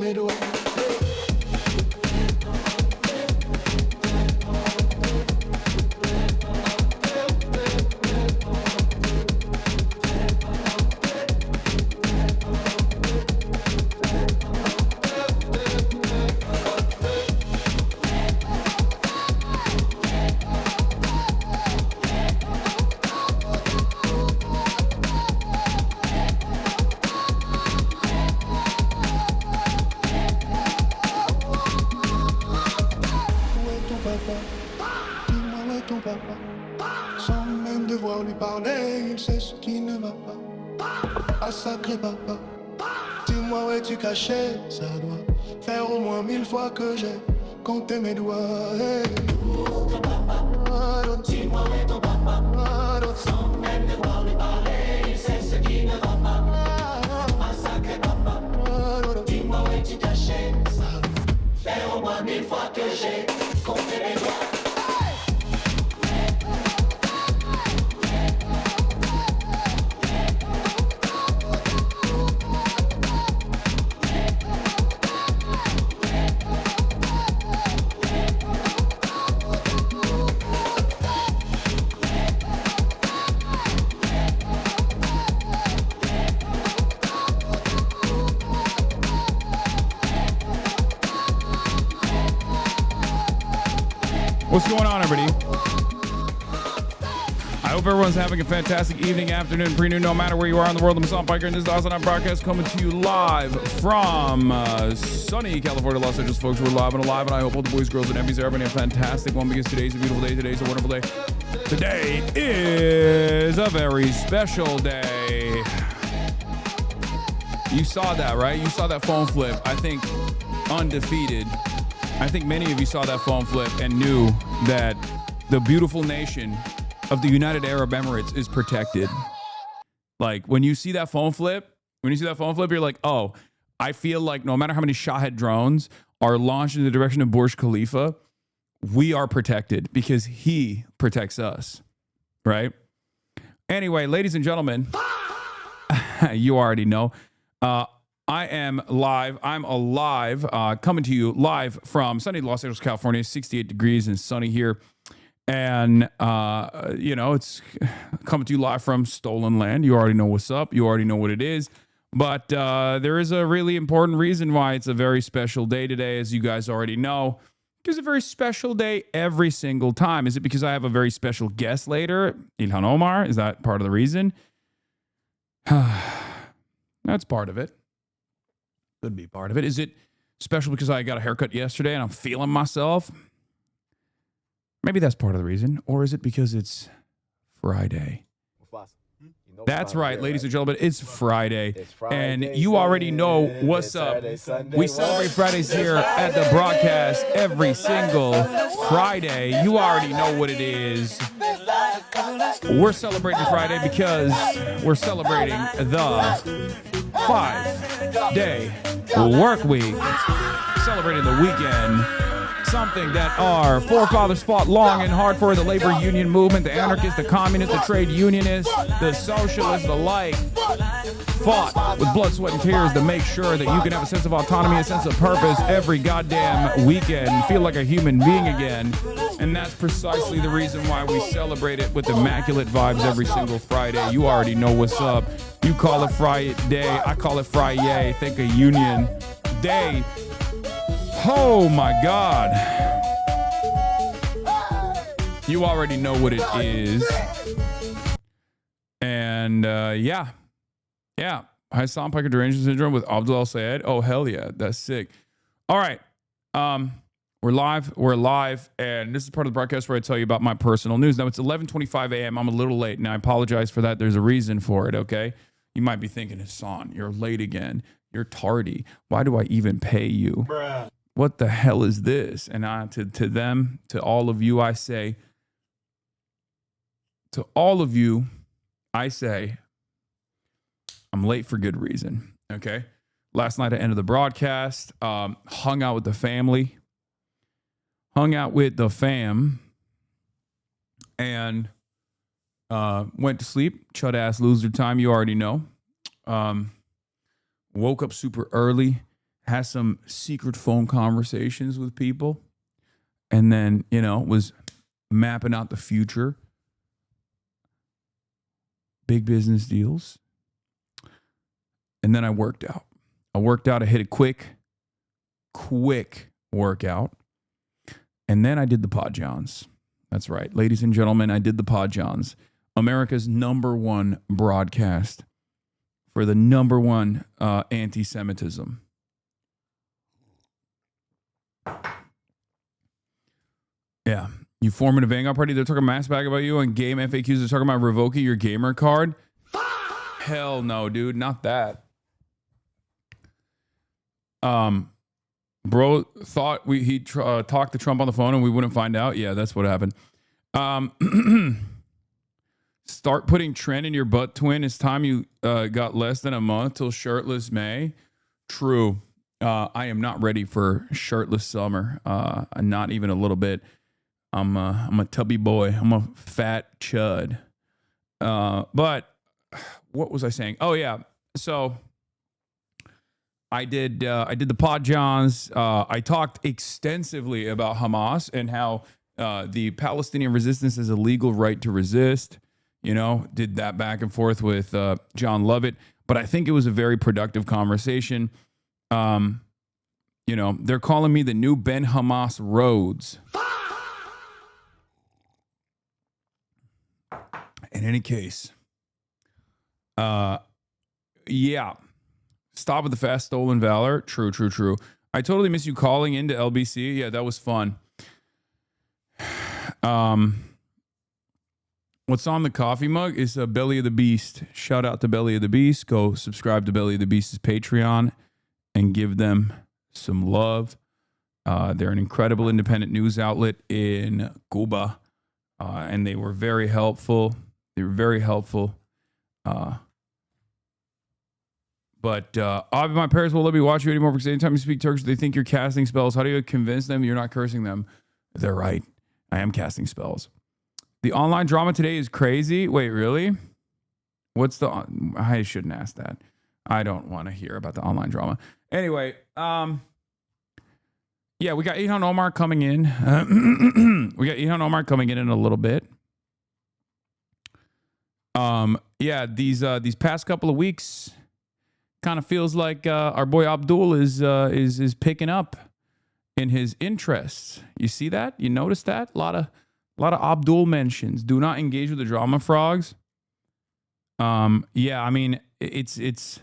mes doigts. Dis-moi où est ton papa. Sans même devoir lui parler, il sait ce qui ne va pas. Ah sacré papa, dis-moi où es-tu caché. Ça doit faire au moins 1000 fois que j'ai compté mes doigts. Hey. Dis-moi où est ton papa. Sans même devoir lui parler, il sait ce qui ne va pas. Ah sacré papa, dis-moi où es-tu caché. Ça doit faire au moins 1000 fois que j'ai compté mes doigts. What's going on, everybody? I hope everyone's having a fantastic evening, afternoon, pre-noon, no matter where you are in the world. I'm Hasan Piker, and this is the HasanAbi broadcast coming to you live from sunny California, Los Angeles. Folks, we're live and alive, and I hope all the boys, girls, and Emmys are having a fantastic one because today's a beautiful day. Today's a wonderful day. Today is a very special day. You saw that, right? You saw that phone flip. I think undefeated. I think many of you saw that phone flip and knew that the beautiful nation of the United Arab Emirates is protected. Like when you see that phone flip, you're like, oh, I feel like no matter how many Shahed drones are launched in the direction of Burj Khalifa, we are protected because he protects us, right? Anyway, ladies and gentlemen, you already know. I am live. I'm alive, coming to you live from sunny Los Angeles, California, 68 degrees and sunny here. And, it's coming to you live from stolen land. You already know what's up. You already know what it is. But there is a really important reason why it's a very special day today, as you guys already know. It's a very special day every single time. Is it because I have a very special guest later, Ilhan Omar? Is that part of the reason? That's part of it. Could be part of it. Is it special because I got a haircut yesterday and I'm feeling myself? Maybe that's part of the reason. Or is it because it's Friday? That's right, ladies and gentlemen. It's Friday. And you already know what's up. We celebrate Fridays here at the broadcast every single Friday. You already know what it is. We're celebrating Friday because we're celebrating the 5-day work week. Celebrating the weekend. Something that our forefathers fought long and hard for. The labor union movement, the anarchists, the communists, the trade unionists, the socialists, the like, fought with blood, sweat, and tears to make sure that you can have a sense of autonomy, a sense of purpose every goddamn weekend, feel like a human being again. And that's precisely the reason why we celebrate it with immaculate vibes every single Friday. You already know what's up. You call it Friday, I call it Friday. Think of Union Day. Oh my God. You already know what it is. And yeah. Hasan Piker derangement syndrome with Abdul Al-Sayed. Oh, hell yeah. That's sick. All right. We're live. And this is part of the broadcast where I tell you about my personal news. Now, it's 11:25 a.m. I'm a little late, and I apologize for that. There's a reason for it, okay? You might be thinking, Hasan, you're late again. You're tardy. Why do I even pay you? Bruh. What the hell is this? And to them, to all of you, I say, I'm late for good reason, okay? Last night I ended the broadcast, hung out with the family, and went to sleep. Chud-ass loser time, you already know. Woke up super early, has some secret phone conversations with people, and then, was mapping out the future. Big business deals. And then I worked out. I hit a quick workout. And then I did the Pod Johns. That's right. Ladies and gentlemen, I did the Pod Johns. America's #1 broadcast for the #1 anti-Semitism. Yeah. You forming a Vanguard party? They're talking mass bag about you on game FAQs. They're talking about revoking your gamer card. Hell no, dude. Not that. Bro thought he talked to Trump on the phone and we wouldn't find out. Yeah, that's what happened. Start putting Trent in your butt, twin. It's time you got less than a month till shirtless May. True. I am not ready for shirtless summer. Not even a little bit. I'm a tubby boy. I'm a fat chud. But what was I saying? Oh yeah. So I did the Pod Johns. I talked extensively about Hamas and how the Palestinian resistance is a legal right to resist. Did that back and forth with John Lovett. But I think it was a very productive conversation. They're calling me the new Ben Hamas Rhodes. In any case, yeah. Stop with the fast stolen valor. True. I totally miss you calling into LBC. Yeah, that was fun. What's on the coffee mug is a Belly of the Beast. Shout out to Belly of the Beast. Go subscribe to Belly of the Beast's Patreon and give them some love. They're an incredible independent news outlet in Cuba, and they were very helpful. But my parents won't let me watch you anymore because anytime you speak Turkish, they think you're casting spells. How do you convince them you're not cursing them? They're right. I am casting spells. The online drama today is crazy. Wait, really? I shouldn't ask that. I don't want to hear about the online drama. Anyway, yeah, we got Ilhan Omar coming in. We got Ilhan Omar coming in a little bit. Yeah, these past couple of weeks kind of feels like our boy Abdul is picking up in his interests. You see that? You notice that? A lot of Abdul mentions. Do not engage with the drama frogs. Yeah, I mean it's it's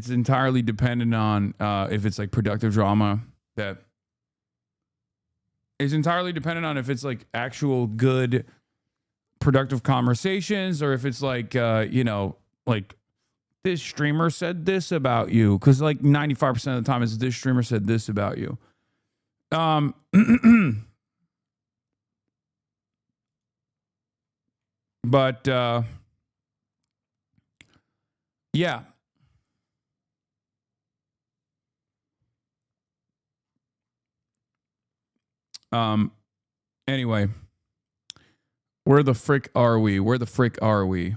entirely dependent on if it's like productive drama that. It's entirely dependent on if it's like actual good productive conversations or if it's like like this streamer said this about you, because like 95% of the time it's this streamer said this about you. But yeah. Anyway, where the frick are we?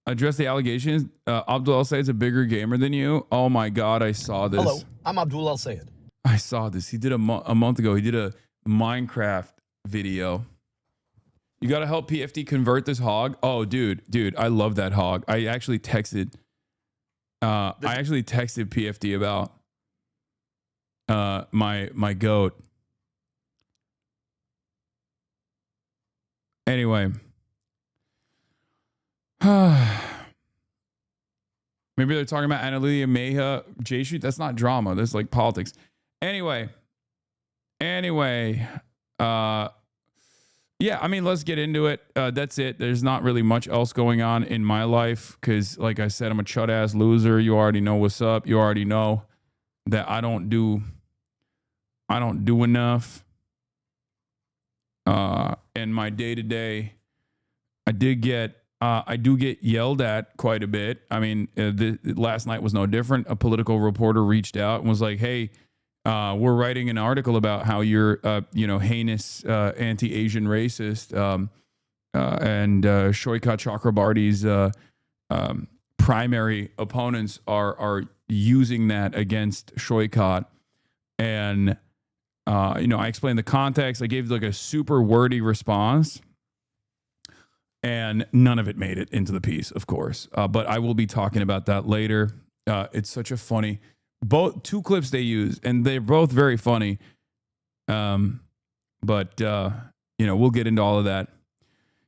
Address the allegations. Abdul El Sayed's a bigger gamer than you. Oh my God, I saw this. Hello, I'm Abdul El Sayed. I saw this. He did a month ago. He did a Minecraft video. You got to help PFD convert this hog. Oh, dude, I love that hog. I actually texted PFD about my goat. Anyway, maybe they're talking about Analia Meha J Street. That's not drama. That's like politics. Anyway, yeah, I mean, let's get into it. That's it. There's not really much else going on in my life because, like I said, I'm a chud ass loser. You already know what's up. You already know that I don't do enough. And my day to day, I do get yelled at quite a bit. I mean, last night was no different. A political reporter reached out and was like, "Hey, we're writing an article about how you're, heinous anti-Asian racist, and Shoika Chakrabarty's primary opponents are using that against Shoykot. And, I explained the context. I gave like a super wordy response. And none of it made it into the piece, of course. But I will be talking about that later. It's such a funny, two clips they use, and they're both very funny. But we'll get into all of that.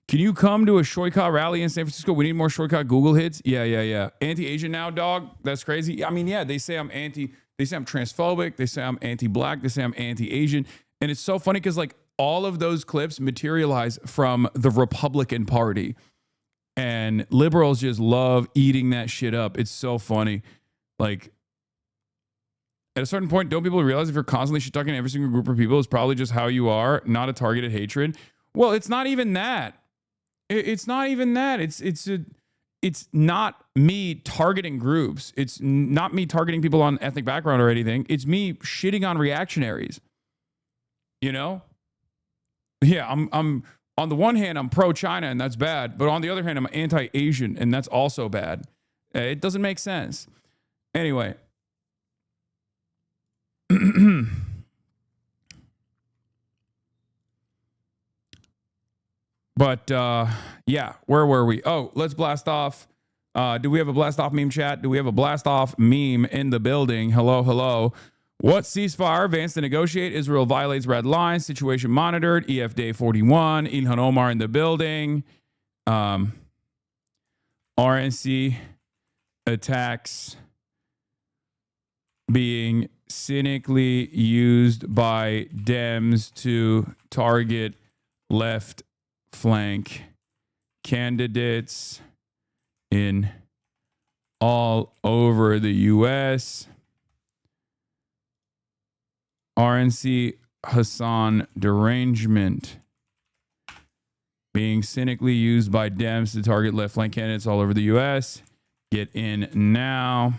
Can you come to a Shoykot rally in San Francisco? We need more Shoykot Google hits. Yeah. Anti-Asian now, dog. That's crazy. I mean, yeah, they say I'm transphobic. They say I'm anti-black. They say I'm anti-Asian. And it's so funny because like all of those clips materialize from the Republican Party. And liberals just love eating that shit up. It's so funny. Like, at a certain point, don't people realize if you're constantly shit talking every single group of people, it's probably just how you are, not a targeted hatred? Well, it's not even that. It's not even that. It's not me targeting groups. It's not me targeting people on ethnic background or anything. It's me shitting on reactionaries. Yeah, I'm on the one hand, I'm pro-China, and that's bad. But on the other hand, I'm anti-Asian, and that's also bad. It doesn't make sense. Anyway. But, yeah, where were we? Oh, let's blast off. Do we have a blast off meme chat? Do we have a blast off meme in the building? Hello. What ceasefire? Advance to negotiate. Israel violates red lines. Situation monitored. EF Day 41. Ilhan Omar in the building. RNC attacks being cynically used by Dems to target left flank candidates in all over the U.S. RNC Hasan derangement being cynically used by Dems to target left flank candidates all over the U.S. Get in now.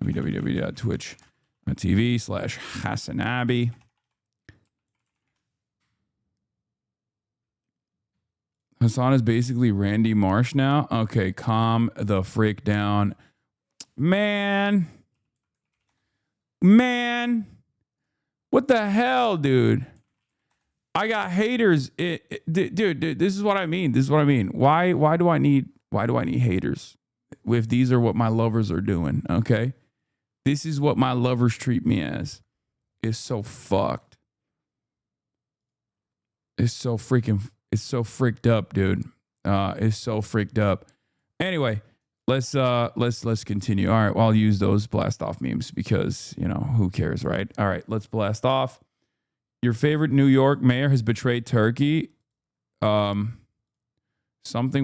www.twitch.tv/HasanAbi. Hasan is basically Randy Marsh now. Okay, calm the frick down. Man. What the hell, dude? I got haters. Dude, this is what I mean. Why do I need haters if these are what my lovers are doing, okay? This is what my lovers treat me as. It's so fucked. It's so freaked up, dude. It's so freaked up. Anyway, let's continue. All right, well, I'll use those blast off memes because, who cares, right? All right, let's blast off. Your favorite New York mayor has betrayed Turkey. Something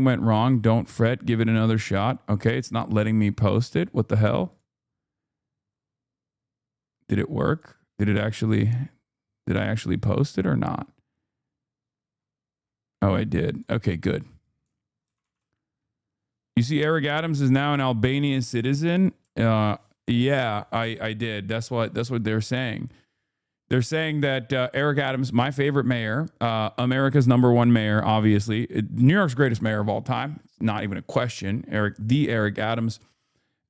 went wrong. Don't fret. Give it another shot. Okay, it's not letting me post it. What the hell? Did it work? Did I actually post it or not? Oh, I did. Okay, good. You see, Eric Adams is now an Albanian citizen. Yeah, I did. That's what they're saying. They're saying that Eric Adams, my favorite mayor, America's #1 mayor, obviously, New York's greatest mayor of all time. It's not even a question. Eric Adams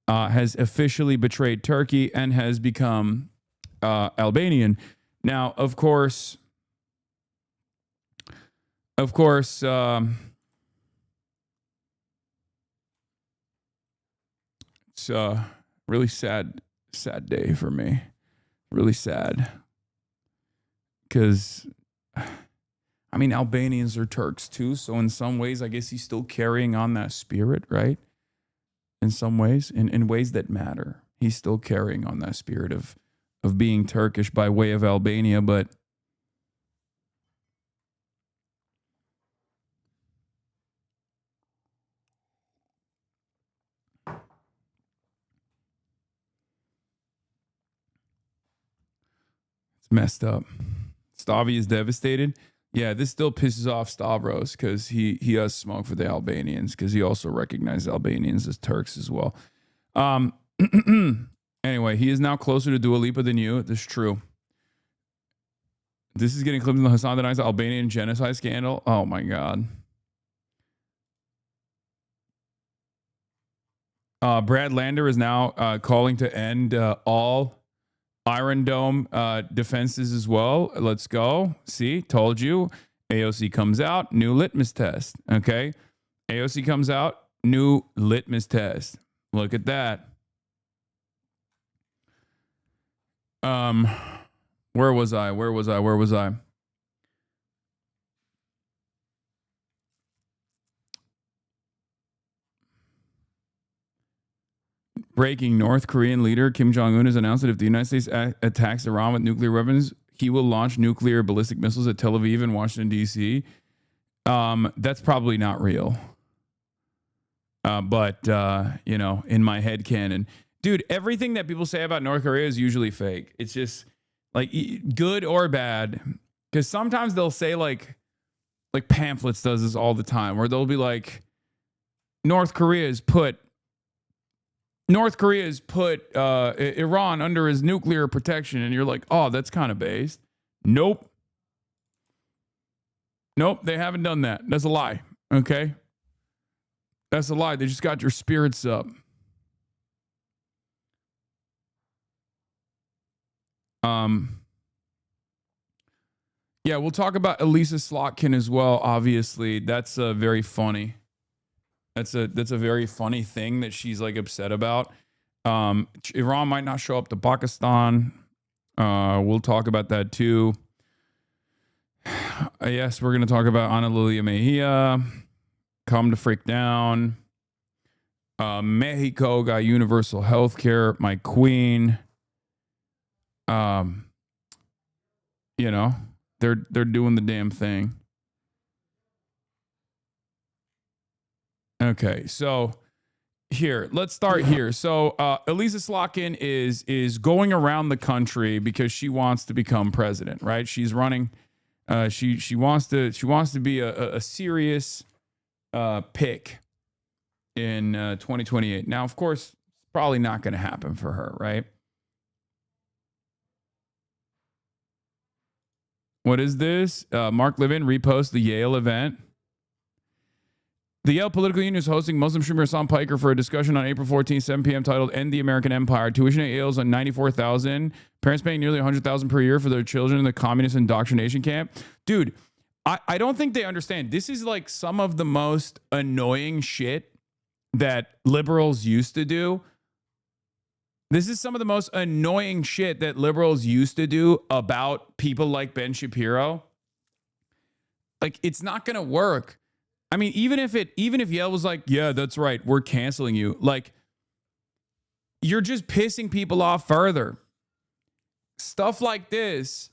has officially betrayed Turkey and has become Albanian. Now, of course, it's a really sad day for me. Really sad. Because, Albanians are Turks too. So in some ways, I guess he's still carrying on that spirit, right? In some ways, in ways that matter. He's still carrying on that spirit of being Turkish by way of Albania, but it's messed up. Stavi is devastated. Yeah, this still pisses off Stavros because he has smoke for the Albanians because he also recognizes Albanians as Turks as well. Anyway, he is now closer to Dua Lipa than you. This is true. This is getting clipped in the Hasan denies the Albanian genocide scandal. Oh my God. Brad Lander is now calling to end all Iron Dome defenses as well. Let's go. See, told you. AOC comes out, new litmus test. Okay. AOC comes out, new litmus test. Look at that. Where was I? Breaking: North Korean leader Kim Jong-un has announced that if the United States attacks Iran with nuclear weapons, he will launch nuclear ballistic missiles at Tel Aviv and Washington, D.C. That's probably not real. But in my head canon, dude, everything that people say about North Korea is usually fake. It's just like good or bad. Because sometimes they'll say like Pamphlets does this all the time, where they'll be like, North Korea has put Iran under his nuclear protection. And you're like, oh, that's kind of based. Nope, they haven't done that. That's a lie. Okay. That's a lie. They just got your spirits up. Yeah, we'll talk about Elisa Slotkin as well. Obviously, that's very funny. That's a very funny thing that she's like upset about. Iran might not show up to Pakistan. We'll talk about that too. Yes, we're going to talk about Ana Lilia Mejia. Come to freak down. Mexico got universal health care. My queen. They're doing the damn thing. Okay, so here, let's start here. So Elisa Slotkin is going around the country because she wants to become president, right? She's running. She wants to be a serious pick in 2028. Now, of course, it's probably not going to happen for her, right? What is this? Mark Levin reposts the Yale event. The Yale Political Union is hosting Muslim streamer Hasan Piker for a discussion on April 14th, 7 p.m. titled End the American Empire. Tuition at Yale is on $94,000. Parents paying nearly $100,000 per year for their children in the communist indoctrination camp. Dude, I don't think they understand. This is like some of the most annoying shit that liberals used to do. This is some of the most annoying shit that liberals used to do about people like Ben Shapiro. Like, it's not going to work. I mean, even if Yale was like, yeah, that's right, we're canceling you. Like, you're just pissing people off further. Stuff like this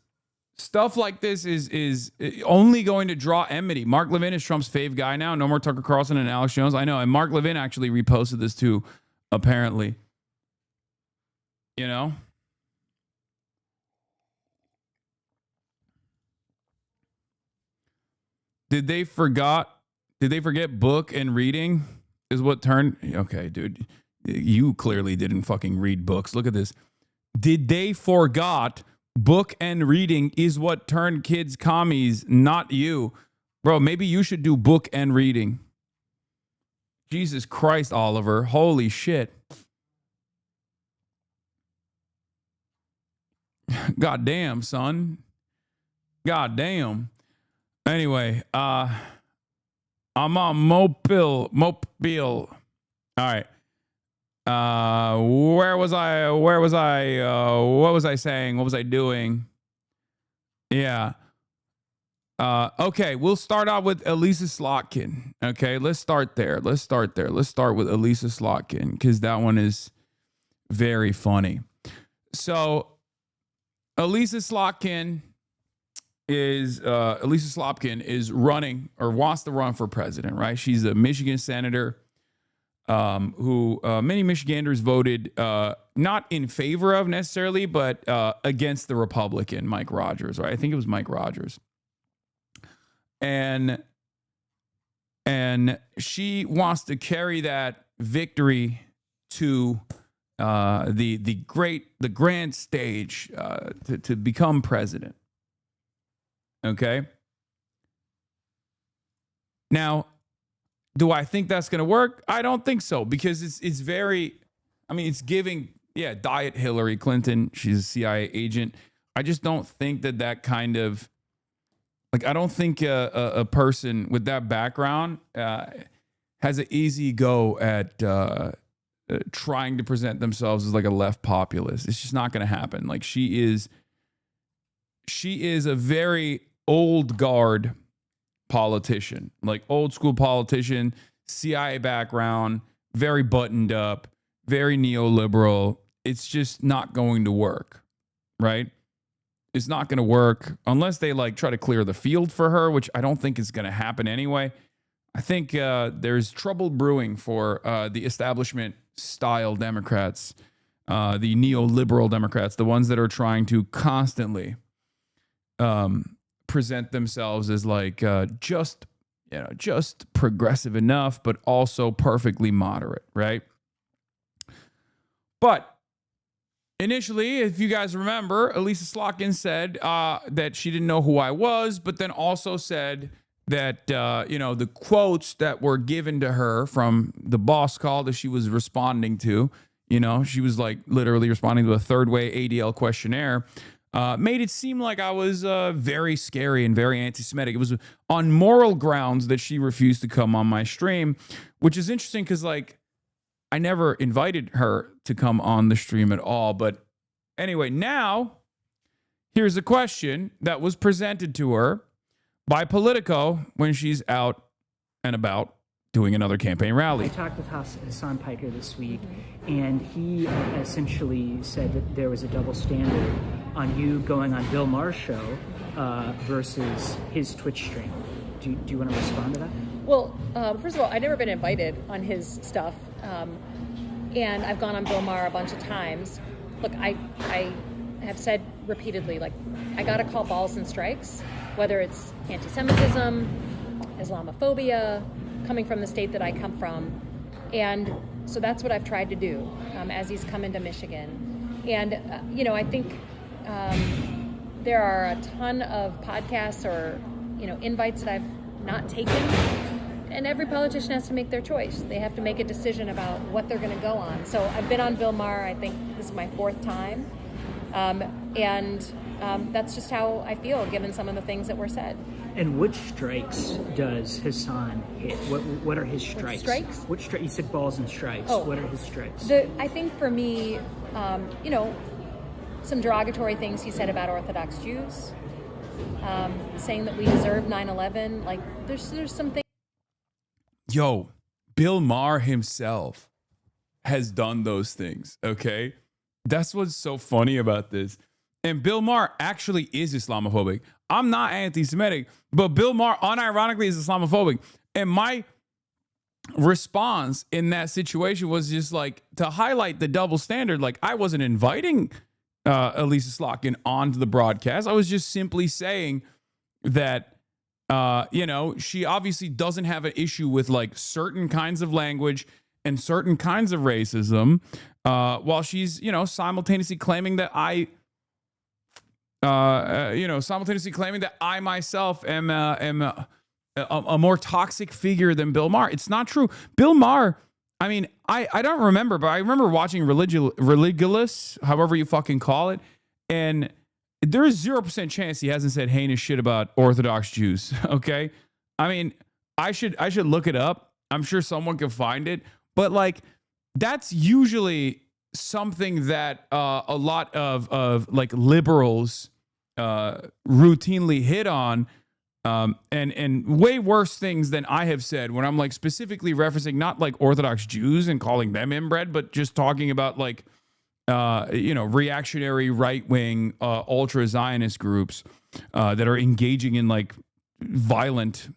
is only going to draw enmity. Mark Levin is Trump's fave guy now. No more Tucker Carlson and Alex Jones. I know. And Mark Levin actually reposted this too, apparently. You know? Did they forget book and reading is what turned... Okay, dude. You clearly didn't fucking read books. Look at this. Did they forgot book and reading is what turned kids commies, not you. Bro, maybe you should do book and reading. Jesus Christ, Oliver. Holy shit. God damn, son. God damn. Anyway, I'm on Mobile. All right. Where was I? What was I saying? What was I doing? Yeah. Okay, we'll start out with Elisa Slotkin. Okay, let's start there. Let's start with Elisa Slotkin because that one is very funny. So, Elisa Slotkin is running or wants to run for president, right? She's a Michigan senator who many Michiganders voted not in favor of necessarily, but against the Republican Mike Rogers, right? I think it was Mike Rogers. And she wants to carry that victory to the grand stage to become president. Okay. Now, Do I think that's going to work? I don't think so, because it's very, I mean, it's giving, diet Hillary Clinton. She's a CIA agent. I just don't think that kind of, like, I don't think a person with that background has an easy go at trying to present themselves as like a left populist. It's just not going to happen. Like, she is a very old guard politician, like old school politician, CIA background, very buttoned up, very neoliberal. It's just not going to work, right? It's not going to work unless they like try to clear the field for her, which I don't think is going to happen anyway. I think there's trouble brewing for the establishment style Democrats, the neoliberal Democrats, the ones that are trying to constantly present themselves as like just progressive enough, but also perfectly moderate, right? But initially, if you guys remember, Elisa Slotkin said that she didn't know who I was, but then also said that, the quotes that were given to her from the boss call that she was responding to, she was like literally responding to a third way ADL questionnaire, made it seem like I was very scary and very anti-Semitic. It was on moral grounds that she refused to come on my stream, which is interesting because, like, I never invited her to come on the stream at all. But anyway, now here's a question that was presented to her by Politico when she's out and about doing another campaign rally. I talked with Hasan Piker this week, and he essentially said that there was a double standard on you going on Bill Maher's show versus his Twitch stream. Do you want to respond to that? Well, first of all, I've never been invited on his stuff, and I've gone on Bill Maher a bunch of times. Look, I have said repeatedly, like, I gotta call balls and strikes, whether it's anti-Semitism, Islamophobia, coming from the state that I come from. And so that's what I've tried to do as he's come into Michigan. And, I think there are a ton of podcasts or, invites that I've not taken. And every politician has to make their choice. They have to make a decision about what they're going to go on. So I've been on Bill Maher, I think this is my 4th time. That's just how I feel, given some of the things that were said. And which strikes does Hasan hit? What are his strikes? Strikes? Which strikes? You said balls and strikes. Oh. What are his strikes? I think for me, some derogatory things he said about Orthodox Jews, saying that we deserve 9/11. Like, there's some things. Yo, Bill Maher himself has done those things, okay? That's what's so funny about this. And Bill Maher actually is Islamophobic. I'm not anti-Semitic, but Bill Maher unironically is Islamophobic. And my response in that situation was just like to highlight the double standard. Like, I wasn't inviting Elisa Slotkin onto the broadcast. I was just simply saying that, she obviously doesn't have an issue with like certain kinds of language and certain kinds of racism, while she's, simultaneously claiming that I myself am a more toxic figure than Bill Maher. It's not true. Bill Maher, I mean, I don't remember, but I remember watching Religulous, however you fucking call it, and there is 0% chance he hasn't said heinous shit about Orthodox Jews, okay? I mean, I should look it up. I'm sure someone can find it, but like, that's usually something that a lot of like liberals routinely hit on, and way worse things than I have said when I'm like specifically referencing not like Orthodox Jews and calling them inbred, but just talking about like reactionary right-wing ultra Zionist groups that are engaging in like violent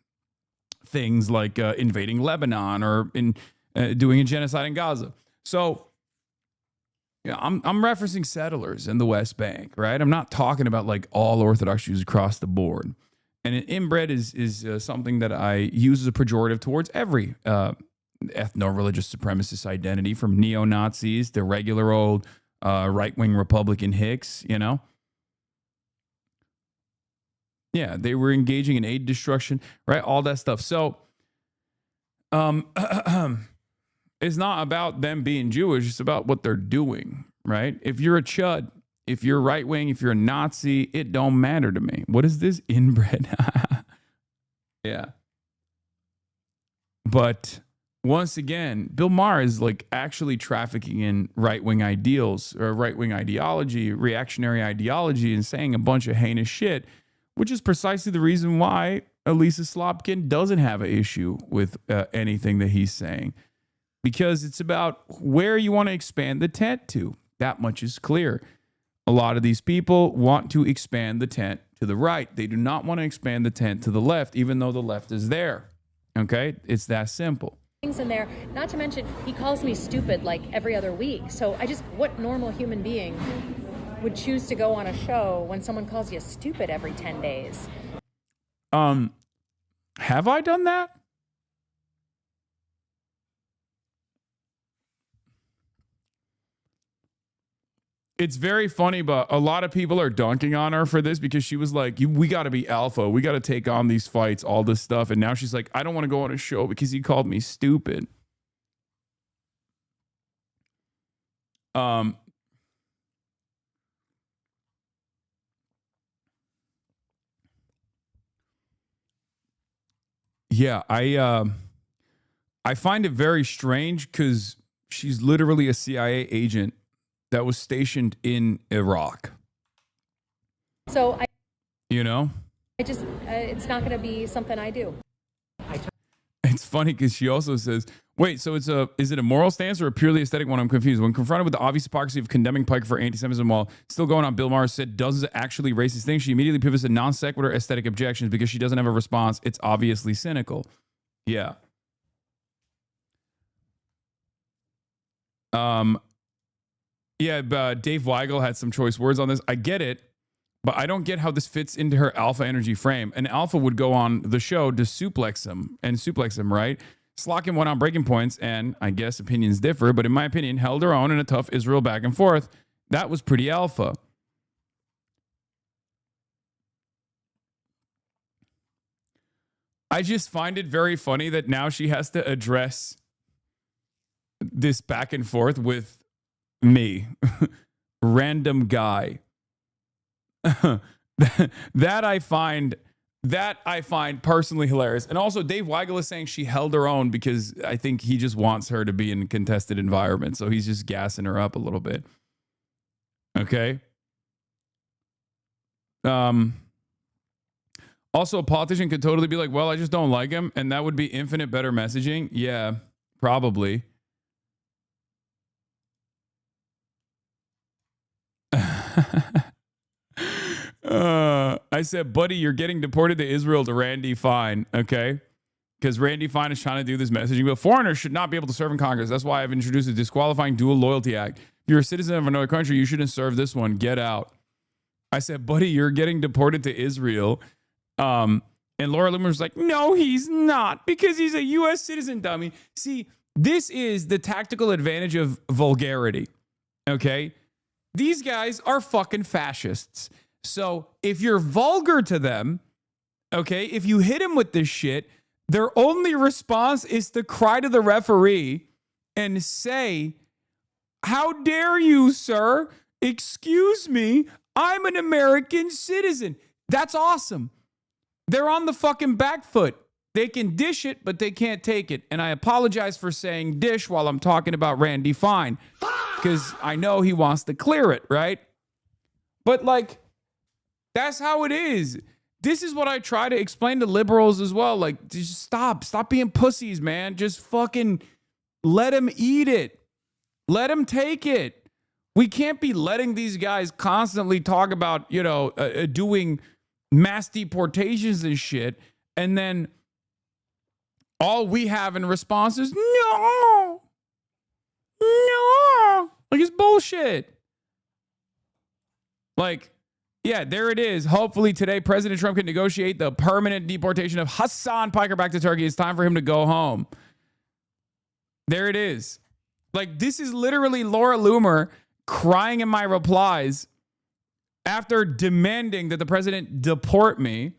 things like invading Lebanon or in doing a genocide in Gaza. So I'm referencing settlers in the West Bank, right? I'm not talking about like all Orthodox Jews across the board. And inbred is something that I use as a pejorative towards every ethno-religious supremacist identity, from neo-Nazis to regular old right-wing Republican hicks, Yeah, they were engaging in aid destruction, right? All that stuff. So It's not about them being Jewish. It's about what they're doing, right? If you're a chud, if you're right wing, if you're a Nazi, it don't matter to me. What is this inbred? Yeah. But once again, Bill Maher is like actually trafficking in right-wing ideals or right-wing ideology, reactionary ideology, and saying a bunch of heinous shit, which is precisely the reason why Elisa Slotkin doesn't have an issue with anything that he's saying. Because it's about where you want to expand the tent to. That much is clear. A lot of these people want to expand the tent to the right. They do not want to expand the tent to the left, even though the left is there. Okay? It's that simple. Things in there, not to mention, he calls me stupid like every other week. So what normal human being would choose to go on a show when someone calls you stupid every 10 days? Have I done that? It's very funny, but a lot of people are dunking on her for this because she was like, we got to be alpha. We got to take on these fights, all this stuff. And now she's like, I don't want to go on a show because he called me stupid. Yeah, I find it very strange because she's literally a CIA agent that was stationed in Iraq. So it's not going to be something I do. It's funny because she also says, wait, so is it a moral stance or a purely aesthetic one? I'm confused. When confronted with the obvious hypocrisy of condemning Piker for anti-Semitism while still going on, Bill Maher said, does it actually racist things? She immediately pivots to non sequitur aesthetic objections because she doesn't have a response. It's obviously cynical. Yeah. Yeah, but Dave Weigel had some choice words on this. I get it, but I don't get how this fits into her alpha energy frame. An alpha would go on the show to suplex him, right? Slotkin went on breaking points, and I guess opinions differ, but in my opinion, held her own in a tough Israel back and forth. That was pretty alpha. I just find it very funny that now she has to address this back and forth with me, random guy. that I find personally hilarious. And also Dave Weigel is saying she held her own because I think he just wants her to be in a contested environment. So he's just gassing her up a little bit. Okay. Also, a politician could totally be like, well, I just don't like him. And that would be infinite better messaging. Yeah, probably. I said, buddy, you're getting deported to Israel to Randy Fine, okay? Because Randy Fine is trying to do this messaging, but foreigners should not be able to serve in Congress. That's why I've introduced a disqualifying dual loyalty act. If you're a citizen of another country, you shouldn't serve this one. Get out. I said, buddy, you're getting deported to Israel. And Laura Loomer was like, no, he's not, because he's a U.S. citizen, dummy. See, this is the tactical advantage of vulgarity, okay? These guys are fucking fascists. So if you're vulgar to them, okay, if you hit them with this shit, their only response is to cry to the referee and say, how dare you, sir? Excuse me, I'm an American citizen. That's awesome. They're on the fucking back foot. They can dish it, but they can't take it. And I apologize for saying dish while I'm talking about Randy Fine, because I know he wants to clear it, right? But like, that's how it is. This is what I try to explain to liberals as well. Like, just stop being pussies, man. Just fucking let them eat it. Let them take it. We can't be letting these guys constantly talk about, doing mass deportations and shit. And then all we have in response is, no. Like, it's bullshit. Like, yeah, there it is. Hopefully today, President Trump can negotiate the permanent deportation of Hasan Piker back to Turkey. It's time for him to go home. There it is. Like, this is literally Laura Loomer crying in my replies after demanding that the president deport me.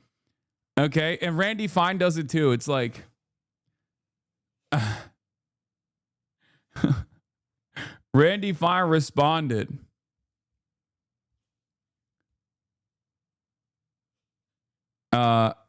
Okay. And Randy Fine does it too. It's like, Randy Fine responded.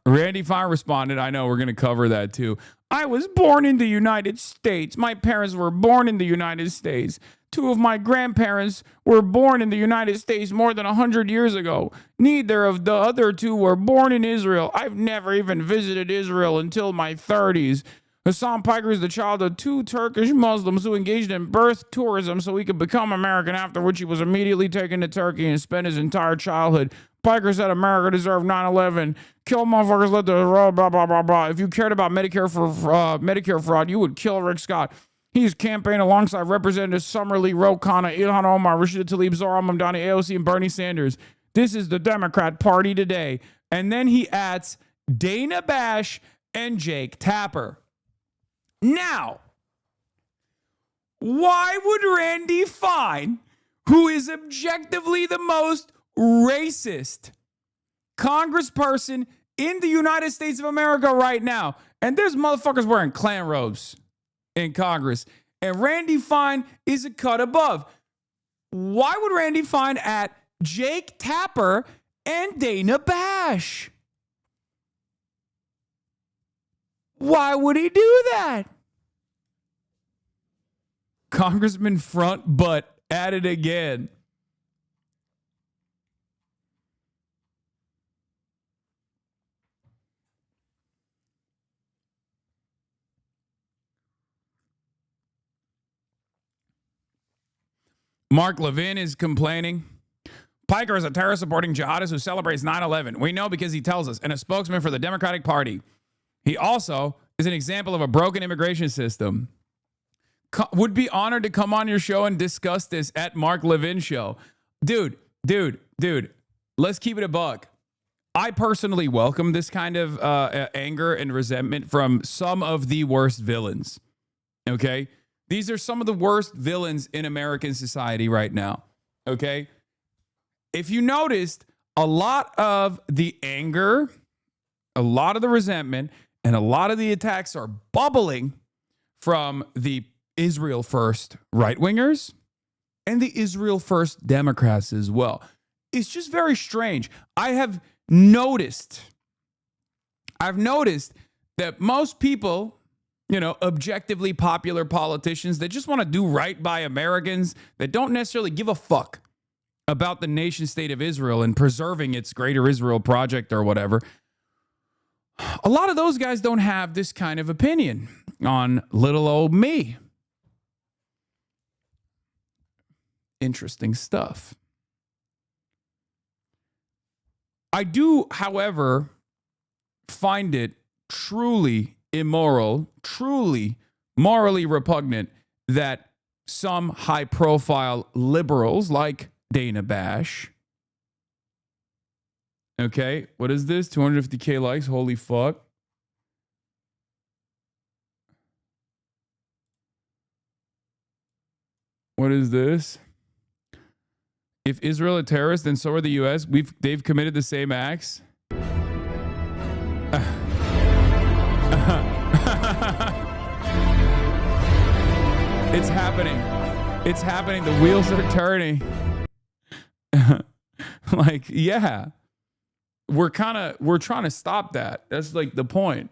Randy Fine responded, I know we're going to cover that too. I was born in the United States. My parents were born in the United States. Two of my grandparents were born in the United States more than 100 years ago. Neither of the other two were born in Israel. I've never even visited Israel until my 30s. Hasan Piker is the child of two Turkish Muslims who engaged in birth tourism so he could become American, after which he was immediately taken to Turkey and spent his entire childhood. Piker said America deserved 9/11. Kill motherfuckers, let the blah, blah, blah, blah, blah. If you cared about Medicare fraud, you would kill Rick Scott. He's campaigned alongside Representatives Summerlee, Ro Khanna, Ilhan Omar, Rashida Tlaib, Zohar Mamdani, AOC, and Bernie Sanders. This is the Democrat Party today. And then he adds Dana Bash and Jake Tapper. Now, why would Randy Fine, who is objectively the most racist congressperson in the United States of America right now, and there's motherfuckers wearing Klan robes in Congress, and Randy Fine is a cut above. Why would Randy Fine at Jake Tapper and Dana Bash? Why would he do that? Congressman front butt at it again. Mark Levin is complaining. Piker is a terror-supporting jihadist who celebrates 9/11. We know because he tells us, and a spokesman for the Democratic Party. He also is an example of a broken immigration system. Would be honored to come on your show and discuss this at Mark Levin Show. Dude, let's keep it a buck. I personally welcome this kind of anger and resentment from some of the worst villains. Okay? These are some of the worst villains in American society right now. Okay? If you noticed, a lot of the anger, a lot of the resentment, and a lot of the attacks are bubbling from the Israel First right-wingers and the Israel First Democrats as well. It's just very strange. I've noticed that most people, objectively popular politicians that just want to do right by Americans, that don't necessarily give a fuck about the nation state of Israel and preserving its greater Israel project or whatever. A lot of those guys don't have this kind of opinion on little old me. Interesting stuff. I do, however, find it truly immoral, truly morally repugnant that some high-profile liberals like Dana Bash, okay, what is this? 250K likes, holy fuck. What is this? If Israel are terrorists, then so are the U.S. They've committed the same acts. It's happening. It's happening. The wheels are turning. Like, yeah. We're trying to stop that. That's like the point.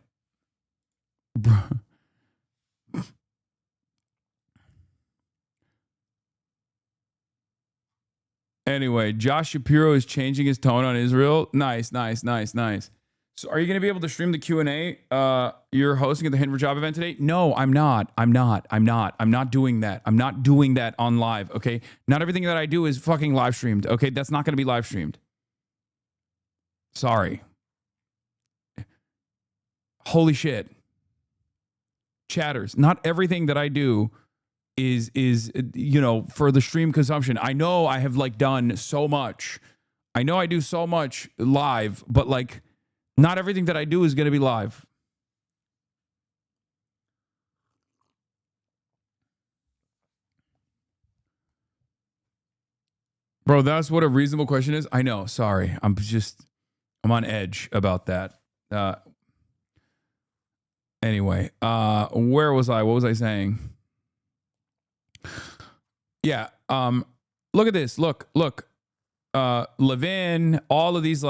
Anyway, Josh Shapiro is changing his tone on Israel. Nice. So are you going to be able to stream the Q&A you're hosting at the Hidden for Job event today? No, I'm not. I'm not doing that. I'm not doing that on live, okay? Not everything that I do is fucking live streamed, okay? That's not going to be live streamed. Sorry. Holy shit. Chatters, not everything that I do is for the stream consumption. I know I have done so much. I know I do so much live, but not everything that I do is going to be live. Bro, that's what a reasonable question is. I know. Sorry. I'm on edge about that. Anyway, where was I? What was I saying? Yeah. Look at this. Look. Levin, all of these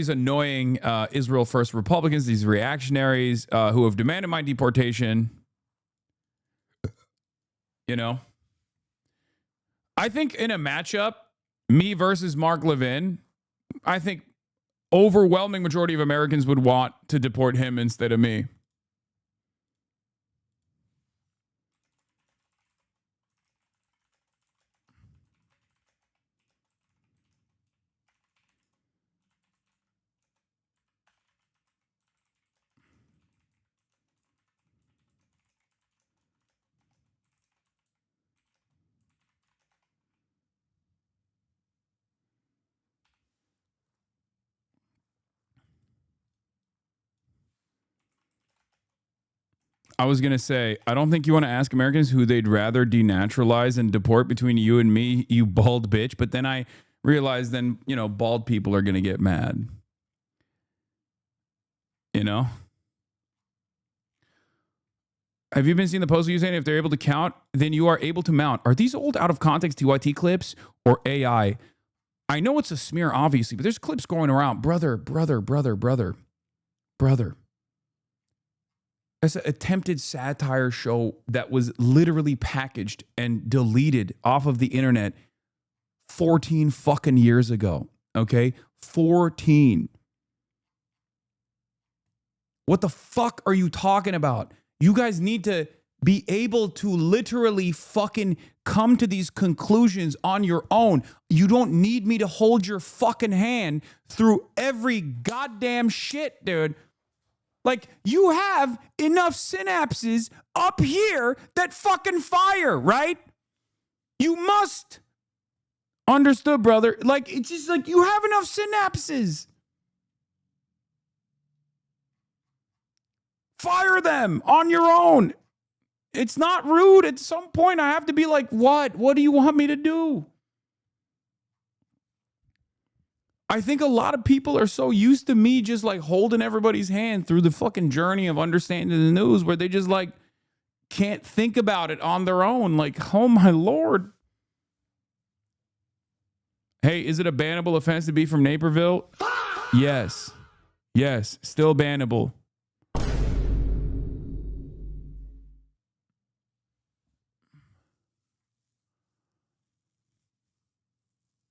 annoying Israel First Republicans, these reactionaries who have demanded my deportation. You know, I think in a matchup, me versus Mark Levin, I think overwhelming majority of Americans would want to deport him instead of me. I was going to say, I don't think you want to ask Americans who they'd rather denaturalize and deport between you and me, you bald bitch. But then I realized then, bald people are going to get mad. You know? Have you been seeing the post you saying if they're able to count, then you are able to mount? Are these old out of context TYT clips or AI? I know it's a smear, obviously, but there's clips going around. Brother. It's an attempted satire show that was literally packaged and deleted off of the internet 14 fucking years ago. Okay? 14. What the fuck are you talking about? You guys need to be able to literally fucking come to these conclusions on your own. You don't need me to hold your fucking hand through every goddamn shit, dude. Like, you have enough synapses up here that fucking fire, right? You must. Understood, brother. Like, it's just like you have enough synapses. Fire them on your own. It's not rude. At some point, I have to be like, what? What do you want me to do? I think a lot of people are so used to me just like holding everybody's hand through the fucking journey of understanding the news where they just like can't think about it on their own. Like, oh my Lord. Hey, is it a bannable offense to be from Naperville? Yes. Yes, still bannable.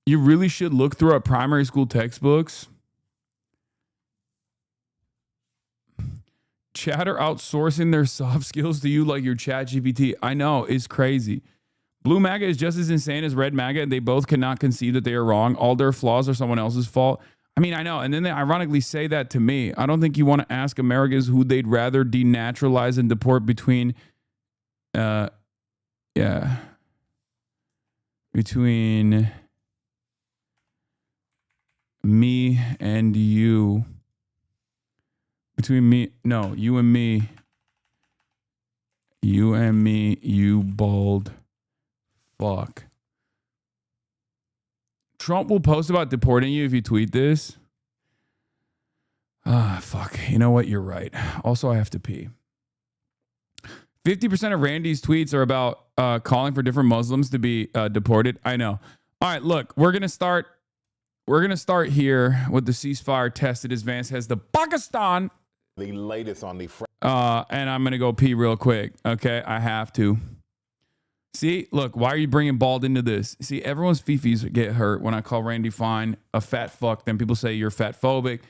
You really should look through our primary school textbooks. Chatter outsourcing their soft skills to you like your chat GPT. I know, it's crazy. Blue MAGA is just as insane as Red MAGA, and they both cannot concede that they are wrong. All their flaws are someone else's fault. I mean, I know. And then they ironically say that to me. I don't think you want to ask Americans who they'd rather denaturalize and deport between, between me and you. Between me, no, you and me. You and me, you bald fuck. Trump will post about deporting you if you tweet this. Ah, fuck. You know what? You're right. Also, I have to pee. 50% of Randy's tweets are about calling for different Muslims to be deported. I know. All right, look, we're going to start here with the ceasefire test that Vance has the Pakistan. The latest on the... and I'm going to go pee real quick. Okay, I have to. See, look, why are you bringing bald into this? See, everyone's fifis get hurt when I call Randy Fine a fat fuck. Then people say you're fat phobic.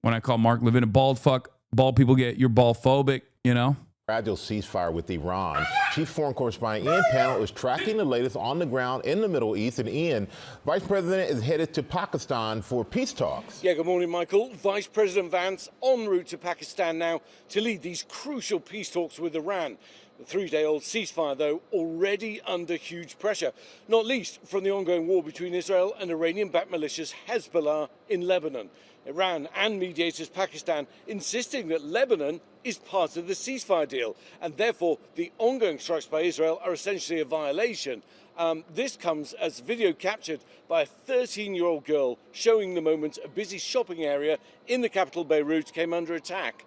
When I call Mark Levin a bald fuck, bald people get you're bald phobic, you know? Fragile ceasefire with Iran. Chief Foreign Correspondent Ian Pannell is tracking the latest on the ground in the Middle East. And Ian, Vice President is headed to Pakistan for peace talks. Yeah, good morning, Michael. Vice President Vance en route to Pakistan now to lead these crucial peace talks with Iran. The three-day-old ceasefire, though, already under huge pressure, not least from the ongoing war between Israel and Iranian-backed militias Hezbollah in Lebanon. Iran and mediators Pakistan insisting that Lebanon is part of the ceasefire deal, and therefore the ongoing strikes by Israel are essentially a violation. This comes as video captured by a 13-year-old girl showing the moment a busy shopping area in the capital Beirut came under attack.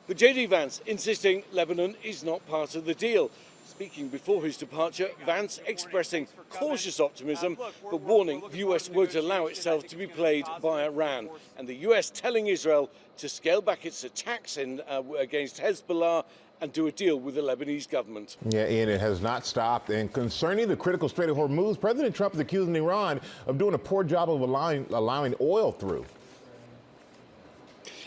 But J.D. Vance insisting Lebanon is not part of the deal. Speaking before his departure, Vance expressing cautious optimism, but warning the US won't allow itself to be played by Iran. And the US telling Israel to scale back its attacks against Hezbollah and do a deal with the Lebanese government. Yeah, Ian, it has not stopped. And concerning the critical Strait of Hormuz, President Trump is accusing Iran of doing a poor job of allowing oil through.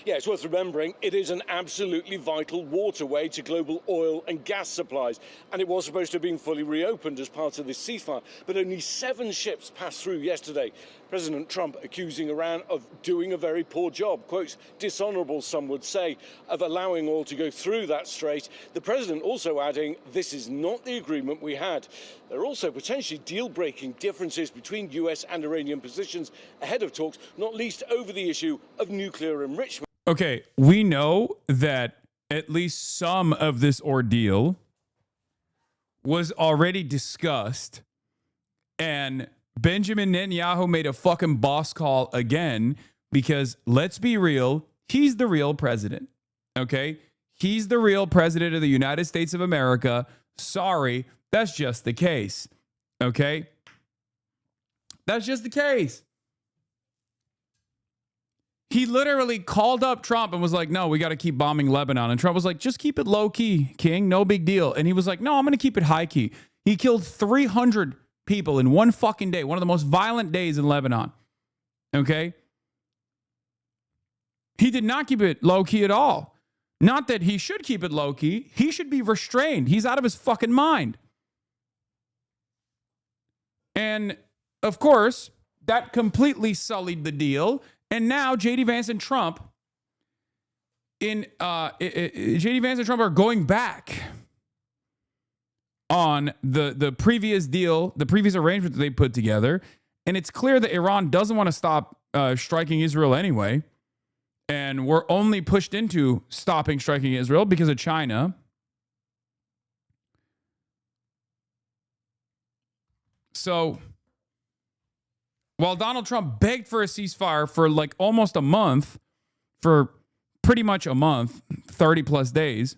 Yeah, it's worth remembering it is an absolutely vital waterway to global oil and gas supplies, and it was supposed to have been fully reopened as part of this ceasefire, but only 7 ships passed through yesterday. President Trump accusing Iran of doing a very poor job, quotes, dishonorable, some would say, of allowing oil to go through that strait. The president also adding, this is not the agreement we had. There are also potentially deal-breaking differences between US and Iranian positions ahead of talks, not least over the issue of nuclear enrichment. Okay, we know that at least some of this ordeal was already discussed, and Benjamin Netanyahu made a fucking boss call again because, let's be real, he's the real president, okay? He's the real president of the United States of America. Sorry, that's just the case, okay? That's just the case. He literally called up Trump and was like, no, we got to keep bombing Lebanon. And Trump was like, just keep it low key, King. No big deal. And he was like, no, I'm going to keep it high key. He killed 300 people in one fucking day, one of the most violent days in Lebanon. Okay? He did not keep it low key at all. Not that he should keep it low key. He should be restrained. He's out of his fucking mind. And of course, that completely sullied the deal. And now JD Vance and Trump JD Vance and Trump are going back on the previous deal, the previous arrangement that they put together. And it's clear that Iran doesn't want to stop striking Israel anyway. And we're only pushed into stopping striking Israel because of China. So while Donald Trump begged for a ceasefire for like almost a month, for pretty much a month, 30 plus days,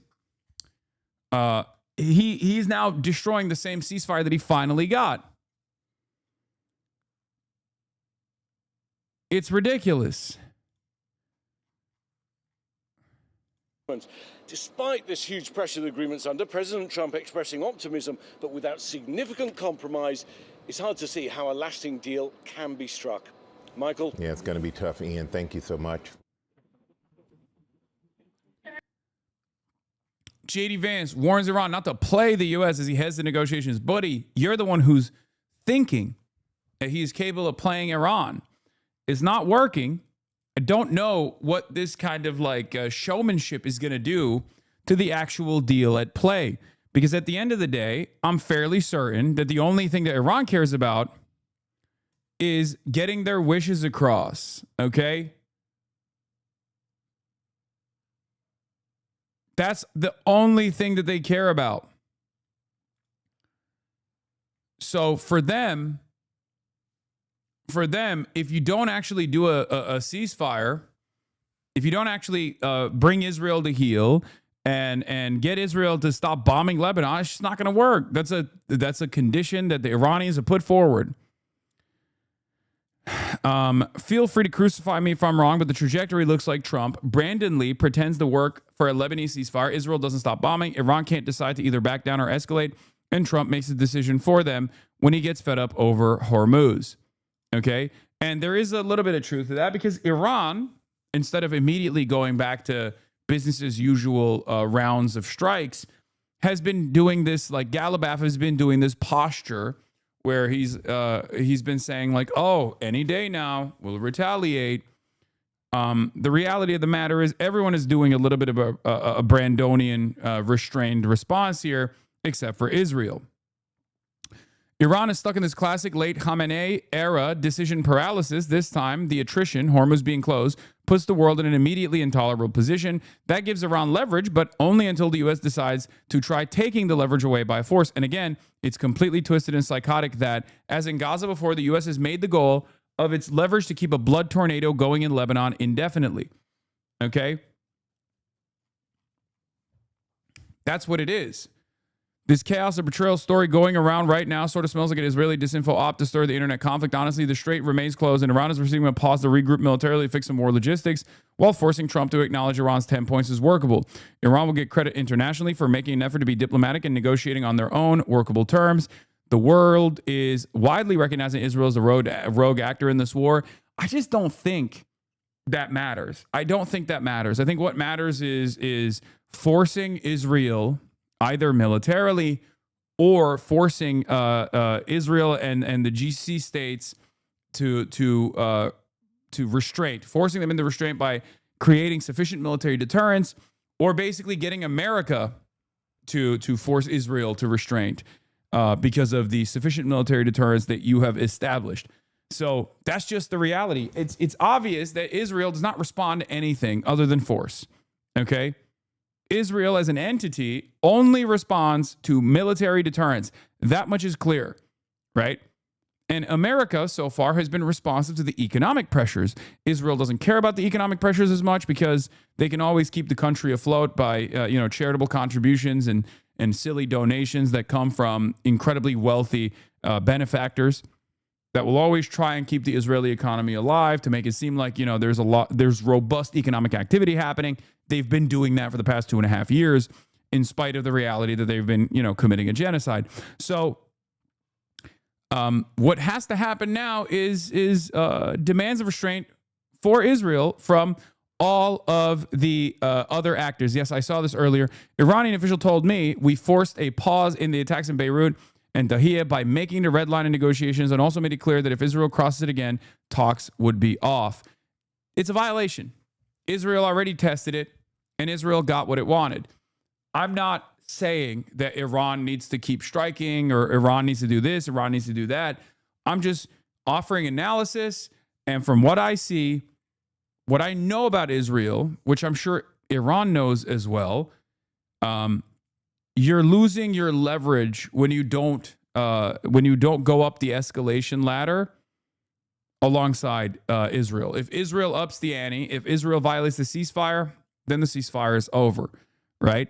he's now destroying the same ceasefire that he finally got. It's ridiculous. Despite this huge pressure the agreement's under, President Trump expressing optimism, but without significant compromise, it's hard to see how a lasting deal can be struck. Michael? Yeah, it's going to be tough, Ian. Thank you so much. JD Vance warns Iran not to play the U.S. as he heads to negotiations. Buddy, you're the one who's thinking that he's capable of playing Iran. It's not working. I don't know what this kind of like showmanship is going to do to the actual deal at play. Because at the end of the day, I'm fairly certain that the only thing that Iran cares about is getting their wishes across, okay? That's the only thing that they care about. So for them, if you don't actually do a ceasefire, if you don't actually bring Israel to heel and get Israel to stop bombing Lebanon, it's just not going to work. That's a condition that the Iranians have put forward. Feel free to crucify me if I'm wrong, but the trajectory looks like Trump. Brandon Lee pretends to work for a Lebanese ceasefire. Israel doesn't stop bombing. Iran can't decide to either back down or escalate. And Trump makes a decision for them when he gets fed up over Hormuz. Okay? And there is a little bit of truth to that because Iran, instead of immediately going back to business as usual rounds of strikes, has been doing this, like Galabaf has been doing this posture where he's been saying like, oh, any day now we'll retaliate. The reality of the matter is everyone is doing a little bit of a Brandonian restrained response here, except for Israel. Iran is stuck in this classic late Khamenei era decision paralysis. This time, the attrition, Hormuz being closed, puts the world in an immediately intolerable position. That gives Iran leverage, but only until the U.S. decides to try taking the leverage away by force. And again, it's completely twisted and psychotic that, as in Gaza before, the U.S. has made the goal of its leverage to keep a blood tornado going in Lebanon indefinitely. Okay? That's what it is. This chaos of betrayal story going around right now sort of smells like an Israeli disinfo op to stir the internet conflict. Honestly, the strait remains closed, and Iran is receiving a pause to regroup militarily, fix some more logistics, while forcing Trump to acknowledge Iran's 10 points is workable. Iran will get credit internationally for making an effort to be diplomatic and negotiating on their own workable terms. The world is widely recognizing Israel as a rogue actor in this war. I just don't think that matters. I don't think that matters. I think what matters is forcing Israel either militarily or forcing Israel and the GCC states to restraint, forcing them into restraint by creating sufficient military deterrence, or basically getting America to force Israel to restraint because of the sufficient military deterrence that you have established. So that's just the reality. It's obvious that Israel does not respond to anything other than force. Okay? Israel as an entity only responds to military deterrence. That much is clear, right? And America so far has been responsive to the economic pressures. Israel doesn't care about the economic pressures as much because they can always keep the country afloat by charitable contributions and silly donations that come from incredibly wealthy benefactors that will always try and keep the Israeli economy alive to make it seem like, there's robust economic activity happening. They've been doing that for the past 2.5 years, in spite of the reality that they've been, committing a genocide. So what has to happen now is demands of restraint for Israel from all of the other actors. Yes, I saw this earlier. Iranian official told me we forced a pause in the attacks in Beirut and Dahiyeh by making the red line in negotiations, and also made it clear that if Israel crosses it again, talks would be off. It's a violation. Israel already tested it, and Israel got what it wanted. I'm not saying that Iran needs to keep striking or Iran needs to do this, Iran needs to do that. I'm just offering analysis, and from what I see, what I know about Israel, which I'm sure Iran knows as well, you're losing your leverage when you don't go up the escalation ladder alongside Israel. If Israel ups the ante, if Israel violates the ceasefire, then the ceasefire is over, right?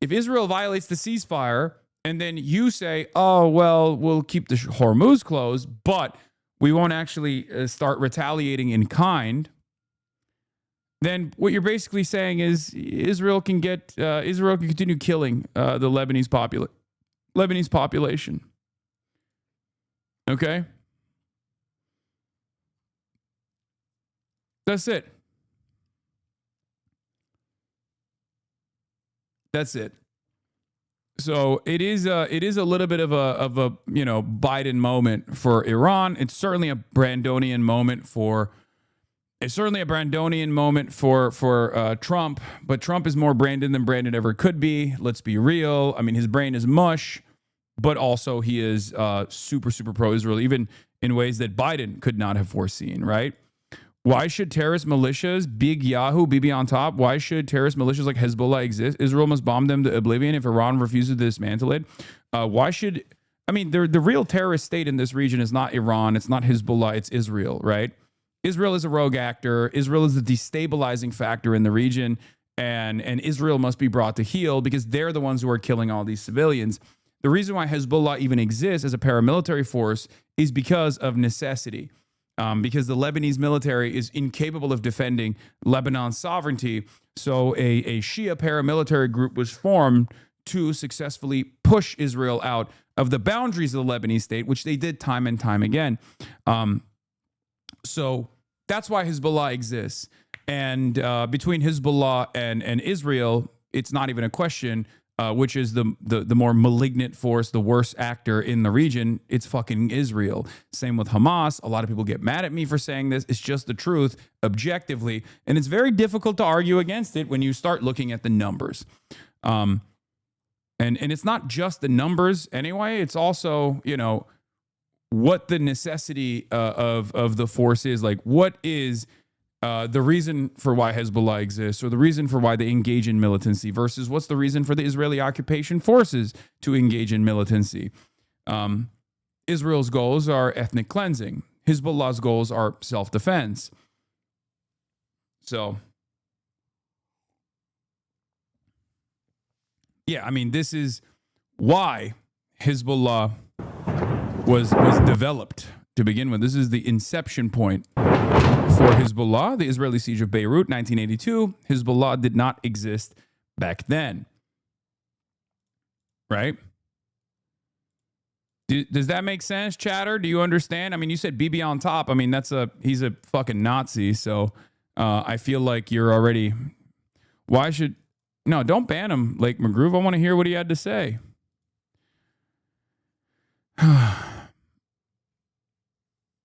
If Israel violates the ceasefire and then you say, oh, well, we'll keep the Hormuz closed, but we won't actually start retaliating in kind, then what you're basically saying is Israel can continue killing the Lebanese population. Okay? That's it. That's it. So it is a little bit of a Biden moment for Iran. It's certainly a Brandonian moment for Trump, but Trump is more Brandon than Brandon ever could be. Let's be real. I mean, his brain is mush, but also he is super, super pro-Israel, even in ways that Biden could not have foreseen, right? Why should terrorist militias, Big Yahoo, Bibi on top, why should terrorist militias like Hezbollah exist? Israel must bomb them to oblivion if Iran refuses to dismantle it. The real terrorist state in this region is not Iran, it's not Hezbollah, it's Israel, right? Israel is a rogue actor. Israel is the destabilizing factor in the region, and Israel must be brought to heel because they're the ones who are killing all these civilians. The reason why Hezbollah even exists as a paramilitary force is because of necessity, because the Lebanese military is incapable of defending Lebanon's sovereignty. So a Shia paramilitary group was formed to successfully push Israel out of the boundaries of the Lebanese state, which they did time and time again. So that's why Hezbollah exists. And between Hezbollah and Israel, it's not even a question which is the more malignant force, the worst actor in the region. It's fucking Israel. Same with Hamas. A lot of people get mad at me for saying this. It's just the truth, objectively. And it's very difficult to argue against it when you start looking at the numbers. And it's not just the numbers anyway. It's also, what the necessity of the force is. Like, what is the reason for why Hezbollah exists, or the reason for why they engage in militancy, versus what's the reason for the Israeli occupation forces to engage in militancy. Israel's goals are ethnic cleansing. Hezbollah's goals are self-defense. So, yeah, I mean, this is why Hezbollah was developed to begin with. This is the inception point for Hezbollah, the Israeli siege of Beirut, 1982. Hezbollah did not exist back then. Right? Does that make sense, chatter? Do you understand? I mean, you said BB on top. I mean, he's a fucking Nazi. So I feel like you're already. No, don't ban him, Lake McGroove. I want to hear what he had to say.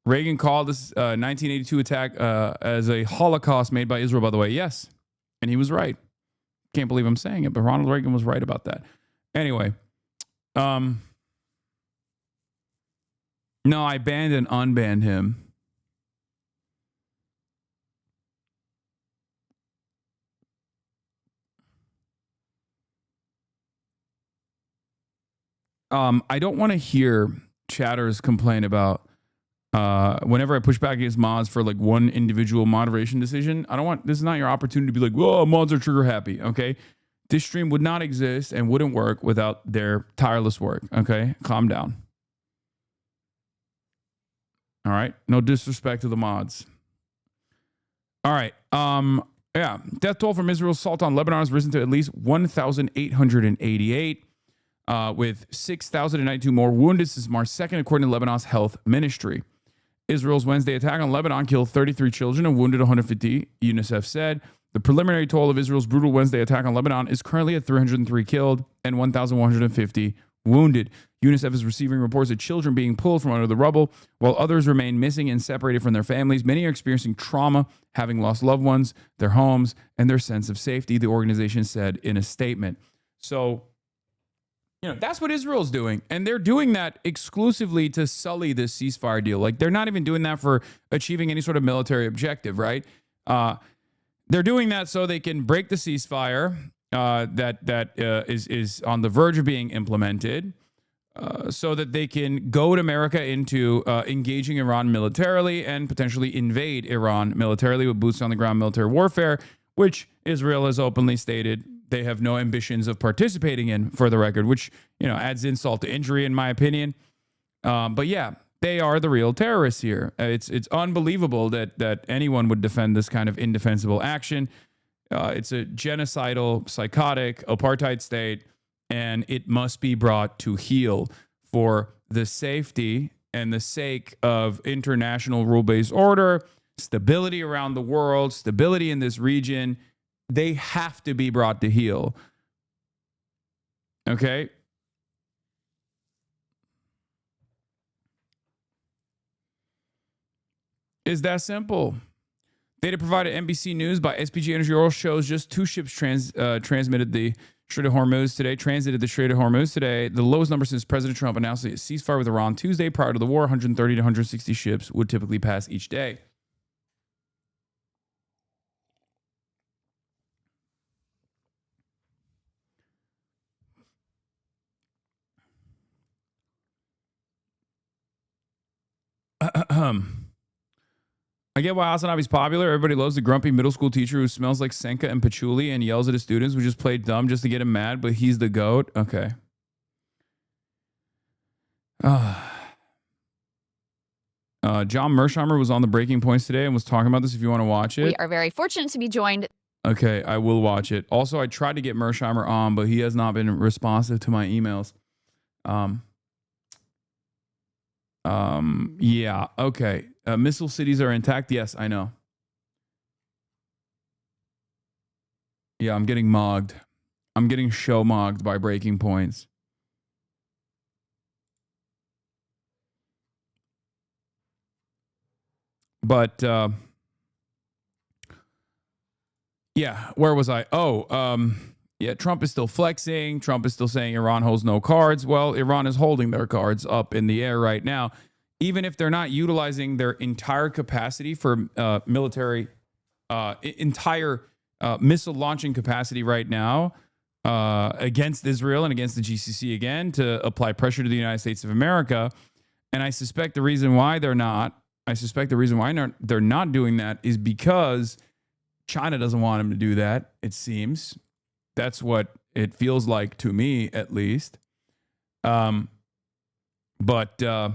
Reagan called this 1982 attack as a Holocaust made by Israel, by the way. Yes. And he was right. Can't believe I'm saying it, but Ronald Reagan was right about that. Anyway. No, I banned and unbanned him. I don't want to hear chatters complain about whenever I push back against mods for like one individual moderation decision. This is not your opportunity to be like, whoa, mods are trigger happy. Okay. This stream would not exist and wouldn't work without their tireless work. Okay. Calm down. All right. No disrespect to the mods. All right. Yeah. Death toll from Israel's assault on Lebanon has risen to at least 1,888, with 6,092 more wounded since March 2nd, according to Lebanon's health ministry. Israel's Wednesday attack on Lebanon killed 33 children and wounded 150, UNICEF said. The preliminary toll of Israel's brutal Wednesday attack on Lebanon is currently at 303 killed and 1,150 wounded. UNICEF is receiving reports of children being pulled from under the rubble, while others remain missing and separated from their families. Many are experiencing trauma, having lost loved ones, their homes, and their sense of safety, the organization said in a statement. So, that's what Israel's doing. And they're doing that exclusively to sully this ceasefire deal. Like, they're not even doing that for achieving any sort of military objective, right? They're doing that so they can break the ceasefire that is on the verge of being implemented, so that they can goad America into engaging Iran militarily and potentially invade Iran militarily with boots on the ground military warfare, which Israel has openly stated they have no ambitions of participating in, for the record, which, adds insult to injury, in my opinion. But yeah, they are the real terrorists here. It's unbelievable that anyone would defend this kind of indefensible action. It's a genocidal, psychotic, apartheid state, and it must be brought to heel for the safety and the sake of international rule-based order, stability around the world, stability in this region. They have to be brought to heel. Okay? Is that simple? Data provided NBC News by SPG Energy Oil shows just 2 ships transited the Strait of Hormuz today. The lowest number since President Trump announced a ceasefire with Iran Tuesday. Prior to the war, 130 to 160 ships would typically pass each day. I get why HasanAbi's popular. Everybody loves the grumpy middle school teacher who smells like Senka and patchouli and yells at his students who just play dumb just to get him mad, but he's the GOAT. Okay. John Mersheimer was on the Breaking Points today and was talking about this if you want to watch it. We are very fortunate to be joined. Okay, I will watch it. Also, I tried to get Mersheimer on, but he has not been responsive to my emails. Yeah, okay. Missile cities are intact. Yes, I know. Yeah, I'm getting mogged. I'm getting show mogged by Breaking Points. But, yeah, where was I? Yeah, Trump is still flexing. Trump is still saying Iran holds no cards. Well, Iran is holding their cards up in the air right now. Even if they're not utilizing their entire capacity for military, entire missile launching capacity right now against Israel and against the GCC again to apply pressure to the United States of America. And I suspect the reason why they're not doing that is because China doesn't want them to do that, it seems. That's what it feels like to me, at least. But at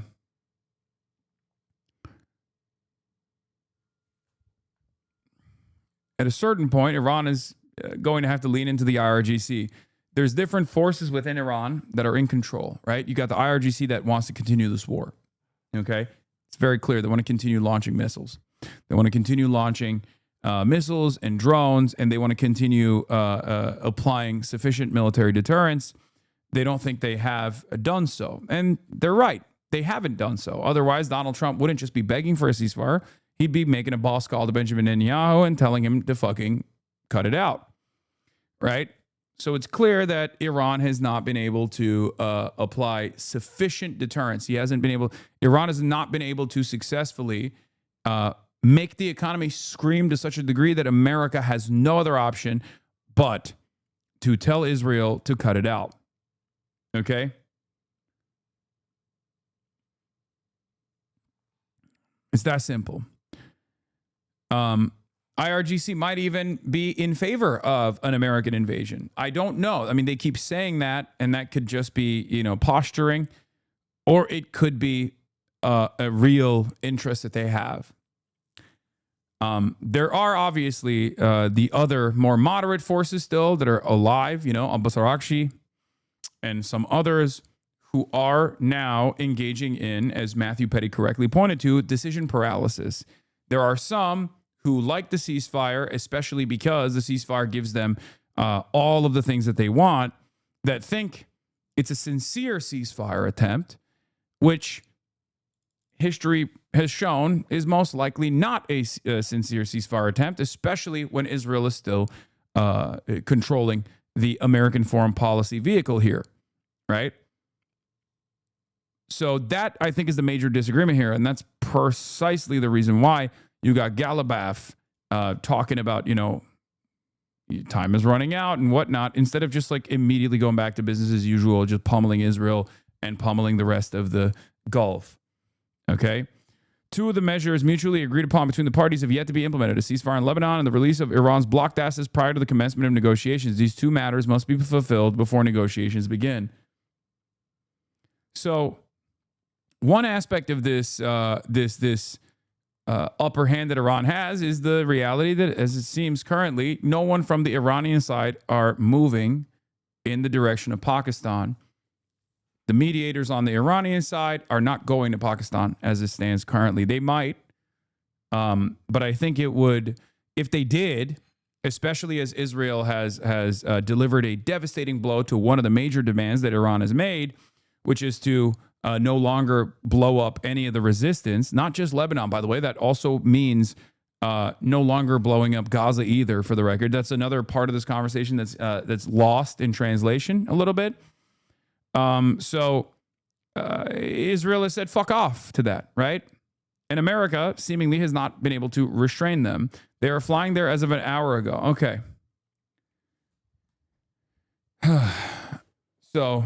a certain point, Iran is going to have to lean into the IRGC. There's different forces within Iran that are in control, right? You got the IRGC that wants to continue this war. Okay? It's very clear. They want to continue launching missiles. They want to continue launching missiles and drones, and they want to continue applying sufficient military deterrence. They don't think they have done so. And they're right. They haven't done so. Otherwise, Donald Trump wouldn't just be begging for a ceasefire. He'd be making a boss call to Benjamin Netanyahu and telling him to fucking cut it out, right? So it's clear that Iran has not been able to apply sufficient deterrence. Iran has not been able to successfully make the economy scream to such a degree that America has no other option but to tell Israel to cut it out. Okay? It's that simple. IRGC might even be in favor of an American invasion. I don't know. I mean, they keep saying that, and that could just be, posturing, or it could be a real interest that they have. There are obviously the other more moderate forces still that are alive, Abbas Araghchi and some others who are now engaging in, as Matthew Petty correctly pointed to, decision paralysis. There are some who like the ceasefire, especially because the ceasefire gives them all of the things that they want, that think it's a sincere ceasefire attempt, which history has shown is most likely not a sincere ceasefire attempt, especially when Israel is still controlling the American foreign policy vehicle here, right? So that, I think, is the major disagreement here, and that's precisely the reason why you got Galabaf talking about, time is running out and whatnot, instead of just like immediately going back to business as usual, just pummeling Israel and pummeling the rest of the Gulf. Okay? Two of the measures mutually agreed upon between the parties have yet to be implemented: a ceasefire in Lebanon and the release of Iran's blocked assets prior to the commencement of negotiations. These two matters must be fulfilled before negotiations begin. So, one aspect of this upper hand that Iran has is the reality that, as it seems currently, no one from the Iranian side are moving in the direction of Pakistan. The mediators on the Iranian side are not going to Pakistan as it stands currently. They might, but I think it would, if they did, especially as Israel has delivered a devastating blow to one of the major demands that Iran has made, which is to no longer blow up any of the resistance, not just Lebanon, by the way. That also means no longer blowing up Gaza either, for the record. That's another part of this conversation that's lost in translation a little bit. So Israel has said fuck off to that, right? And America seemingly has not been able to restrain them. They are flying there as of an hour ago. Okay. So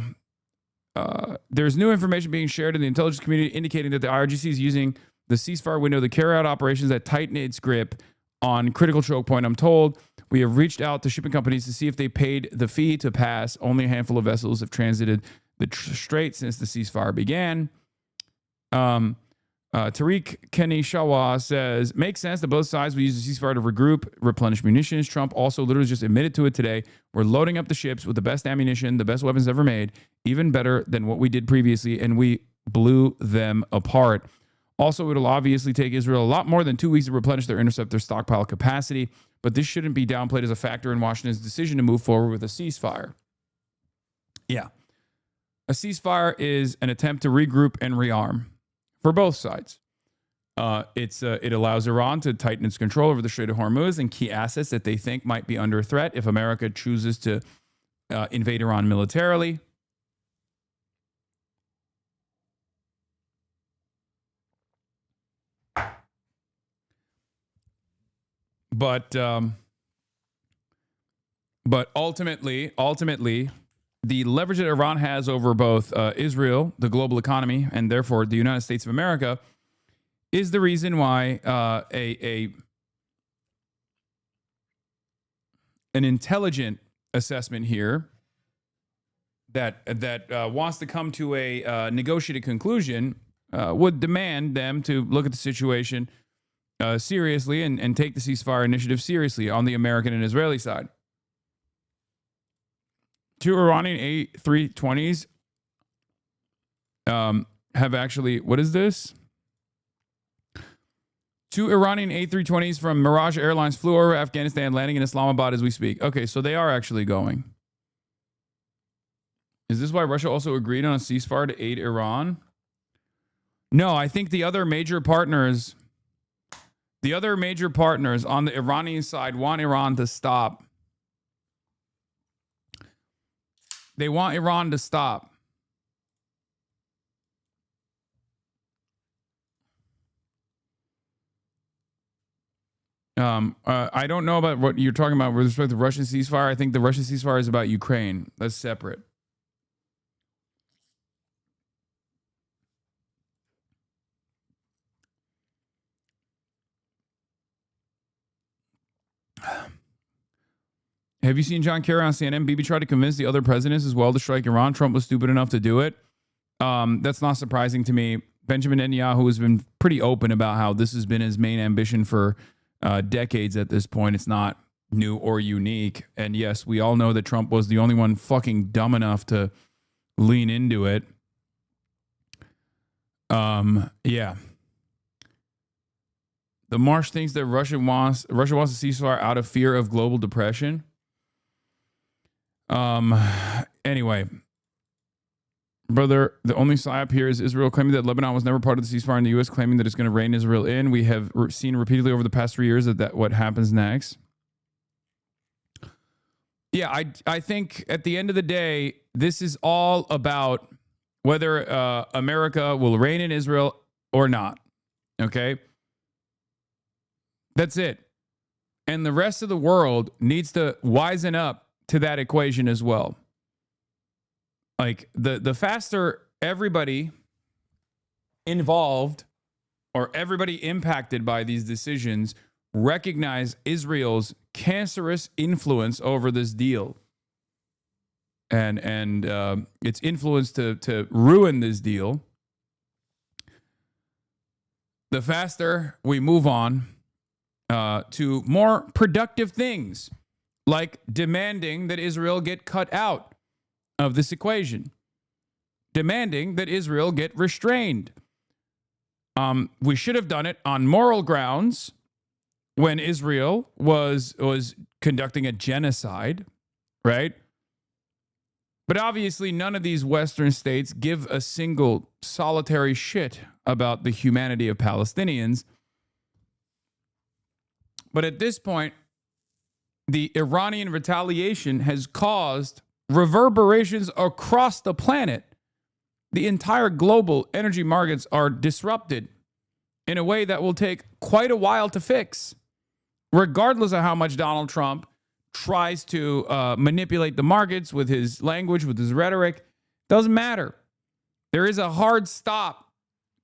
there's new information being shared in the intelligence community indicating that the IRGC is using the ceasefire window to carry out operations that tighten its grip on critical choke point. I'm told we have reached out to shipping companies to see if they paid the fee to pass. Only a handful of vessels have transited the strait since the ceasefire began. Tariq Kenny Shawa says, makes sense that both sides will use the ceasefire to regroup, replenish munitions. Trump also literally just admitted to it today. We're loading up the ships with the best ammunition, the best weapons ever made, even better than what we did previously, and we blew them apart. Also, it'll obviously take Israel a lot more than 2 weeks to replenish their interceptor stockpile capacity, but this shouldn't be downplayed as a factor in Washington's decision to move forward with a ceasefire. Yeah. A ceasefire is an attempt to regroup and rearm for both sides. It allows Iran to tighten its control over the Strait of Hormuz and key assets that they think might be under threat if America chooses to invade Iran militarily. But ultimately, the leverage that Iran has over both Israel, the global economy, and therefore the United States of America is the reason why an intelligent assessment here that wants to come to a negotiated conclusion would demand them to look at the situation seriously and take the ceasefire initiative seriously on the American and Israeli side. 2 Iranian A320s have actually, what is this? 2 Iranian A320s from Mirage Airlines flew over Afghanistan, landing in Islamabad as we speak. Okay, so they are actually going. Is this why Russia also agreed on a ceasefire to aid Iran? No, I think the other major partners on the Iranian side want Iran to stop. They want Iran to stop. I don't know about what you're talking about with respect to the Russian ceasefire. I think the Russian ceasefire is about Ukraine. That's separate. Have you seen John Kerry on CNN? Bibi tried to convince the other presidents as well to strike Iran. Trump was stupid enough to do it. That's not surprising to me. Benjamin Netanyahu has been pretty open about how this has been his main ambition for decades at this point. It's not new or unique. And yes, we all know that Trump was the only one fucking dumb enough to lean into it. Yeah. The Marsh thinks that Russia wants a ceasefire out of fear of global depression. Anyway, brother, the only psyop here is Israel claiming that Lebanon was never part of the ceasefire, and the U.S. claiming that it's going to rein Israel in. We have seen repeatedly over the past 3 years that what happens next. Yeah, I think at the end of the day, this is all about whether America will rein in Israel or not. Okay? That's it. And the rest of the world needs to wisen up to that equation as well. Like the faster everybody involved or everybody impacted by these decisions recognize Israel's cancerous influence over this deal and its influence to ruin this deal, the faster we move on to more productive things, like demanding that Israel get cut out of this equation, demanding that Israel get restrained. We should have done it on moral grounds when Israel was conducting a genocide, right? But obviously, none of these Western states give a single solitary shit about the humanity of Palestinians. But at this point, the Iranian retaliation has caused reverberations across the planet. The entire global energy markets are disrupted in a way that will take quite a while to fix, regardless of how much Donald Trump tries to manipulate the markets with his language, with his rhetoric. Doesn't matter. There is a hard stop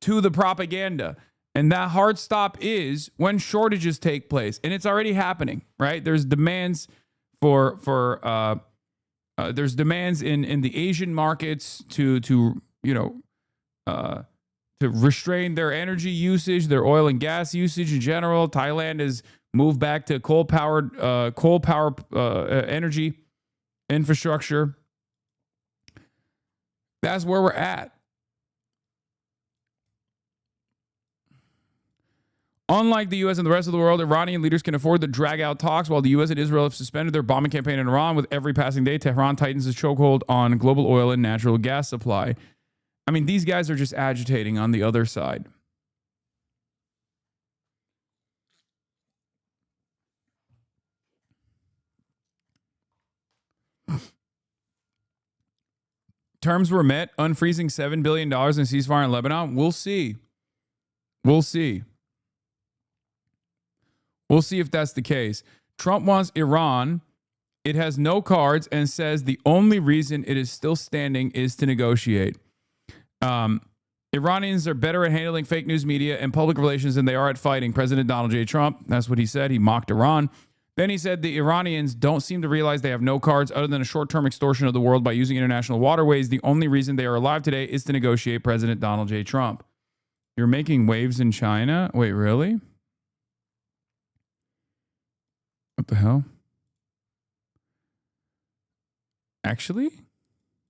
to the propaganda. And that hard stop is when shortages take place, and it's already happening, right? There's demands there's demands in the Asian markets to restrain their energy usage, their oil and gas usage in general. Thailand has moved back to coal power energy infrastructure. That's where we're at. Unlike the U.S. and the rest of the world, Iranian leaders can afford to drag out talks while the U.S. and Israel have suspended their bombing campaign in Iran. With every passing day, Tehran tightens its chokehold on global oil and natural gas supply. I mean, these guys are just agitating on the other side. Terms were met, unfreezing $7 billion in ceasefire in Lebanon. We'll see. We'll see. We'll see if that's the case. Trump wants Iran. It has no cards and says the only reason it is still standing is to negotiate. Iranians are better at handling fake news media and public relations than they are at fighting President Donald J. Trump. That's what he said. He mocked Iran. Then he said the Iranians don't seem to realize they have no cards other than a short-term extortion of the world by using international waterways. The only reason they are alive today is to negotiate President Donald J. Trump. You're making waves in China? Wait, really? What the hell? Actually?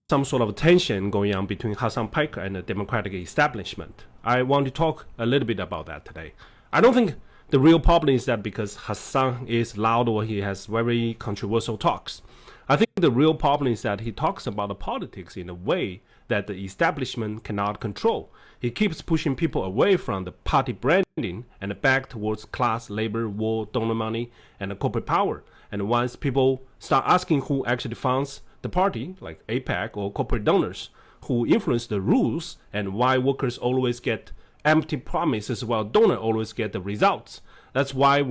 Some sort of tension going on between Hasan Piker and the Democratic establishment. I want to talk a little bit about that today. I don't think the real problem is that because Hasan is loud or he has very controversial talks. I think the real problem is that he talks about the politics in a way that the establishment cannot control. He keeps pushing people away from the party branding and back towards class, labor, war, donor money, and corporate power. And once people start asking who actually funds the party, like APR or corporate donors, who influence the rules, and why workers always get empty promises while donors always get the results. That's why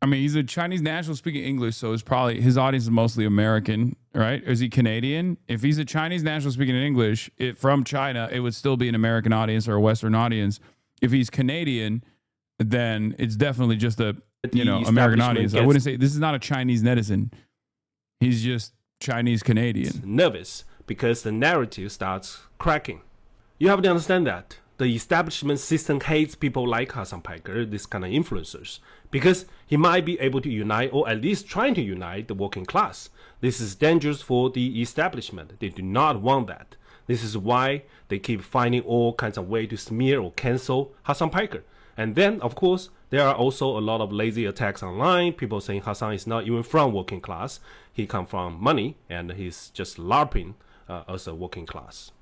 he's a Chinese national speaking English, so it's probably his audience is mostly American, right? Or is he Canadian? If he's a Chinese national speaking in English from China, it would still be an American audience or a Western audience. If he's Canadian, then it's definitely just a American audience. I wouldn't say this is not a Chinese netizen. He's just Chinese Canadian. Nervous because the narrative starts cracking. You have to understand that the establishment system hates people like Hasan Piker, this kind of influencers, because he might be able to unite, or at least trying to unite, the working class. This is dangerous for the establishment. They do not want that. This is why they keep finding all kinds of ways to smear or cancel Hasan Piker. And then, of course, there are also a lot of lazy attacks online, people saying Hasan is not even from working class. He comes from money, and he's just LARPing as a working class.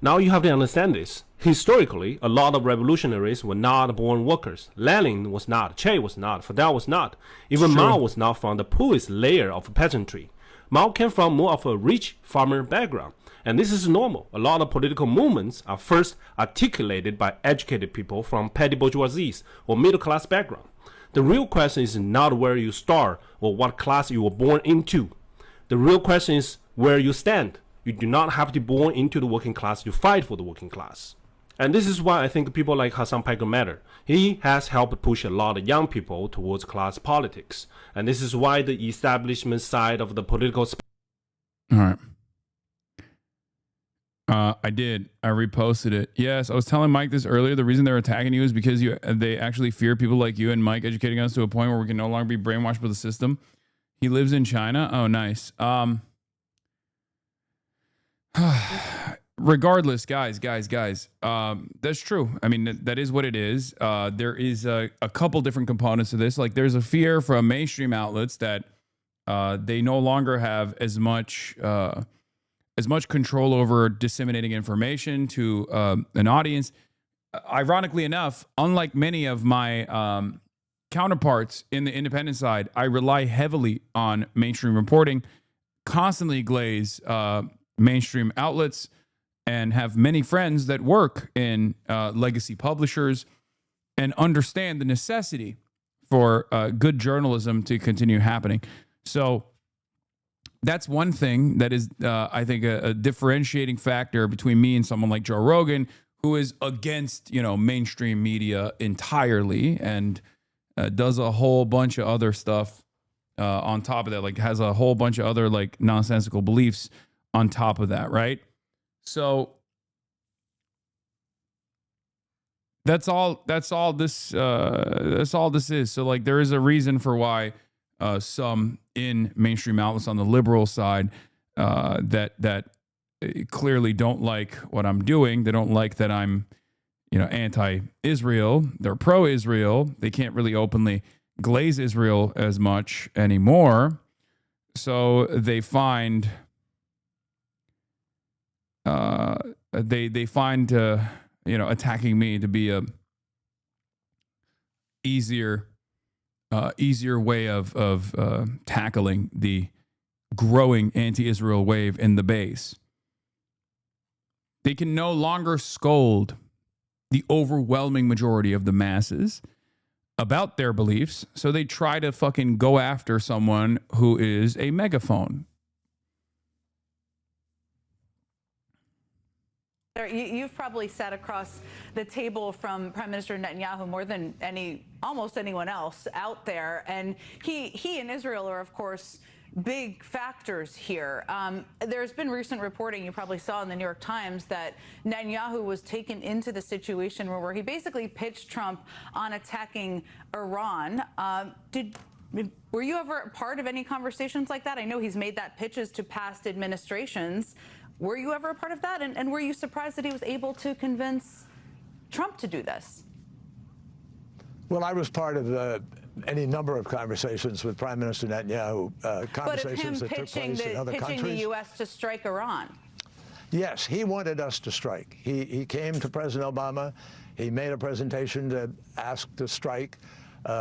Now you have to understand this. Historically, a lot of revolutionaries were not born workers. Lenin was not, Che was not, Fidel was not. Even Mao was not from the poorest layer of peasantry. Mao came from more of a rich farmer background. And this is normal. A lot of political movements are first articulated by educated people from petty bourgeoisies or middle class background. The real question is not where you start or what class you were born into. The real question is where you stand. You do not have to be born into the working class to fight for the working class. And this is why I think people like Hasan Piker matter. He has helped push a lot of young people towards class politics. And this is why the establishment side of the political... All right. I did. I reposted it. Yes, I was telling Mike this earlier. The reason they're attacking you is because they actually fear people like you and Mike educating us to a point where we can no longer be brainwashed by the system. He lives in China. Oh, nice. Regardless, guys, that's true. I mean, that is what it is. There is a couple different components to this. Like, there's a fear from mainstream outlets that they no longer have as much control over disseminating information to an audience. Ironically enough, unlike many of my counterparts in the independent side, I rely heavily on mainstream reporting, constantly glaze mainstream outlets, and have many friends that work in legacy publishers and understand the necessity for good journalism to continue happening. So that's one thing that is, I think, a differentiating factor between me and someone like Joe Rogan, who is against, mainstream media entirely and does a whole bunch of other stuff on top of that, like has a whole bunch of other like nonsensical beliefs on top of that, right? So that's all this is. So like there is a reason for why some in mainstream outlets on the liberal side that clearly don't like what I'm doing. They don't like that I'm, anti-Israel. They're pro-Israel. They can't really openly glaze Israel as much anymore. So they find they find attacking me to be a easier way of tackling the growing anti-Israel wave in the base. They can no longer scold the overwhelming majority of the masses about their beliefs, so they try to fucking go after someone who is a megaphone. You've probably sat across the table from Prime Minister Netanyahu more than almost anyone else out there, and he and Israel are, of course, big factors here. There's been recent reporting, you probably saw in the New York Times, that Netanyahu was taken into the situation where he basically pitched Trump on attacking Iran. Were you ever a part of any conversations like that? I know he's made that pitches to past administrations. Were you ever a part of that? And were you surprised that he was able to convince Trump to do this? Well, I was part of any number of conversations with Prime Minister Netanyahu, conversations that took place in other countries. Pitching the U.S. to strike Iran. Yes, he wanted us to strike. He came to President Obama. He made a presentation to ask to strike.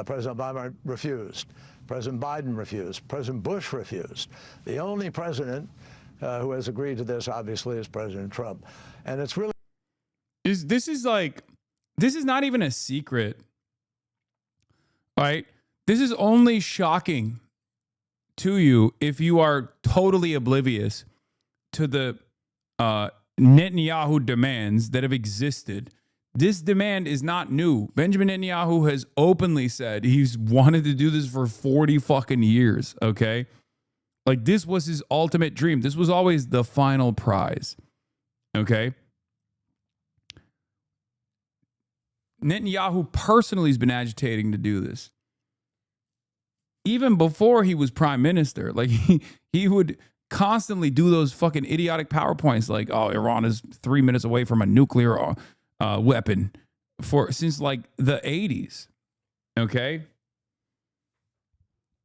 President Obama refused. President Biden refused. President Bush refused. The only president who has agreed to this, obviously, is President Trump. And it's really... This is not even a secret, right? This is only shocking to you if you are totally oblivious to the Netanyahu demands that have existed. This demand is not new. Benjamin Netanyahu has openly said he's wanted to do this for 40 fucking years, okay? Like, this was his ultimate dream. This was always the final prize, okay? Netanyahu personally has been agitating to do this. Even before he was prime minister, like, he would constantly do those fucking idiotic PowerPoints like, oh, Iran is 3 minutes away from a nuclear weapon since like the 80s, okay?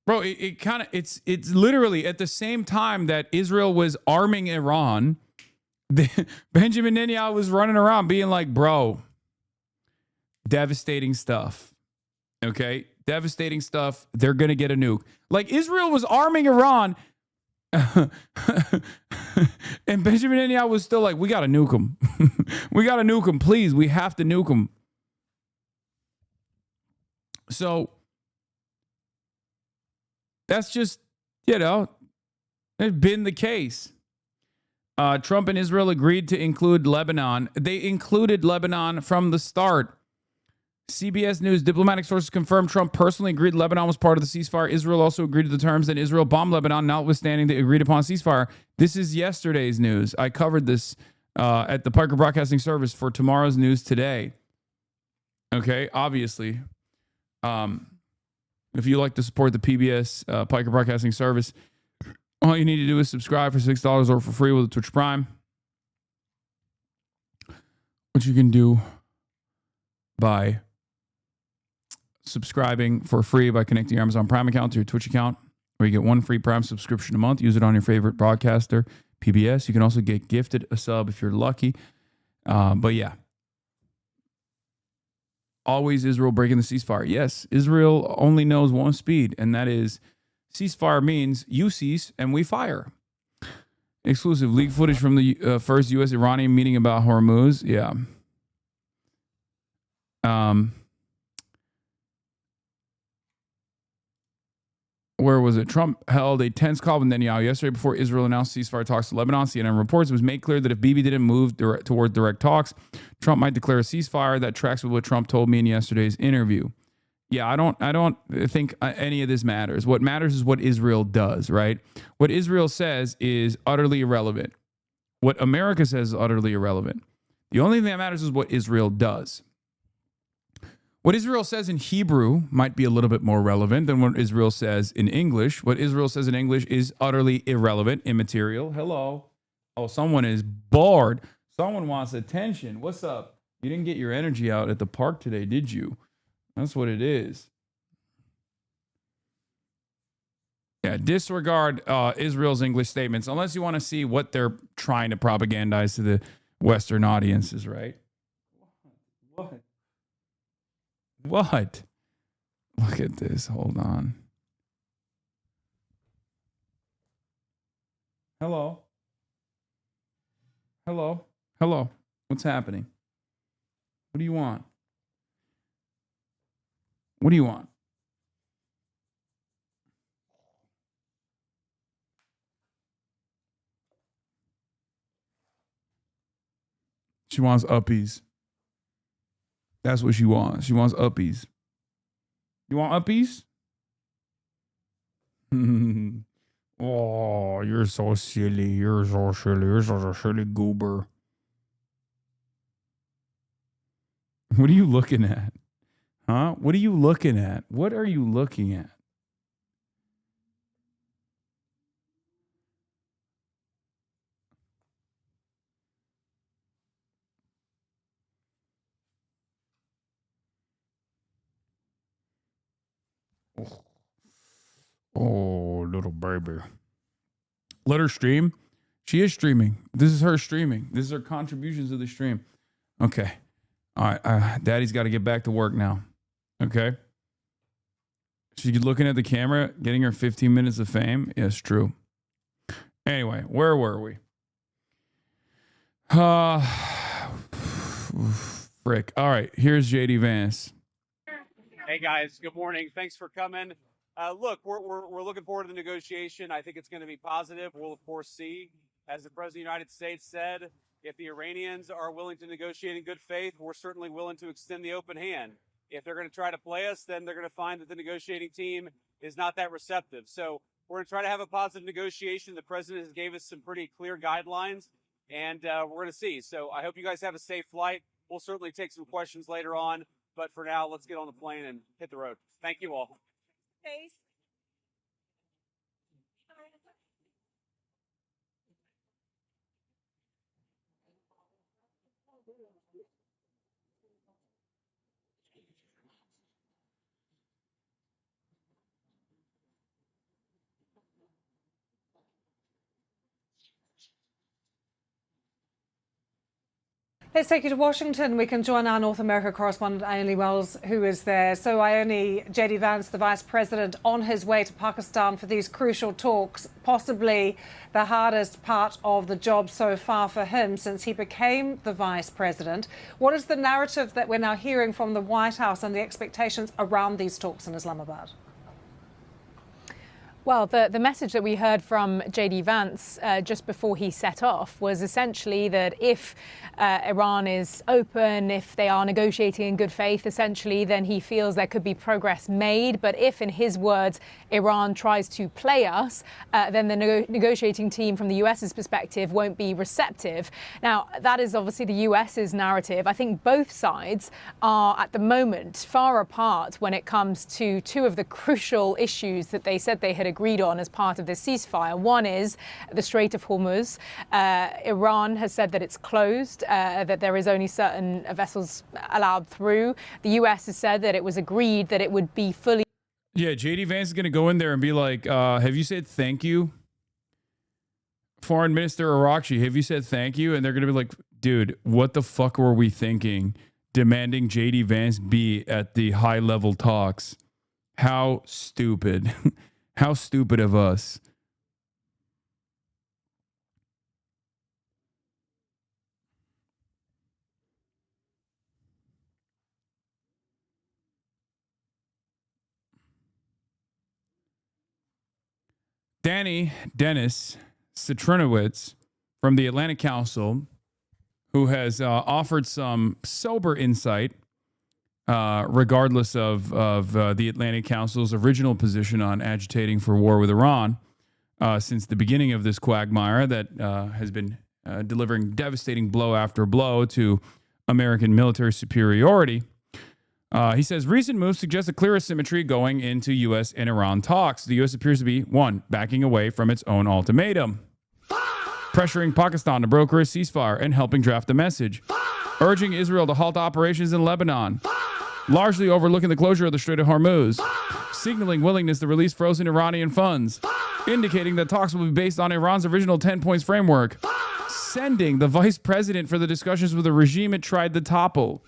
Bro, it's literally at the same time that Israel was arming Iran, Benjamin Netanyahu was running around being like, bro, devastating stuff. Okay? Devastating stuff. They're going to get a nuke. Like, Israel was arming Iran, and Benjamin Netanyahu was still like, we got to nuke them. We got to nuke them. Please, we have to nuke them. So, that's just, it's been the case. Trump and Israel agreed to include Lebanon. They included Lebanon from the start. CBS News diplomatic sources confirmed Trump personally agreed Lebanon was part of the ceasefire. Israel also agreed to the terms, and Israel bombed Lebanon, notwithstanding the agreed upon ceasefire. This is yesterday's news. I covered this at the Piker Broadcasting Service for tomorrow's news today. Okay, obviously. If you like to support the PBS Piker Broadcasting Service, all you need to do is subscribe for $6 or for free with a Twitch Prime. Which you can do by subscribing for free by connecting your Amazon Prime account to your Twitch account, where you get one free Prime subscription a month. Use it on your favorite broadcaster, PBS. You can also get gifted a sub if you're lucky. But yeah. Always Israel breaking the ceasefire. Yes, Israel only knows one speed, and that is ceasefire means you cease and we fire. Exclusive leak footage from the first U.S.-Iranian meeting about Hormuz. Yeah. Where was it? Trump held a tense call with Netanyahu yesterday before Israel announced ceasefire talks to Lebanon. CNN reports it was made clear that if Bibi didn't move toward direct talks, Trump might declare a ceasefire. That tracks with what Trump told me in yesterday's interview. Yeah, I don't think any of this matters. What matters is what Israel does, right? What Israel says is utterly irrelevant. What America says is utterly irrelevant. The only thing that matters is what Israel does. What Israel says in Hebrew might be a little bit more relevant than what Israel says in English. What Israel says in English is utterly irrelevant, immaterial. Hello. Oh, someone is bored. Someone wants attention. What's up? You didn't get your energy out at the park today, did you? That's what it is. Yeah, disregard Israel's English statements, unless you want to see what they're trying to propagandize to the Western audiences, right? What? What? Look at this. Hold on. Hello? Hello? Hello? What's happening? What do you want? What do you want? She wants uppies. That's what she wants. She wants uppies. You want uppies? Oh, you're so silly. You're so silly. You're such a silly goober. What are you looking at? Huh? What are you looking at? What are you looking at? Oh, little baby. Let her stream. She is streaming. This is her streaming. This is her contributions to the stream. Okay. All right. Daddy's got to get back to work now. Okay. She's looking at the camera, getting her 15 minutes of fame. Yes, true. Anyway, where were we? Frick. All right. Here's JD Vance. Hey guys, good morning. Thanks for coming. Look, we're looking forward to the negotiation. I think it's going to be positive. We'll of course see, as the President of the United States said, if the Iranians are willing to negotiate in good faith, we're certainly willing to extend the open hand. If they're going to try to play us, then they're going to find that the negotiating team is not that receptive. So we're going to try to have a positive negotiation. The President has gave us some pretty clear guidelines, and we're going to see. So I hope you guys have a safe flight. We'll certainly take some questions later on. But for now, let's get on the plane and hit the road. Thank you all. Face. Let's take you to Washington. We can join our North America correspondent, Ione Wells, who is there. So, Ione, J.D. Vance, the Vice President, on his way to Pakistan for these crucial talks, possibly the hardest part of the job so far for him since he became the Vice President. What is the narrative that we're now hearing from the White House and the expectations around these talks in Islamabad? Well, the message that we heard from J.D. Vance just before he set off was essentially that if Iran is open, if they are negotiating in good faith, essentially, then he feels there could be progress made. But if, in his words, Iran tries to play us, then the negotiating team from the U.S.'s perspective won't be receptive. Now, that is obviously the U.S.'s narrative. I think both sides are, at the moment, far apart when it comes to two of the crucial issues that they said they had agreed on as part of this ceasefire. One is the Strait of Hormuz. Iran has said that it's closed, that there is only certain vessels allowed through. The U.S. has said that it was agreed that it would be fully... Yeah, JD Vance is going to go in there and be like, have you said thank you? Foreign Minister Arakchi, have you said thank you? And they're going to be like, dude, what the fuck were we thinking? Demanding JD Vance be at the high-level talks. How stupid. How stupid of us. Dennis Citrinowicz from the Atlantic Council, who has offered some sober insight, regardless of the Atlantic Council's original position on agitating for war with Iran since the beginning of this quagmire that has been delivering devastating blow after blow to American military superiority. He says recent moves suggest a clear asymmetry going into U.S. and Iran talks. The U.S. appears to be, one, backing away from its own ultimatum, pressuring Pakistan to broker a ceasefire and helping draft a message, urging Israel to halt operations in Lebanon, largely overlooking the closure of the Strait of Hormuz, signaling willingness to release frozen Iranian funds, indicating that talks will be based on Iran's original 10 points framework, sending the vice president for the discussions with the regime it tried to topple.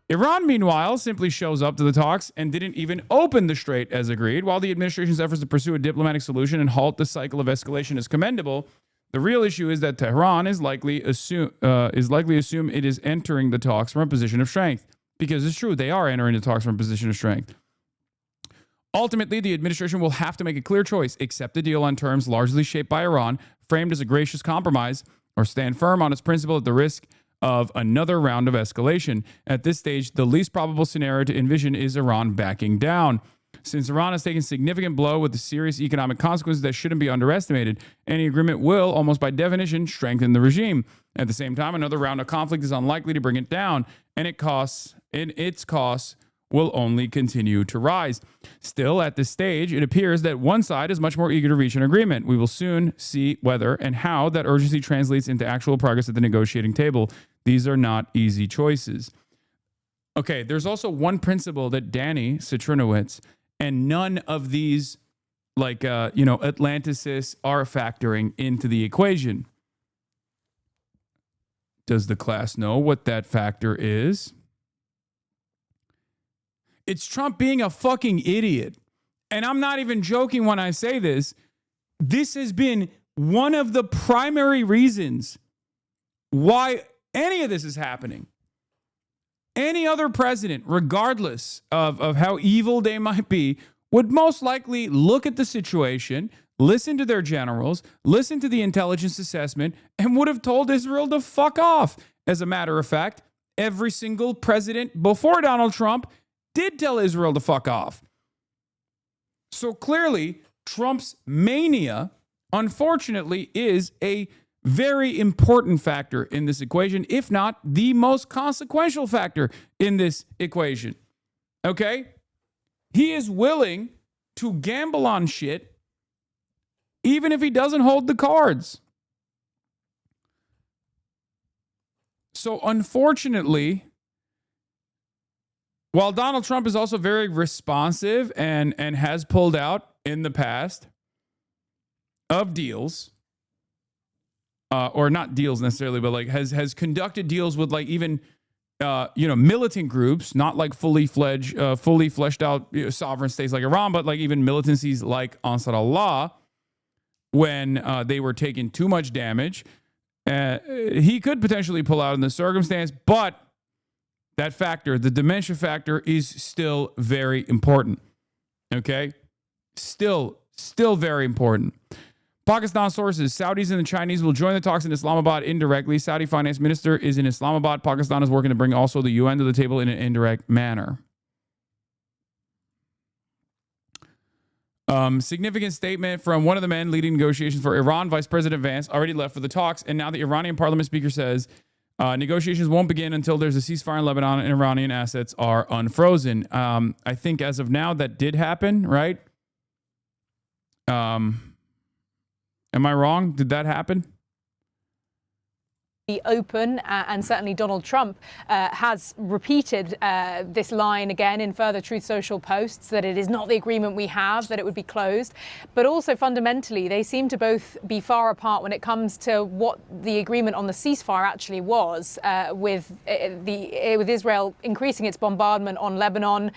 Iran, meanwhile, simply shows up to the talks and didn't even open the strait as agreed. While the administration's efforts to pursue a diplomatic solution and halt the cycle of escalation is commendable, the real issue is that Tehran is likely assume it is entering the talks from a position of strength. Because it's true, they are entering the talks from a position of strength. Ultimately, the administration will have to make a clear choice: accept a deal on terms largely shaped by Iran, framed as a gracious compromise, or stand firm on its principle at the risk of another round of escalation. At this stage, the least probable scenario to envision is Iran backing down. Since Iran has taken significant blow with the serious economic consequences that shouldn't be underestimated, any agreement will, almost by definition, strengthen the regime. At the same time, another round of conflict is unlikely to bring it down, and its costs will only continue to rise. Still, at this stage, it appears that one side is much more eager to reach an agreement. We will soon see whether and how that urgency translates into actual progress at the negotiating table. These are not easy choices. Okay, there's also one principle that Danny Citrinowicz and none of these, Atlanticists are factoring into the equation. Does the class know what that factor is? It's Trump being a fucking idiot. And I'm not even joking when I say this. This has been one of the primary reasons why any of this is happening. Any other president, regardless of how evil they might be, would most likely look at the situation, listen to their generals, listen to the intelligence assessment, and would have told Israel to fuck off. As a matter of fact, every single president before Donald Trump did tell Israel to fuck off. So clearly, Trump's mania, unfortunately, is a very important factor in this equation, if not the most consequential factor in this equation. Okay? He is willing to gamble on shit even if he doesn't hold the cards. So unfortunately, while Donald Trump is also very responsive and has pulled out in the past of deals, or not deals necessarily, but has conducted deals with even militant groups, not like fully fleshed out sovereign states like Iran, but even militancies like Ansar Allah, when they were taking too much damage. He could potentially pull out in this circumstance, but that factor, the dementia factor, is still very important. Okay? Still very important. Pakistan sources, Saudis and the Chinese will join the talks in Islamabad indirectly. Saudi finance minister is in Islamabad. Pakistan is working to bring also the UN to the table in an indirect manner. Significant statement from one of the men leading negotiations for Iran, Vice President Vance, already left for the talks. And now the Iranian parliament speaker says negotiations won't begin until there's a ceasefire in Lebanon and Iranian assets are unfrozen. I think as of now that did happen, right? Am I wrong? Did that happen? Be open, and certainly Donald Trump has repeated this line again in further Truth Social posts, that it is not the agreement we have, that it would be closed. But also fundamentally, they seem to both be far apart when it comes to what the agreement on the ceasefire actually was, with Israel increasing its bombardment on Lebanon,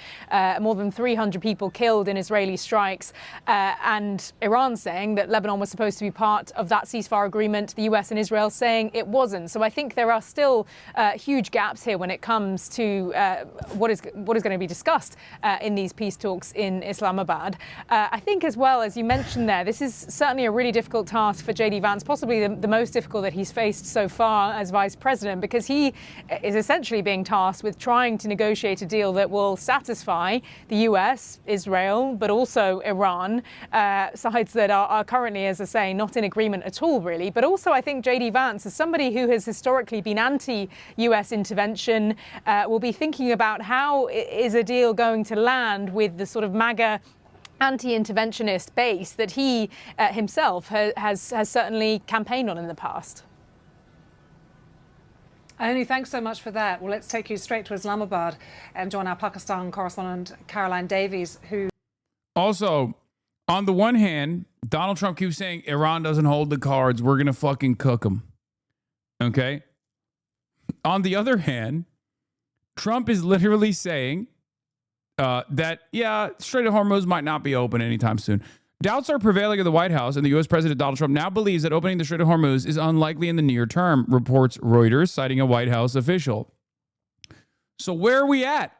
more than 300 people killed in Israeli strikes, and Iran saying that Lebanon was supposed to be part of that ceasefire agreement, the US and Israel saying it wasn't. So I think there are still huge gaps here when it comes to what is going to be discussed in these peace talks in Islamabad. I think as well, as you mentioned there, this is certainly a really difficult task for J.D. Vance, possibly the most difficult that he's faced so far as vice president, because he is essentially being tasked with trying to negotiate a deal that will satisfy the US, Israel, but also Iran, sides that are currently, as I say, not in agreement at all, really. But also I think J.D. Vance, as somebody who has historically been anti-US intervention, will be thinking about how is a deal going to land with the sort of MAGA anti-interventionist base that he himself has certainly campaigned on in the past. Ione, thanks so much for that. Well, let's take you straight to Islamabad and join our Pakistan correspondent, Caroline Davies, who... Also, on the one hand, Donald Trump keeps saying Iran doesn't hold the cards. We're going to fucking cook them. Okay? On the other hand, Trump is literally saying that, Strait of Hormuz might not be open anytime soon. Doubts are prevailing in the White House, and the U.S. President Donald Trump now believes that opening the Strait of Hormuz is unlikely in the near term, reports Reuters, citing a White House official. So where are we at?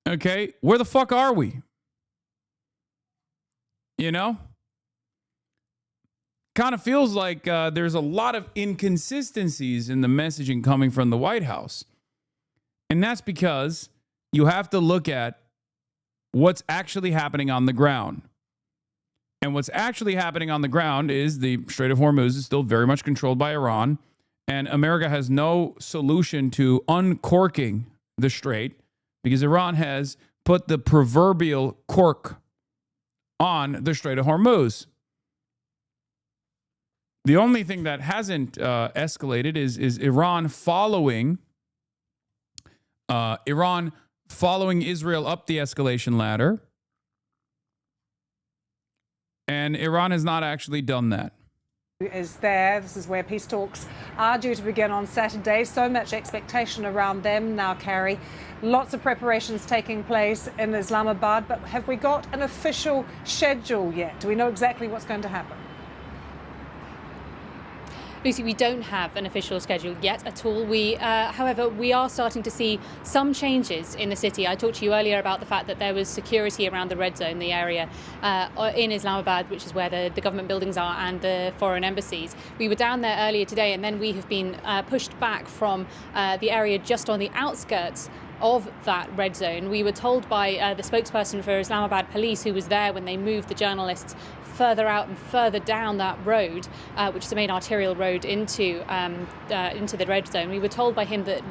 Okay, where the fuck are we? You know? kind of feels like there's a lot of inconsistencies in the messaging coming from the White House. And that's because you have to look at what's actually happening on the ground. And what's actually happening on the ground is the Strait of Hormuz is still very much controlled by Iran. And America has no solution to uncorking the strait because Iran has put the proverbial cork on the Strait of Hormuz. The only thing that hasn't escalated is Iran following Israel up the escalation ladder. And Iran has not actually done that. Is there. This is where peace talks are due to begin on Saturday. So much expectation around them now, Carrie. Lots of preparations taking place in Islamabad, but have we got an official schedule yet? Do we know exactly what's going to happen? Lucy, we don't have an official schedule yet at all. However, we are starting to see some changes in the city. I talked to you earlier about the fact that there was security around the red zone, the area in Islamabad, which is where the government buildings are, and the foreign embassies. We were down there earlier today, and then we have been pushed back from the area just on the outskirts of that red zone. We were told by the spokesperson for Islamabad police, who was there when they moved the journalists further out and further down that road, which is the main arterial road into the red zone. We were told by him that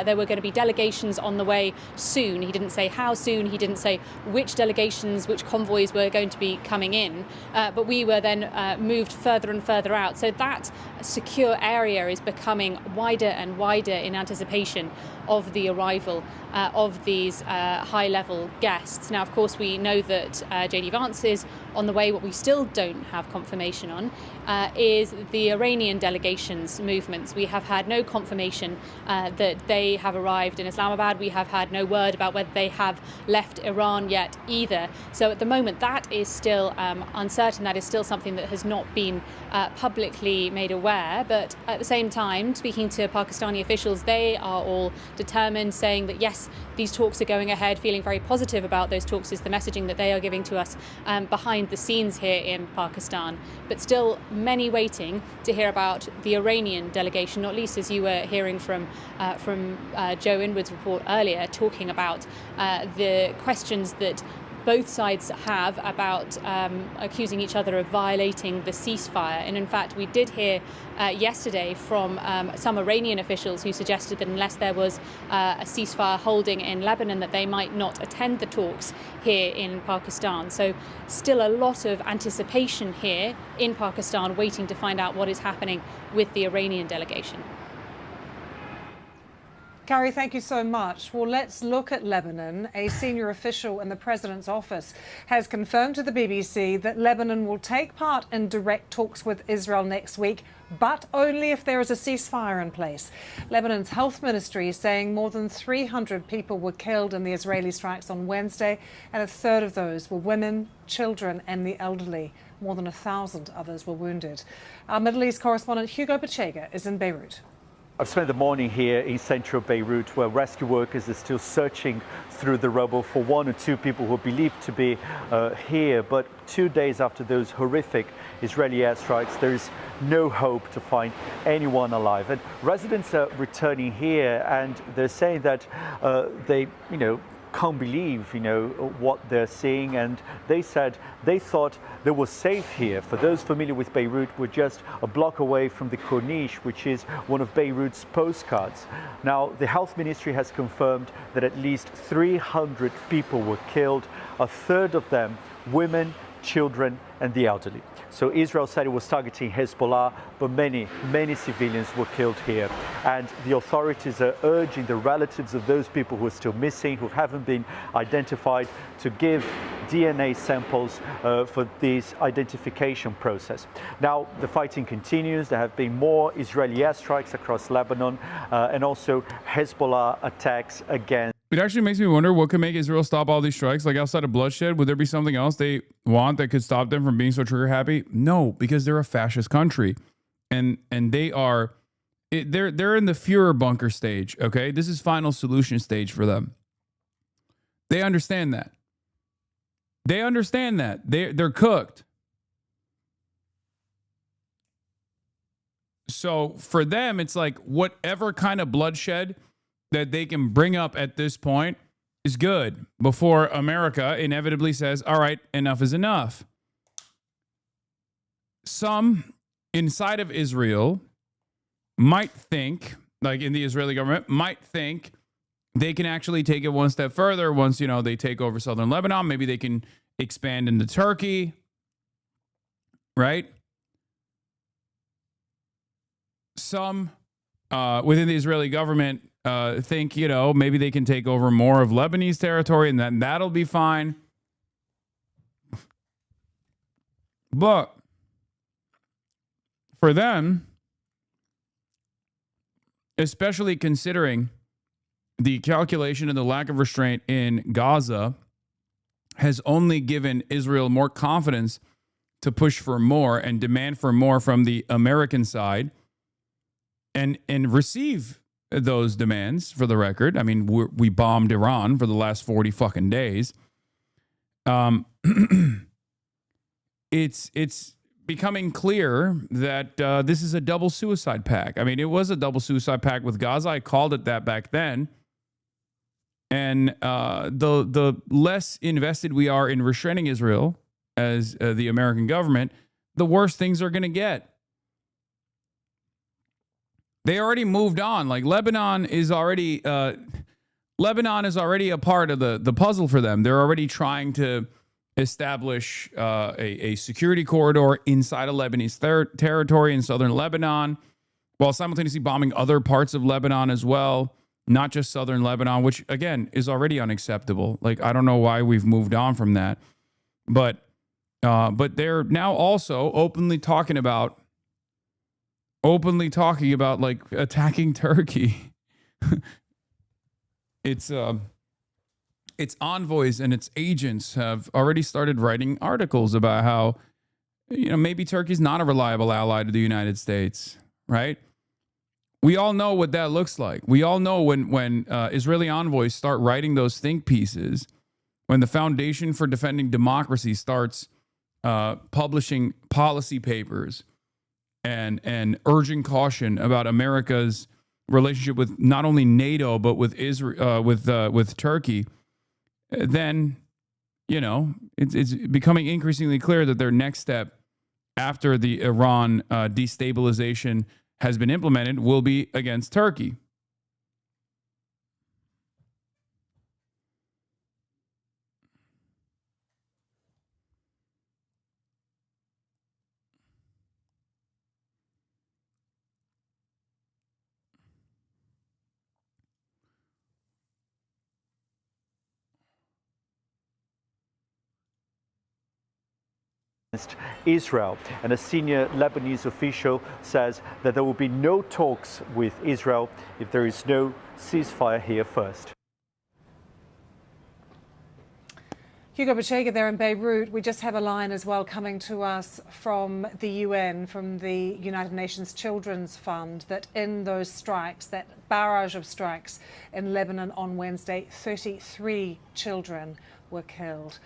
there were going to be delegations on the way soon. He didn't say how soon. He didn't say which delegations, which convoys were going to be coming in. But we were then moved further and further out. So that secure area is becoming wider and wider in anticipation of the arrival of these high-level guests. Now, of course, we know that J.D. Vance is on the way. What we still don't have confirmation on is the Iranian delegation's movements. We have had no confirmation that they have arrived in Islamabad. We have had no word about whether they have left Iran yet either. So at the moment, that is still uncertain. That is still something that has not been publicly made aware. But at the same time, speaking to Pakistani officials, they are all determined, saying that yes, these talks are going ahead, feeling very positive about those talks is the messaging that they are giving to us behind the scenes here in Pakistan. But still many waiting to hear about the Iranian delegation, not least as you were hearing from Joe Inwood's report earlier, talking about the questions that both sides have about accusing each other of violating the ceasefire. And in fact, we did hear yesterday from some Iranian officials who suggested that unless there was a ceasefire holding in Lebanon, that they might not attend the talks here in Pakistan. So still a lot of anticipation here in Pakistan, waiting to find out what is happening with the Iranian delegation. Carrie, thank you so much. Well, let's look at Lebanon. A senior official in the president's office has confirmed to the BBC that Lebanon will take part in direct talks with Israel next week, but only if there is a ceasefire in place. Lebanon's health ministry is saying more than 300 people were killed in the Israeli strikes on Wednesday, and a third of those were women, children and the elderly. More than 1,000 others were wounded. Our Middle East correspondent Hugo Pachega is in Beirut. I've spent the morning here in central Beirut, where rescue workers are still searching through the rubble for one or two people who are believed to be here. But 2 days after those horrific Israeli airstrikes, there is no hope to find anyone alive. And residents are returning here, and they're saying that they, can't believe, what they're seeing. And they said they thought they were safe here. For those familiar with Beirut, we're just a block away from the Corniche, which is one of Beirut's postcards. Now, the health ministry has confirmed that at least 300 people were killed, a third of them women, children and the elderly. So Israel said it was targeting Hezbollah, but many civilians were killed here. And the authorities are urging the relatives of those people who are still missing, who haven't been identified, to give DNA samples for this identification process. Now, the fighting continues. There have been more Israeli airstrikes across Lebanon and also Hezbollah attacks against. It actually makes me wonder what could make Israel stop all these strikes. Like, outside of bloodshed, would there be something else they want that could stop them from being so trigger happy? No, because they're a fascist country, and they are they're in the Führer bunker stage. Okay, this is final solution stage for them. They understand that. They're cooked. So for them, it's like whatever kind of bloodshed that they can bring up at this point is good before America inevitably says, all right, enough is enough. Some inside of Israel might think, like in the Israeli government, might think they can actually take it one step further once, they take over southern Lebanon. Maybe they can expand into Turkey, right? Some within the Israeli government think, maybe they can take over more of Lebanese territory and then that'll be fine. But for them, especially considering the calculation and the lack of restraint in Gaza has only given Israel more confidence to push for more and demand for more from the American side and receive those demands, for the record. I mean, we bombed Iran for the last 40 fucking days. It's becoming clear that this is a double suicide pact. I mean, it was a double suicide pact with Gaza. I called it that back then. And the less invested we are in restraining Israel as the American government, the worse things are going to get. They already moved on. Like Lebanon is already a part of the puzzle for them. They're already trying to establish a security corridor inside of Lebanese territory in southern Lebanon, while simultaneously bombing other parts of Lebanon as well, not just southern Lebanon, which again is already unacceptable. Like, I don't know why we've moved on from that, but they're now also openly talking about like attacking Turkey. Its envoys and its agents have already started writing articles about how, maybe Turkey's not a reliable ally to the United States, right? We all know what that looks like. We all know when Israeli envoys start writing those think pieces, when the Foundation for Defending Democracy starts publishing policy papers and urging caution about America's relationship with not only NATO but with Israel, with Turkey, then it's becoming increasingly clear that their next step after the Iran destabilization has been implemented will be against Turkey. Israel, and a senior Lebanese official says that there will be no talks with Israel if there is no ceasefire here first. Hugo Bachega there in Beirut. We just have a line as well coming to us from the UN, from the United Nations Children's Fund, that in those strikes, that barrage of strikes in Lebanon on Wednesday, 33 children were killed.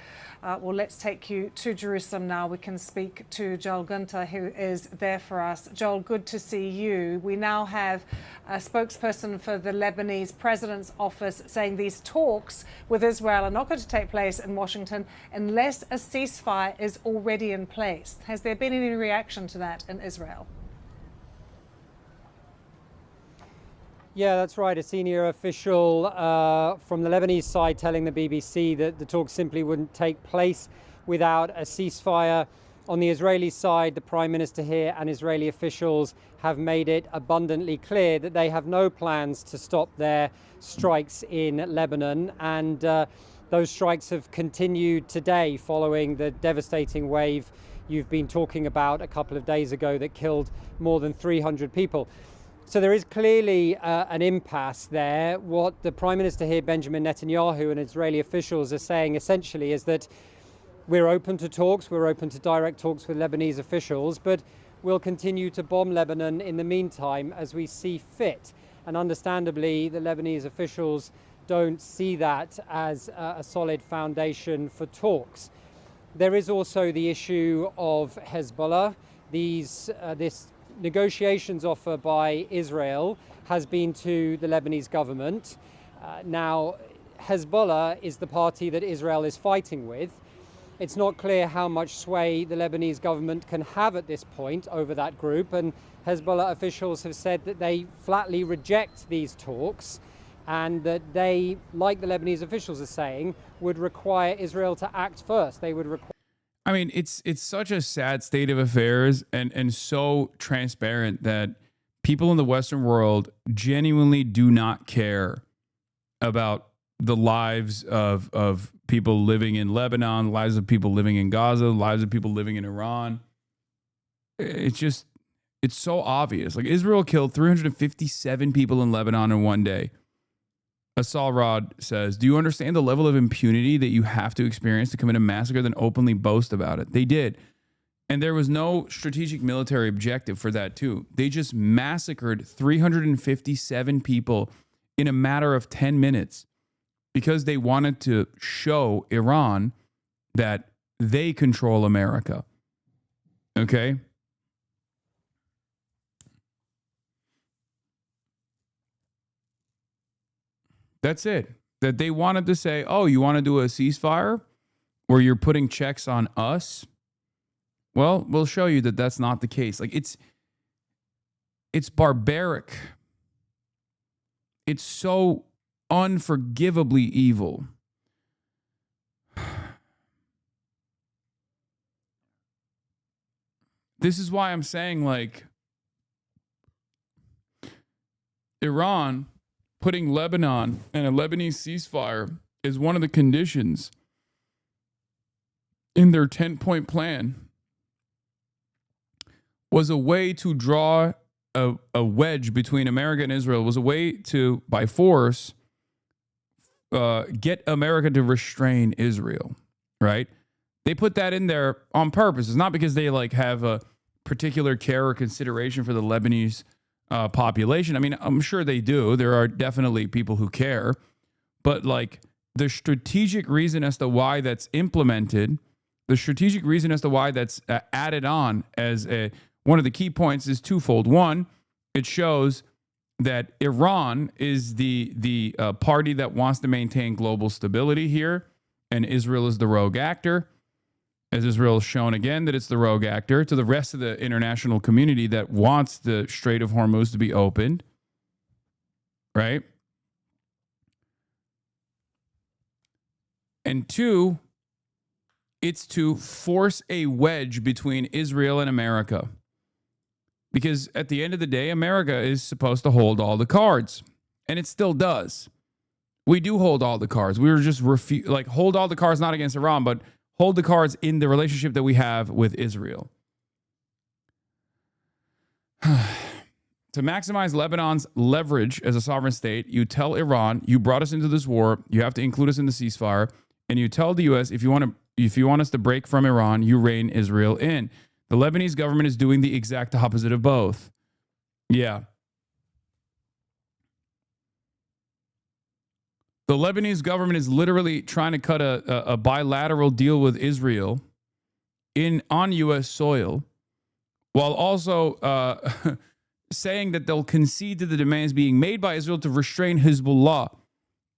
Well, let's take you to Jerusalem now. We can speak to Joel Gunter, who is there for us. Joel, good to see you. We now have a spokesperson for the Lebanese president's office saying these talks with Israel are not going to take place in Washington unless a ceasefire is already in place. Has there been any reaction to that in Israel? Yeah, that's right. A senior official from the Lebanese side telling the BBC that the talks simply wouldn't take place without a ceasefire. On the Israeli side, the Prime Minister here and Israeli officials have made it abundantly clear that they have no plans to stop their strikes in Lebanon. And those strikes have continued today following the devastating wave you've been talking about a couple of days ago that killed more than 300 people. So there is clearly an impasse there. What the Prime Minister here, Benjamin Netanyahu, and Israeli officials are saying essentially is that we're open to talks, we're open to direct talks with Lebanese officials, but we'll continue to bomb Lebanon in the meantime as we see fit. And understandably, the Lebanese officials don't see that as a solid foundation for talks. There is also the issue of Hezbollah. This negotiations offer by Israel has been to the Lebanese government. Now, Hezbollah is the party that Israel is fighting with. It's not clear how much sway the Lebanese government can have at this point over that group, and Hezbollah officials have said that they flatly reject these talks and that they, like the Lebanese officials are saying, would require Israel to act first. They would require... I mean, it's such a sad state of affairs and so transparent that people in the Western world genuinely do not care about the lives of people living in Lebanon, lives of people living in Gaza, lives of people living in Iran. It's so obvious. Like, Israel killed 357 people in Lebanon in one day. Asal Rod says, do you understand the level of impunity that you have to experience to commit a massacre then openly boast about it? They did. And there was no strategic military objective for that too. They just massacred 357 people in a matter of 10 minutes because they wanted to show Iran that they control America. Okay? That's it. That they wanted to say, oh, you want to do a ceasefire where you're putting checks on us? Well, we'll show you that that's not the case. Like, it's barbaric. It's so unforgivably evil. This is why I'm saying, like, Iran putting Lebanon and a Lebanese ceasefire is one of the conditions in their 10-point plan, was a way to draw a wedge between America and Israel, was a way to, by force, get America to restrain Israel, right? They put that in there on purpose. It's not because they like have a particular care or consideration for the Lebanese population. I mean, I'm sure they do. There are definitely people who care, but like the strategic reason as to why that's implemented, the strategic reason as to why that's added on as one of the key points is twofold. One, it shows that Iran is the party that wants to maintain global stability here, and Israel is the rogue actor. As Israel has shown again that it's the rogue actor to the rest of the international community that wants the Strait of Hormuz to be opened, right? And two, it's to force a wedge between Israel and America. Because at the end of the day, America is supposed to hold all the cards, and it still does. We do hold all the cards. We were just hold all the cards, not against Iran, but hold the cards in the relationship that we have with Israel. To maximize Lebanon's leverage as a sovereign state, you tell Iran, you brought us into this war, you have to include us in the ceasefire, and you tell the U.S., if you want us to break from Iran, you rein Israel in. The Lebanese government is doing the exact opposite of both. Yeah. The Lebanese government is literally trying to cut a bilateral deal with Israel on U.S. soil, while also saying that they'll concede to the demands being made by Israel to restrain Hezbollah.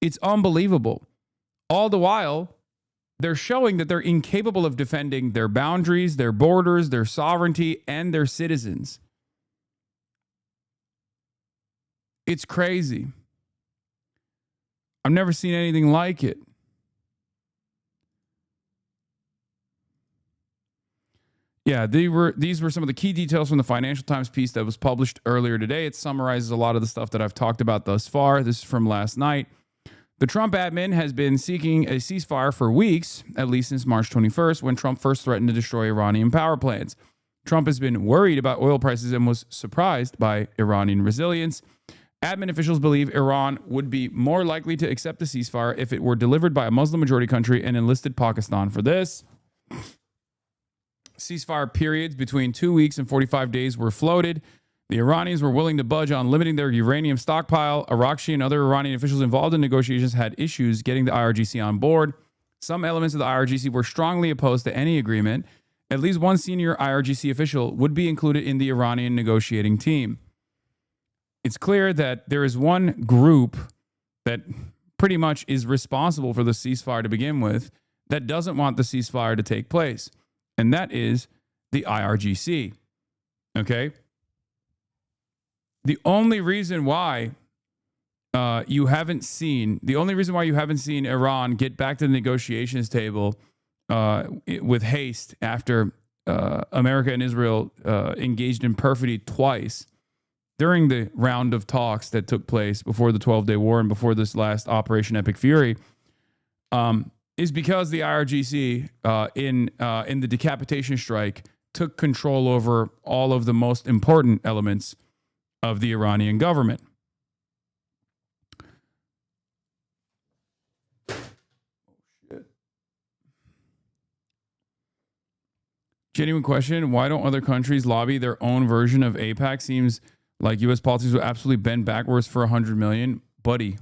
It's unbelievable. All the while, they're showing that they're incapable of defending their boundaries, their borders, their sovereignty, and their citizens. It's crazy. I've never seen anything like it. Yeah, these were some of the key details from the Financial Times piece that was published earlier today. It summarizes a lot of the stuff that I've talked about thus far. This is from last night. The Trump admin has been seeking a ceasefire for weeks, at least since March 21st, when Trump first threatened to destroy Iranian power plants. Trump has been worried about oil prices and was surprised by Iranian resilience. Admin officials believe Iran would be more likely to accept a ceasefire if it were delivered by a Muslim-majority country and enlisted Pakistan for this. Ceasefire periods between 2 weeks and 45 days were floated. The Iranians were willing to budge on limiting their uranium stockpile. Arakchi and other Iranian officials involved in negotiations had issues getting the IRGC on board. Some elements of the IRGC were strongly opposed to any agreement, at least one senior IRGC official would be included in the Iranian negotiating team. It's clear that there is one group that pretty much is responsible for the ceasefire to begin with that doesn't want the ceasefire to take place, and that is the IRGC. Okay? The only reason why you haven't seen Iran get back to the negotiations table with haste after America and Israel engaged in perfidy twice during the round of talks that took place before the 12-day war and before this last Operation Epic Fury, is because the IRGC in the decapitation strike took control over all of the most important elements of the Iranian government. Genuine question, why don't other countries lobby their own version of APAC? Seems like U.S. politics will absolutely bend backwards for 100 million. Buddy,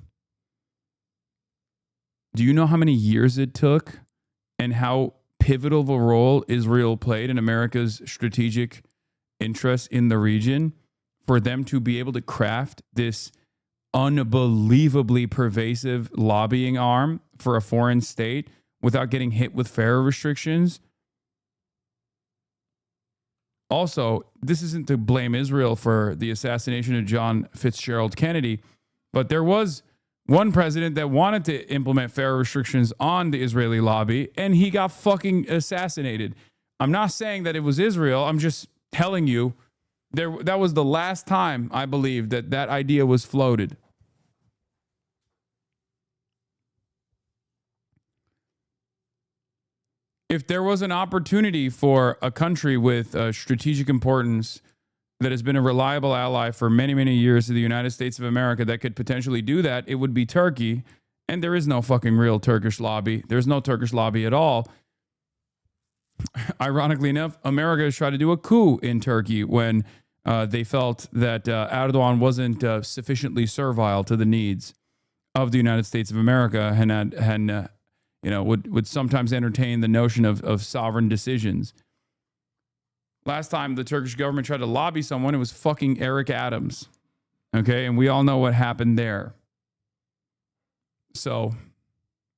do you know how many years it took and how pivotal of a role Israel played in America's strategic interests in the region for them to be able to craft this unbelievably pervasive lobbying arm for a foreign state without getting hit with FARA restrictions? Also, this isn't to blame Israel for the assassination of John Fitzgerald Kennedy, but there was one president that wanted to implement FARA restrictions on the Israeli lobby, and he got fucking assassinated. I'm not saying that it was Israel. I'm just telling you that was the last time I believe that idea was floated. If there was an opportunity for a country with strategic importance that has been a reliable ally for many, many years to the United States of America that could potentially do that, it would be Turkey. And there is no fucking real Turkish lobby. There's no Turkish lobby at all. Ironically enough, America has tried to do a coup in Turkey when they felt that Erdogan wasn't sufficiently servile to the needs of the United States of America and would sometimes entertain the notion of sovereign decisions. Last time the Turkish government tried to lobby someone, it was fucking Eric Adams. Okay, and we all know what happened there. So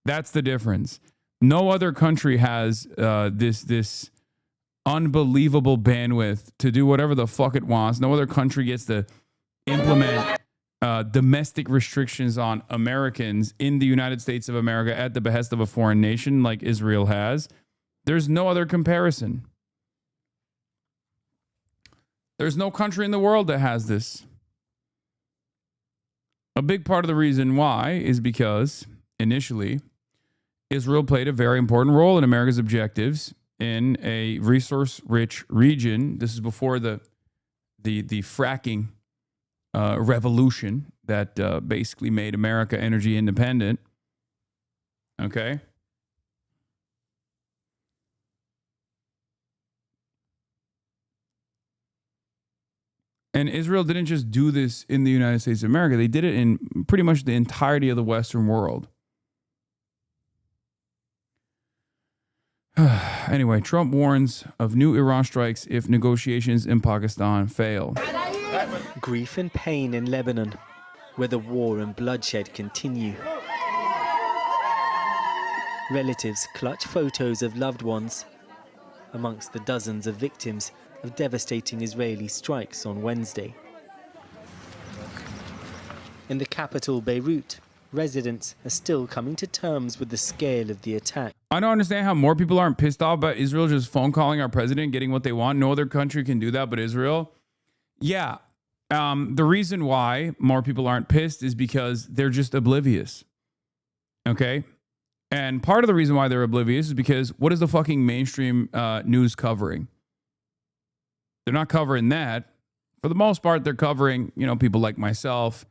that's the difference. No other country has this unbelievable bandwidth to do whatever the fuck it wants. No other country gets to implement domestic restrictions on Americans in the United States of America at the behest of a foreign nation like Israel has. There's no other comparison. There's no country in the world that has this. A big part of the reason why is because initially Israel played a very important role in America's objectives in a resource-rich region. This is before the fracking revolution that basically made America energy independent. Okay. And Israel didn't just do this in the United States of America. They did it in pretty much the entirety of the Western world. Anyway, Trump warns of new Iran strikes if negotiations in Pakistan fail. Grief and pain in Lebanon, where the war and bloodshed continue. Relatives clutch photos of loved ones amongst the dozens of victims of devastating Israeli strikes on Wednesday. In the capital, Beirut, residents are still coming to terms with the scale of the attack. I don't understand how more people aren't pissed off about Israel just phone calling our president, getting what they want. No other country can do that but Israel. Yeah. The reason why more people aren't pissed is because they're just oblivious. Okay? And part of the reason why they're oblivious is because what is the fucking mainstream news covering? They're not covering that. For the most part, they're covering, people like myself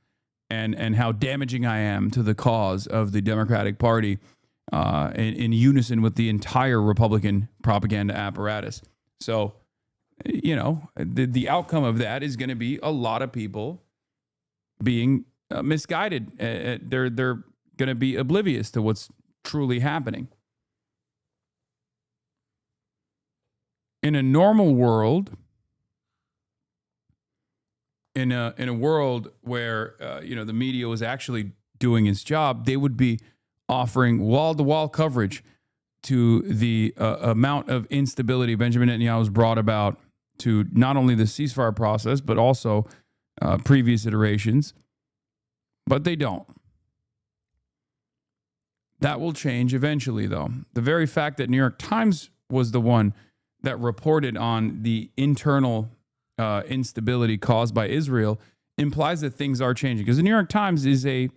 and how damaging I am to the cause of the Democratic Party in unison with the entire Republican propaganda apparatus. So, the outcome of that is going to be a lot of people being misguided. They're going to be oblivious to what's truly happening. In a normal world, in a world where the media was actually doing its job, they would be offering wall-to-wall coverage to the amount of instability Benjamin Netanyahu has brought about to not only the ceasefire process, but also previous iterations. But they don't. That will change eventually, though. The very fact that New York Times was the one that reported on the internal instability caused by Israel implies that things are changing. Because the New York Times is a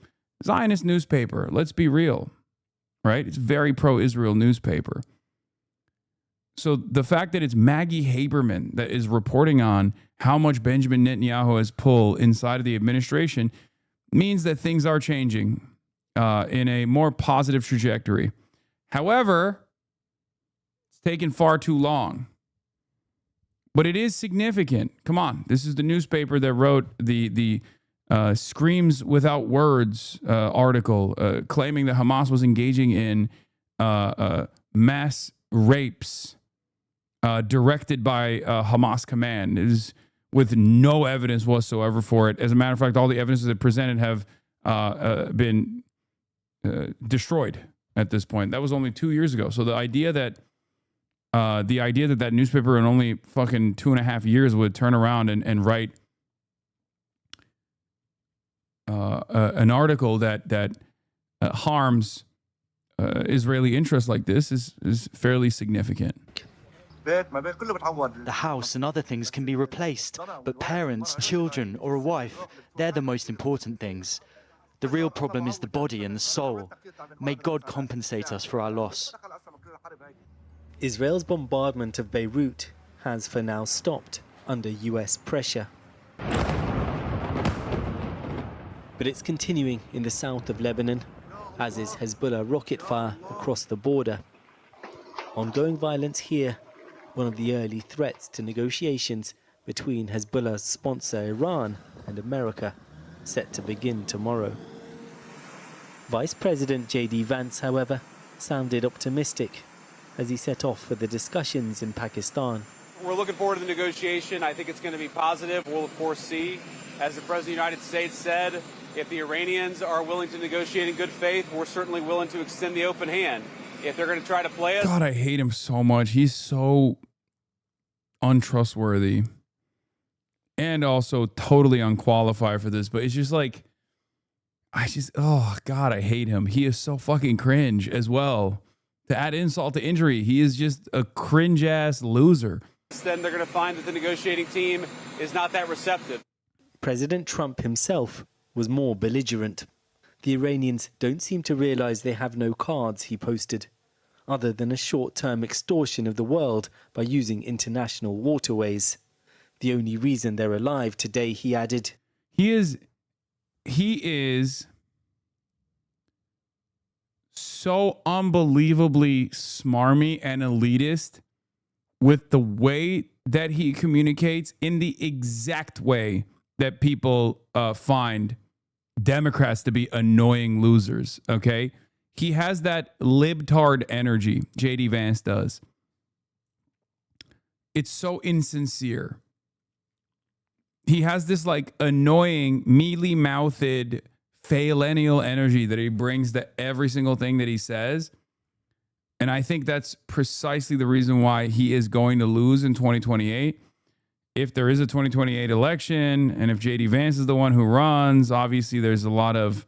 Zionist newspaper. Let's be real, right? It's a very pro-Israel newspaper. So the fact that it's Maggie Haberman that is reporting on how much Benjamin Netanyahu has pulled inside of the administration means that things are changing in a more positive trajectory. However, it's taken far too long. But it is significant. Come on. This is the newspaper that wrote the Screams Without Words article claiming that Hamas was engaging in mass rapes directed by Hamas command. It is with no evidence whatsoever for it. As a matter of fact, all the evidence that presented have been destroyed at this point. That was only 2 years ago. So the idea that that newspaper in only fucking 2.5 years would turn around and write an article that harms Israeli interests like this is fairly significant. The house and other things can be replaced, but parents, children, or a wife, they're the most important things. The real problem is the body and the soul. May God compensate us for our loss. Israel's bombardment of Beirut has for now stopped under US pressure. But it's continuing in the south of Lebanon, as is Hezbollah rocket fire across the border. Ongoing violence here, one of the early threats to negotiations between Hezbollah's sponsor Iran and America, set to begin tomorrow. Vice President J.D. Vance, however, sounded optimistic as he set off for the discussions in Pakistan. We're looking forward to the negotiation. I think it's going to be positive. We'll, of course, see. As the President of the United States said, if the Iranians are willing to negotiate in good faith, we're certainly willing to extend the open hand. If they're going to try to play us... God, I hate him so much. He's so untrustworthy and also totally unqualified for this. But it's just like, oh, God, I hate him. He is so fucking cringe as well. To add insult to injury, he is just a cringe-ass loser. Then they're going to find that the negotiating team is not that receptive. President Trump himself was more belligerent. The Iranians don't seem to realize they have no cards, he posted, other than a short-term extortion of the world by using international waterways. The only reason they're alive today, he added. He is so unbelievably smarmy and elitist with the way that he communicates, in the exact way that people find Democrats to be annoying losers, okay? He has that libtard energy, J.D. Vance does. It's so insincere. He has this like annoying, mealy-mouthed, faillennial energy that he brings to every single thing that he says. And I think that's precisely the reason why he is going to lose in 2028. If there is a 2028 election, and if J.D. Vance is the one who runs, obviously there's a lot of,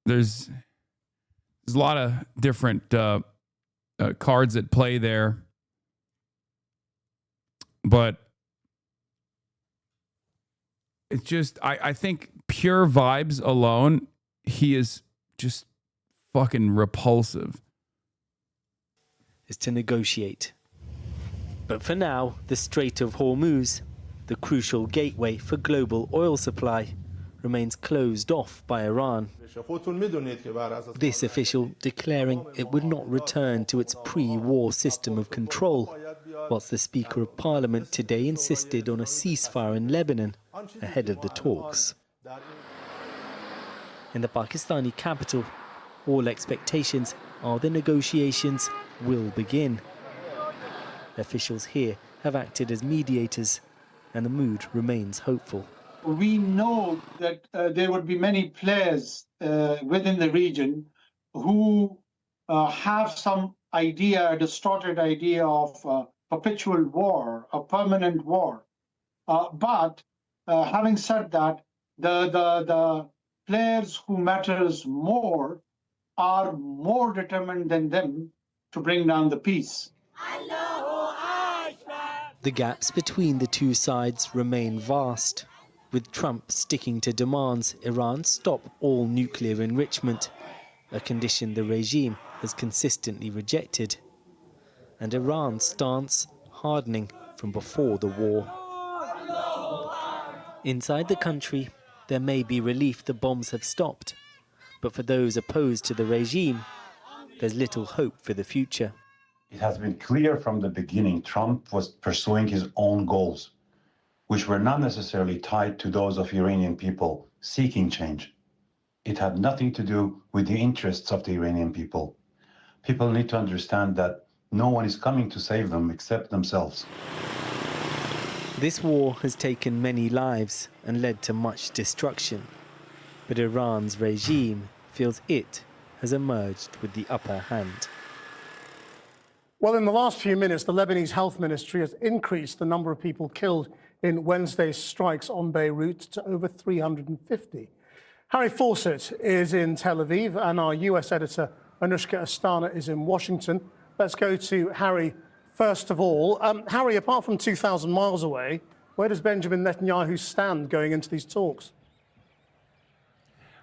there's a lot of different cards at play there. But it's just, I think pure vibes alone, he is just fucking repulsive. Is to negotiate. But for now, the Strait of Hormuz, the crucial gateway for global oil supply, remains closed off by Iran. This official declaring it would not return to its pre-war system of control, whilst the Speaker of Parliament today insisted on a ceasefire in Lebanon ahead of the talks. In the Pakistani capital, all expectations are the negotiations will begin. Officials here have acted as mediators, and the mood remains hopeful. We know that there would be many players within the region who have some idea, a distorted idea of perpetual war, a permanent war. But having said that, the players who matters more are more determined than them to bring down the peace. The gaps between the two sides remain vast, with Trump sticking to demands Iran stop all nuclear enrichment, a condition the regime has consistently rejected, and Iran's stance hardening from before the war. Inside the country, there may be relief the bombs have stopped, but for those opposed to the regime, there's little hope for the future. It has been clear from the beginning Trump was pursuing his own goals, which were not necessarily tied to those of Iranian people seeking change. It had nothing to do with the interests of the Iranian people. People need to understand that no one is coming to save them except themselves. This war has taken many lives and led to much destruction, but Iran's regime feels it has emerged with the upper hand. Well, in the last few minutes, the Lebanese Health Ministry has increased the number of people killed in Wednesday's strikes on Beirut to over 350. Harry Fawcett is in Tel Aviv, and our US editor, Anushka Astana, is in Washington. Let's go to Harry first of all. Harry, apart from 2,000 miles away, where does Benjamin Netanyahu stand going into these talks?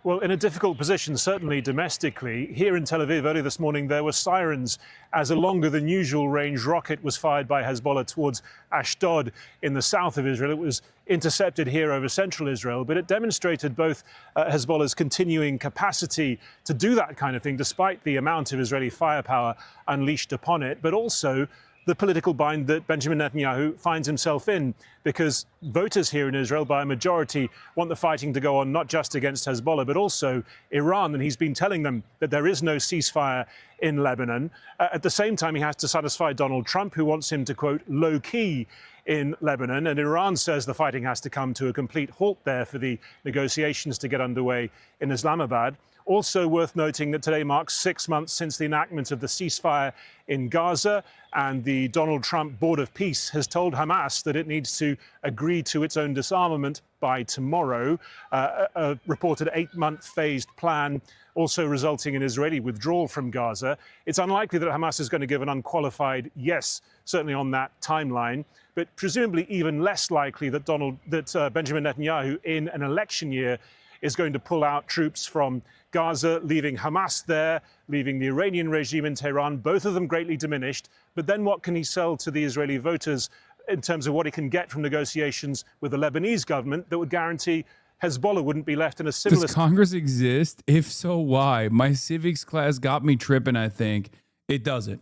Well, in a difficult position, certainly domestically. Here in Tel Aviv early this morning, there were sirens as a longer than usual range rocket was fired by Hezbollah towards Ashdod in the south of Israel. It was intercepted here over central Israel, but it demonstrated both Hezbollah's continuing capacity to do that kind of thing, despite the amount of Israeli firepower unleashed upon it, but also the political bind that Benjamin Netanyahu finds himself in, because voters here in Israel by a majority want the fighting to go on not just against Hezbollah, but also Iran. And he's been telling them that there is no ceasefire in Lebanon. At the same time, he has to satisfy Donald Trump, who wants him to, quote, low-key in Lebanon. And Iran says the fighting has to come to a complete halt there for the negotiations to get underway in Islamabad. Also worth noting that today marks 6 months since the enactment of the ceasefire in Gaza, and the Donald Trump Board of Peace has told Hamas that it needs to agree to its own disarmament by tomorrow. A reported 8-month phased plan also resulting in Israeli withdrawal from Gaza. It's unlikely that Hamas is going to give an unqualified yes, certainly on that timeline, but presumably even less likely that Benjamin Netanyahu in an election year is going to pull out troops from Gaza, leaving Hamas there, leaving the Iranian regime in Tehran, both of them greatly diminished. But then what can he sell to the Israeli voters in terms of what he can get from negotiations with the Lebanese government that would guarantee Hezbollah wouldn't be left in a similar... Does Congress exist? If so, why? My civics class got me tripping, I think. It doesn't.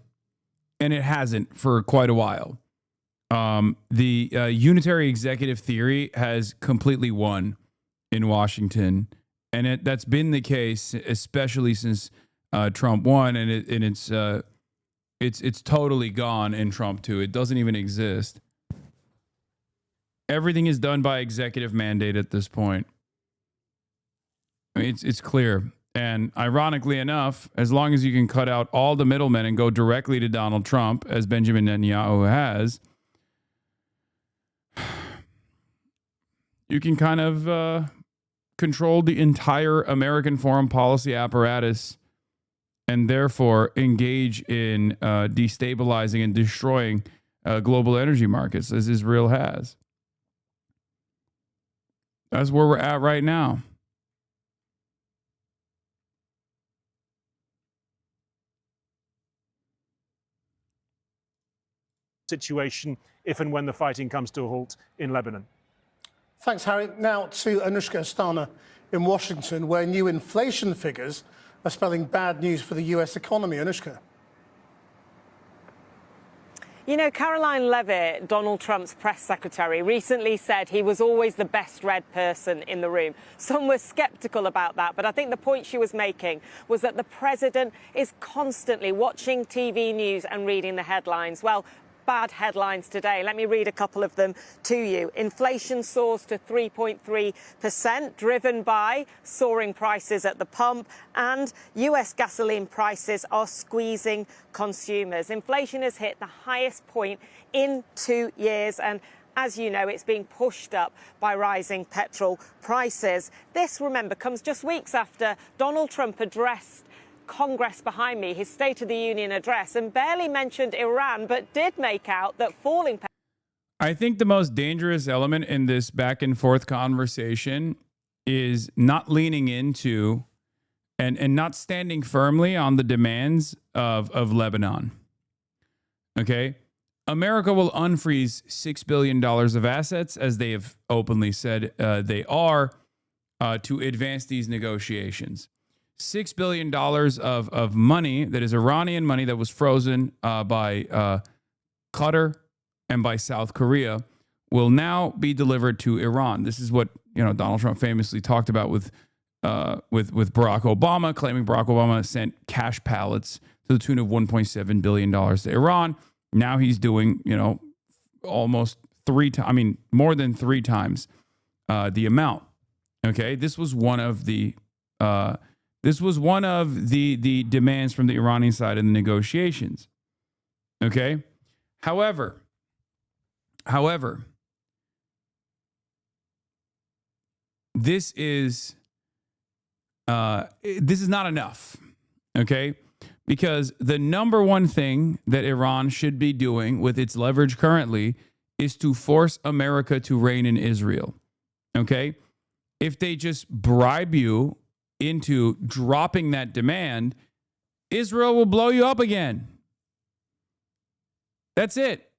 And it hasn't for quite a while. The unitary executive theory has completely won in Washington. And that's been the case, especially since Trump won, and it's totally gone in Trump too. It doesn't even exist. Everything is done by executive mandate at this point. I mean, it's clear. And ironically enough, as long as you can cut out all the middlemen and go directly to Donald Trump, as Benjamin Netanyahu has, you can kind of control the entire American foreign policy apparatus and therefore engage in destabilizing and destroying global energy markets, as Israel has. That's where we're at right now. Situation if and when the fighting comes to a halt in Lebanon. Thanks, Harry. Now to Anushka Astana in Washington, where new inflation figures are spelling bad news for the US economy. Anushka. You know, Caroline Leavitt, Donald Trump's press secretary, recently said he was always the best read person in the room. Some were skeptical about that, but I think the point she was making was that the president is constantly watching TV news and reading the headlines. Well, bad headlines today. Let me read a couple of them to you. Inflation soars to 3.3%, driven by soaring prices at the pump, and US gasoline prices are squeezing consumers. Inflation has hit the highest point in 2 years, and as you know, it's being pushed up by rising petrol prices. This, remember, comes just weeks after Donald Trump addressed Congress behind me, his State of the Union address, and barely mentioned Iran, but did make out that falling. I think the most dangerous element in this back and forth conversation is not leaning into and not standing firmly on the demands of Lebanon. Okay? America will unfreeze $6 billion of assets, as they have openly said they are, to advance these negotiations. $6 billion of money that is Iranian money that was frozen by Qatar and by South Korea will now be delivered to Iran. This is what Donald Trump famously talked about with Barack Obama, claiming Barack Obama sent cash pallets to the tune of $1.7 billion to Iran. Now he's doing almost more than 3 times the amount. Okay, this was one of the demands from the Iranian side in the negotiations. Okay? However, this is not enough. Okay? Because the number one thing that Iran should be doing with its leverage currently is to force America to reign in Israel. Okay? If they just bribe you into dropping that demand, Israel will blow you up again. That's it.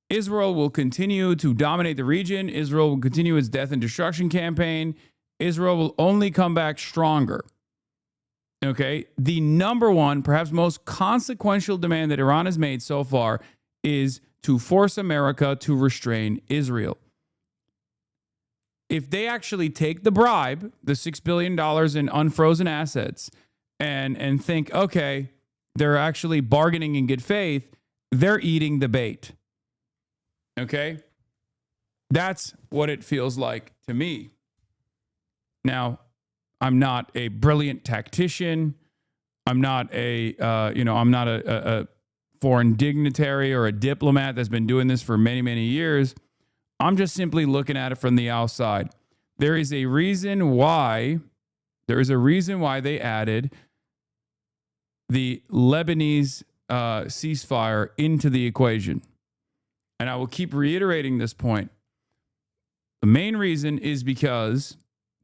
Israel will continue to dominate the region. Israel will continue its death and destruction campaign. Israel will only come back stronger. Okay? The number one, perhaps most consequential demand that Iran has made so far is to force America to restrain Israel. If they actually take the bribe, the $6 billion in unfrozen assets, and think, okay, they're actually bargaining in good faith, they're eating the bait. Okay? That's what it feels like to me. Now, I'm not a brilliant tactician. I'm not a foreign dignitary or a diplomat that's been doing this for many, many years. I'm just simply looking at it from the outside. There is a reason why they added the Lebanese ceasefire into the equation. And I will keep reiterating this point. The main reason is because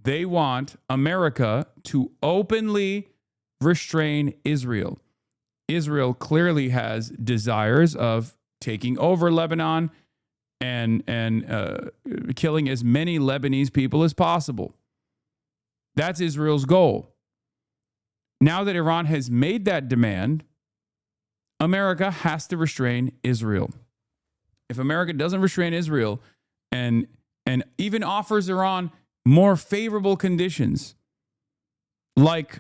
they want America to openly restrain Israel. Israel clearly has desires of taking over Lebanon and killing as many Lebanese people as possible. That's Israel's goal. Now that Iran has made that demand, America has to restrain Israel. If America doesn't restrain Israel and even offers Iran more favorable conditions, like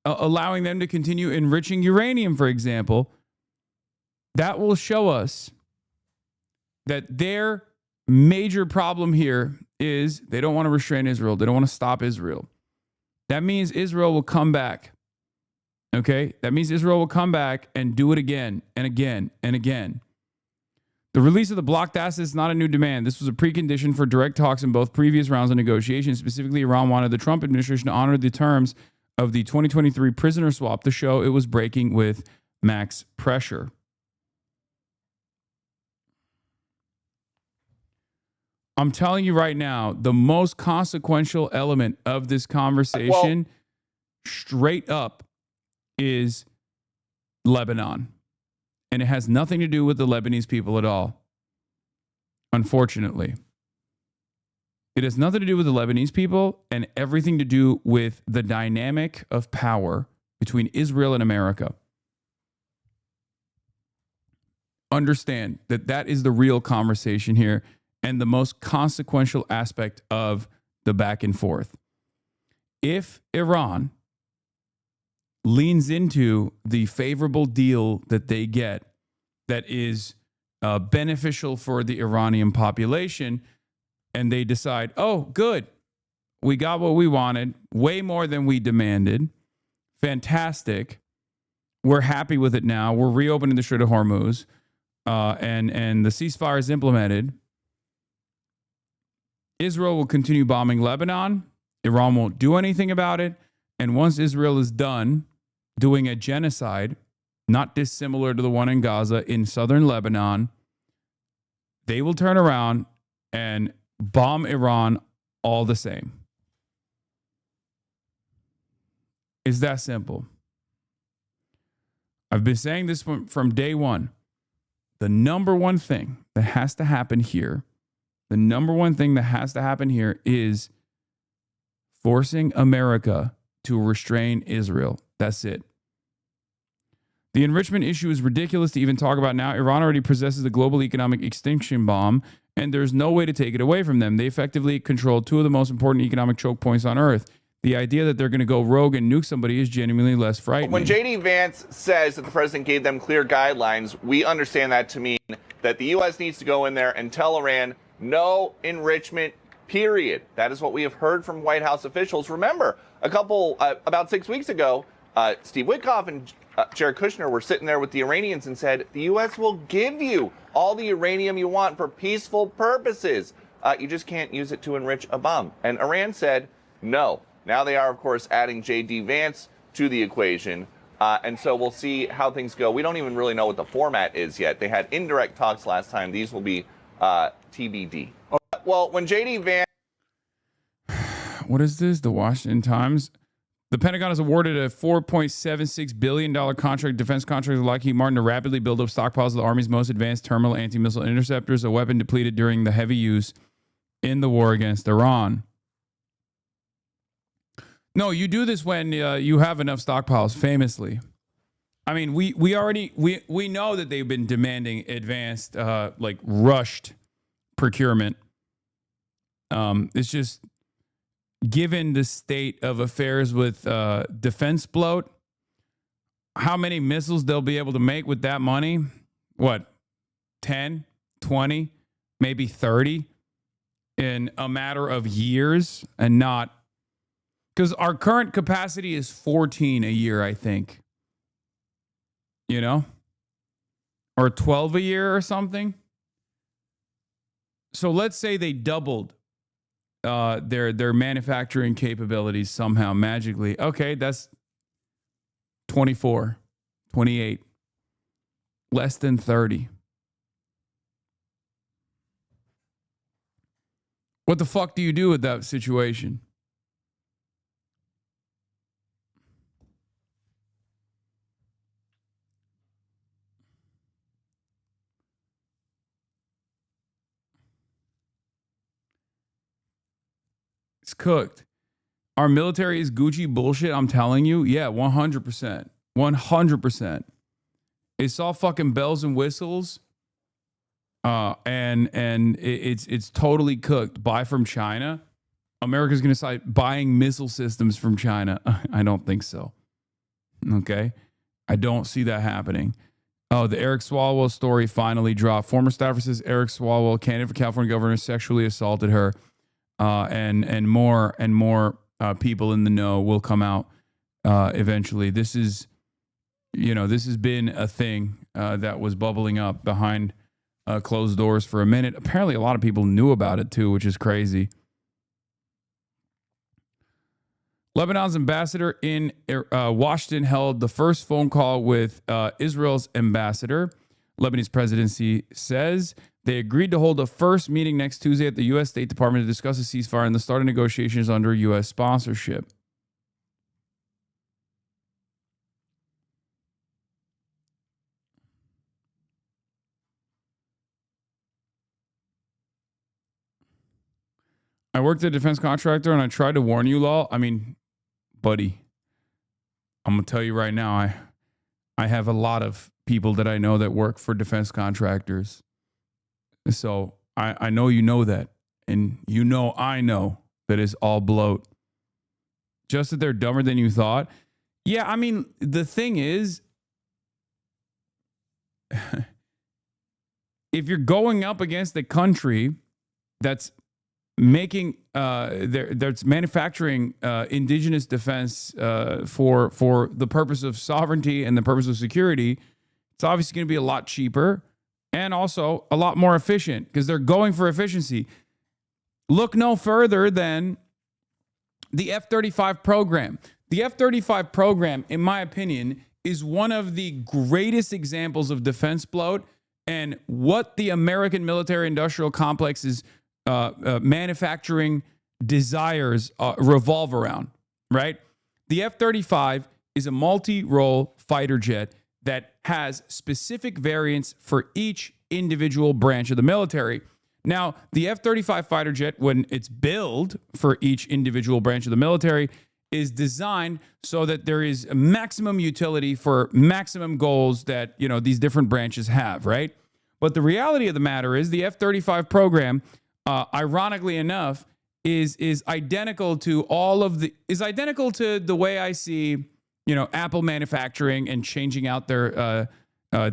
allowing them to continue enriching uranium, for example, that will show us that their major problem here is they don't want to restrain Israel. They don't want to stop Israel. That means Israel will come back. Okay? That means Israel will come back and do it again and again and again. The release of the blocked assets is not a new demand. This was a precondition for direct talks in both previous rounds of negotiations. Specifically, Iran wanted the Trump administration to honor the terms of the 2023 prisoner swap to show it was breaking with max pressure. I'm telling you right now, the most consequential element of this conversation, straight up, is Lebanon. And it has nothing to do with the Lebanese people at all. Unfortunately. It has nothing to do with the Lebanese people and everything to do with the dynamic of power between Israel and America. understand that that is the real conversation here and the most consequential aspect of the back and forth. If Iran leans into the favorable deal that they get that is beneficial for the Iranian population, and they decide, oh, good, we got what we wanted, way more than we demanded, fantastic, we're happy with it now, we're reopening the Strait of Hormuz, and the ceasefire is implemented, Israel will continue bombing Lebanon, Iran won't do anything about it, and once Israel is done doing a genocide, not dissimilar to the one in Gaza, in southern Lebanon, they will turn around and bomb Iran all the same. It's that simple. I've been saying this from day one. The number one thing that has to happen here, is forcing America to restrain Israel. That's it. The enrichment issue is ridiculous to even talk about now. Iran already possesses the global economic extinction bomb, and there's no way to take it away from them. They effectively control two of the most important economic choke points on earth. The idea that they're going to go rogue and nuke somebody is genuinely less frightening. When J.D. Vance says that the president gave them clear guidelines, we understand that to mean that the U.S. needs to go in there and tell Iran no enrichment, period. That is what we have heard from White House officials. Remember, about 6 weeks ago, Steve Witkoff and Jared Kushner were sitting there with the Iranians and said, the U.S. will give you all the uranium you want for peaceful purposes. You just can't use it to enrich a bomb. And Iran said no. Now they are, of course, adding J.D. Vance to the equation. And so we'll see how things go. We don't even really know what the format is yet. They had indirect talks last time. These will be TBD. Well, when J.D. Vance... What is this? The Washington Times? The Pentagon has awarded a $4.76 billion defense contract to Lockheed Martin to rapidly build up stockpiles of the Army's most advanced terminal anti-missile interceptors, a weapon depleted during the heavy use in the war against Iran. No, you do this when you have enough stockpiles, famously. I mean, we know that they've been demanding advanced, rushed procurement. It's just... Given the state of affairs with defense bloat, how many missiles they'll be able to make with that money? What, 10, 20, maybe 30 in a matter of years, and not... Because our current capacity is 14 a year, I think. You know? Or 12 a year or something. So let's say they doubled their manufacturing capabilities somehow magically. Okay, that's 24, 28, less than 30. What the fuck do you do with that situation? It's cooked. Our military is Gucci bullshit, I'm telling you. Yeah, 100%. 100%. It's all fucking bells and whistles. And it's totally cooked. Buy from China. America's going to start buying missile systems from China. I don't think so. Okay? I don't see that happening. Oh, the Eric Swalwell story finally dropped. Former staffer says Eric Swalwell, candidate for California governor, sexually assaulted her. And more people in the know will come out eventually. This has been a thing that was bubbling up behind closed doors for a minute. Apparently, a lot of people knew about it too, which is crazy. Lebanon's ambassador in Washington held the first phone call with Israel's ambassador. Lebanese presidency says they agreed to hold a first meeting next Tuesday at the U.S. State Department to discuss a ceasefire and the start of negotiations under U.S. sponsorship. I worked at a defense contractor and I tried to warn you all. I mean, buddy, I'm going to tell you right now, I have a lot of people that I know that work for defense contractors. So I know you know that. And you know I know that it's all bloat. Just that they're dumber than you thought. Yeah, I mean, the thing is, if you're going up against a country that's making that's manufacturing indigenous defense for the purpose of sovereignty and the purpose of security, it's obviously going to be a lot cheaper and also a lot more efficient because they're going for efficiency. Look no further than the F-35 program. The F-35 program, in my opinion, is one of the greatest examples of defense bloat and what the American military-industrial complex's manufacturing desires revolve around, right? The F-35 is a multi-role fighter jet that has specific variants for each individual branch of the military. Now, the F-35 fighter jet, when it's built for each individual branch of the military, is designed so that there is a maximum utility for maximum goals that, you know, these different branches have, right? But the reality of the matter is the F-35 program, ironically enough, is identical to the way I see, you know, Apple manufacturing and changing out their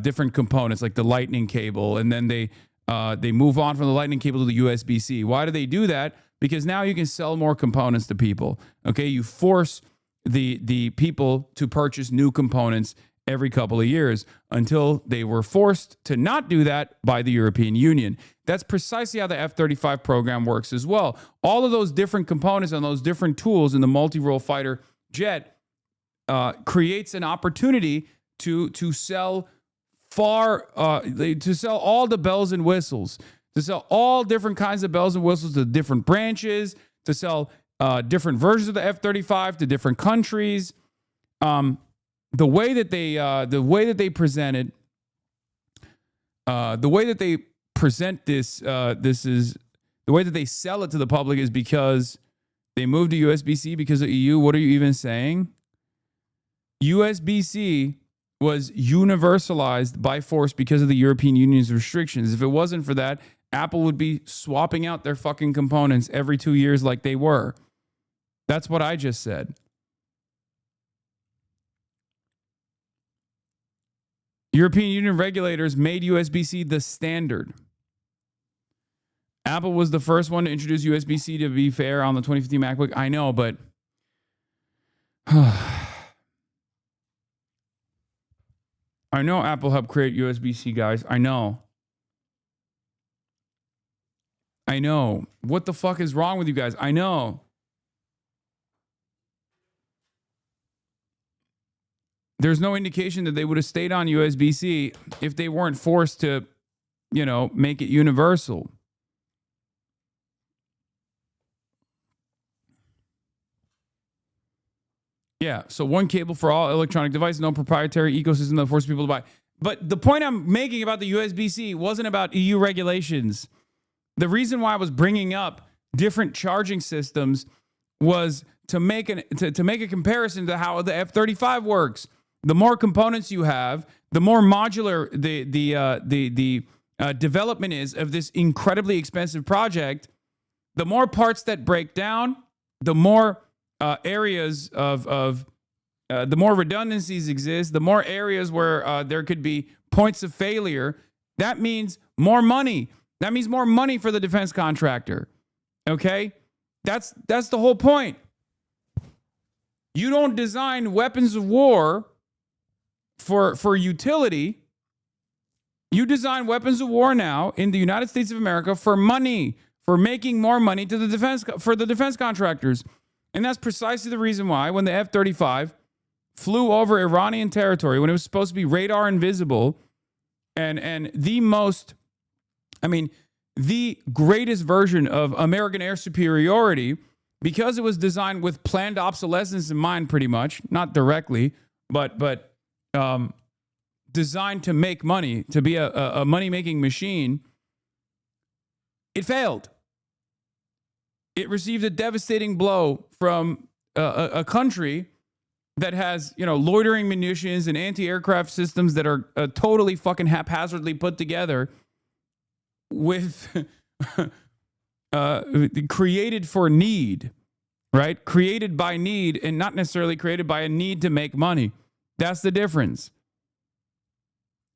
different components like the lightning cable, and then they move on from the lightning cable to the USB-C. Why do they do that? Because now you can sell more components to people. Okay, you force the people to purchase new components every couple of years until they were forced to not do that by the European Union. That's precisely how the F-35 program works as well. All of those different components and those different tools in the multi-role fighter jet creates an opportunity to sell to sell all the bells and whistles, to sell all different kinds of bells and whistles to different branches, to sell different versions of the F-35 to different countries. The way that they present it, the way that they present this is the way that they sell it to the public is because they moved to USB-C because of EU. What are you even saying? USB-C was universalized by force because of the European Union's restrictions. If it wasn't for that, Apple would be swapping out their fucking components every 2 years like they were. That's what I just said. European Union regulators made USB-C the standard. Apple was the first one to introduce USB-C, to be fair, on the 2015 MacBook. I know, but I know Apple helped create USB-C, guys. I know. What the fuck is wrong with you guys? I know. There's no indication that they would have stayed on USB-C if they weren't forced to, you know, make it universal. Yeah, so one cable for all electronic devices, no proprietary ecosystem that forces people to buy. But the point I'm making about the USB-C wasn't about EU regulations. The reason why I was bringing up different charging systems was to make a comparison to how the F-35 works. The more components you have, the more modular the development is of this incredibly expensive project. The more parts that break down, the more areas of the more redundancies exist, the more areas where there could be points of failure. That means more money. That means more money for the defense contractor. Okay? That's the whole point. You don't design weapons of war for utility. You design weapons of war now in the United States of America for money, for making more money to the defense contractors. And that's precisely the reason why when the F-35 flew over Iranian territory, when it was supposed to be radar invisible, and the greatest version of American air superiority, because it was designed with planned obsolescence in mind, pretty much, not directly, but designed to make money, to be a money-making machine, it failed. It received a devastating blow from a country that has, loitering munitions and anti-aircraft systems that are totally fucking haphazardly put together with created for need, right? Created by need and not necessarily created by a need to make money. That's the difference.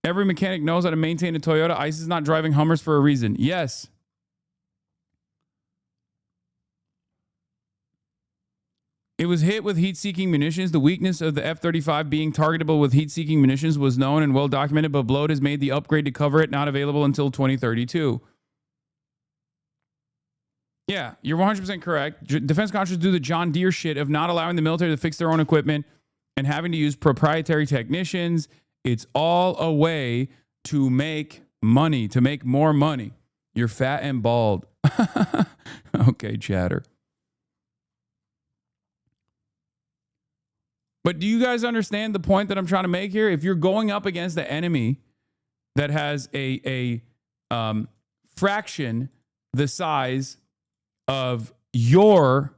Every mechanic knows how to maintain a Toyota. ICE is not driving Hummers for a reason. Yes. It was hit with heat-seeking munitions. The weakness of the F-35 being targetable with heat-seeking munitions was known and well documented, but Bloat has made the upgrade to cover it not available until 2032. Yeah, you're 100% correct. Defense contractors do the John Deere shit of not allowing the military to fix their own equipment and having to use proprietary technicians. It's all a way to make money, to make more money. You're fat and bald. Okay, chatter. But do you guys understand the point that I'm trying to make here? If you're going up against the enemy that has a fraction the size of your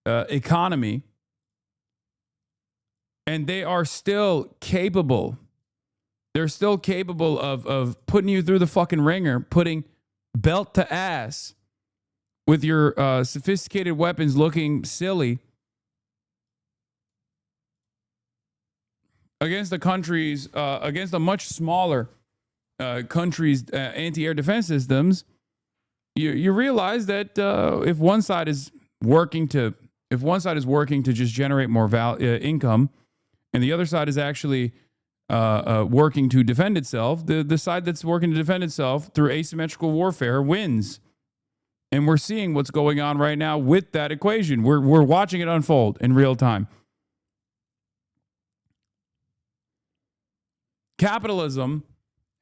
economy, and they are still capable, they're still capable of putting you through the fucking ringer, putting belt to ass with your sophisticated weapons looking silly against the countries, against the much smaller countries' anti-air defense systems, you realize that if one side is working to just generate more income, and the other side is actually working to defend itself, the side that's working to defend itself through asymmetrical warfare wins. And we're seeing what's going on right now with that equation. We're watching it unfold in real time. Capitalism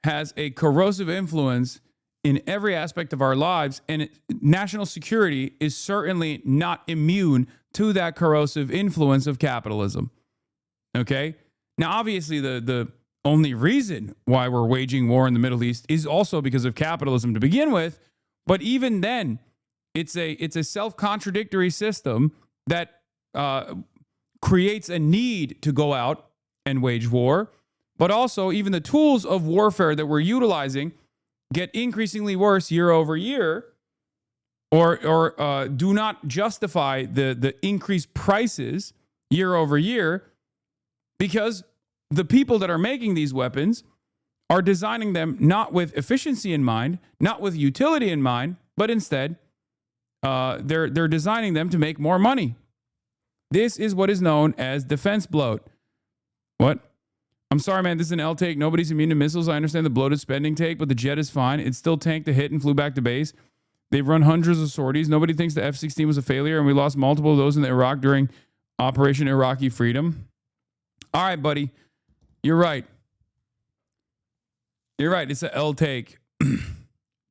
has a corrosive influence in every aspect of our lives, and national security is certainly not immune to that corrosive influence of capitalism. Okay? Now, obviously, the only reason why we're waging war in the Middle East is also because of capitalism to begin with, but even then, it's a self-contradictory system that creates a need to go out and wage war. But also, even the tools of warfare that we're utilizing get increasingly worse year over year, or do not justify the increased prices year over year, because the people that are making these weapons are designing them not with efficiency in mind, not with utility in mind, but instead they're designing them to make more money. This is what is known as defense bloat. What? I'm sorry, man, this is an L take. Nobody's immune to missiles. I understand the bloated spending take, but the jet is fine. It still tanked the hit and flew back to base. They've run hundreds of sorties. Nobody thinks the F-16 was a failure, and we lost multiple of those in Iraq during Operation Iraqi Freedom. All right, buddy. You're right. You're right. It's an L take.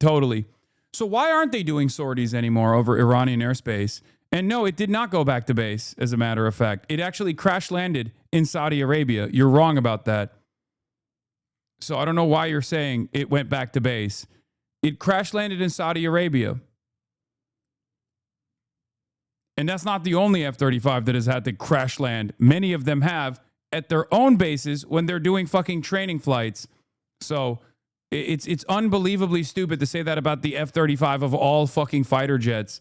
Totally. So why aren't they doing sorties anymore over Iranian airspace? And no, it did not go back to base, as a matter of fact. It actually crash landed in Saudi Arabia. You're wrong about that. So I don't know why you're saying it went back to base. It crash landed in Saudi Arabia. And that's not the only F-35 that has had to crash land. Many of them have at their own bases when they're doing fucking training flights. So it's unbelievably stupid to say that about the F-35 of all fucking fighter jets.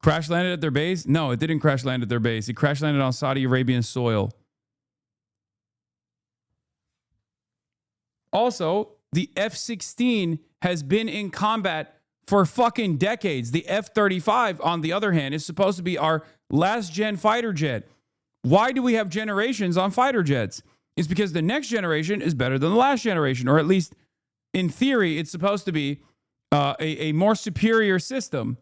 Crash landed at their base? No, it didn't crash land at their base. It crash landed on Saudi Arabian soil. Also, the F-16 has been in combat for fucking decades. The F-35, on the other hand, is supposed to be our last-gen fighter jet. Why do we have generations on fighter jets? It's because the next generation is better than the last generation, or at least in theory, it's supposed to be a more superior system.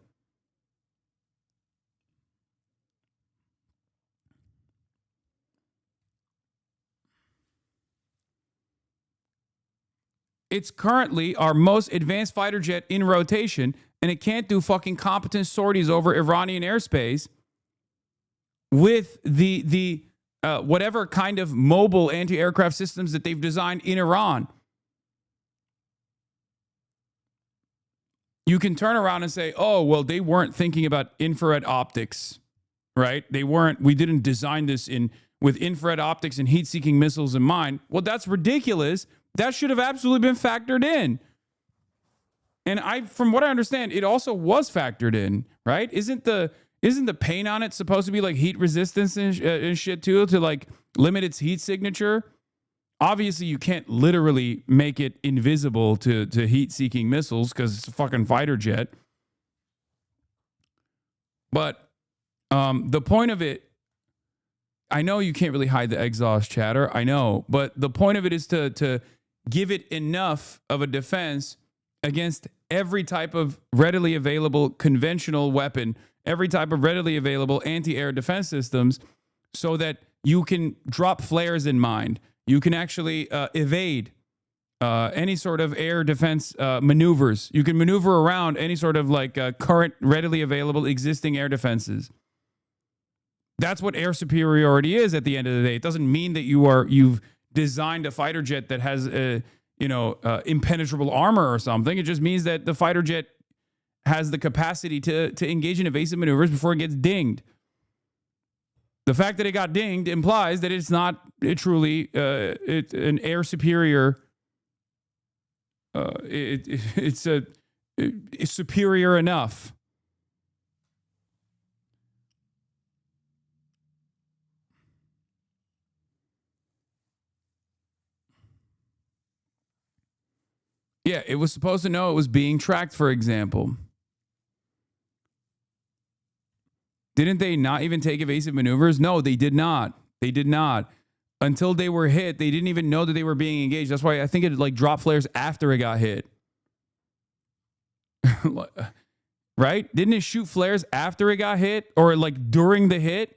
It's currently our most advanced fighter jet in rotation, and it can't do fucking competent sorties over Iranian airspace with the whatever kind of mobile anti-aircraft systems that they've designed in Iran. you can turn around and say, oh, well, they weren't thinking about infrared optics, right? We didn't design this with infrared optics and heat-seeking missiles in mind. Well, that's ridiculous. That should have absolutely been factored in. And from what I understand, it also was factored in, right? Isn't the paint on it supposed to be like heat resistance and shit too, to like limit its heat signature? Obviously, you can't literally make it invisible to heat-seeking missiles because it's a fucking fighter jet. But the point of it, I know you can't really hide the exhaust chatter. I know. But the point of it is to give it enough of a defense against every type of readily available conventional weapon, every type of readily available anti-air defense systems, so that you can drop flares in mind. You can actually evade any sort of air defense maneuvers. You can maneuver around any sort of like current readily available existing air defenses. That's what air superiority is at the end of the day. It doesn't mean that you've designed a fighter jet that has impenetrable armor or something. It just means that the fighter jet has the capacity to engage in evasive maneuvers before it gets dinged. The fact that it got dinged implies that it's not truly an air superior. It's superior enough. Yeah, it was supposed to know it was being tracked, for example. Didn't they not even take evasive maneuvers? No, they did not. They did not. Until they were hit, they didn't even know that they were being engaged. That's why I think it like dropped flares after it got hit. Right? Didn't it shoot flares after it got hit or like during the hit?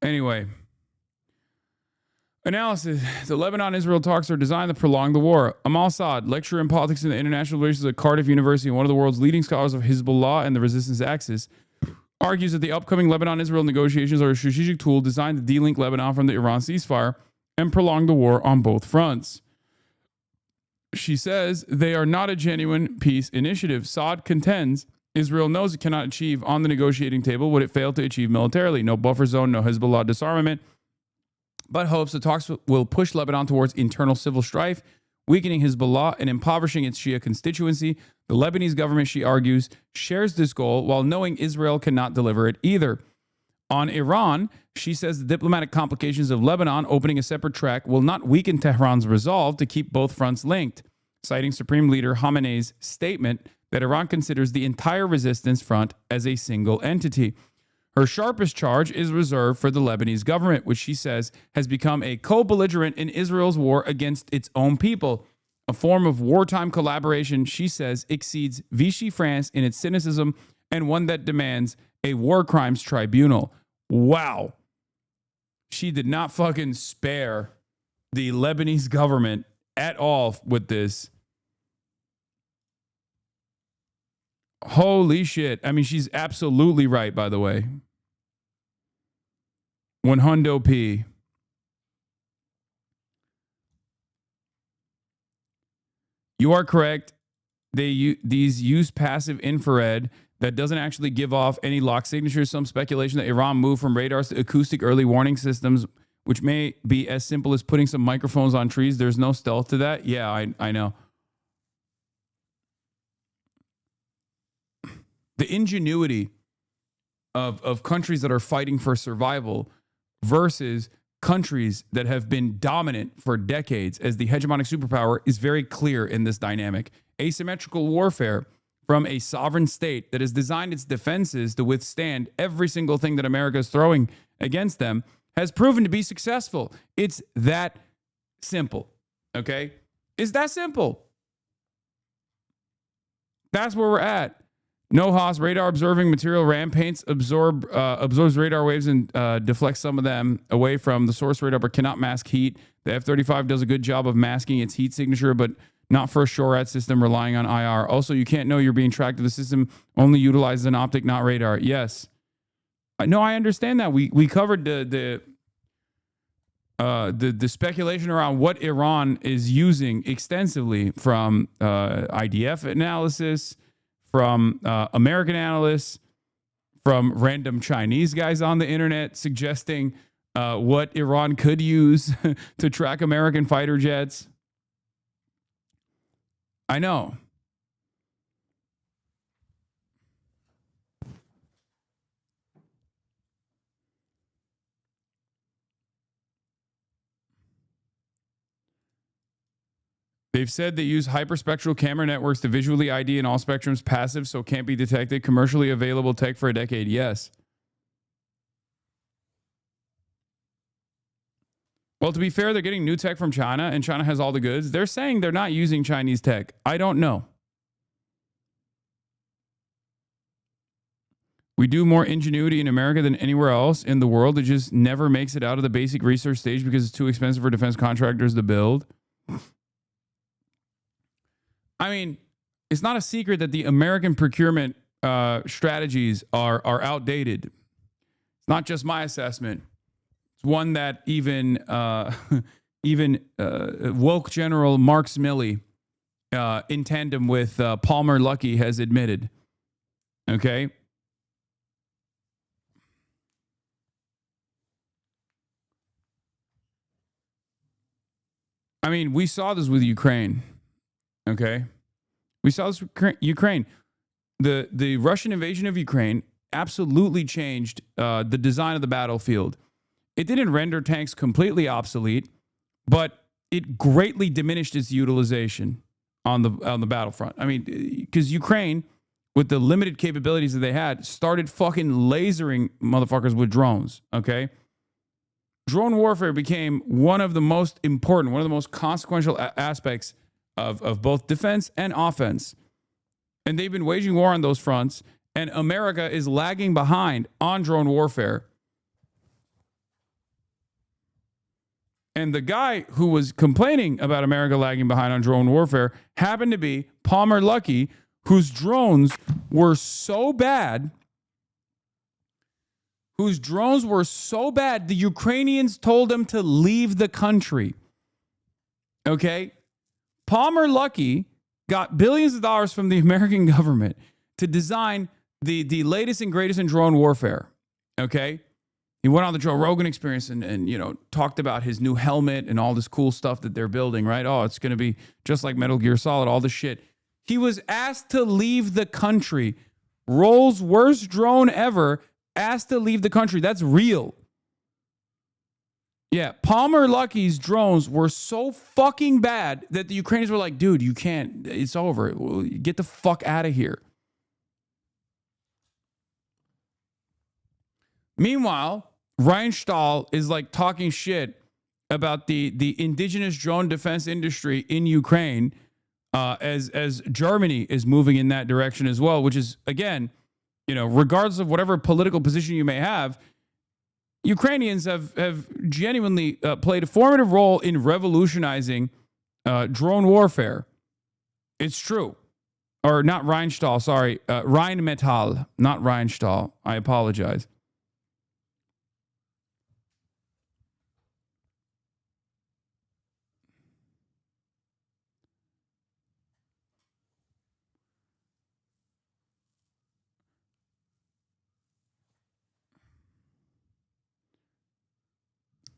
Anyway, analysis. The Lebanon-Israel talks are designed to prolong the war. Amal Saad, lecturer in politics and international relations at Cardiff University and one of the world's leading scholars of Hezbollah and the resistance axis, argues that the upcoming Lebanon-Israel negotiations are a strategic tool designed to de-link Lebanon from the Iran ceasefire and prolong the war on both fronts. She says they are not a genuine peace initiative. Saad contends Israel knows it cannot achieve on the negotiating table what it failed to achieve militarily. No buffer zone, no Hezbollah disarmament, but hopes the talks will push Lebanon towards internal civil strife, weakening Hezbollah and impoverishing its Shia constituency. The Lebanese government, she argues, shares this goal while knowing Israel cannot deliver it either. On Iran, she says the diplomatic complications of Lebanon opening a separate track will not weaken Tehran's resolve to keep both fronts linked, citing Supreme Leader Khamenei's statement that Iran considers the entire resistance front as a single entity. Her sharpest charge is reserved for the Lebanese government, which she says has become a co-belligerent in Israel's war against its own people, a form of wartime collaboration she says exceeds Vichy France in its cynicism and one that demands a war crimes tribunal. Wow. She did not fucking spare the Lebanese government at all with this. Holy shit. I mean, she's absolutely right, by the way. 100p. You are correct. These use passive infrared that doesn't actually give off any lock signatures. Some speculation that Iran moved from radars to acoustic early warning systems, which may be as simple as putting some microphones on trees. There's no stealth to that. Yeah, I know. The ingenuity of countries that are fighting for survival versus countries that have been dominant for decades as the hegemonic superpower is very clear in this dynamic. Asymmetrical warfare from a sovereign state that has designed its defenses to withstand every single thing that America is throwing against them has proven to be successful. It's that simple, okay? It's that simple. That's where we're at. No, Haas, radar observing material ram paints absorbs radar waves and deflects some of them away from the source radar, but cannot mask heat. The F-35 does a good job of masking its heat signature, but not for a SHORAD system relying on IR. Also, you can't know you're being tracked if the system only utilizes an optic, not radar. Yes. No, I understand that. We covered the speculation around what Iran is using extensively from IDF analysis, from American analysts, from random Chinese guys on the internet suggesting what Iran could use to track American fighter jets. I know. They've said they use hyperspectral camera networks to visually ID in all spectrums, passive, so can't be detected. Commercially available tech for a decade. Yes. Well, to be fair, they're getting new tech from China, and China has all the goods. They're saying they're not using Chinese tech. I don't know. We do more ingenuity in America than anywhere else in the world. It just never makes it out of the basic research stage because it's too expensive for defense contractors to build. I mean, it's not a secret that the American procurement strategies are outdated. It's not just my assessment. It's one that even woke General Mark Milley, in tandem with Palmer Luckey, has admitted. Okay. I mean, we saw this with Ukraine. Okay. We saw this with Ukraine. The Russian invasion of Ukraine absolutely changed the design of the battlefield. It didn't render tanks completely obsolete, but it greatly diminished its utilization on the battlefront. I mean, because Ukraine, with the limited capabilities that they had, started fucking lasering motherfuckers with drones. Okay. Drone warfare became one of the most important, one of the most consequential aspects of both defense and offense. And they've been waging war on those fronts, and America is lagging behind on drone warfare. And the guy who was complaining about America lagging behind on drone warfare happened to be Palmer Luckey, whose drones were so bad, the Ukrainians told him to leave the country. Okay? Palmer Luckey got billions of dollars from the American government to design the latest and greatest in drone warfare. Okay? He went on the Joe Rogan Experience and talked about his new helmet and all this cool stuff that they're building, right? Oh, it's going to be just like Metal Gear Solid, all this shit. He was asked to leave the country. Roll's worst drone ever, asked to leave the country. That's real. Yeah, Palmer Luckey's drones were so fucking bad that the Ukrainians were like, dude, you can't, it's over. Get the fuck out of here. Meanwhile, Ryan Stahl is like talking shit about the indigenous drone defense industry in Ukraine as Germany is moving in that direction as well, which is, again, regardless of whatever political position you may have, Ukrainians have genuinely played a formative role in revolutionizing drone warfare. It's true. Or not Rheinstahl, sorry. Rheinmetall, not Rheinstahl. I apologize.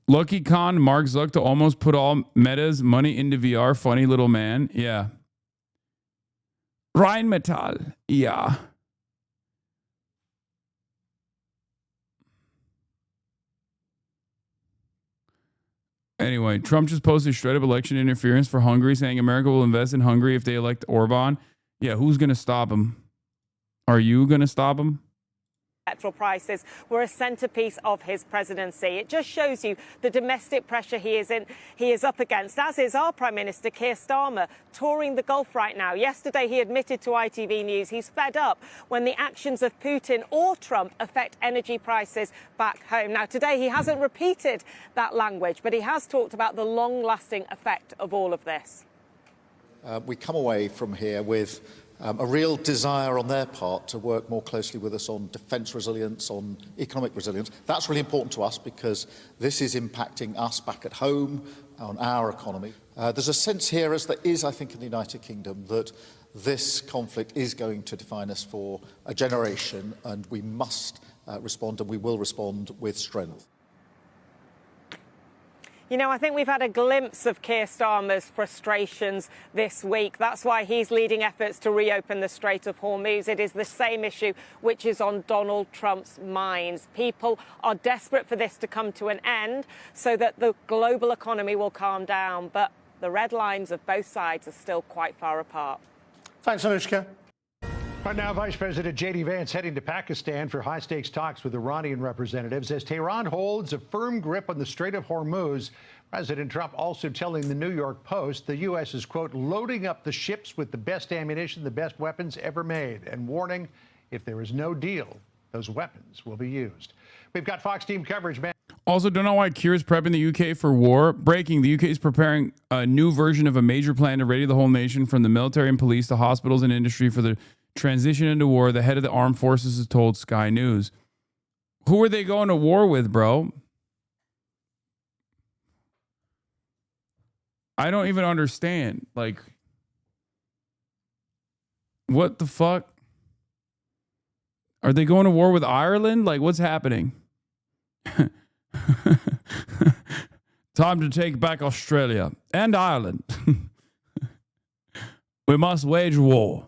Lucky Khan, Mark Zuck to almost put all Meta's money into VR. Funny little man. Yeah. Rheinmetall. Yeah. Anyway, Trump just posted straight up election interference for Hungary, saying America will invest in Hungary if they elect Orban. Yeah, who's going to stop him? Are you going to stop him? petrol prices were a centerpiece of his presidency. It just shows you the domestic pressure he is up against, as is our Prime Minister Keir Starmer, touring the Gulf right now. Yesterday, he admitted to ITV News he's fed up when the actions of Putin or Trump affect energy prices back home. Now, today, he hasn't repeated that language, but he has talked about the long-lasting effect of all of this. We come away from here with a real desire on their part to work more closely with us on defence resilience, on economic resilience. That's really important to us because this is impacting us back at home, on our economy. There's a sense here, as there is, I think, in the United Kingdom, that this conflict is going to define us for a generation, and we must respond, and we will respond with strength. You know, I think we've had a glimpse of Keir Starmer's frustrations this week. That's why he's leading efforts to reopen the Strait of Hormuz. It is the same issue which is on Donald Trump's minds. People are desperate for this to come to an end so that the global economy will calm down. But the red lines of both sides are still quite far apart. Thanks, Anushka. Right now, Vice President J.D. Vance heading to Pakistan for high-stakes talks with Iranian representatives as Tehran holds a firm grip on the Strait of Hormuz. President Trump also telling the New York Post the U.S. is, quote, loading up the ships with the best ammunition, the best weapons ever made, and warning if there is no deal, those weapons will be used. We've got Fox team coverage, man. Also, don't know why Keir is prepping the UK for war. Breaking, the UK is preparing a new version of a major plan to ready the whole nation, from the military and police to hospitals and industry, for the transition into war. The head of the armed forces has told Sky News. Who are they going to war with, bro? I don't even understand. Like, what the fuck? Are they going to war with Ireland? Like, what's happening? Time to take back Australia and Ireland. We must wage war.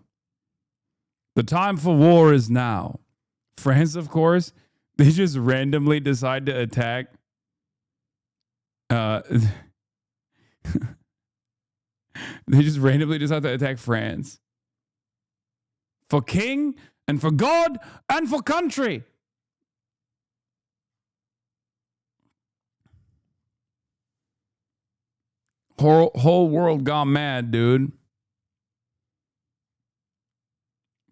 The time for war is now. France, of course, they just randomly decide to attack. They just randomly decide to attack France. For king and for God and for country. Whole world gone mad, dude.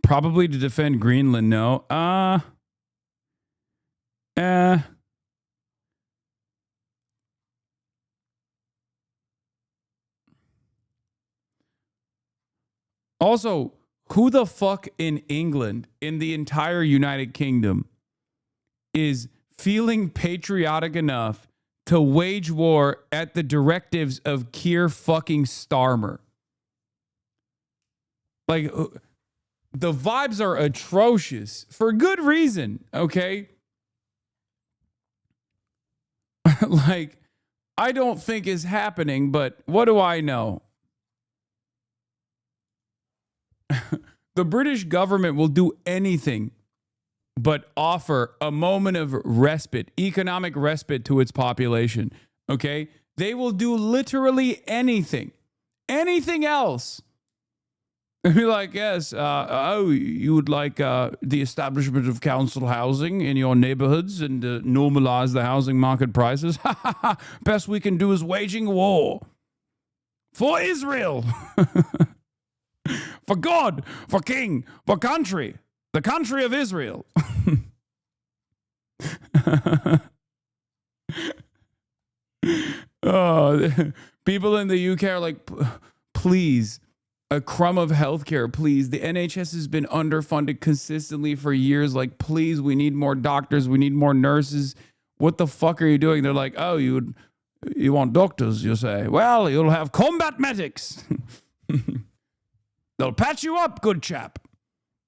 Probably to defend Greenland, no. Also, who the fuck in England, in the entire United Kingdom, is feeling patriotic enough to wage war at the directives of Keir fucking Starmer? Like, the vibes are atrocious for good reason, okay? Like, I don't think is happening, but what do I know? The British government will do anything but offer a moment of respite, economic respite to its population, okay? They will do literally anything. Anything else. They'll be like, yes, you would like the establishment of council housing in your neighborhoods and normalize the housing market prices? Best we can do is waging war. For Israel. For God, for king, for country, the country of Israel. Oh, people in the UK are like, please, a crumb of healthcare, please. The NHS has been underfunded consistently for years. Like, please, we need more doctors. We need more nurses. What the fuck are you doing? They're like, oh, you want doctors, you say. Well, you'll have combat medics. They'll patch you up, good chap,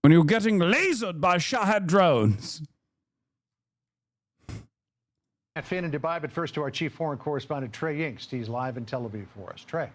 when you're getting lasered by Shahed drones. Finn in Dubai, but first to our chief foreign correspondent, Trey Yingst. He's live in Tel Aviv for us. Trey.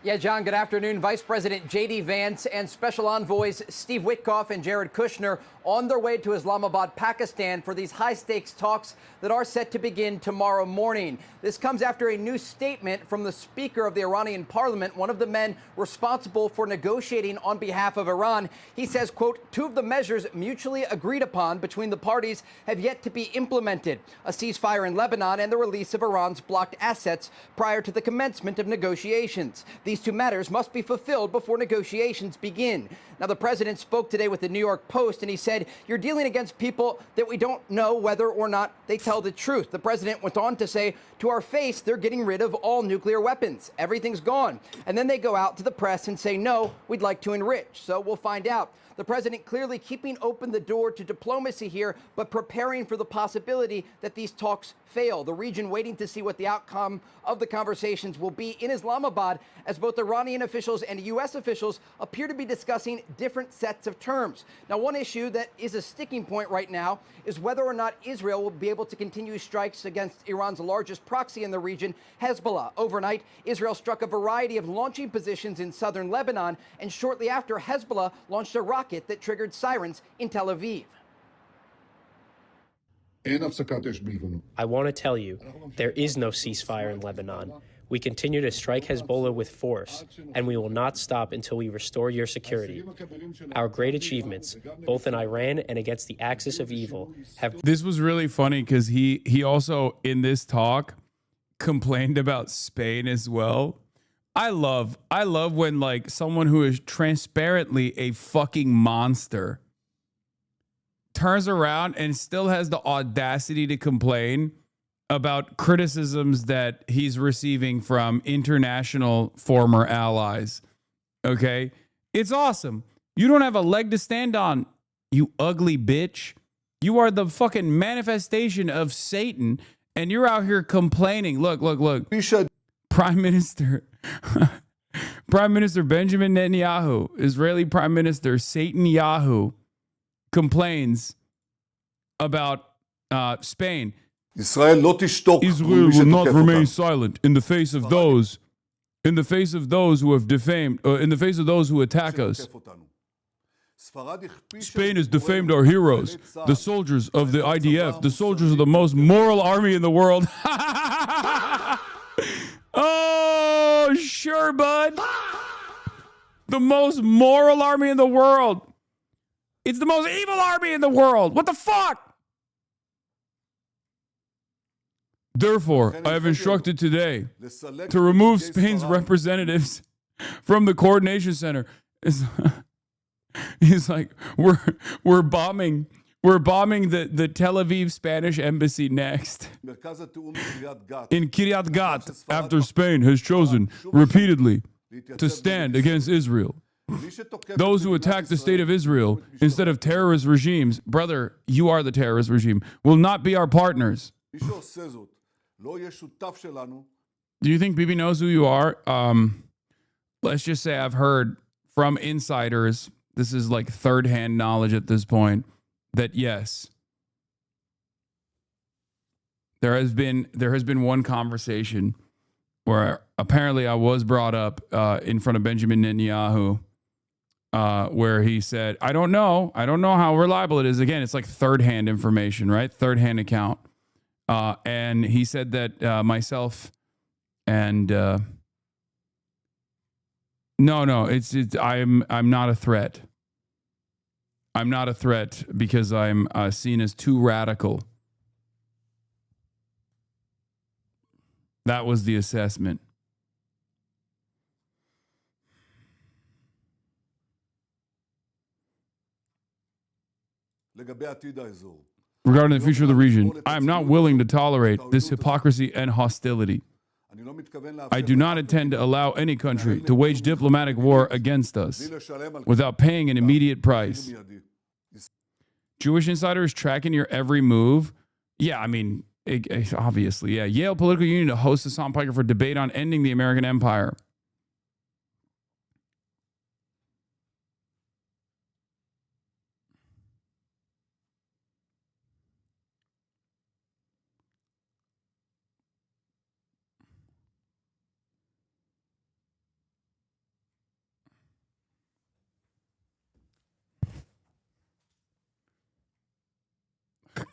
Yeah, John, good afternoon. Vice President J.D. Vance and Special Envoys Steve Witkoff and Jared Kushner on their way to Islamabad, Pakistan for these high-stakes talks that are set to begin tomorrow morning. This comes after a new statement from the Speaker of the Iranian Parliament, one of the men responsible for negotiating on behalf of Iran. He says, quote, two of the measures mutually agreed upon between the parties have yet to be implemented, a ceasefire in Lebanon and the release of Iran's blocked assets prior to the commencement of negotiations. These two matters must be fulfilled before negotiations begin. Now, the president spoke today with the New York Post, and he said, you're dealing against people that we don't know whether or not they tell the truth. The president went on to say, to our face, they're getting rid of all nuclear weapons. Everything's gone. And then they go out to the press and say, no, we'd like to enrich. So we'll find out. The president clearly keeping open the door to diplomacy here, but preparing for the possibility that these talks fail. The region waiting to see what the outcome of the conversations will be in Islamabad, as both Iranian officials and U.S. officials appear to be discussing different sets of terms. Now, one issue that is a sticking point right now is whether or not Israel will be able to continue strikes against Iran's largest proxy in the region, Hezbollah. Overnight, Israel struck a variety of launching positions in southern Lebanon, and shortly after, Hezbollah launched a rocket that triggered sirens in Tel Aviv. I want to tell you, there is no ceasefire in Lebanon. We continue to strike Hezbollah with force, and we will not stop until we restore your security. Our great achievements, both in Iran and against the axis of evil, have... This was really funny because he also, in this talk, complained about Spain as well. I love when, like, someone who is transparently a fucking monster turns around and still has the audacity to complain about criticisms that he's receiving from international former allies. Okay? It's awesome. You don't have a leg to stand on, you ugly bitch. You are the fucking manifestation of Satan, and you're out here complaining. Look. Prime Minister Benjamin Netanyahu, Israeli Prime Minister Satan Yahu, complains about Spain. Israel will not remain silent in the face of those who have defamed, in the face of those who attack us. Spain has defamed our heroes, the soldiers of the IDF, the soldiers of the most moral army in the world. Oh, sure, bud. The most moral army in the world. It's the most evil army in the world. What the fuck? Therefore, I have instructed today to remove Spain's representatives from the coordination center. He's like, we're bombing the Tel Aviv Spanish embassy next. In Kiryat Gat, after Spain has chosen repeatedly to stand against Israel. Those who attack the state of Israel instead of terrorist regimes, brother, you are the terrorist regime, will not be our partners. Do you think Bibi knows who you are? Let's just say I've heard from insiders, this is like third-hand knowledge at this point, that yes, there has been one conversation where apparently I was brought up in front of Benjamin Netanyahu, where he said, I don't know how reliable it is. Again, it's like third-hand information, right? Third-hand account. And he said that myself and I'm not a threat. I'm not a threat because I'm seen as too radical. That was the assessment. Regarding the future of the region, I am not willing to tolerate this hypocrisy and hostility. I do not intend to allow any country to wage diplomatic war against us without paying an immediate price. Jewish Insider is tracking your every move. Yeah, I mean, obviously, yeah. Yale Political Union to host Hasan Piker for debate on ending the American empire.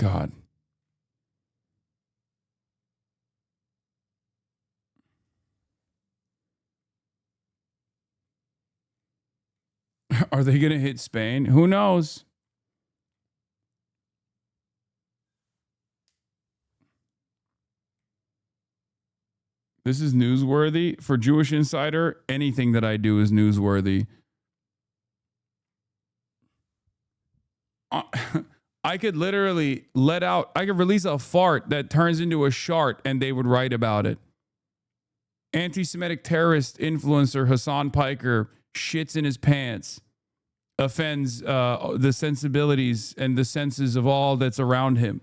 God. Are they going to hit Spain? Who knows? This is newsworthy. For Jewish Insider, anything that I do is newsworthy. I could literally I could release a fart that turns into a shart and they would write about it. Anti-Semitic terrorist influencer Hasan Piker shits in his pants, offends the sensibilities and the senses of all that's around him.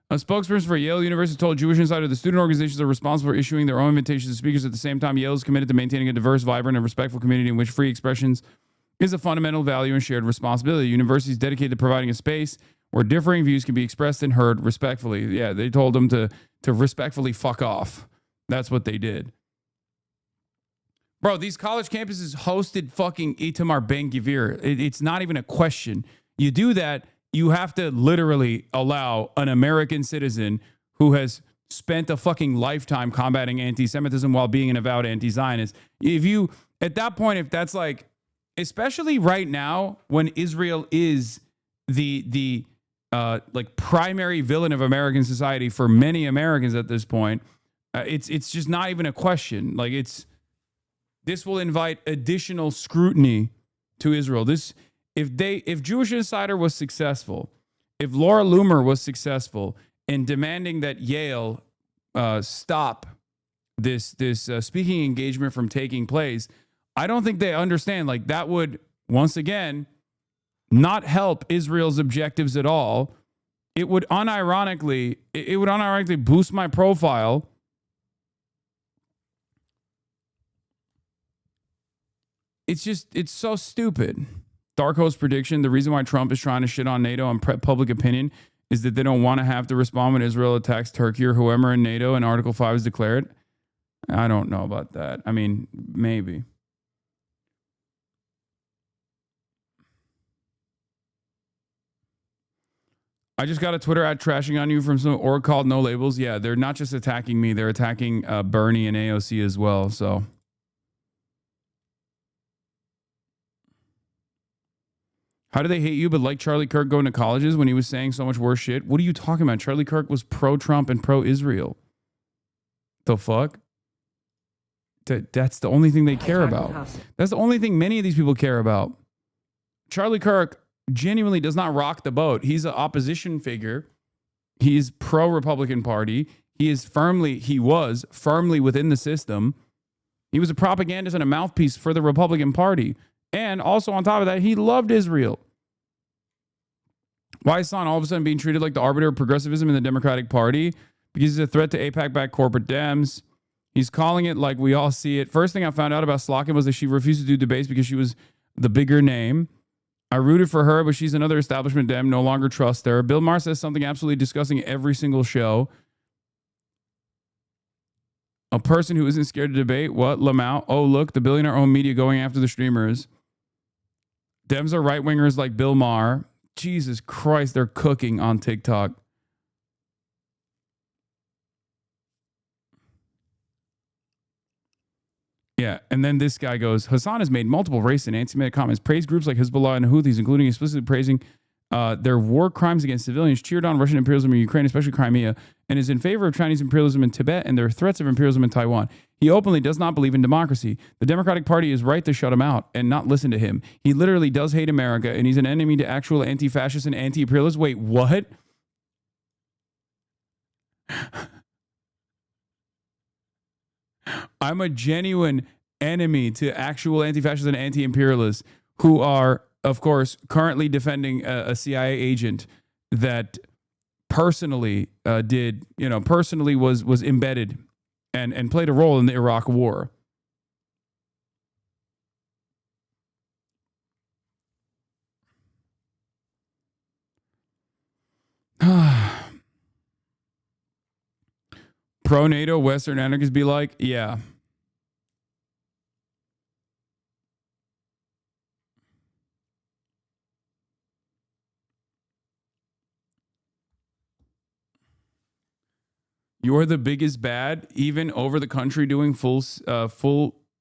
A spokesperson for Yale University told Jewish Insider the student organizations are responsible for issuing their own invitations to speakers. At the same time, Yale is committed to maintaining a diverse, vibrant, and respectful community in which free expressions is a fundamental value and shared responsibility. The university is dedicated to providing a space where differing views can be expressed and heard respectfully. Yeah, they told them to respectfully fuck off. That's what they did. Bro, these college campuses hosted fucking Itamar Ben-Gvir. It's not even a question. You do that, you have to literally allow an American citizen who has spent a fucking lifetime combating anti-Semitism while being an avowed anti-Zionist. At that point, if that's like, especially right now when Israel is the like primary villain of American society for many Americans at this point, it's just not even a question. Like this will invite additional scrutiny to Israel. If Jewish Insider was successful, if Laura Loomer was successful in demanding that Yale stop this speaking engagement from taking place, I don't think they understand. Like that would once again not help Israel's objectives at all. It would unironically boost my profile. It's so stupid. Darko's prediction, the reason why Trump is trying to shit on NATO and public opinion is that they don't want to have to respond when Israel attacks Turkey or whoever in NATO and Article 5 is declared. I don't know about that. I mean, maybe. I just got a Twitter ad trashing on you from some org called No Labels. Yeah, they're not just attacking me. They're attacking Bernie and AOC as well. So how do they hate you but like Charlie Kirk going to colleges when he was saying so much worse shit? What are you talking about? Charlie Kirk was pro-Trump and pro-Israel. The fuck? That's the only thing they care about. That's the only thing many of these people care about. Charlie Kirk genuinely does not rock the boat. He's an opposition figure. He's pro-Republican Party. He was firmly within the system. He was a propagandist and a mouthpiece for the Republican Party. And also on top of that, he loved Israel. Why is Hasan all of a sudden being treated like the arbiter of progressivism in the Democratic Party? Because he's a threat to AIPAC-backed corporate Dems. He's calling it like we all see it. First thing I found out about Slotkin was that she refused to do debates because she was the bigger name. I rooted for her, but she's another establishment Dem. No longer trust her. Bill Maher says something absolutely disgusting every single show. A person who isn't scared to debate. What? Lamau? Oh, look, the billionaire-owned media going after the streamers. Dems are right-wingers like Bill Maher. Jesus Christ, they're cooking on TikTok. Yeah, and then this guy goes, Hasan has made multiple racist and anti-Semitic comments, praised groups like Hezbollah and Houthis, including explicitly praising their war crimes against civilians, cheered on Russian imperialism in Ukraine, especially Crimea, and is in favor of Chinese imperialism in Tibet and their threats of imperialism in Taiwan. He openly does not believe in democracy. The Democratic Party is right to shut him out and not listen to him. He literally does hate America, and he's an enemy to actual anti-fascists and anti-imperialists. Wait, what? I'm a genuine enemy to actual anti-fascists and anti-imperialists who are, of course, currently defending a CIA agent that personally was embedded and played a role in the Iraq War. Pro-NATO Western anarchists be like, yeah. You're the biggest bad, even over the country doing full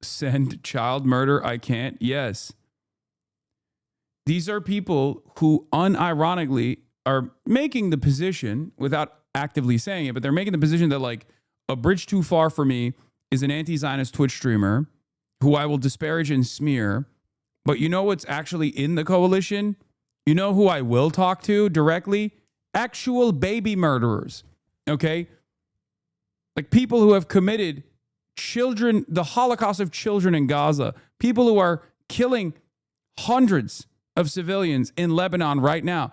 send child murder. I can't. Yes. These are people who unironically are making the position without actively saying it, but they're making the position that like a bridge too far for me is an anti-Zionist Twitch streamer who I will disparage and smear. But you know what's actually in the coalition? You know who I will talk to directly? Actual baby murderers. Okay? Like people who have committed children, the Holocaust of children in Gaza, people who are killing hundreds of civilians in Lebanon right now,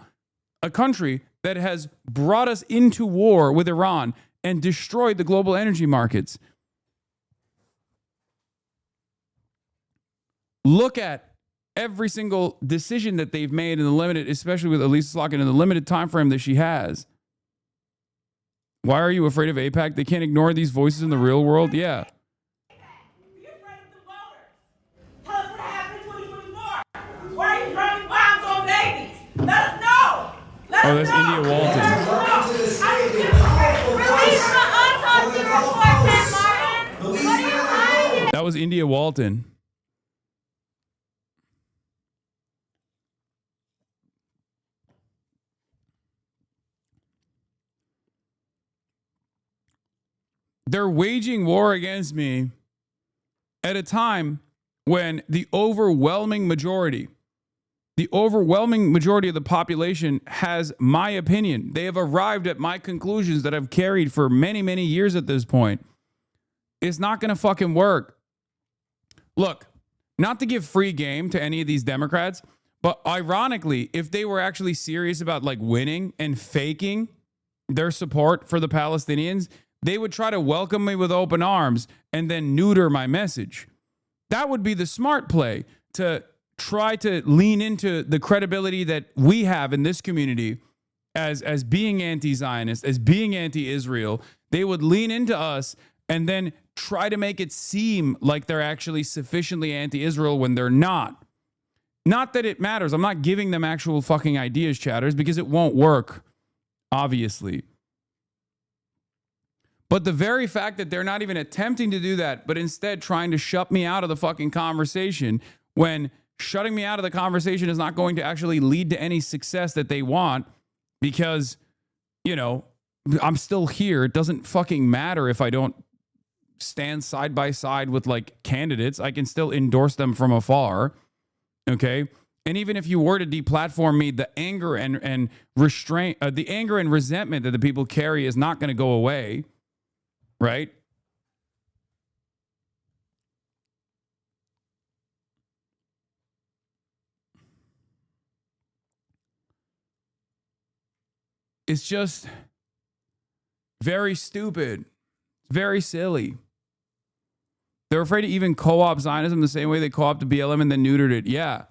a country that has brought us into war with Iran and destroyed the global energy markets. Look at every single decision that they've made in the limited, especially with Elisa Slotkin in the limited time frame that she has. Why are you afraid of AIPAC? They can't ignore these voices in the real world? Yeah. Why are you dropping bombs on babies? Let us know. Oh, that's India Walton. Release the autopsy report, Ken Martin. What are you hiding? That was India Walton. They're waging war against me at a time when the overwhelming majority of the population has my opinion. They have arrived at my conclusions that I've carried for many, many years at this point. It's not going to fucking work. Look, not to give free game to any of these Democrats, but ironically, if they were actually serious about like winning and faking their support for the Palestinians, they would try to welcome me with open arms and then neuter my message. That would be the smart play, to try to lean into the credibility that we have in this community as being anti-Zionist, as being anti-Israel. They would lean into us and then try to make it seem like they're actually sufficiently anti-Israel when they're not. Not that it matters. I'm not giving them actual fucking ideas, chatters, because it won't work, obviously. But the very fact that they're not even attempting to do that, but instead trying to shut me out of the fucking conversation, when shutting me out of the conversation is not going to actually lead to any success that they want, because, you know, I'm still here. It doesn't fucking matter if I don't stand side by side with like candidates. I can still endorse them from afar. Okay. And even if you were to deplatform me, the anger and restraint, the anger and resentment that the people carry is not going to go away. Right? It's just very stupid, very silly. They're afraid to even co-op Zionism the same way they co-opted BLM and then neutered it. Yeah.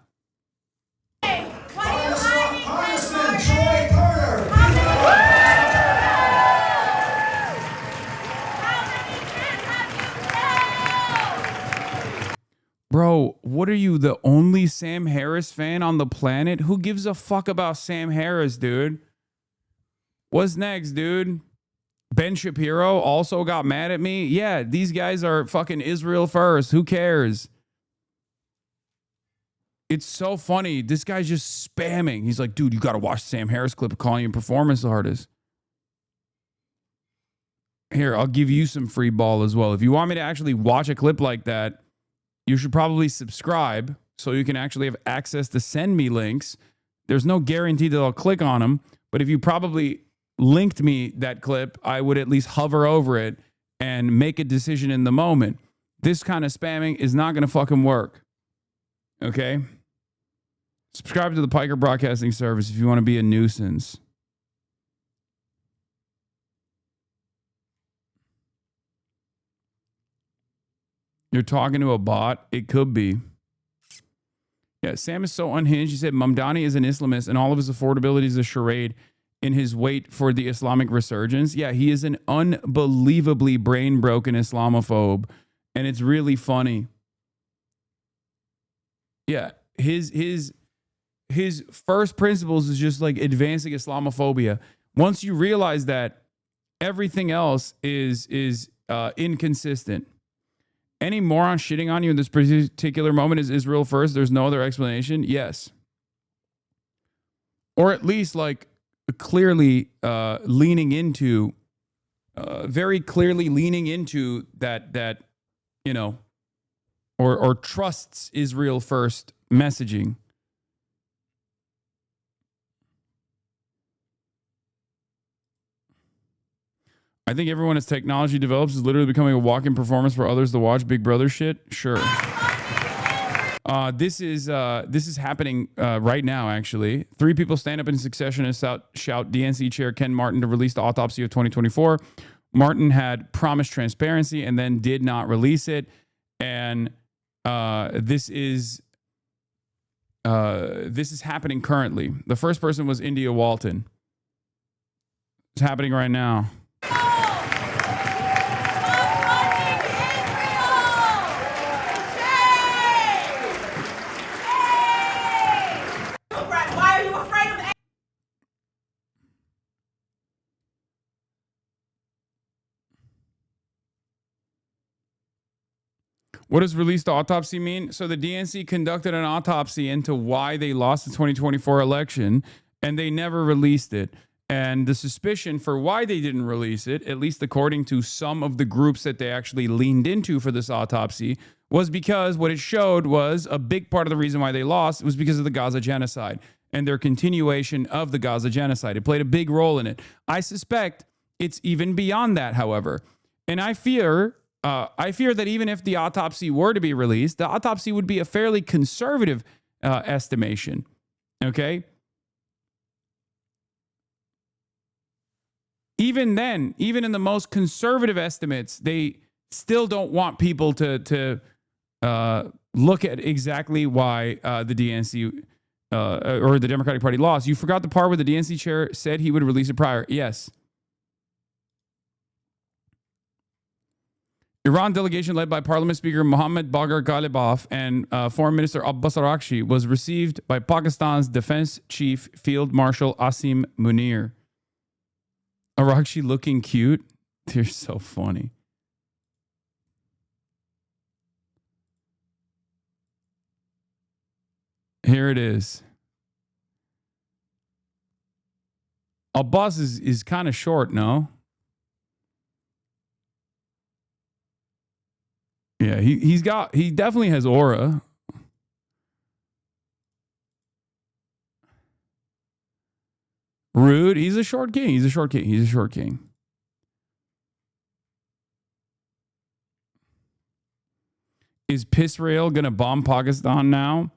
Bro, what are you, the only Sam Harris fan on the planet? Who gives a fuck about Sam Harris, dude? What's next, dude? Ben Shapiro also got mad at me. Yeah, these guys are fucking Israel first. Who cares? It's so funny. This guy's just spamming. He's like, dude, you got to watch Sam Harris clip calling you a performance artist. Here, I'll give you some free ball as well. If you want me to actually watch a clip like that, you should probably subscribe so you can actually have access to send me links. There's no guarantee that I'll click on them, but if you probably linked me that clip, I would at least hover over it and make a decision in the moment. This kind of spamming is not going to fucking work. Okay? Subscribe to the Piker Broadcasting Service if you want to be a nuisance. You're talking to a bot? It could be. Yeah, Sam is so unhinged. He said Mamdani is an Islamist and all of his affordability is a charade in his wait for the Islamic resurgence. Yeah, he is an unbelievably brain-broken Islamophobe, and it's really funny. Yeah, his first principles is just like advancing Islamophobia. Once you realize that everything else is inconsistent. Any moron shitting on you in this particular moment is Israel first. There's no other explanation. Yes. Or at least like clearly leaning into, very clearly leaning into that, you know, or trusts Israel first messaging. I think everyone as technology develops is literally becoming a walk-in performance for others to watch Big Brother shit. Sure. This is happening right now, actually. 3 people stand up in succession and shout DNC Chair Ken Martin to release the autopsy of 2024. Martin had promised transparency and then did not release it. And this is happening currently. The first person was India Walton. It's happening right now. What does release the autopsy mean? So the DNC conducted an autopsy into why they lost the 2024 election, and they never released it. And the suspicion for why they didn't release it, at least according to some of the groups that they actually leaned into for this autopsy, was because what it showed was a big part of the reason why they lost was because of the Gaza genocide and their continuation of the Gaza genocide. It played a big role in it. I suspect it's even beyond that, however. And I fear that even if the autopsy were to be released, the autopsy would be a fairly conservative estimation. Okay? Even then, even in the most conservative estimates, they still don't want people to look at exactly why the DNC or the Democratic Party lost. You forgot the part where the DNC chair said he would release it prior. Yes. Iran delegation led by Parliament Speaker Mohammad Bagher Ghalibaf and Foreign Minister Abbas Araghchi was received by Pakistan's Defense Chief Field Marshal Asim Munir. Araghchi looking cute. They're so funny. Here it is. Abbas is kind of short, no? Yeah, he definitely has aura. Rude. He's a short king. He's a short king. Is Pisrael gonna bomb Pakistan now?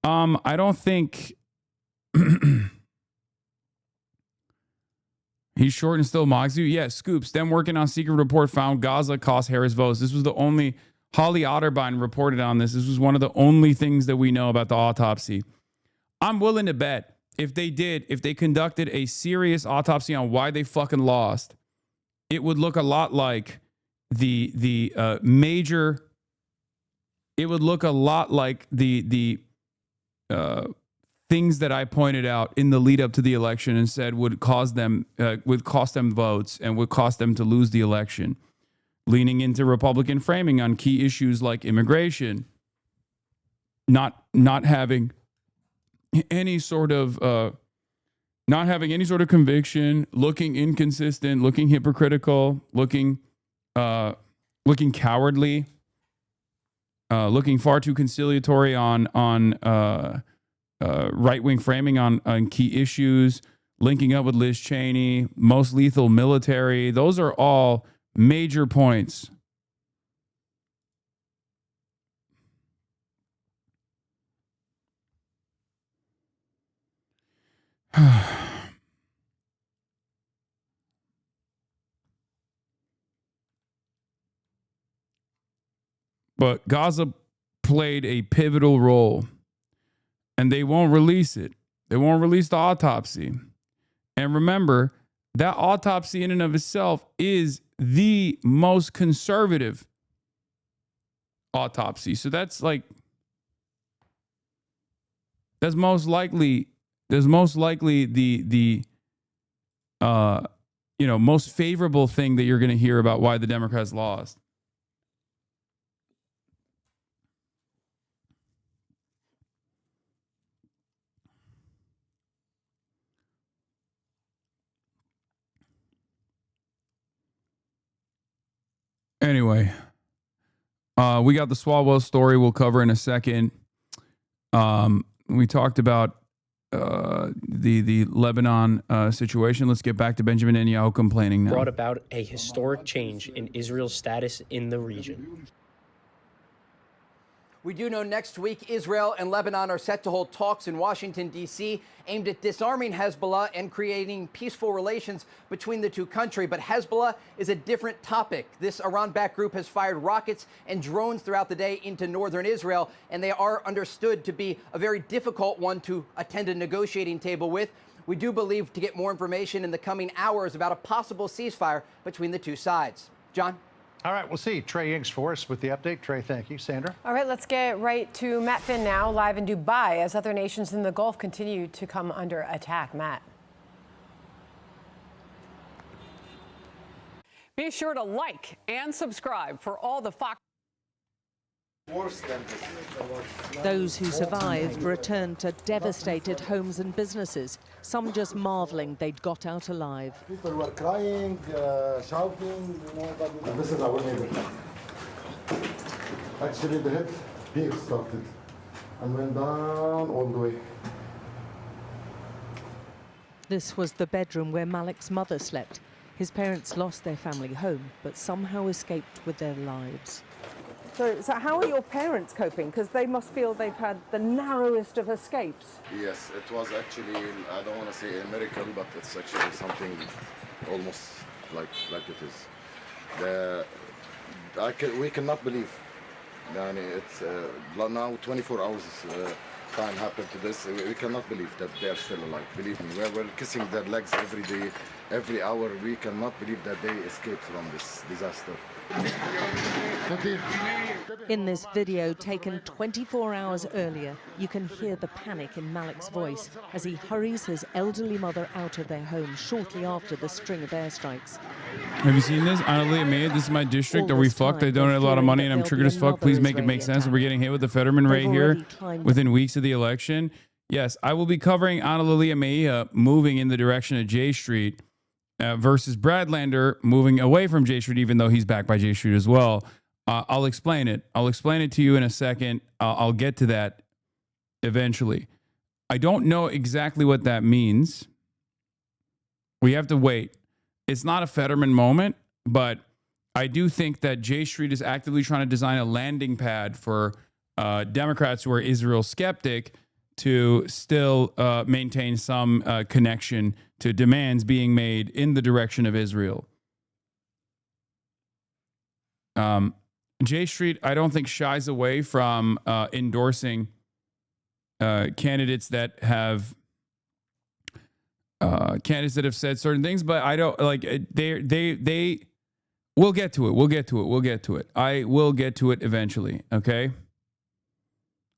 I don't think he's short and still mocks you. Yeah, Scoops. Them working on secret report found Gaza cost Harris votes. This was the only Holly Otterbein reported on this. This was one of the only things that we know about the autopsy. I'm willing to bet if they conducted a serious autopsy on why they fucking lost, it would look a lot like the things that I pointed out in the lead up to the election and said would cost them votes and would cost them to lose the election. Leaning into Republican framing on key issues like immigration, not having any sort of conviction, looking inconsistent, looking hypocritical, looking cowardly, looking far too conciliatory on right-wing framing on key issues, linking up with Liz Cheney, most lethal military. Those are all major points. But Gaza played a pivotal role, and they won't release it. They won't release the autopsy. And remember, that autopsy in and of itself is the most conservative autopsy. So that's most likely the most favorable thing that you're going to hear about why the Democrats lost. Anyway, we got the Swalwell story we'll cover in a second. We talked about the Lebanon situation. Let's get back to Benjamin Netanyahu complaining now. Brought about a historic change in Israel's status in the region. We do know next week Israel and Lebanon are set to hold talks in Washington, D.C., aimed at disarming Hezbollah and creating peaceful relations between the two countries. But Hezbollah is a different topic. This Iran-backed group has fired rockets and drones throughout the day into northern Israel, and they are understood to be a very difficult one to attend a negotiating table with. We do believe to get more information in the coming hours about a possible ceasefire between the two sides. John? All right, we'll see. Trey Inks for us with the update. Trey, thank you. Sandra? All right, let's get right to Matt Finn now, live in Dubai, as other nations in the Gulf continue to come under attack. Matt. Be sure to like and subscribe for all the Fox. Those who survived returned to devastated homes and businesses, some just marveling they'd got out alive. People were crying, shouting. This is our neighbor. Actually, the hit here started and went down all the way. This was the bedroom where Malik's mother slept. His parents lost their family home, but somehow escaped with their lives. So how are your parents coping? Because they must feel they've had the narrowest of escapes. Yes, it was actually, I don't want to say a miracle, but it's actually something almost like it is. We cannot believe. It's now 24 hours time happened to this. We cannot believe that they are still alive. Believe me, we're kissing their legs every day, every hour. We cannot believe that they escaped from this disaster. In this video taken 24 hours earlier, you can hear the panic in Malik's voice as he hurries his elderly mother out of their home shortly after the string of airstrikes. Have you seen this? This is my district. Are we fucked? I donate a lot of money and I'm triggered as fuck. Please make it make sense. We're getting hit with the Fetterman right here within weeks of the election. Yes, I will be covering Analilia Mejia moving in the direction of J Street versus Bradlander moving away from J Street, even though he's backed by J Street as well. I'll explain it. I'll explain it to you in a second. I'll get to that eventually. I don't know exactly what that means. We have to wait. It's not a Fetterman moment, but I do think that J Street is actively trying to design a landing pad for Democrats who are Israel skeptic to still maintain some connection to demands being made in the direction of Israel. J Street, I don't think, shies away from endorsing candidates that have said certain things, but I don't like they. We'll get to it. We'll get to it. I will get to it eventually. Okay.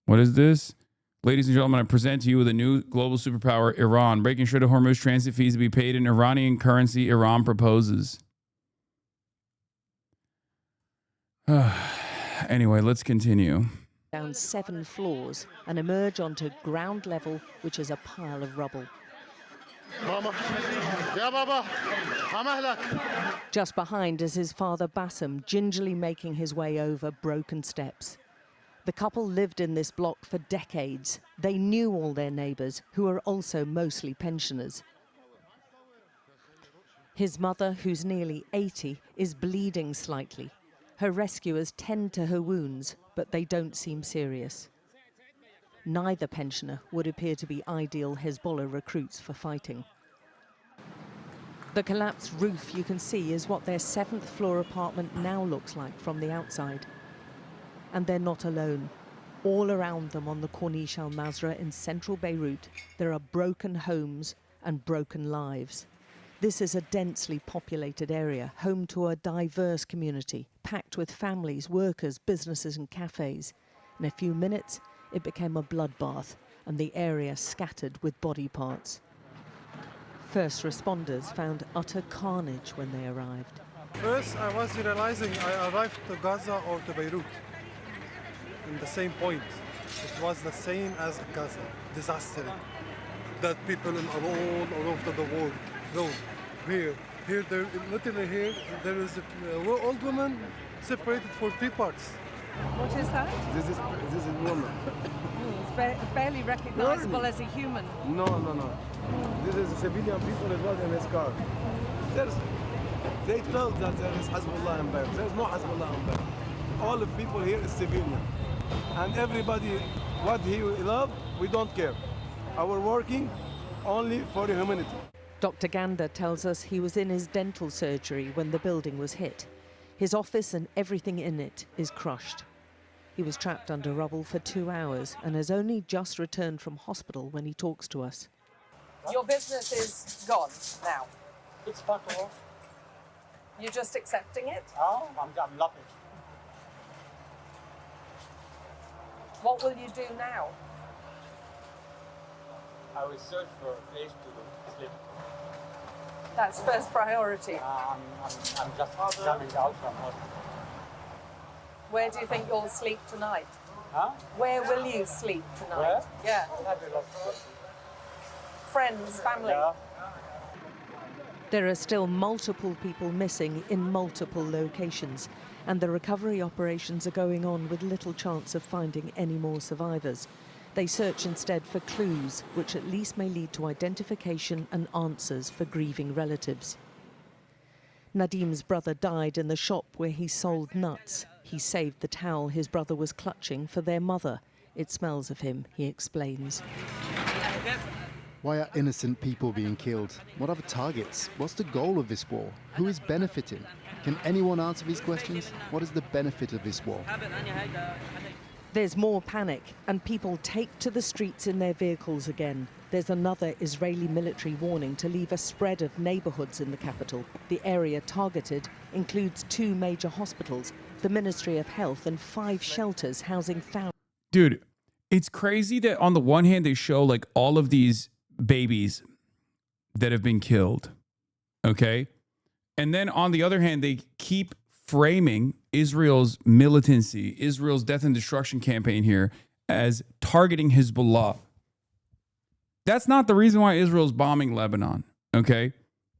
What is this? Ladies and gentlemen, I present to you with a new global superpower, Iran. Breaking Strait of Hormuz transit fees to be paid in Iranian currency, Iran proposes. Anyway, let's continue. Down 7 floors and emerge onto ground level, which is a pile of rubble. Just behind is his father Bassem, gingerly making his way over broken steps. The couple lived in this block for decades. They knew all their neighbors, who are also mostly pensioners. His mother, who's nearly 80, is bleeding slightly. Her rescuers tend to her wounds, but they don't seem serious. Neither pensioner would appear to be ideal Hezbollah recruits for fighting. The collapsed roof you can see is what their 7th floor apartment now looks like from the outside. And they're not alone. All around them on the Corniche Al Mazra in central Beirut, there are broken homes and broken lives. This is a densely populated area, home to a diverse community, packed with families, workers, businesses and cafes. In a few minutes, it became a bloodbath, and the area scattered with body parts. First responders found utter carnage when they arrived. First, I was realizing I arrived to Gaza or to Beirut in the same point. It was the same as Gaza, disaster. That people all over the world go here, there, literally here, there is an old woman separated for 3 parts. What is that? This is normal. It's barely recognizable as a human. No. This is civilian people as well in his car. They told that there is Hezbollah in Beirut. There's no Hezbollah in Beirut. All the people here is civilian. And everybody, what he love, we don't care. Our working only for humanity. Dr. Gander tells us he was in his dental surgery when the building was hit. His office and everything in it is crushed. He was trapped under rubble for 2 hours and has only just returned from hospital when he talks to us. Your business is gone now. It's part of. You're just accepting it? Oh, I'm loving it. What will you do now? I will search for a place to sleep. That's first priority. I'm just coming out from hospital. Where do you think you'll sleep tonight? Huh? Where will you sleep tonight? Where? Yeah. Fabulous. Friends, family? Yeah. There are still multiple people missing in multiple locations, and the recovery operations are going on with little chance of finding any more survivors. They search instead for clues, which at least may lead to identification and answers for grieving relatives. Nadim's brother died in the shop where he sold nuts. He saved the towel his brother was clutching for their mother. It smells of him, he explains. Why are innocent people being killed? What are the targets? What's the goal of this war? Who is benefiting? Can anyone answer these questions? What is the benefit of this war? There's more panic, and people take to the streets in their vehicles again. There's another Israeli military warning to leave a spread of neighborhoods in the capital. The area targeted includes 2 major hospitals, the Ministry of Health, and 5 shelters housing thousands. Dude, it's crazy that on the one hand, they show like all of these babies that have been killed. Okay. And then on the other hand, they keep framing Israel's militancy, Israel's death and destruction campaign here as targeting Hezbollah. That's not the reason why Israel's bombing Lebanon, okay?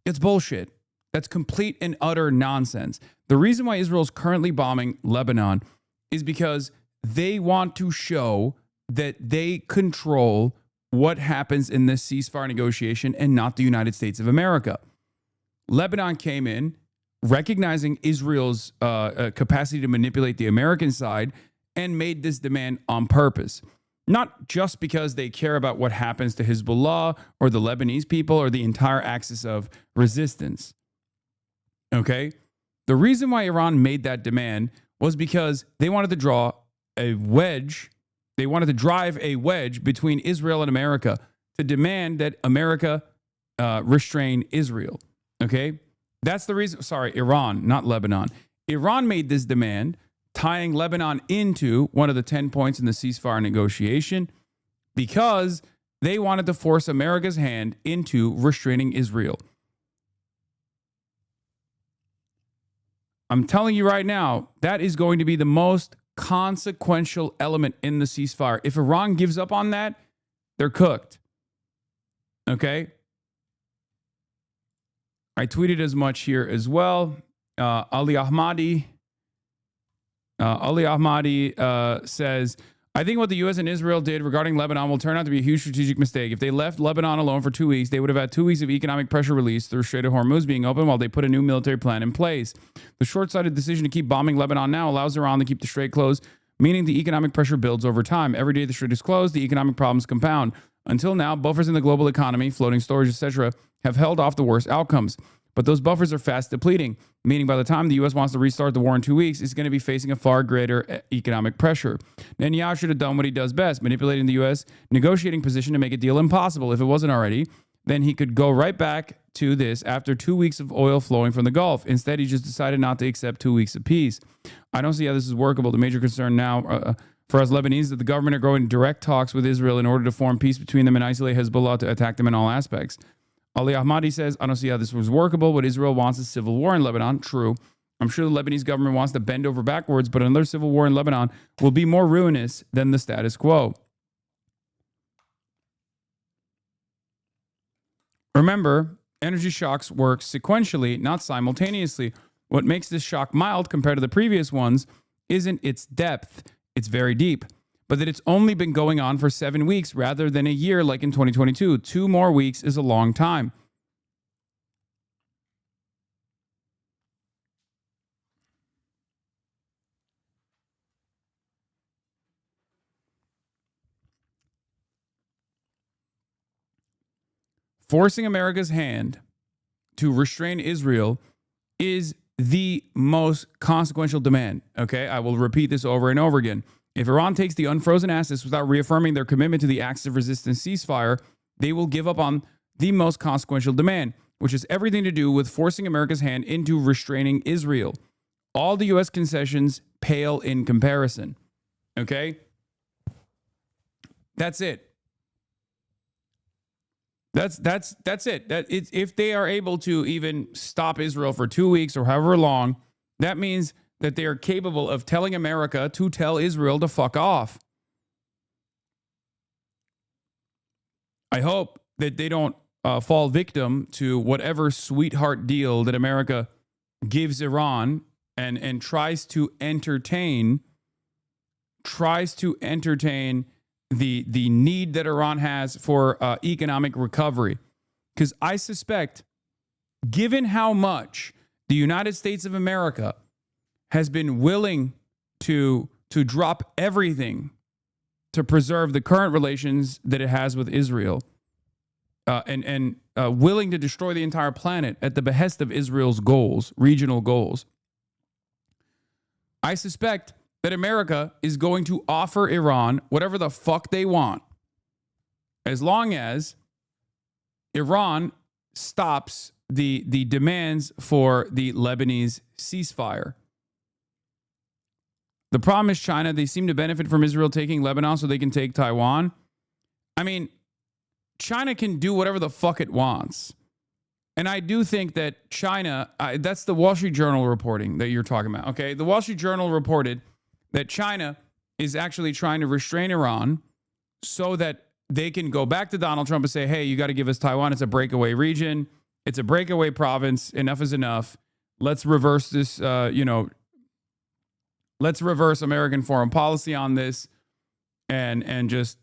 It's bullshit. That's complete and utter nonsense. The reason why Israel's currently bombing Lebanon is because they want to show that they control what happens in this ceasefire negotiation and not the United States of America. Lebanon came in recognizing Israel's capacity to manipulate the American side and made this demand on purpose. Not just because they care about what happens to Hezbollah or the Lebanese people or the entire axis of resistance. Okay? The reason why Iran made that demand was because they wanted to draw a wedge. They wanted to drive a wedge between Israel and America to demand that America restrain Israel. Okay? That's the reason. Sorry, Iran, not Lebanon. Iran made this demand, tying Lebanon into one of the 10 points in the ceasefire negotiation because they wanted to force America's hand into restraining Israel. I'm telling you right now, that is going to be the most consequential element in the ceasefire. If Iran gives up on that, they're cooked. Okay? I tweeted as much here as well. Ali Ahmadi says, I think what the U.S. and Israel did regarding Lebanon will turn out to be a huge strategic mistake. If they left Lebanon alone for 2 weeks, they would have had 2 weeks of economic pressure released through Strait of Hormuz being open while they put a new military plan in place. The short-sighted decision to keep bombing Lebanon now allows Iran to keep the strait closed, meaning the economic pressure builds over time. Every day the strait is closed, the economic problems compound. Until now, buffers in the global economy, floating storage, etc., have held off the worst outcomes. But those buffers are fast depleting, meaning by the time the U.S. wants to restart the war in 2 weeks, it's going to be facing a far greater economic pressure. Netanyahu should have done what he does best, manipulating the U.S. negotiating position to make a deal impossible. If it wasn't already, then he could go right back to this after 2 weeks of oil flowing from the Gulf. Instead, he just decided not to accept 2 weeks of peace. I don't see how this is workable. The major concern now for us Lebanese is that the government are going direct talks with Israel in order to form peace between them and isolate Hezbollah to attack them in all aspects. Ali Ahmadi says, I don't see how this was workable. What Israel wants is civil war in Lebanon. True. I'm sure the Lebanese government wants to bend over backwards, but another civil war in Lebanon will be more ruinous than the status quo. Remember, energy shocks work sequentially, not simultaneously. What makes this shock mild compared to the previous ones isn't its depth, it's very deep, but that it's only been going on for 7 weeks rather than a year like in 2022. 2 more weeks is a long time. Forcing America's hand to restrain Israel is the most consequential demand. Okay, I will repeat this over and over again. If Iran takes the unfrozen assets without reaffirming their commitment to the acts of resistance ceasefire, they will give up on the most consequential demand, which has everything to do with forcing America's hand into restraining Israel. All the U.S. concessions pale in comparison. Okay? That's it. That's it. If they are able to even stop Israel for 2 weeks or however long, that means that they are capable of telling America to tell Israel to fuck off. I hope that they don't fall victim to whatever sweetheart deal that America gives Iran and tries to entertain the need that Iran has for economic recovery. Because I suspect, given how much the United States of America has been willing to drop everything to preserve the current relations that it has with Israel, and willing to destroy the entire planet at the behest of Israel's goals, regional goals, I suspect that America is going to offer Iran whatever the fuck they want, as long as Iran stops the demands for the Lebanese ceasefire. The problem is China. They seem to benefit from Israel taking Lebanon so they can take Taiwan. I mean, China can do whatever the fuck it wants. And I do think that China, that's the Wall Street Journal reporting that you're talking about, okay? The Wall Street Journal reported that China is actually trying to restrain Iran so that they can go back to Donald Trump and say, hey, you got to give us Taiwan. It's a breakaway region. It's a breakaway province. Enough is enough. Let's reverse this, let's reverse American foreign policy on this and just,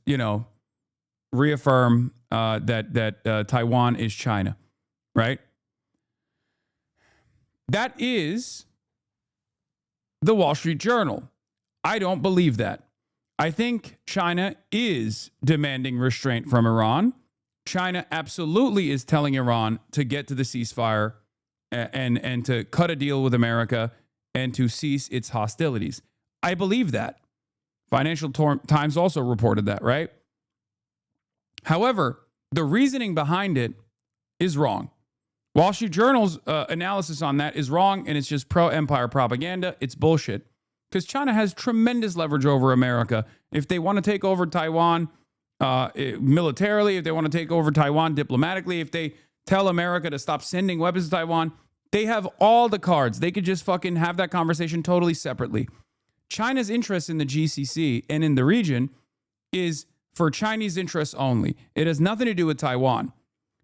reaffirm that Taiwan is China, right? That is the Wall Street Journal. I don't believe that. I think China is demanding restraint from Iran. China absolutely is telling Iran to get to the ceasefire and to cut a deal with America and to cease its hostilities. I believe that. Financial Times also reported that, right? However, the reasoning behind it is wrong. Wall Street Journal's analysis on that is wrong, and it's just pro-empire propaganda. It's bullshit. Because China has tremendous leverage over America. If they want to take over Taiwan militarily, if they want to take over Taiwan diplomatically, if they tell America to stop sending weapons to Taiwan, they have all the cards. They could just fucking have that conversation totally separately. China's interest in the GCC and in the region is for Chinese interests only. It has nothing to do with Taiwan,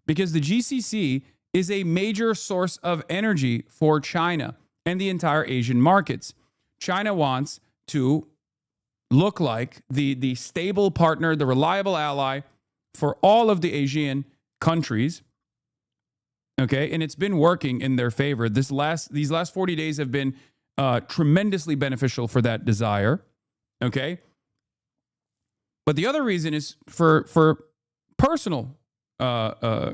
because the GCC is a major source of energy for China and the entire Asian markets. China wants to look like the stable partner, the reliable ally for all of the Asian countries. Okay, and it's been working in their favor. These last 40 days have been tremendously beneficial for that desire. Okay, but the other reason is for personal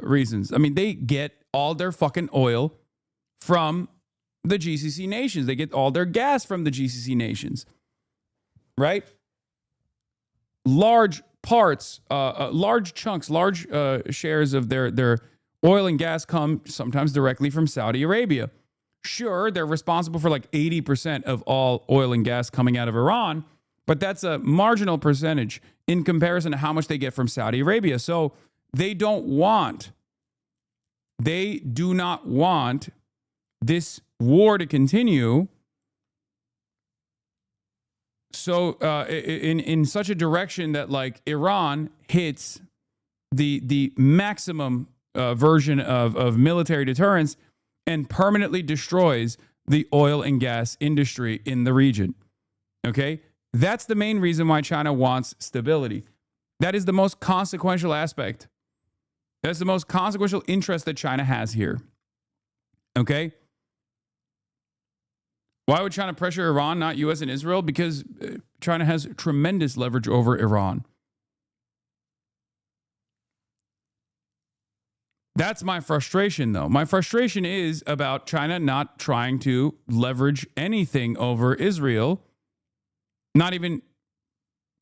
reasons. I mean, they get all their fucking oil from the GCC nations. They get all their gas from the GCC nations, right? Large parts, large chunks, large shares of their oil and gas come sometimes directly from Saudi Arabia. Sure, they're responsible for like 80% of all oil and gas coming out of Iran, but that's a marginal percentage in comparison to how much they get from Saudi Arabia. So they don't want They do not want this war to continue. So in such a direction that like Iran hits the maximum version of military deterrence and permanently destroys the oil and gas industry in the region. Okay? That's the main reason why China wants stability. That is the most consequential aspect. That's the most consequential interest that China has here. Okay? Why would China pressure Iran, not U.S. and Israel? Because China has tremendous leverage over Iran. That's my frustration, though. My frustration is about China not trying to leverage anything over Israel. Not even,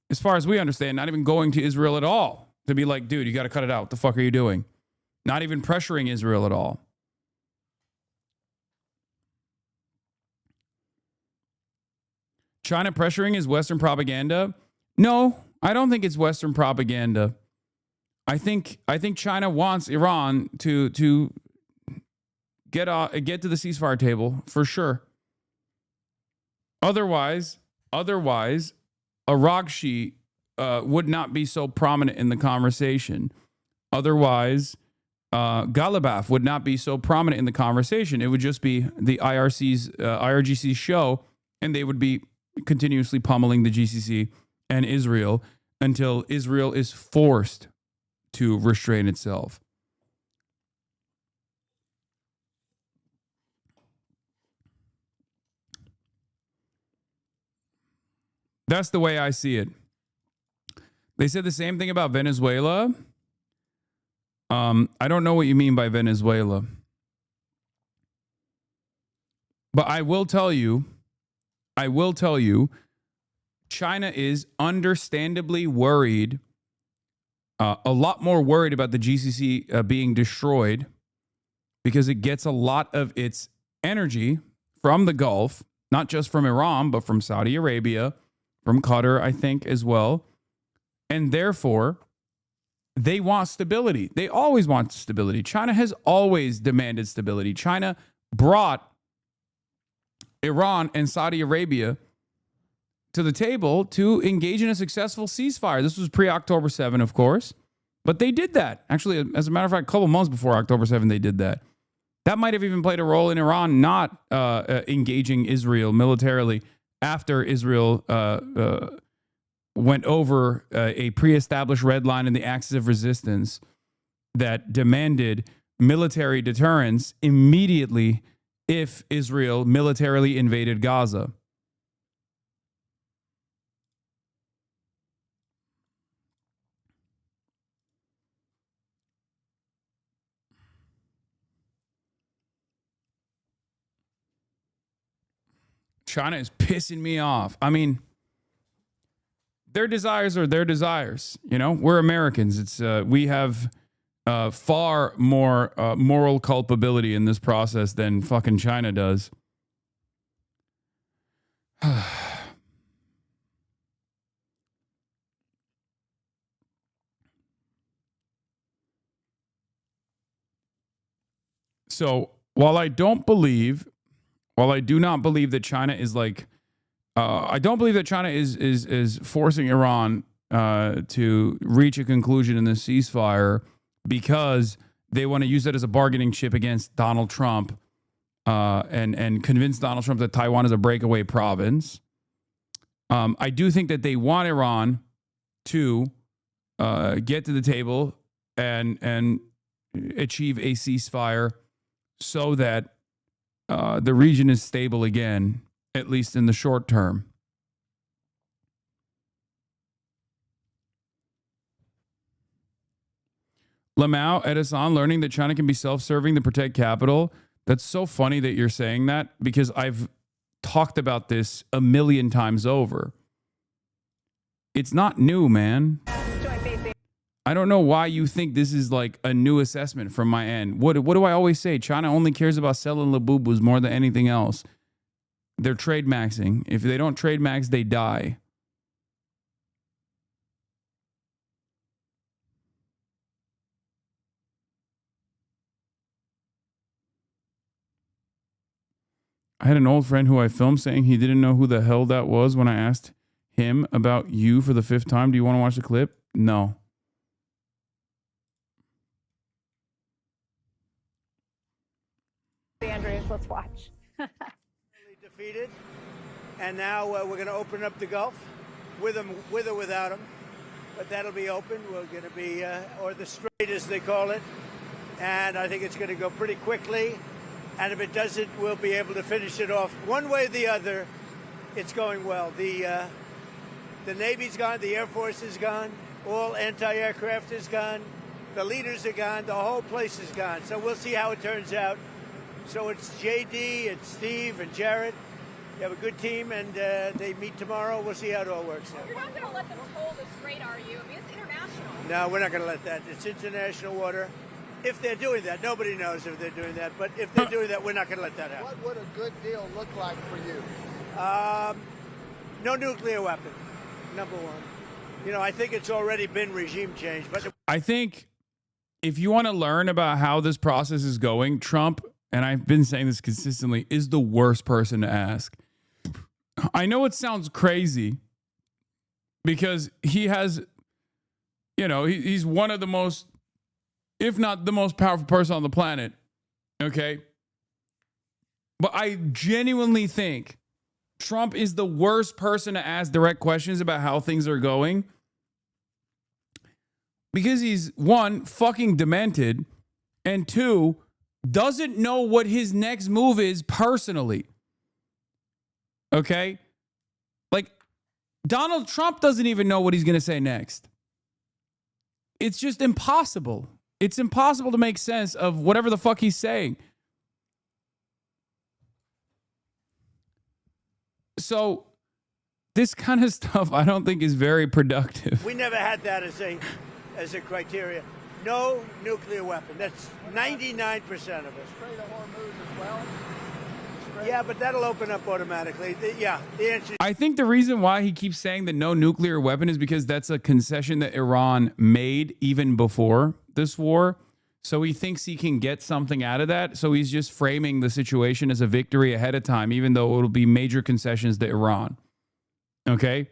as far as we understand, not even going to Israel at all. To be like, dude, you got to cut it out. What the fuck are you doing? Not even pressuring Israel at all. China pressuring is Western propaganda? No, I don't think it's Western propaganda. I think China wants Iran to get to the ceasefire table for sure. Otherwise, Araghchi would not be so prominent in the conversation. Otherwise, Galibaf would not be so prominent in the conversation. It would just be the IRGC's show, and they would be continuously pummeling the GCC and Israel until Israel is forced to restrain itself. That's the way I see it. They said the same thing about Venezuela. I don't know what you mean by Venezuela. But I will tell you, China is understandably worried, a lot more worried about the GCC being destroyed because it gets a lot of its energy from the Gulf, not just from Iran, but from Saudi Arabia, from Qatar, I think, as well. And therefore, they want stability. They always want stability. China has always demanded stability. China brought Iran and Saudi Arabia to the table to engage in a successful ceasefire. This was pre-October 7, of course, but they did that. Actually, as a matter of fact, a couple months before October 7, they did that. That might have even played a role in Iran not engaging Israel militarily after Israel went over a pre-established red line in the axis of resistance that demanded military deterrence immediately if Israel militarily invaded Gaza. China is pissing me off. I mean, their desires are their desires. You know, we're Americans. It's we have far more moral culpability in this process than fucking China does. So while I do not believe that China is like, I don't believe that China is forcing Iran to reach a conclusion in the ceasefire because they want to use that as a bargaining chip against Donald Trump and convince Donald Trump that Taiwan is a breakaway province. I do think that they want Iran to get to the table and achieve a ceasefire so that the region is stable again, at least in the short term. Lamau at Hasan learning that China can be self-serving to protect capital. That's so funny that you're saying that because I've talked about this a million times over. It's not new, man. I don't know why you think this is like a new assessment from my end. What do I always say? China only cares about selling Labubus more than anything else. They're trade maxing. If they don't trade max, they die. I had an old friend who I filmed saying he didn't know who the hell that was when I asked him about you for the 5th time. Do you want to watch the clip? No. Andrews, let's watch. Defeated, and now we're going to open up the Gulf with or without them. But that'll be open. We're going to be, or the Strait as they call it, and I think it's going to go pretty quickly. And if it doesn't, we'll be able to finish it off one way or the other. It's going well. The Navy's gone, the Air Force is gone, all anti-aircraft is gone, the leaders are gone, the whole place is gone. So we'll see how it turns out. So it's JD, it's Steve, and Jared. You have a good team, and they meet tomorrow. We'll see how it all works out. You're not going to let them toll the Strait, are you? I mean, it's international. No, we're not going to let that. It's international water. If they're doing that, nobody knows if they're doing that. But if they're doing that, we're not going to let that happen. What would a good deal look like for you? No nuclear weapon, number one. You know, I think it's already been regime change. But I think if you want to learn about how this process is going, Trump, and I've been saying this consistently, is the worst person to ask. I know it sounds crazy because he has, you know, he's one of the most, if not the most powerful person on the planet. Okay. But I genuinely think Trump is the worst person to ask direct questions about how things are going because he's, one, fucking demented, and two, doesn't know what his next move is personally. Okay? Like, Donald Trump doesn't even know what he's going to say next. It's just impossible. It's impossible to make sense of whatever the fuck he's saying. So, this kind of stuff I don't think is very productive. we never had that as a criteria. No nuclear weapon. That's 99% of it. Strait of Hormuz as well? Yeah, but that'll open up automatically. The answer. I think the reason why he keeps saying that no nuclear weapon is because that's a concession that Iran made even before this war. So he thinks he can get something out of that. So he's just framing the situation as a victory ahead of time, even though it'll be major concessions to Iran. Okay?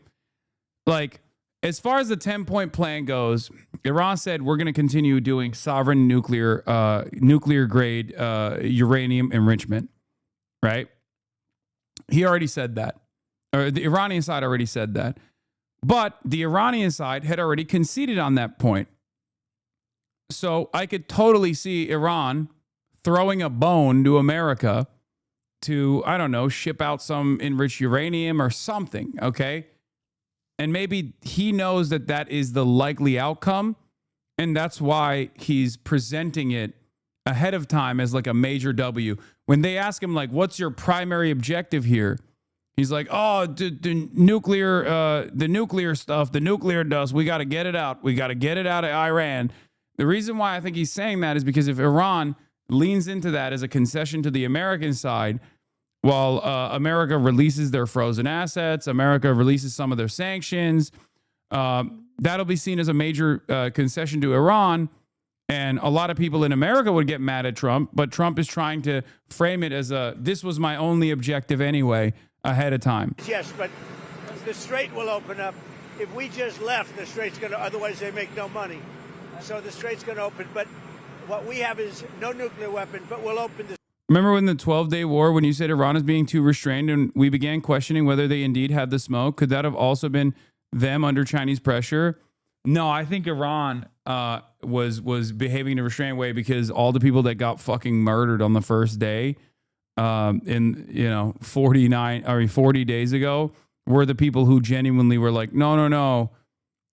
Like, as far as the 10-point plan goes, Iran said we're going to continue doing sovereign nuclear grade uranium enrichment, right? He already said that. Or the Iranian side already said that. But the Iranian side had already conceded on that point. So I could totally see Iran throwing a bone to America to, I don't know, ship out some enriched uranium or something, okay? And maybe he knows that that is the likely outcome, and that's why he's presenting it ahead of time as like a major W. When they ask him, like, what's your primary objective here? He's like, oh, the nuclear stuff, the nuclear dust, we got to get it out. We got to get it out of Iran. The reason why I think he's saying that is because if Iran leans into that as a concession to the American side, while America releases their frozen assets, America releases some of their sanctions, that'll be seen as a major concession to Iran. And a lot of people in America would get mad at Trump, but Trump is trying to frame it as this was my only objective anyway, ahead of time. Yes, but the Strait will open up. If we just left, the Strait's going to, otherwise they make no money. So the Strait's going to open. But what we have is no nuclear weapon, but we'll open the. Remember when the 12-day war, when you said Iran is being too restrained and we began questioning whether they indeed had the smoke? Could that have also been them under Chinese pressure? No, I think Iran was behaving in a restrained way because all the people that got fucking murdered on the first day in 40 days ago were the people who genuinely were like, no.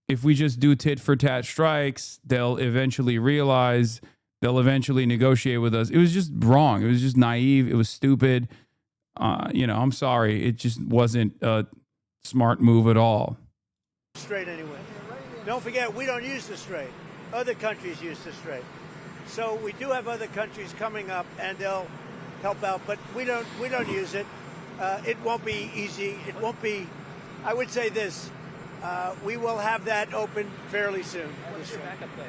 If we just do tit for tat strikes, they'll eventually realize, they'll eventually negotiate with us. It was just wrong. It was just naive. It was stupid. I'm sorry. It just wasn't a smart move at all. Strait anyway. Don't forget, we don't use the Strait. Other countries use the Strait. So we do have other countries coming up, and they'll help out, but we don't use it. It won't be easy. It won't be. I would say this. We will have that open fairly soon. What's your backup plan?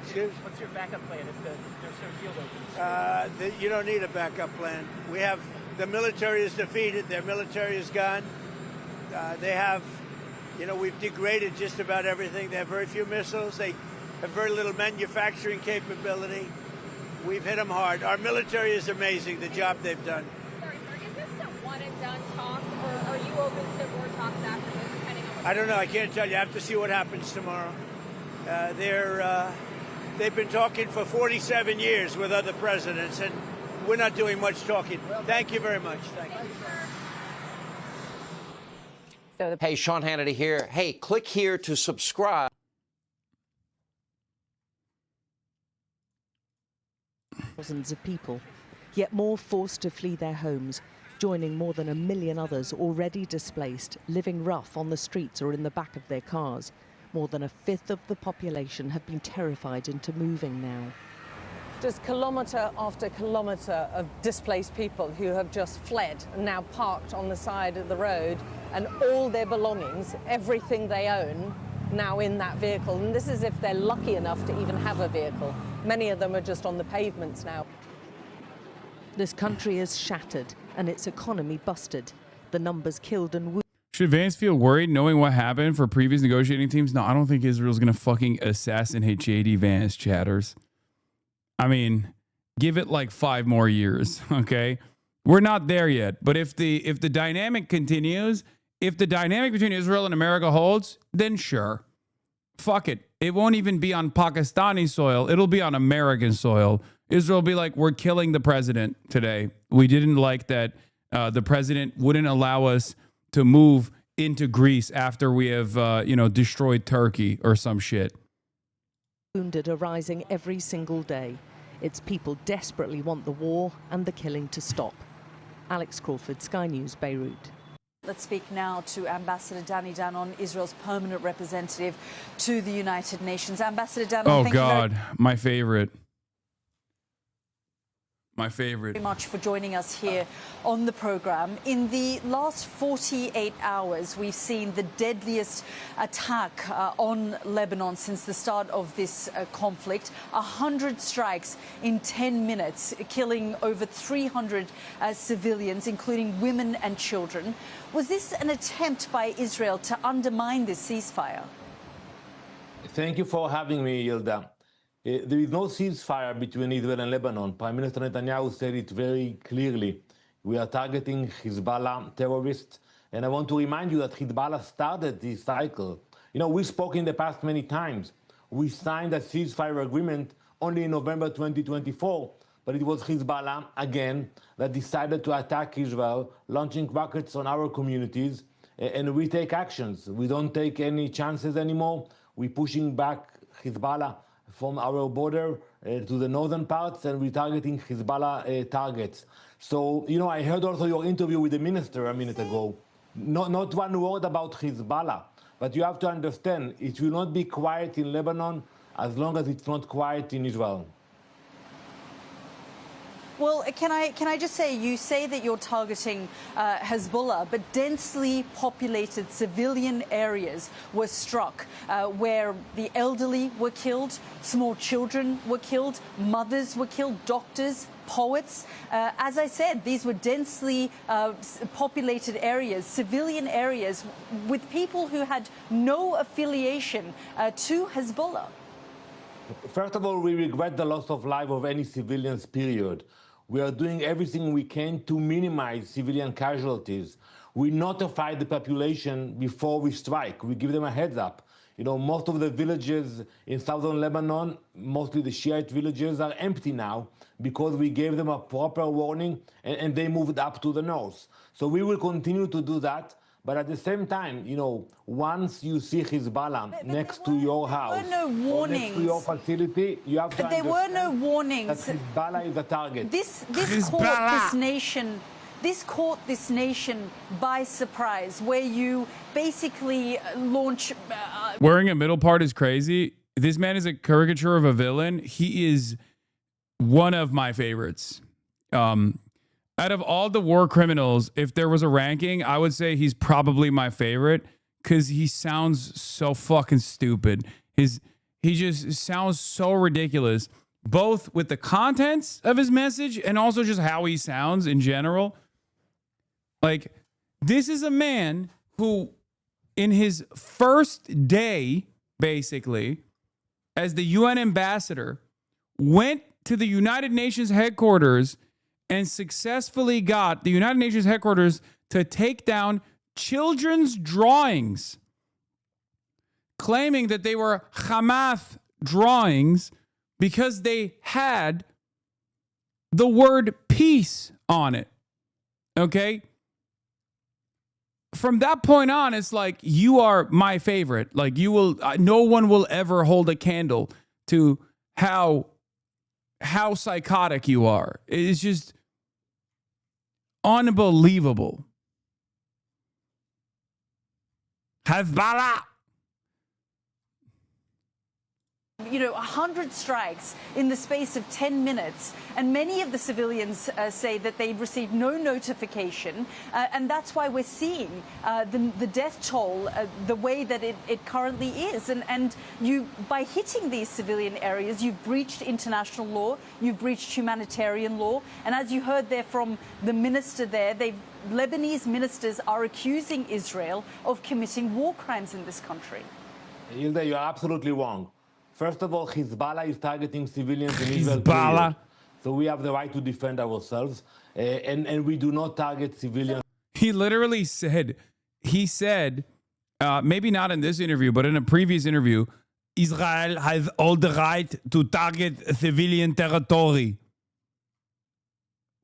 Excuse? What's your backup plan if there's no field opens? You don't need a backup plan. We have the military is defeated. Their military is gone. They have, we've degraded just about everything. They have very few missiles. They have very little manufacturing capability. We've hit them hard. Our military is amazing, the job they've done. Sorry, sir, is this a one-and-done talk, or are you open to more talks after this, depending on I don't know. I can't tell you. I have to see what happens tomorrow. They've been talking for 47 years with other presidents, and we're not doing much talking. Thank you very much. Thank you. Hey, Sean Hannity here. Hey, click here to subscribe. Thousands of people, yet more forced to flee their homes, joining more than 1 million others already displaced, living rough on the streets or in the back of their cars. More than 1/5 of the population have been terrified into moving now. Just kilometre after kilometre of displaced people who have just fled and now parked on the side of the road, and all their belongings, everything they own, now in that vehicle. And this is if they're lucky enough to even have a vehicle. Many of them are just on the pavements now. This country is shattered and its economy busted. The numbers killed and wounded. Should Vance feel worried knowing what happened for previous negotiating teams? No, I don't think Israel's going to fucking assassinate JD Vance, chatters. I mean, give it like 5 more years, okay? We're not there yet. But if the dynamic continues, if the dynamic between Israel and America holds, then sure. Fuck it. It won't even be on Pakistani soil. It'll be on American soil. Israel will be like, we're killing the president today. We didn't like that the president wouldn't allow us to move into Greece after we have, destroyed Turkey or some shit. Wounded are rising every single day. Its people desperately want the war and the killing to stop. Alex Crawford, Sky News, Beirut. Let's speak now to Ambassador Danny Danon, Israel's permanent representative to the United Nations. Ambassador Danon, oh God, my favorite. My favorite. Very much for joining us here on the program. In the last 48 hours, we've seen the deadliest attack on Lebanon since the start of this conflict. 100 strikes in 10 minutes, killing over 300 civilians, including women and children. Was this an attempt by Israel to undermine this ceasefire? Thank you for having me, Yilda. There is no ceasefire between Israel and Lebanon. Prime Minister Netanyahu said it very clearly. We are targeting Hezbollah terrorists. And I want to remind you that Hezbollah started this cycle. We spoke in the past many times. We signed a ceasefire agreement only in November 2024. But it was Hezbollah, again, that decided to attack Israel, launching rockets on our communities. And we take actions. We don't take any chances anymore. We're pushing back Hezbollah from our border to the northern parts, and we're targeting Hezbollah targets. So, I heard also your interview with the minister a minute ago. Not one word about Hezbollah, but you have to understand, it will not be quiet in Lebanon as long as it's not quiet in Israel. Well, can I just say, you say that you're targeting Hezbollah, but densely populated civilian areas were struck, where the elderly were killed, small children were killed, mothers were killed, doctors, poets. As I said, these were densely populated areas, civilian areas, with people who had no affiliation to Hezbollah. First of all, we regret the loss of life of any civilians, period. We are doing everything we can to minimize civilian casualties. We notify the population before we strike. We give them a heads up. Most of the villages in southern Lebanon, mostly the Shiite villages, are empty now because we gave them a proper warning and they moved up to the north. So we will continue to do that. But at the same time, once you see Hezbollah next to your house, there were no warnings. Next to your facility, you have to But there were no warnings. That Hezbollah is a target. This caught this nation by surprise, where you basically launch. Wearing a middle part is crazy. This man is a caricature of a villain. He is one of my favorites. Out of all the war criminals, if there was a ranking, I would say he's probably my favorite because he sounds so fucking stupid. He just sounds so ridiculous, both with the contents of his message and also just how he sounds in general. Like, this is a man who, in his first day, basically, as the UN ambassador, went to the United Nations headquarters and successfully got the United Nations headquarters to take down children's drawings, claiming that they were Hamas drawings because they had the word peace on it. Okay? From that point on, it's like, you are my favorite. Like, you will, no one will ever hold a candle to how psychotic you are. It's just unbelievable. Hezbollah. 100 strikes in the space of 10 minutes. And many of the civilians say that they received no notification. And that's why we're seeing the death toll the way that it currently is. And you, by hitting these civilian areas, you've breached international law, you've breached humanitarian law. And as you heard there from the minister there, Lebanese ministers are accusing Israel of committing war crimes in this country. Hilda, you're absolutely wrong. First of all, Hezbollah is targeting civilians in Israel. So we have the right to defend ourselves. And we do not target civilians. He literally said, maybe not in this interview, but in a previous interview, Israel has all the right to target civilian territory.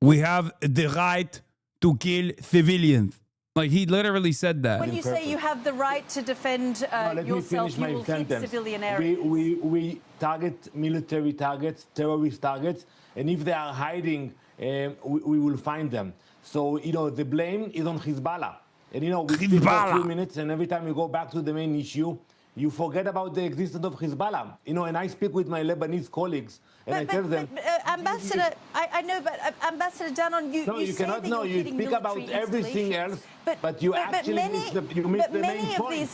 We have the right to kill civilians. Like, he literally said that. When you say you have the right to defend yourself, you will hit civilian areas. We target military targets, terrorist targets, and if they are hiding, we will find them. So, the blame is on Hezbollah. And, we speak for a few minutes, and every time you go back to the main issue, you forget about the existence of Hezbollah. And I speak with my Lebanese colleagues, and I tell them... Ambassador, I know, but Ambassador Danon, you cannot know. You speak about everything else, but you actually miss the main point.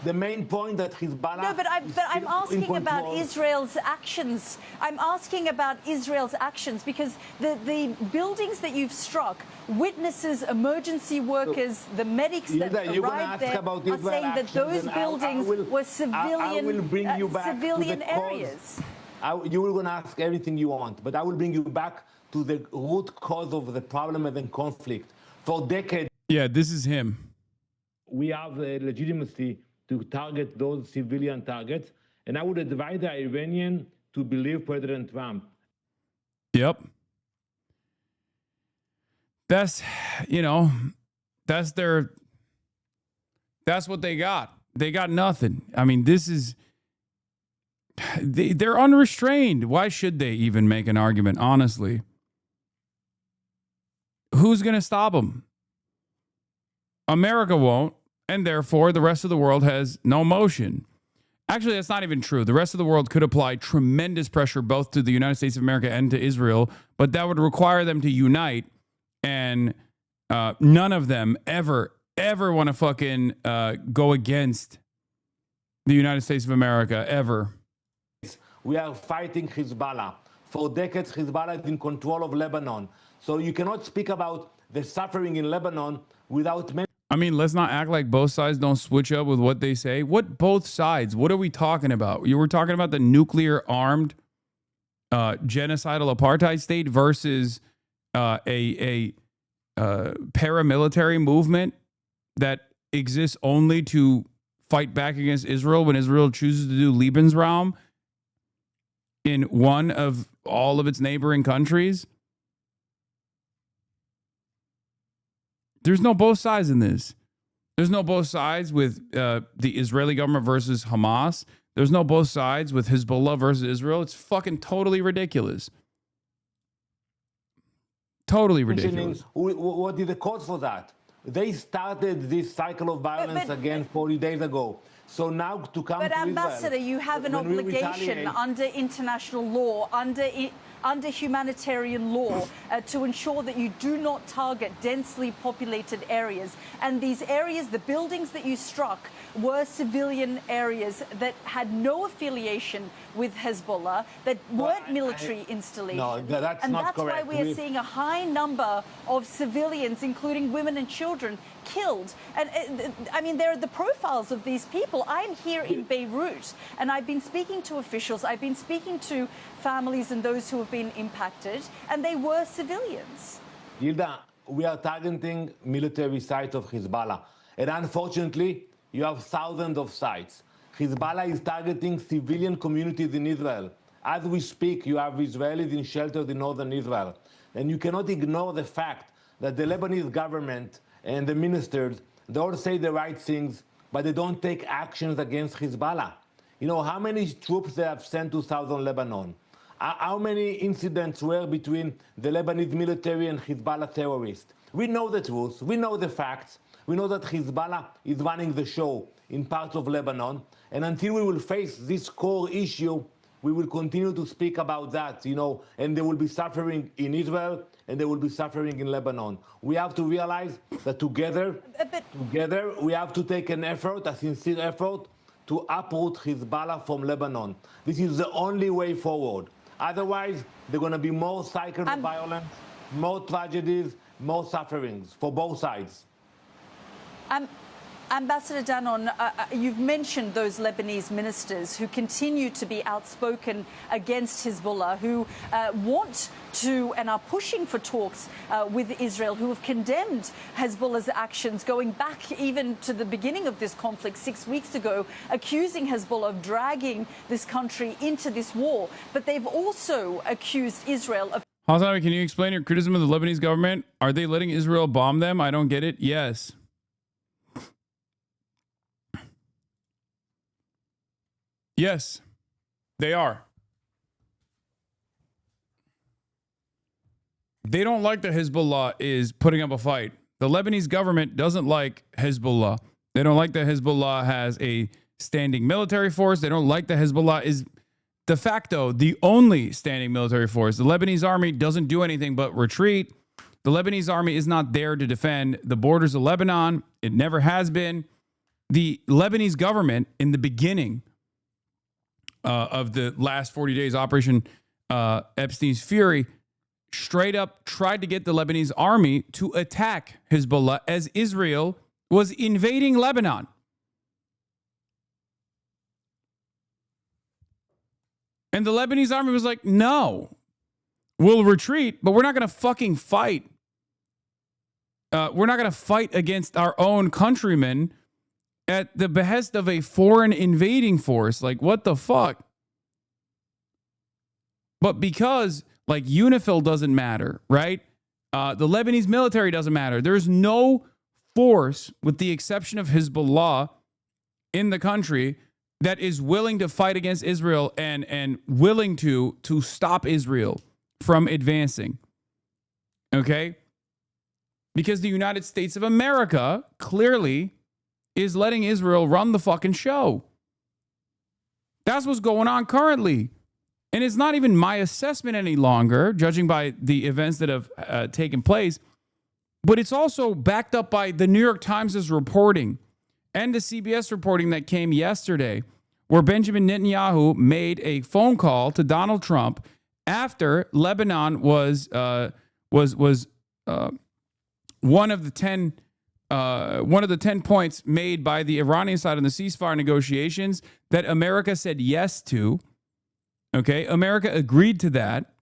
The main point that Hezbollah... No, but I'm asking about Israel's actions. I'm asking about Israel's actions because the buildings that you've struck, witnesses, emergency workers, the medics that arrived there are saying that those buildings were civilian areas. You will going to ask everything you want, but I will bring you back to the root cause of the problem and the conflict. For decades... Yeah, this is him. We have the legitimacy to target those civilian targets. And I would advise the Iranian to believe President Trump. Yep. That's what they got. They got nothing. I mean, they're unrestrained. Why should they even make an argument, honestly? Who's going to stop them? America won't. And therefore, the rest of the world has no motion. Actually, that's not even true. The rest of the world could apply tremendous pressure both to the United States of America and to Israel, but that would require them to unite. And none of them ever want to fucking go against the United States of America, ever. We are fighting Hezbollah. For decades, Hezbollah is in control of Lebanon. So you cannot speak about the suffering in Lebanon without... I mean, let's not act like both sides don't switch up with what they say. What both sides? What are we talking about? You were talking about the nuclear-armed genocidal apartheid state versus a paramilitary movement that exists only to fight back against Israel when Israel chooses to do Lebensraum in one of all of its neighboring countries. There's no both sides in this. There's no both sides with the Israeli government versus Hamas. There's no both sides with Hezbollah versus Israel. It's fucking totally ridiculous. Totally ridiculous. What is the cause for that? They started this cycle of violence again 40 days ago. So now to come But to Ambassador, Israel, you have an when we obligation retaliate- under international law, under humanitarian law, to ensure that you do not target densely populated areas. And these areas, the buildings that you struck, were civilian areas that had no affiliation with Hezbollah, that weren't military installations. No, that's and not that's correct. why we are seeing a high number of civilians, including women and children, killed. And I mean, there are the profiles of these people. I'm here in Beirut, and I've been speaking to officials. I've been speaking to families and those who have been impacted, and they were civilians. Gilda, we are targeting military sites of Hezbollah. And unfortunately, you have thousands of sites. Hezbollah is targeting civilian communities in Israel. As we speak, you have Israelis in shelters in northern Israel. And you cannot ignore the fact that the Lebanese government and the ministers, they all say the right things, but they don't take actions against Hezbollah. You know, how many troops they have sent to southern Lebanon? How many incidents were between the Lebanese military and Hezbollah terrorists? We know the truth. We know the facts. We know that Hezbollah is running the show in parts of Lebanon. And until we will face this core issue, we will continue to speak about that, you know, and there will be suffering in Israel and there will be suffering in Lebanon. We have to realize that together we have to take an effort, a sincere effort, to uproot Hezbollah from Lebanon. This is the only way forward. Otherwise, there are going to be more cycles of violence, more tragedies, more sufferings for both sides. Ambassador Danon, you've mentioned those Lebanese ministers who continue to be outspoken against Hezbollah, who want to and are pushing for talks with Israel, who have condemned Hezbollah's actions going back even to the beginning of this conflict 6 weeks ago, accusing Hezbollah of dragging this country into this war. But they've also accused Israel of... HasanAbi, can you explain your criticism of the Lebanese government? Are they letting Israel bomb them? I don't get it. Yes. Yes, they are. They don't like that Hezbollah is putting up a fight. The Lebanese government doesn't like Hezbollah. They don't like that Hezbollah has a standing military force. They don't like that Hezbollah is de facto the only standing military force. The Lebanese army doesn't do anything but retreat. The Lebanese army is not there to defend the borders of Lebanon. It never has been. The Lebanese government in the beginning of the last 40 days, Operation Epstein's Fury, straight up tried to get the Lebanese army to attack Hezbollah as Israel was invading Lebanon. And the Lebanese army was like, no, we'll retreat, but we're not going to fucking fight. We're not going to fight against our own countrymen at the behest of a foreign invading force. Like, what the fuck? But because, like, UNIFIL doesn't matter, right? The Lebanese military doesn't matter. There's no force, with the exception of Hezbollah, in the country that is willing to fight against Israel and willing to stop Israel from advancing. Okay? Because the United States of America clearly is letting Israel run the fucking show. That's what's going on currently. And it's not even my assessment any longer, judging by the events that have taken place, but it's also backed up by the New York Times' reporting and the CBS reporting that came yesterday, where Benjamin Netanyahu made a phone call to Donald Trump after Lebanon was one of the 10 points made by the Iranian side in the ceasefire negotiations that America said yes to. Okay, America agreed to that.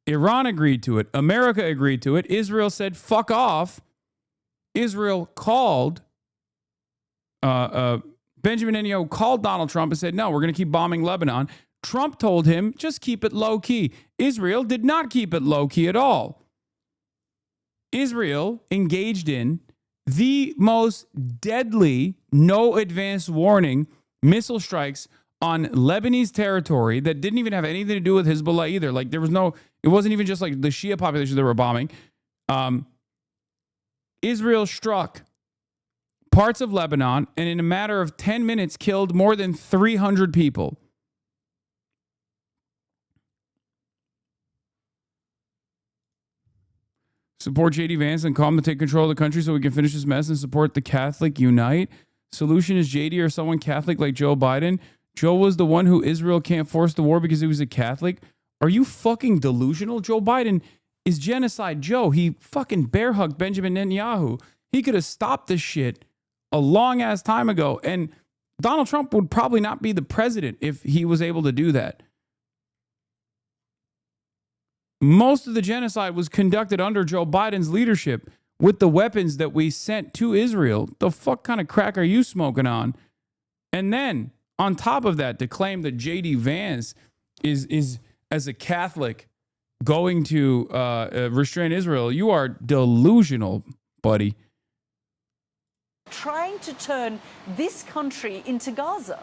Iran agreed to it. America agreed to it. Israel said, fuck off. Israel called, Benjamin Netanyahu called Donald Trump and said, no, we're going to keep bombing Lebanon. Trump told him, just keep it low key. Israel did not keep it low key at all. Israel engaged in the most deadly, no advance warning missile strikes on Lebanese territory that didn't even have anything to do with Hezbollah either. Like, there was no, it wasn't even just like the Shia population they were bombing. Israel struck parts of Lebanon, and in a matter of 10 minutes killed more than 300 people. Support JD Vance and call him to take control of the country so we can finish this mess and support the Catholic Unite. Solution is JD or someone Catholic like Joe Biden. Joe was the one who Israel can't force the war because he was a Catholic. Are you fucking delusional? Joe Biden is genocide Joe. He fucking bear hugged Benjamin Netanyahu. He could have stopped this shit a long ass time ago. And Donald Trump would probably not be the president if he was able to do that. Most of the genocide was conducted under Joe Biden's leadership with the weapons that we sent to Israel. The fuck kind of crack are you smoking on? And then on top of that, to claim that JD Vance is as a Catholic going to restrain Israel, you are delusional, buddy. Trying to turn this country into Gaza.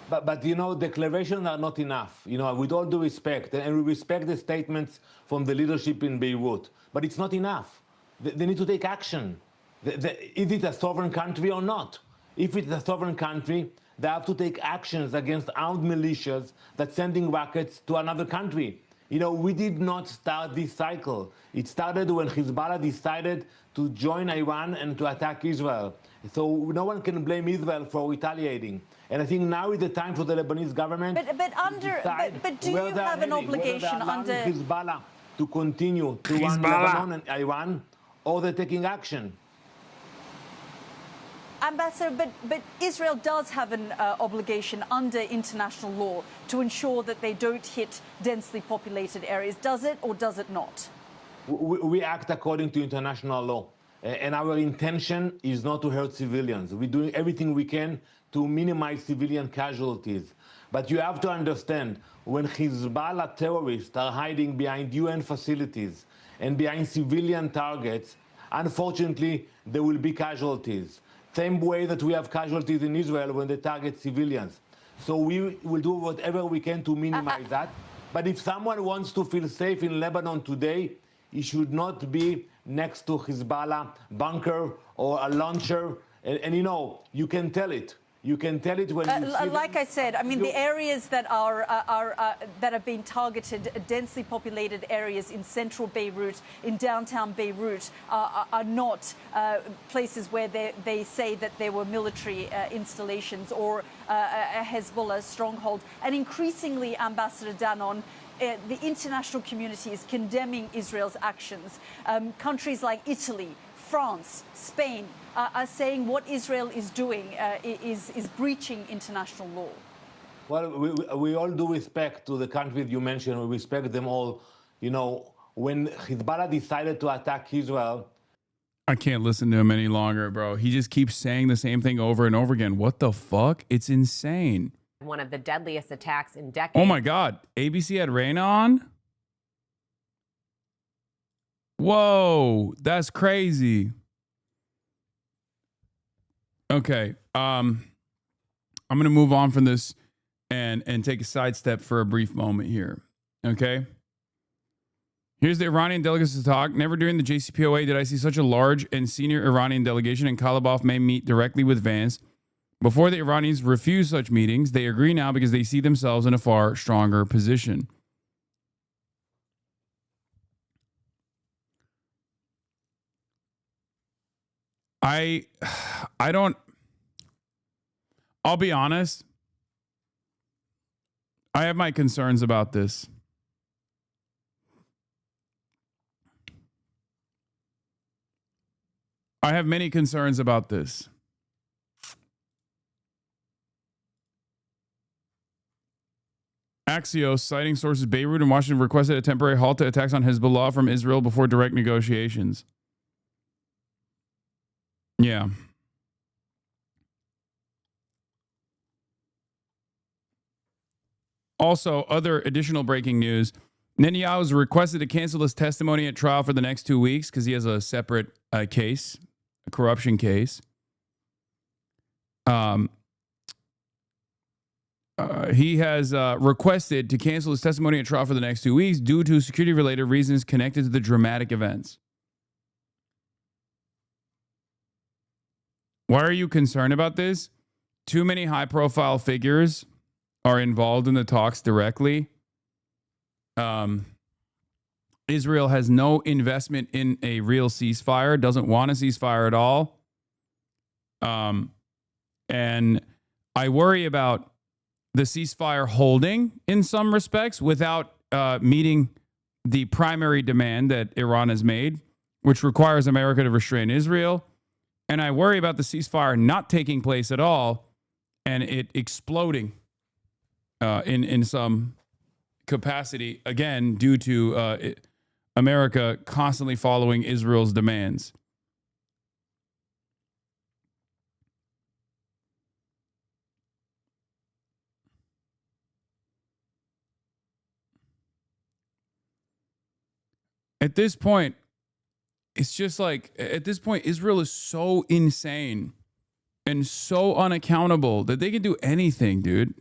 But you know, declarations are not enough. You know, with all due respect, and we respect the statements from the leadership in Beirut, but it's not enough. They need to take action. Is it a sovereign country or not? If it's a sovereign country, they have to take actions against armed militias that's sending rockets to another country. You know, we did not start this cycle. It started when Hezbollah decided to join Iran and to attack Israel. So no one can blame Israel for retaliating. And I think now is the time for the Lebanese government. But do you have an obligation under Hezbollah to continue to run Lebanon and Iran, or they're taking action? Ambassador, but Israel does have an obligation under international law to ensure that they don't hit densely populated areas. Does it or does it not? We act according to international law. And our intention is not to hurt civilians. We're doing everything we can to minimize civilian casualties. But you have to understand, when Hezbollah terrorists are hiding behind UN facilities and behind civilian targets, unfortunately, there will be casualties. Same way that we have casualties in Israel when they target civilians. So we will do whatever we can to minimize that. But if someone wants to feel safe in Lebanon today, he should not be next to Hezbollah bunker or a launcher. And you know, you can tell it. You can tell it when you see like I said, I mean, the areas that that have been targeted, densely populated areas in central Beirut, in downtown Beirut, are not places where they say that there were military installations or a Hezbollah stronghold. And increasingly, Ambassador Danon, the international community is condemning Israel's actions. Countries like Italy, France, Spain are saying what Israel is doing is breaching international law. Well, we all do respect to the countries you mentioned. We respect them all. You know, when Hezbollah decided to attack Israel, I can't listen to him any longer, bro. He just keeps saying the same thing over and over again. What the fuck? It's insane. One of the deadliest attacks in decades. Oh my God. ABC had Raina on? Whoa, that's crazy. Okay. I'm going to move on from this and take a sidestep for a brief moment here. Okay. Here's the Iranian delegates to talk. Never during the JCPOA did I see such a large and senior Iranian delegation, and Kalibov may meet directly with Vance. Before, the Iranians refused such meetings. They agree now because they see themselves in a far stronger position. I'll be honest. I have my concerns about this. I have many concerns about this. Axios, citing sources Beirut and Washington, requested a temporary halt to attacks on Hezbollah from Israel before direct negotiations. Yeah. Also, other additional breaking news. Netanyahu has requested to cancel his testimony at trial for the next 2 weeks because he has a separate case, a corruption case. He has requested to cancel his testimony at trial for the next 2 weeks due to security-related reasons connected to the dramatic events. Why are you concerned about this? Too many high-profile figures are involved in the talks directly. Israel has no investment in a real ceasefire, doesn't want a ceasefire at all. And I worry about the ceasefire holding in some respects without meeting the primary demand that Iran has made, which requires America to restrain Israel. And I worry about the ceasefire not taking place at all and it exploding in some capacity, again, due to America constantly following Israel's demands. At this point, it's just like, at this point, Israel is so insane and so unaccountable that they can do anything, dude.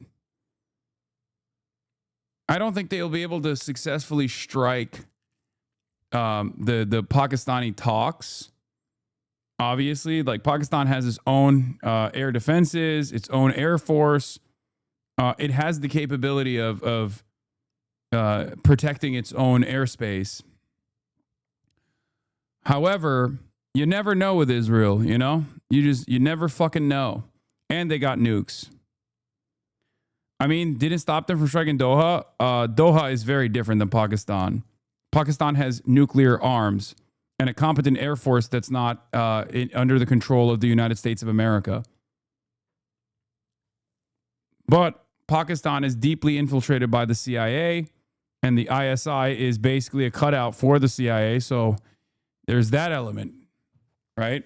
I don't think they'll be able to successfully strike the Pakistani talks. Obviously, like Pakistan has its own air defenses, its own air force. It has the capability of protecting its own airspace. However, you never know with Israel, you know? You never fucking know. And they got nukes. I mean, didn't stop them from striking Doha. Doha is very different than Pakistan. Pakistan has nuclear arms and a competent air force that's not under the control of the United States of America. But Pakistan is deeply infiltrated by the CIA, and the ISI is basically a cutout for the CIA, so there's that element, right?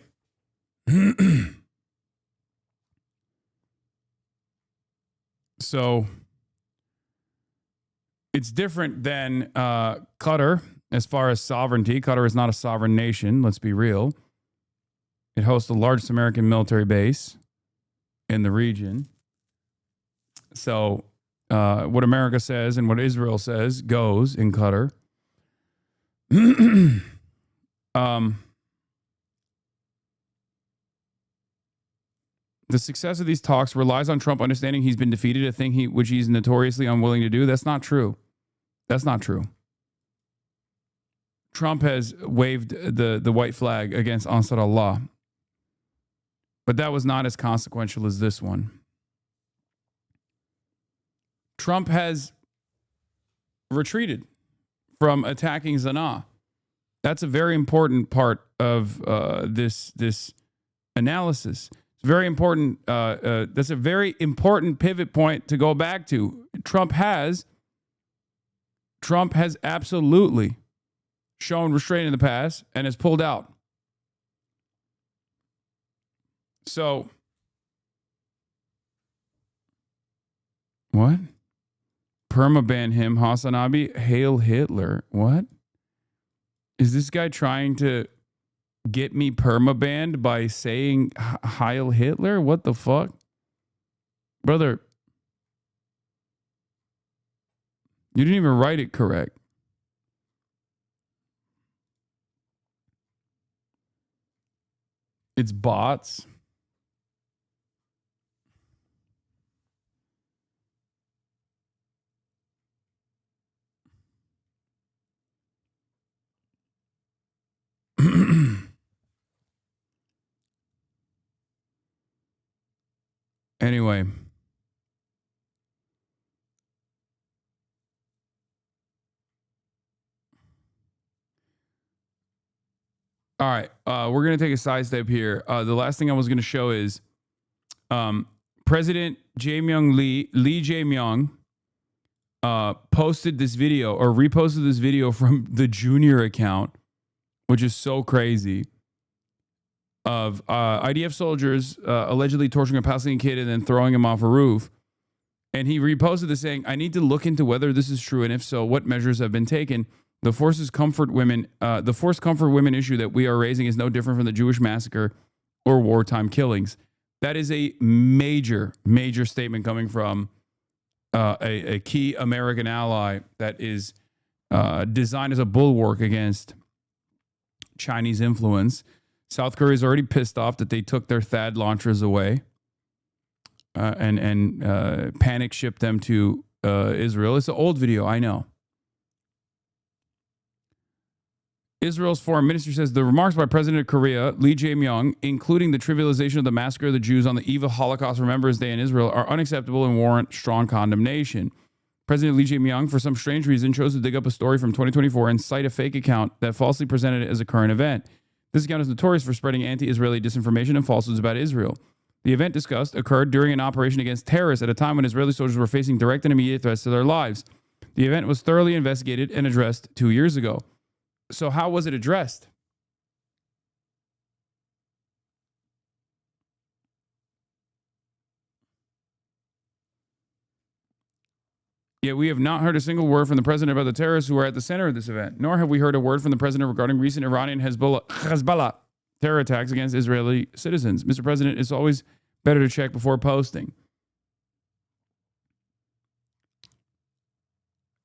So it's different than Qatar as far as sovereignty. Qatar is not a sovereign nation, let's be real. It hosts the largest American military base in the region. So what America says and what Israel says goes in Qatar. The success of these talks relies on Trump understanding he's been defeated, a thing which he's notoriously unwilling to do. That's not true. That's not true. Trump has waved the white flag against Ansar Allah, but that was not as consequential as this one. Trump has retreated from attacking Sanaa. That's a very important part of this analysis. It's very important. That's a very important pivot point to go back to. Trump has absolutely shown restraint in the past and has pulled out. So, what? Permaban him, HasanAbi. Hail Hitler. What? Is this guy trying to get me permabanned by saying Heil Hitler? What the fuck? Brother, you didn't even write it correct. It's bots. Anyway. All right. We're going to take a sidestep here. The last thing I was going to show is President Lee Jae-myung posted this video or reposted this video from the Junior account, which is so crazy, of IDF soldiers allegedly torturing a Palestinian kid and then throwing him off a roof. And he reposted this saying, I need to look into whether this is true, and if so, what measures have been taken. The forced comfort women issue that we are raising is no different from the Jewish massacre or wartime killings. That is a major, major statement coming from a key American ally that is designed as a bulwark against Chinese influence, South Korea is already pissed off that they took their THAAD launchers away and panic shipped them to Israel. It's an old video, I know. Israel's foreign minister says the remarks by President of Korea, Lee Jae-myung, including the trivialization of the massacre of the Jews on the eve of Holocaust Remembrance Day in Israel, are unacceptable and warrant strong condemnation. President Lee Jae-myung, for some strange reason, chose to dig up a story from 2024 and cite a fake account that falsely presented it as a current event. This account is notorious for spreading anti-Israeli disinformation and falsehoods about Israel. The event discussed occurred during an operation against terrorists at a time when Israeli soldiers were facing direct and immediate threats to their lives. The event was thoroughly investigated and addressed 2 years ago. So how was it addressed? Yet we have not heard a single word from the president about the terrorists who were at the center of this event, nor have we heard a word from the president regarding recent Iranian Hezbollah terror attacks against Israeli citizens. Mr. President, it's always better to check before posting.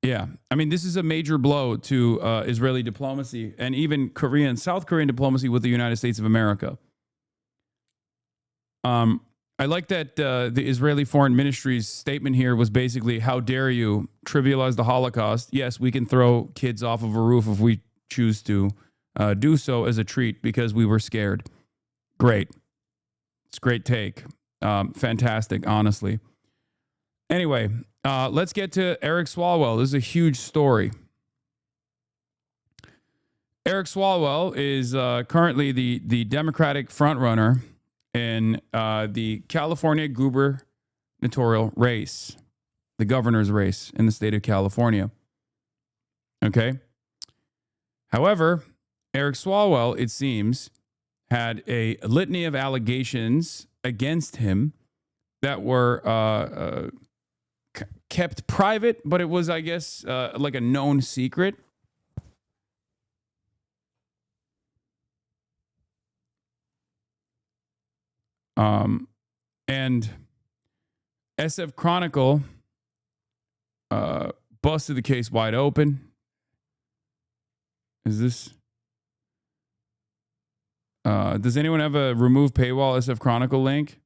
Yeah, I mean, this is a major blow to Israeli diplomacy and even Korean, South Korean diplomacy with the United States of America. I like that the Israeli Foreign Ministry's statement here was basically, how dare you trivialize the Holocaust? Yes, we can throw kids off of a roof if we choose to do so as a treat because we were scared. Great. It's a great take. Fantastic, honestly. Anyway, let's get to Eric Swalwell. This is a huge story. Eric Swalwell is currently the Democratic frontrunner in the California gubernatorial race, the governor's race in the state of California. Okay. However, Eric Swalwell, it seems, had a litany of allegations against him that were kept private, but it was, I guess, like a known secret. And SF Chronicle busted the case wide open. Is this? Does anyone have a remove paywall SF Chronicle link?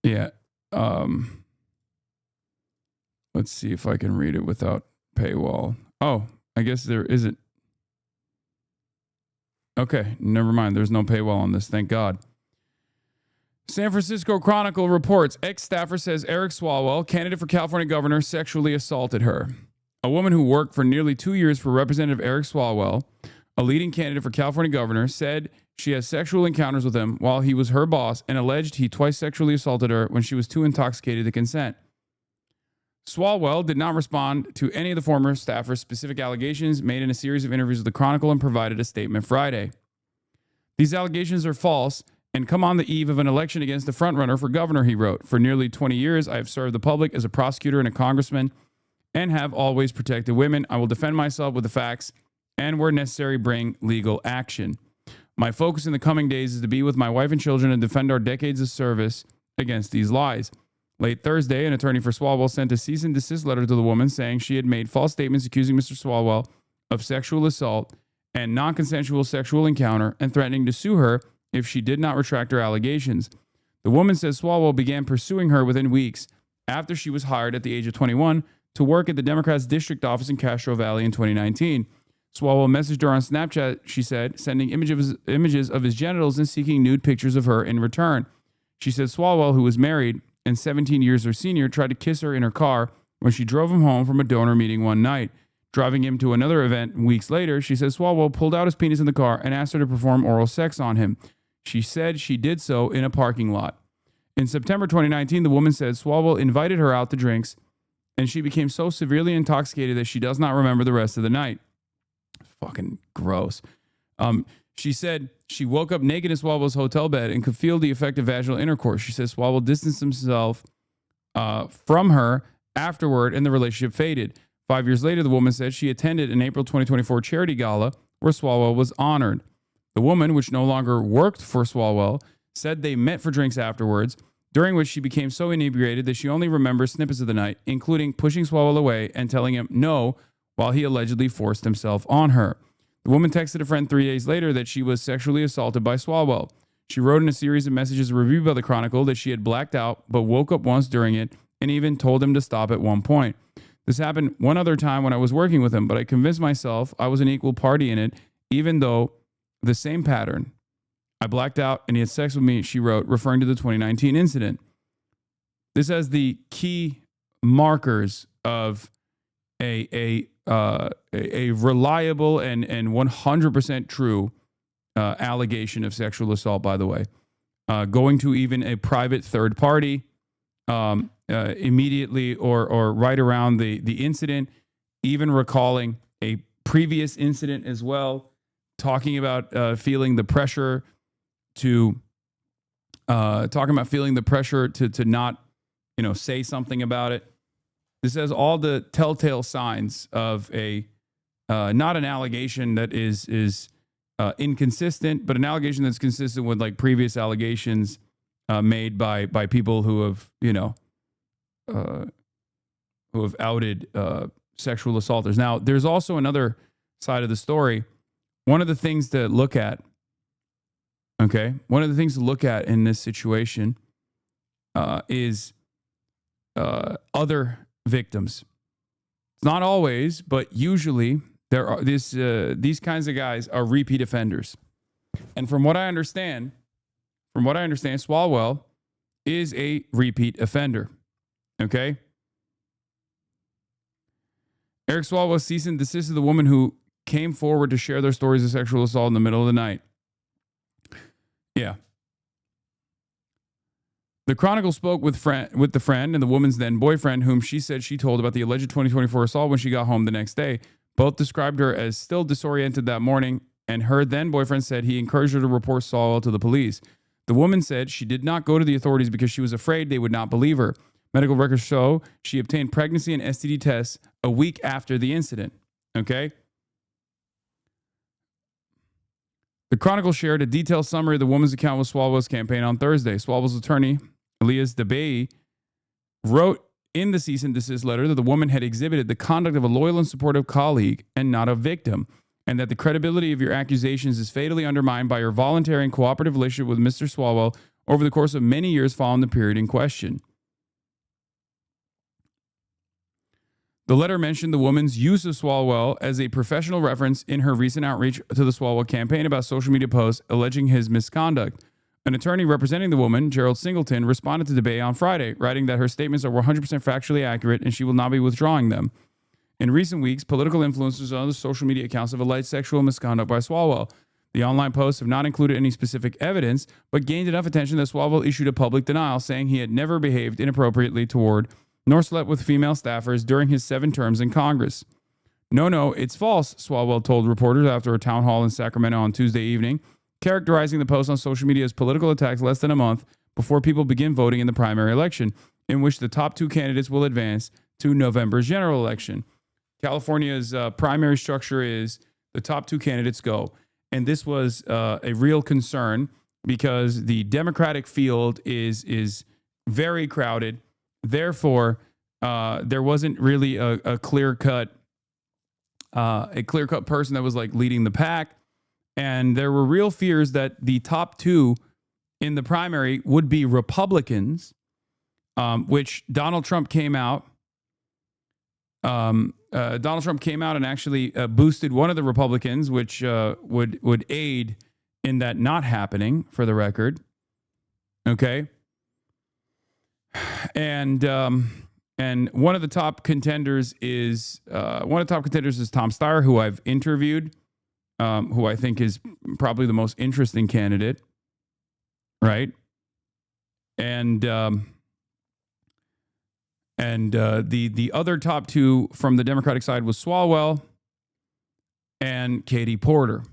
Yeah. Let's see if I can read it without paywall. Oh, I guess there isn't. Okay, never mind. There's no paywall on this. Thank God. San Francisco Chronicle reports ex-staffer says Eric Swalwell, candidate for California governor, sexually assaulted her. A woman who worked for nearly 2 years for Representative Eric Swalwell, a leading candidate for California governor, said she has sexual encounters with him while he was her boss and alleged he twice sexually assaulted her when she was too intoxicated to consent. Swalwell did not respond to any of the former staffer's specific allegations made in a series of interviews with the Chronicle and provided a statement Friday. These allegations are false and come on the eve of an election against the frontrunner for governor, he wrote. For nearly 20 years, I have served the public as a prosecutor and a congressman and have always protected women. I will defend myself with the facts and, where necessary, bring legal action. My focus in the coming days is to be with my wife and children and defend our decades of service against these lies. Late Thursday, an attorney for Swalwell sent a cease and desist letter to the woman saying she had made false statements accusing Mr. Swalwell of sexual assault and non-consensual sexual encounter and threatening to sue her if she did not retract her allegations. The woman says Swalwell began pursuing her within weeks after she was hired at the age of 21 to work at the Democrats' district office in Castro Valley in 2019. Swalwell messaged her on Snapchat, she said, sending images of his genitals and seeking nude pictures of her in return. She said Swalwell, who was married and 17 years her senior, tried to kiss her in her car when she drove him home from a donor meeting one night. Driving him to another event weeks later, she says Swalwell pulled out his penis in the car and asked her to perform oral sex on him. She said she did so in a parking lot. In September 2019, the woman said Swalwell invited her out to drinks, and she became so severely intoxicated that she does not remember the rest of the night. Fucking gross. She said she woke up naked in Swalwell's hotel bed and could feel the effect of vaginal intercourse. She says Swalwell distanced himself from her afterward, and the relationship faded. 5 years later, the woman said she attended an April 2024 charity gala where Swalwell was honored. The woman, which no longer worked for Swalwell, said they met for drinks afterwards, during which she became so inebriated that she only remembers snippets of the night, including pushing Swalwell away and telling him no while he allegedly forced himself on her. The woman texted a friend 3 days later that she was sexually assaulted by Swalwell. She wrote in a series of messages reviewed by the Chronicle that she had blacked out but woke up once during it and even told him to stop at one point. This happened one other time when I was working with him, but I convinced myself I was an equal party in it, even though the same pattern. I blacked out and he had sex with me, she wrote, referring to the 2019 incident. This has the key markers of a reliable and 100% true allegation of sexual assault, by the way. Going to even a private third party immediately or right around the incident, even recalling a previous incident as well, talking about feeling the pressure to not, say something about it. This has all the telltale signs of a not an allegation that is inconsistent, but an allegation that's consistent with like previous allegations made by people who have outed sexual assaulters. Now, there's also another side of the story. One of the things to look at, in this situation is other victims. It's not always, but usually there are these kinds of guys are repeat offenders. And from what I understand, Swalwell is a repeat offender. Okay? Eric Swalwell cease and desisted the woman who came forward to share their stories of sexual assault in the middle of the night. Yeah. The Chronicle spoke with the friend and the woman's then boyfriend, whom she said she told about the alleged 2024 assault when she got home the next day. Both described her as still disoriented that morning, and her then boyfriend said he encouraged her to report Swalwell to the police. The woman said she did not go to the authorities because she was afraid they would not believe her. Medical records show she obtained pregnancy and STD tests a week after the incident. Okay? The Chronicle shared a detailed summary of the woman's account with Swalwell's campaign on Thursday. Swalwell's attorney, Elias Debey, wrote in the cease and desist letter that the woman had exhibited the conduct of a loyal and supportive colleague and not a victim, and that the credibility of your accusations is fatally undermined by your voluntary and cooperative relationship with Mr. Swalwell over the course of many years following the period in question. The letter mentioned the woman's use of Swalwell as a professional reference in her recent outreach to the Swalwell campaign about social media posts alleging his misconduct. An attorney representing the woman, Gerald Singleton, responded to Debey on Friday, writing that her statements are 100% factually accurate and she will not be withdrawing them. In recent weeks, political influencers on other social media accounts have alleged sexual misconduct by Swalwell. The online posts have not included any specific evidence, but gained enough attention that Swalwell issued a public denial, saying he had never behaved inappropriately toward nor slept with female staffers during his 7 terms in Congress. No, it's false, Swalwell told reporters after a town hall in Sacramento on Tuesday evening, characterizing the post on social media as political attacks less than a month before people begin voting in the primary election, in which the top 2 candidates will advance to November's general election. California's primary structure is the top 2 candidates go. And this was a real concern because the Democratic field is very crowded. Therefore, there wasn't really a clear-cut person that was like leading the pack. And there were real fears that the top 2 in the primary would be Republicans, which Donald Trump came out. Donald Trump came out and actually boosted one of the Republicans, which would aid in that not happening, for the record. Okay. And one of the top contenders is Tom Steyer, who I've interviewed, who I think is probably the most interesting candidate, right? And the other top 2 from the Democratic side was Swalwell and Katie Porter.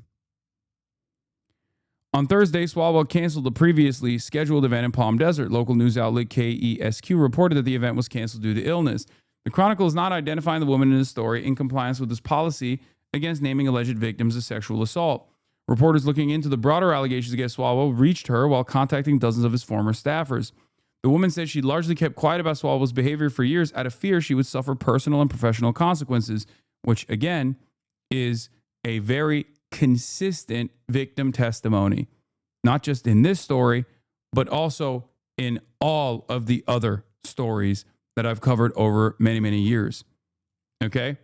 On Thursday, Swalwell canceled the previously scheduled event in Palm Desert. Local news outlet KESQ reported that the event was canceled due to illness. The Chronicle is not identifying the woman in the story in compliance with this policy against naming alleged victims of sexual assault. Reporters looking into the broader allegations against Swalwell reached her while contacting dozens of his former staffers. The woman said she largely kept quiet about Swalwell's behavior for years out of fear she would suffer personal and professional consequences, which, again, is a very consistent victim testimony, not just in this story, but also in all of the other stories that I've covered over many, many years. Okay?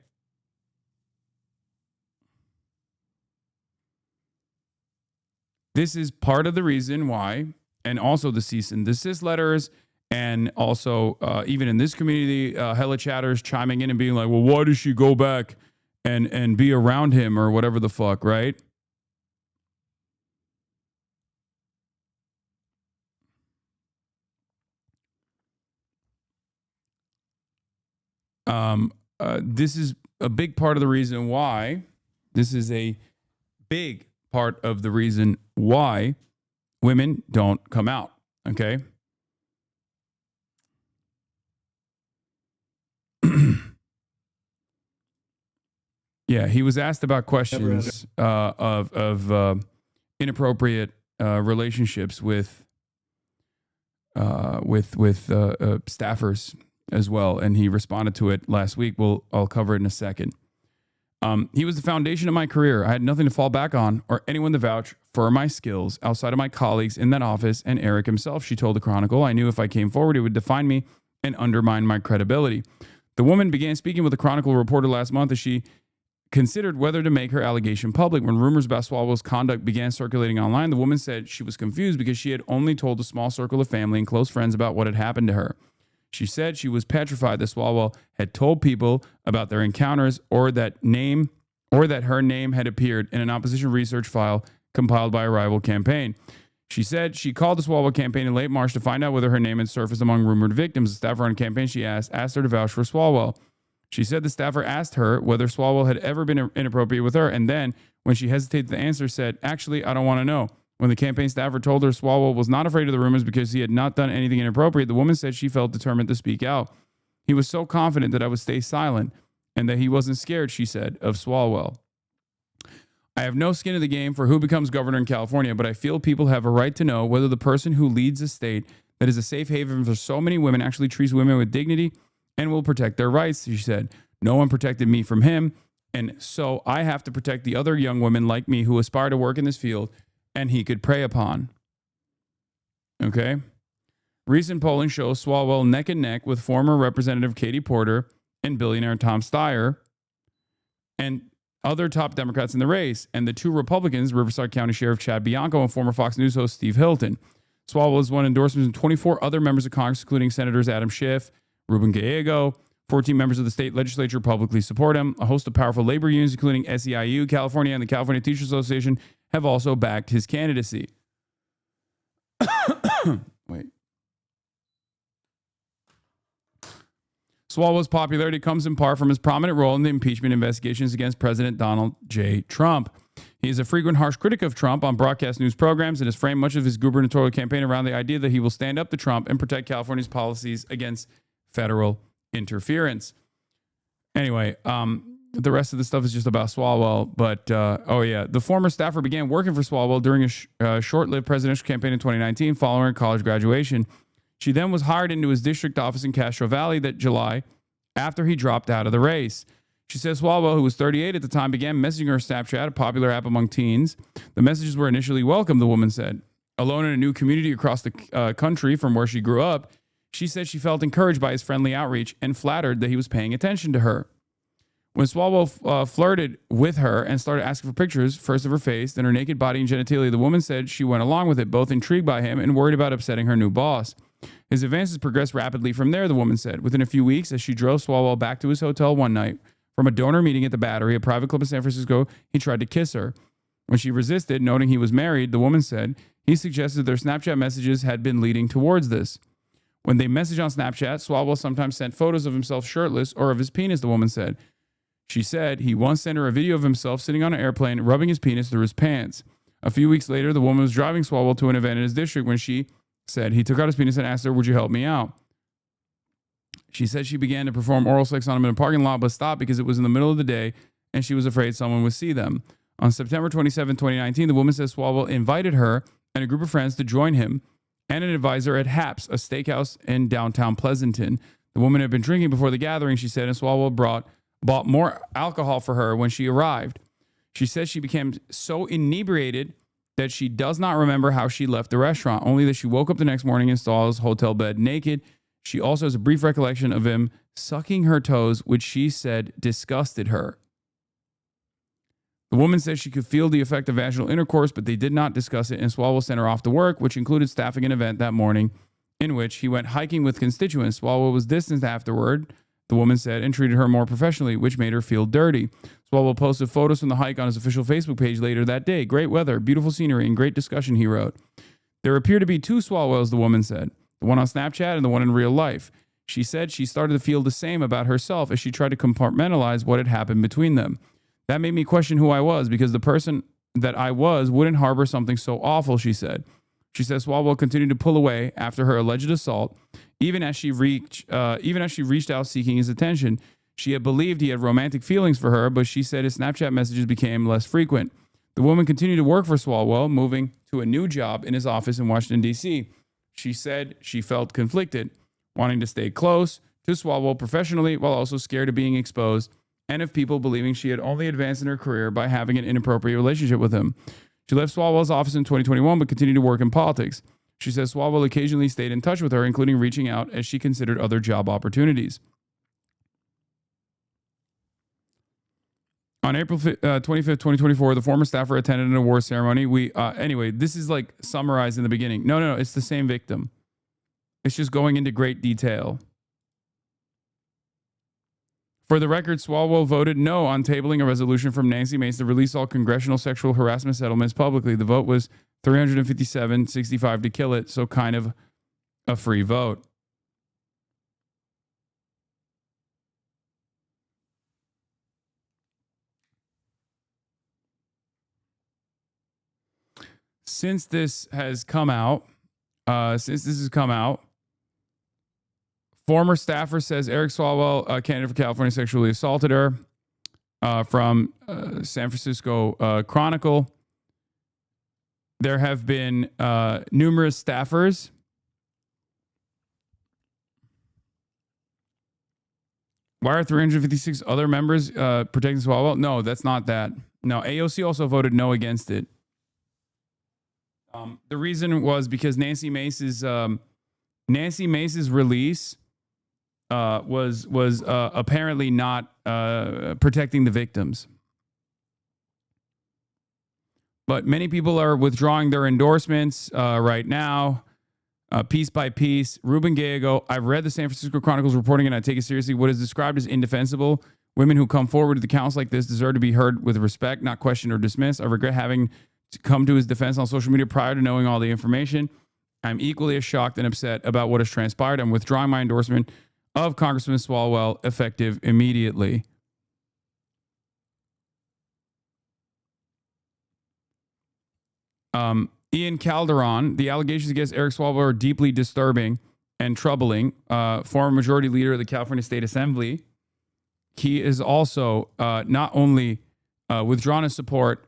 This is part of the reason why, and also the cease and desist letters, and also even in this community, hella chatters chiming in and being like, well, why does she go back and be around him or whatever the fuck, right? This is a big part of the reason why. This is a big part of the reason why women don't come out. Okay. Yeah, he was asked about questions of inappropriate relationships with staffers as well, and he responded to it last week. I'll cover it in a second. He was the foundation of my career. I had nothing to fall back on or anyone to vouch for my skills outside of my colleagues in that office and Eric himself, she told the Chronicle. I knew if I came forward, it would define me and undermine my credibility. The woman began speaking with the Chronicle reporter last month as she considered whether to make her allegation public. When rumors about Swalwell's conduct began circulating online, the woman said she was confused because she had only told a small circle of family and close friends about what had happened to her. She said she was petrified that Swalwell had told people about their encounters or that her name had appeared in an opposition research file compiled by a rival campaign. She said she called the Swalwell campaign in late March to find out whether her name had surfaced among rumored victims. The staffer on campaign she asked her to vouch for Swalwell. She said the staffer asked her whether Swalwell had ever been inappropriate with her, and then, when she hesitated to answer, said, actually, I don't want to know. When the campaign staffer told her Swalwell was not afraid of the rumors because he had not done anything inappropriate, the woman said she felt determined to speak out. He was so confident that I would stay silent and that he wasn't scared, she said, of Swalwell. I have no skin in the game for who becomes governor in California, but I feel people have a right to know whether the person who leads a state that is a safe haven for so many women actually treats women with dignity and will protect their rights, she said. No one protected me from him, and so I have to protect the other young women like me who aspire to work in this field and he could prey upon. Okay? Recent polling shows Swalwell neck and neck with former Representative Katie Porter and billionaire Tom Steyer and other top Democrats in the race, and the two Republicans, Riverside County Sheriff Chad Bianco and former Fox News host Steve Hilton. Swalwell has won endorsements from 24 other members of Congress, including Senators Adam Schiff, Ruben Gallego. 14 members of the state legislature publicly support him. A host of powerful labor unions, including SEIU, California, and the California Teachers Association, have also backed his candidacy. Wait. Swalwell's popularity comes in part from his prominent role in the impeachment investigations against President Donald J. Trump. He is a frequent harsh critic of Trump on broadcast news programs and has framed much of his gubernatorial campaign around the idea that he will stand up to Trump and protect California's policies against federal interference. Anyway, the rest of the stuff is just about Swalwell. But, the former staffer began working for Swalwell during a short-lived presidential campaign in 2019 following her college graduation. She then was hired into his district office in Castro Valley that July after he dropped out of the race. She says Swalwell, who was 38 at the time, began messaging her Snapchat, a popular app among teens. The messages were initially welcome, the woman said. Alone in a new community across the country from where she grew up, she said she felt encouraged by his friendly outreach and flattered that he was paying attention to her. When Swalwell flirted with her and started asking for pictures, first of her face, then her naked body and genitalia, the woman said she went along with it, both intrigued by him and worried about upsetting her new boss. His advances progressed rapidly from there, the woman said. Within a few weeks, as she drove Swalwell back to his hotel one night from a donor meeting at the Battery, a private club in San Francisco, he tried to kiss her. When she resisted, noting he was married, the woman said he suggested their Snapchat messages had been leading towards this. When they messaged on Snapchat, Swalwell sometimes sent photos of himself shirtless or of his penis, the woman said. She said he once sent her a video of himself sitting on an airplane, rubbing his penis through his pants. A few weeks later, the woman was driving Swalwell to an event in his district when she said he took out his penis and asked her, would you help me out? She said she began to perform oral sex on him in a parking lot, but stopped because it was in the middle of the day and she was afraid someone would see them. On September 27, 2019, the woman says Swalwell invited her and a group of friends to join him and an advisor at Haps, a steakhouse in downtown Pleasanton. The woman had been drinking before the gathering, she said, and Swalwell bought more alcohol for her when she arrived. She says she became so inebriated that she does not remember how she left the restaurant, only that she woke up the next morning and saw his hotel bed naked. She also has a brief recollection of him sucking her toes, which she said disgusted her. The woman said she could feel the effect of vaginal intercourse, but they did not discuss it, and Swalwell sent her off to work, which included staffing an event that morning in which he went hiking with constituents. Swalwell was distanced afterward, the woman said, and treated her more professionally, which made her feel dirty. Swalwell posted photos from the hike on his official Facebook page later that day. Great weather, beautiful scenery, and great discussion, he wrote. There appear to be two Swalwells, the woman said, the one on Snapchat and the one in real life. She said she started to feel the same about herself as she tried to compartmentalize what had happened between them. That made me question who I was because the person that I was wouldn't harbor something so awful, she said. She says Swalwell continued to pull away after her alleged assault, even as she reached out seeking his attention. She had believed he had romantic feelings for her, but she said his Snapchat messages became less frequent. The woman continued to work for Swalwell, moving to a new job in his office in Washington, D.C. She said she felt conflicted, wanting to stay close to Swalwell professionally while also scared of being exposed and of people believing she had only advanced in her career by having an inappropriate relationship with him. She left Swalwell's office in 2021 but continued to work in politics. She says Swalwell occasionally stayed in touch with her, including reaching out as she considered other job opportunities. On April 25th, 2024, the former staffer attended an award ceremony. Anyway, this is like summarized in the beginning. No, it's the same victim. It's just going into great detail. For the record, Swalwell voted no on tabling a resolution from Nancy Mace to release all congressional sexual harassment settlements publicly. The vote was 357-65 to kill it, so kind of a free vote. Since this has come out, former staffer says Eric Swalwell, candidate for California, sexually assaulted her. From San Francisco Chronicle. There have been numerous staffers. Why are 356 other members protecting Swalwell? No, that's not that. No, AOC also voted no against it. The reason was because Nancy Mace's release was apparently not protecting the victims. But many people are withdrawing their endorsements right now, piece by piece. Ruben Gallego, I've read the San Francisco Chronicle's reporting and I take it seriously. What is described as indefensible. Women who come forward to the council like this deserve to be heard with respect, not questioned or dismissed. I regret having to come to his defense on social media prior to knowing all the information. I'm equally as shocked and upset about what has transpired. I'm withdrawing my endorsement of Congressman Swalwell effective immediately. Ian Calderon, the allegations against Eric Swalwell are deeply disturbing and troubling. Former Majority Leader of the California State Assembly. He is also not only withdrawn his support,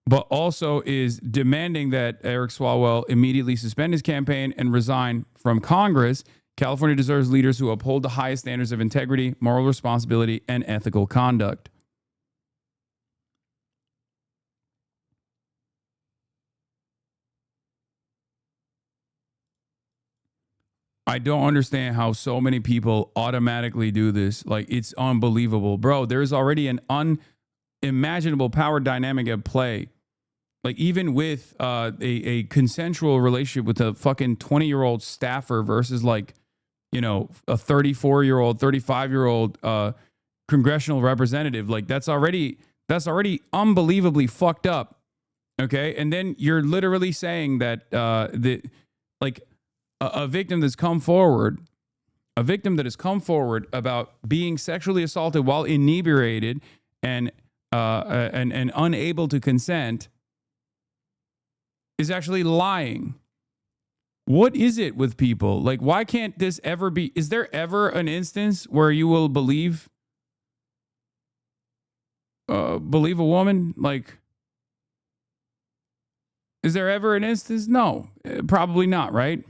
but also is demanding that Eric Swalwell immediately suspend his campaign and resign from Congress. California deserves leaders who uphold the highest standards of integrity, moral responsibility, and ethical conduct. I don't understand how so many people automatically do this. Like, it's unbelievable. Bro, there's already an unimaginable power dynamic at play. Like, even with a consensual relationship with a fucking 20-year-old staffer versus, like, you know, a 34-year-old, 35-year-old congressional representative, like, that's already unbelievably fucked up. Okay? And then you're literally saying that a victim that's come forward, about being sexually assaulted while inebriated and unable to consent is actually lying. What is it with people? Like, why can't this ever be? Is there ever an instance where you will believe a woman? Like, Is there ever an instance? No, probably not, right?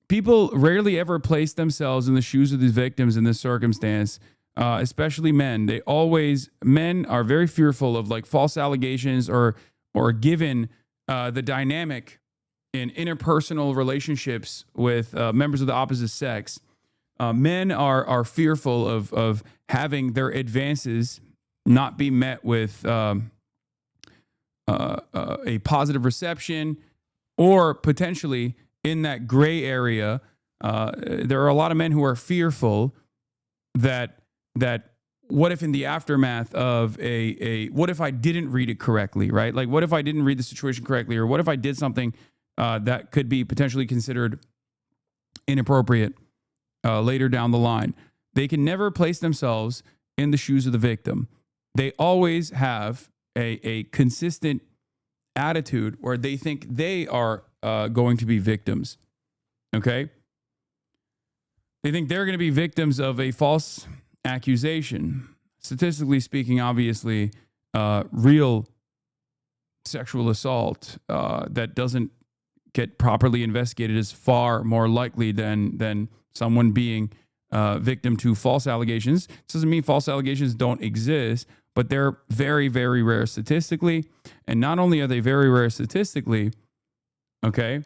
People rarely ever place themselves in the shoes of these victims in this circumstance, especially men. Men are very fearful of like false allegations or given the dynamic in interpersonal relationships with members of the opposite sex. Men are fearful of having their advances not be met with a positive reception, or potentially in that gray area. There are a lot of men who are fearful that what if in the aftermath of what if I didn't read it correctly, right? Like, what if I didn't read the situation correctly, or what if I did something that could be potentially considered inappropriate later down the line? They can never place themselves in the shoes of the victim. They always have a consistent attitude where they think they are going to be victims. Okay? They think they're going to be victims of a false accusation. Statistically speaking, obviously, real sexual assault that doesn't get properly investigated is far more likely than someone being victim to false allegations. This doesn't mean false allegations don't exist, but they're very, very rare statistically. And not only are they very rare statistically, okay,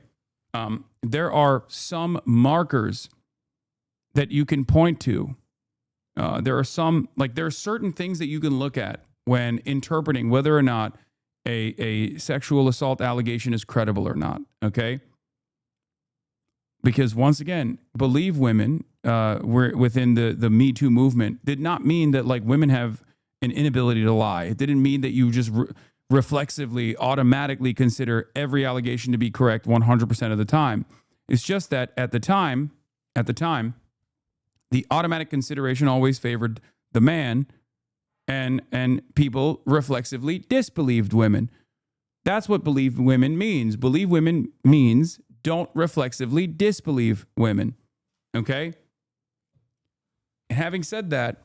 there are some markers that you can point to. There are certain things that you can look at when interpreting whether or not a sexual assault allegation is credible or not, okay? Because once again, Believe Women were within the Me Too movement did not mean that like women have an inability to lie. It didn't mean that you just reflexively, automatically consider every allegation to be correct 100% of the time. It's just that at the time, the automatic consideration always favored the man, and people reflexively disbelieved women. That's what Believe Women means. Believe Women means don't reflexively disbelieve women. Okay? And having said that,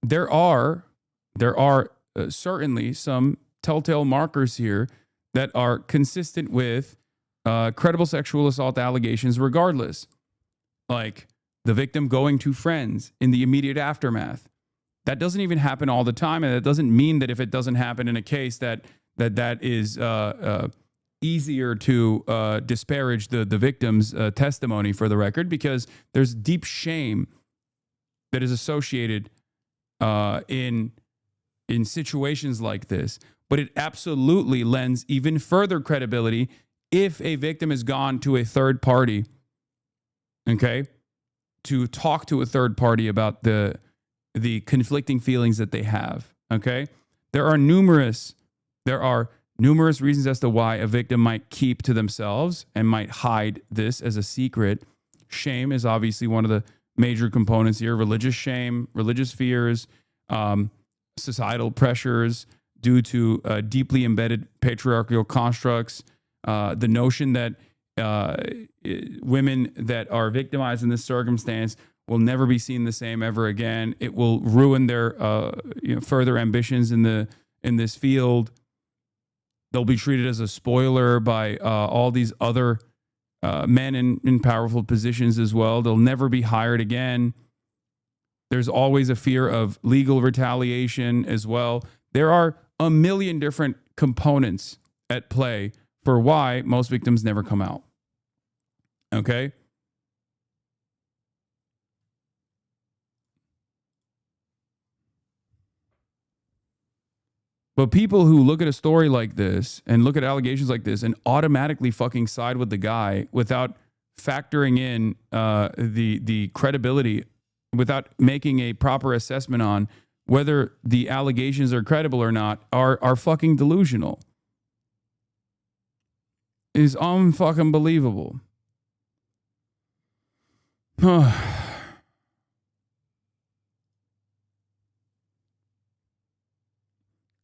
there are certainly some telltale markers here that are consistent with credible sexual assault allegations regardless. Like the victim going to friends in the immediate aftermath. That doesn't even happen all the time, and that doesn't mean that if it doesn't happen in a case that is easier to disparage the victim's testimony, for the record, because there's deep shame that is associated in situations like this. But it absolutely lends even further credibility if a victim has gone to a third party, okay, to talk to a third party about the conflicting feelings that they have, okay? There are numerous reasons as to why a victim might keep to themselves and might hide this as a secret. Shame is obviously one of the major components here. Religious shame, religious fears, societal pressures due to deeply embedded patriarchal constructs, the notion that women that are victimized in this circumstance will never be seen the same ever again. It will ruin their further ambitions in this field. They'll be treated as a spoiler by all these other men in powerful positions as well. They'll never be hired again. There's always a fear of legal retaliation as well. There are a million different components at play for why most victims never come out. Okay? But people who look at a story like this and look at allegations like this and automatically fucking side with the guy without factoring in the credibility, without making a proper assessment on whether the allegations are credible or not, are fucking delusional. It is unfucking believable.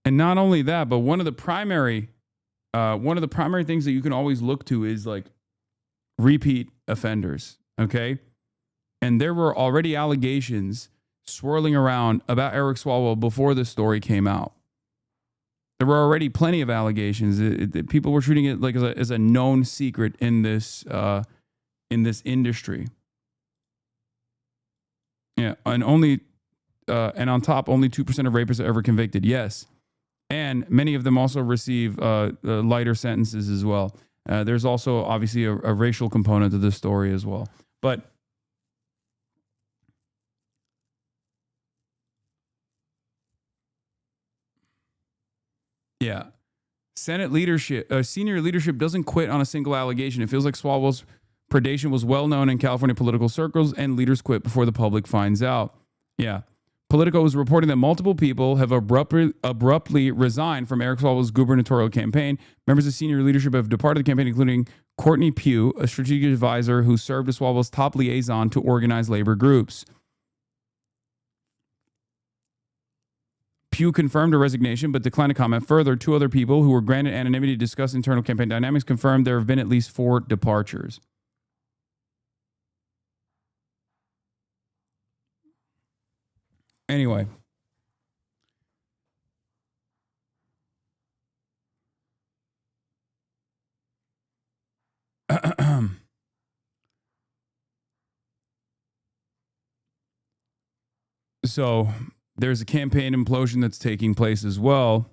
And not only that, but one of the primary things that you can always look to is like repeat offenders, okay? And there were already allegations swirling around about Eric Swalwell before this story came out. There were already plenty of allegations. People were treating it like as a known secret in this industry. Yeah, and on top, only 2% of rapists are ever convicted. Yes, and many of them also receive lighter sentences as well. There's also obviously a racial component to this story as well. But yeah, Senate leadership, senior leadership doesn't quit on a single allegation. It feels like Swalwell's predation was well known in California political circles, and leaders quit before the public finds out. Yeah. Politico was reporting that multiple people have abruptly resigned from Eric Swalwell's gubernatorial campaign. Members of senior leadership have departed the campaign, including Courtney Pugh, a strategic advisor who served as Swalwell's top liaison to organized labor groups. Pugh confirmed her resignation, but declined to comment further. Two other people who were granted anonymity to discuss internal campaign dynamics confirmed there have been at least 4 departures. Anyway. So there's a campaign implosion that's taking place as well,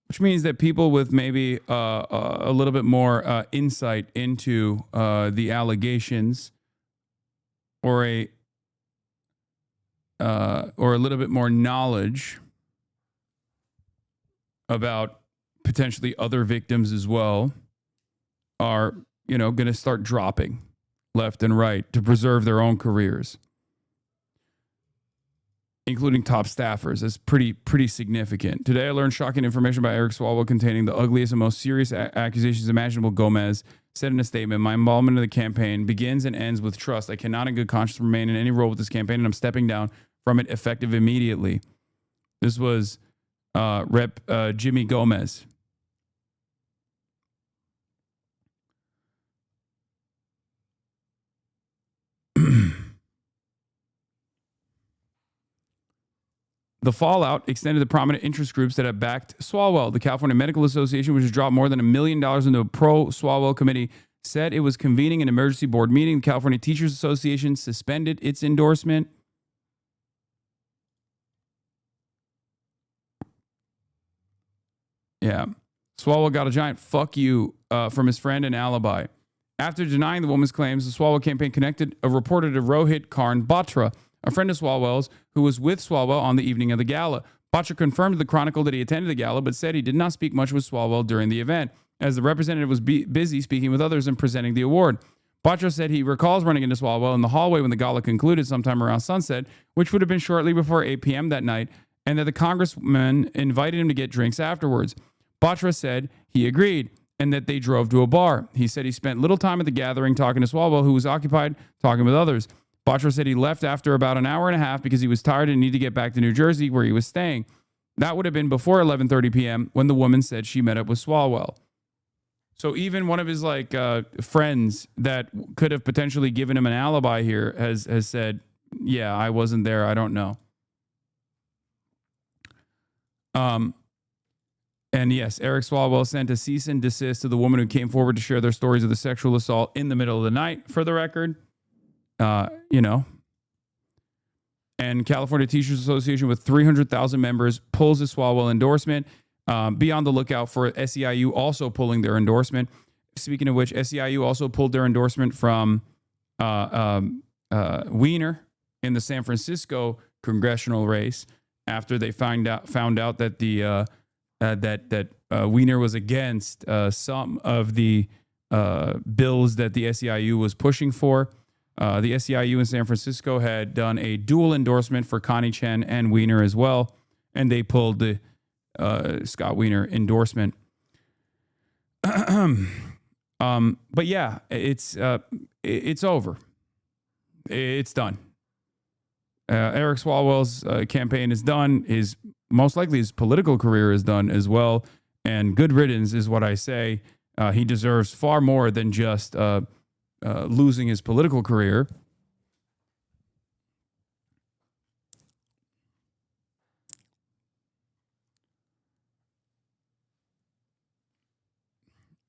which means that people with maybe a little bit more insight into the allegations or a little bit more knowledge about potentially other victims as well are, going to start dropping left and right to preserve their own careers, including top staffers. That's pretty significant. Today, I learned shocking information about Eric Swalwell containing the ugliest and most serious accusations imaginable. Gomez said in a statement, "My involvement in the campaign begins and ends with trust. I cannot in good conscience remain in any role with this campaign, and I'm stepping down from it effective immediately." This was Rep. Jimmy Gomez. The fallout extended to prominent interest groups that have backed Swalwell. The California Medical Association, which has dropped more than $1 million into a pro-Swalwell committee, said it was convening an emergency board meeting. The California Teachers Association suspended its endorsement. Yeah. Swalwell got a giant fuck you from his friend and alibi. After denying the woman's claims, the Swalwell campaign connected a reporter to Rohit Karn Batra, a friend of Swalwell's who was with Swalwell on the evening of the gala. Batra confirmed to the Chronicle that he attended the gala, but said he did not speak much with Swalwell during the event, as the representative was busy speaking with others and presenting the award. Batra said he recalls running into Swalwell in the hallway when the gala concluded sometime around sunset, which would have been shortly before 8 p.m. that night, and that the congressman invited him to get drinks afterwards. Batra said he agreed and that they drove to a bar. He said he spent little time at the gathering talking to Swalwell, who was occupied talking with others. Batra said he left after about an hour and a half because he was tired and needed to get back to New Jersey where he was staying. That would have been before 11:30 p.m. when the woman said she met up with Swalwell. So even one of his friends that could have potentially given him an alibi here has said, yeah, I wasn't there. I don't know. And yes, Eric Swalwell sent a cease and desist to the woman who came forward to share their stories of the sexual assault in the middle of the night, for the record. And California Teachers Association with 300,000 members pulls the Swalwell endorsement. Be on the lookout for SEIU also pulling their endorsement. Speaking of which, SEIU also pulled their endorsement from Weiner in the San Francisco congressional race after they found out that the Weiner was against some of the bills that the SEIU was pushing for. The SEIU in San Francisco had done a dual endorsement for Connie Chen and Weiner as well, and they pulled the Scott Weiner endorsement. But yeah, it's over. It's done. Eric Swalwell's campaign is done. Most likely his political career is done as well. And good riddance is what I say. He deserves far more than just losing his political career.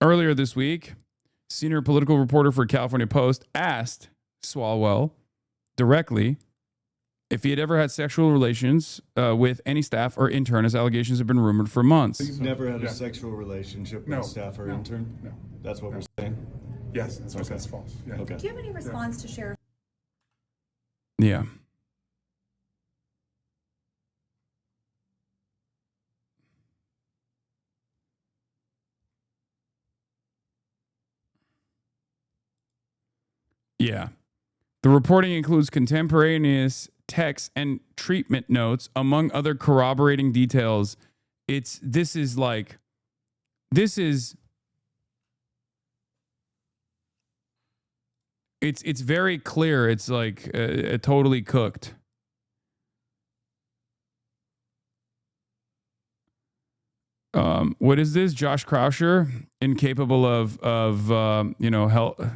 Earlier this week, senior political reporter for California Post asked Swalwell directly if he had ever had sexual relations with any staff or intern, as allegations have been rumored for months. You've never had a sexual relationship with a staff or intern? No. That's what we're saying? Yes, that's false. Yeah. Okay. Do you have any response to share? Yeah. Yeah. The reporting includes contemporaneous texts and treatment notes, among other corroborating details. It's very clear. It's like totally cooked. What is this? Josh Krauscher, incapable of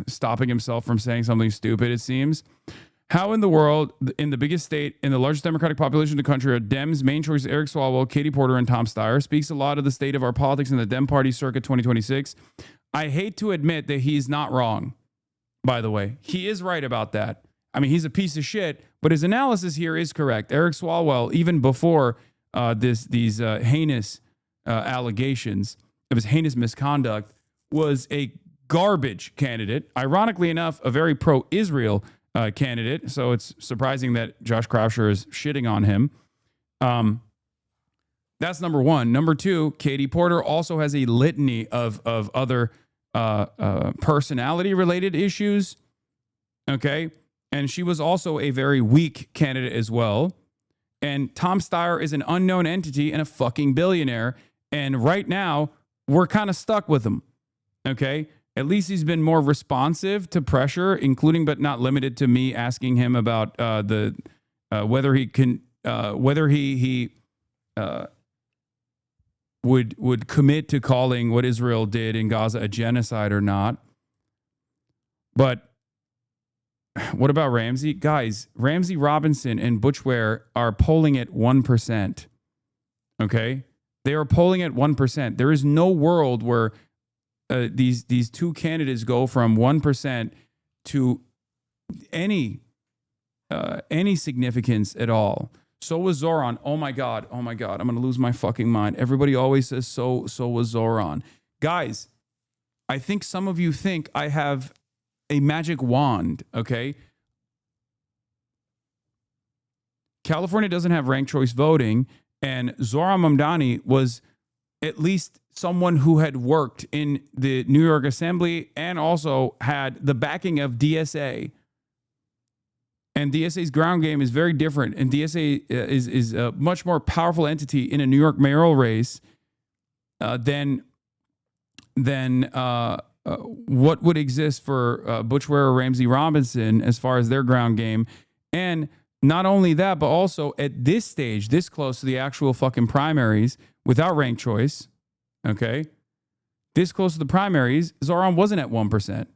stopping himself from saying something stupid, it seems. How in the world, in the biggest state, in the largest Democratic population in the country, are Dems' main choices Eric Swalwell, Katie Porter, and Tom Steyer? Speaks a lot of the state of our politics in the Dem Party circa 2026. I hate to admit that he's not wrong, by the way. He is right about that. I mean, he's a piece of shit, but his analysis here is correct. Eric Swalwell, even before these heinous allegations of his heinous misconduct, was a garbage candidate. Ironically enough, a very pro-Israel candidate. So it's surprising that Josh Krauscher is shitting on him. That's number one. Number two, Katie Porter also has a litany of other personality-related issues. Okay? And she was also a very weak candidate as well. And Tom Steyer is an unknown entity and a fucking billionaire. And right now, we're kind of stuck with him. Okay? At least he's been more responsive to pressure, including but not limited to me asking him about whether he would commit to calling what Israel did in Gaza a genocide or not. But what about Ramsey? Guys, Ramsey Robinson and Butch Ware are polling at 1%. Okay? They are polling at 1%. There is no world where these two candidates go from 1% to any significance at all. So was Zoran. Oh my God. I'm going to lose my fucking mind. Everybody always says so was Zoran. Guys, I think some of you think I have a magic wand, okay? California doesn't have ranked choice voting, and Zoran Mamdani was at least someone who had worked in the New York Assembly and also had the backing of DSA. And DSA's ground game is very different. And DSA is a much more powerful entity in a New York mayoral race than what would exist for Butch Ware or Ramsey Robinson as far as their ground game. And not only that, but also at this stage, this close to the actual fucking primaries, without ranked choice, okay, this close to the primaries, Zoran wasn't at 1%.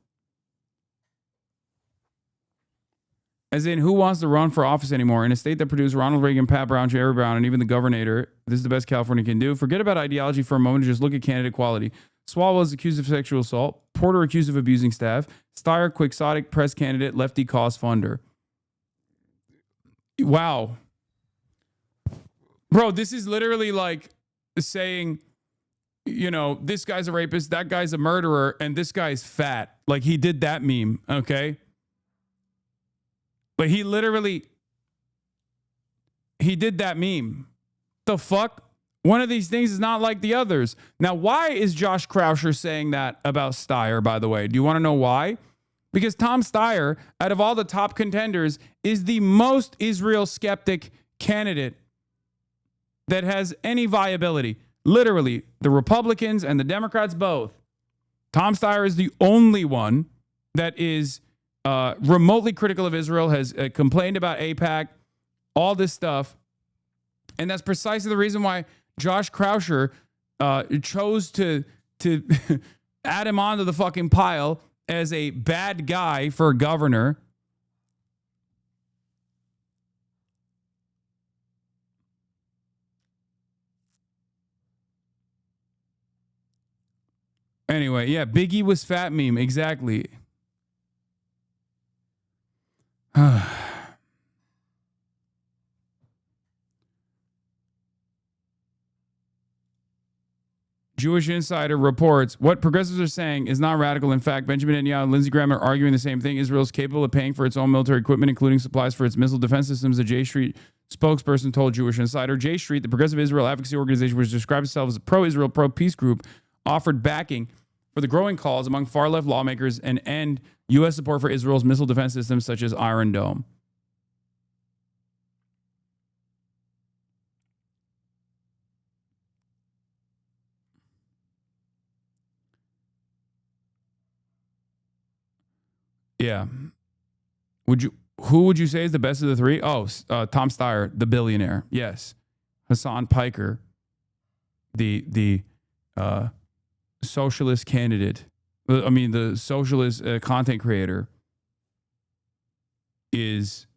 As in, who wants to run for office anymore? In a state that produced Ronald Reagan, Pat Brown, Jerry Brown, and even the governor, this is the best California can do. Forget about ideology for a moment and just look at candidate quality. Swalwell is accused of sexual assault. Porter accused of abusing staff. Steyer, quixotic press candidate, lefty cause funder. Wow. Bro, this is literally like saying, you know, this guy's a rapist, that guy's a murderer, and this guy's fat. Like, he did that meme, okay? But he did that meme. The fuck? One of these things is not like the others. Now, why is Josh Krauscher saying that about Steyer, by the way? Do you want to know why? Because Tom Steyer, out of all the top contenders, is the most Israel skeptic candidate that has any viability. Literally, the Republicans and the Democrats both. Tom Steyer is the only one that is remotely critical of Israel, has complained about APAC, all this stuff. And that's precisely the reason why Josh Krauscher chose to add him onto the fucking pile as a bad guy for governor. Anyway, yeah, Biggie was fat meme. Exactly. Jewish Insider reports what progressives are saying is not radical. In fact, Benjamin Netanyahu and Lindsey Graham are arguing the same thing. Israel is capable of paying for its own military equipment, including supplies for its missile defense systems, a J Street spokesperson told Jewish Insider. J Street, the progressive Israel advocacy organization, which describes itself as a pro-Israel, pro-peace group, offered backing for the growing calls among far-left lawmakers and end U.S. support for Israel's missile defense systems such as Iron Dome. Yeah. Who would you say is the best of the three? Oh, Tom Steyer, the billionaire. Yes. Hasan Piker, the socialist candidate. I mean, the socialist content creator is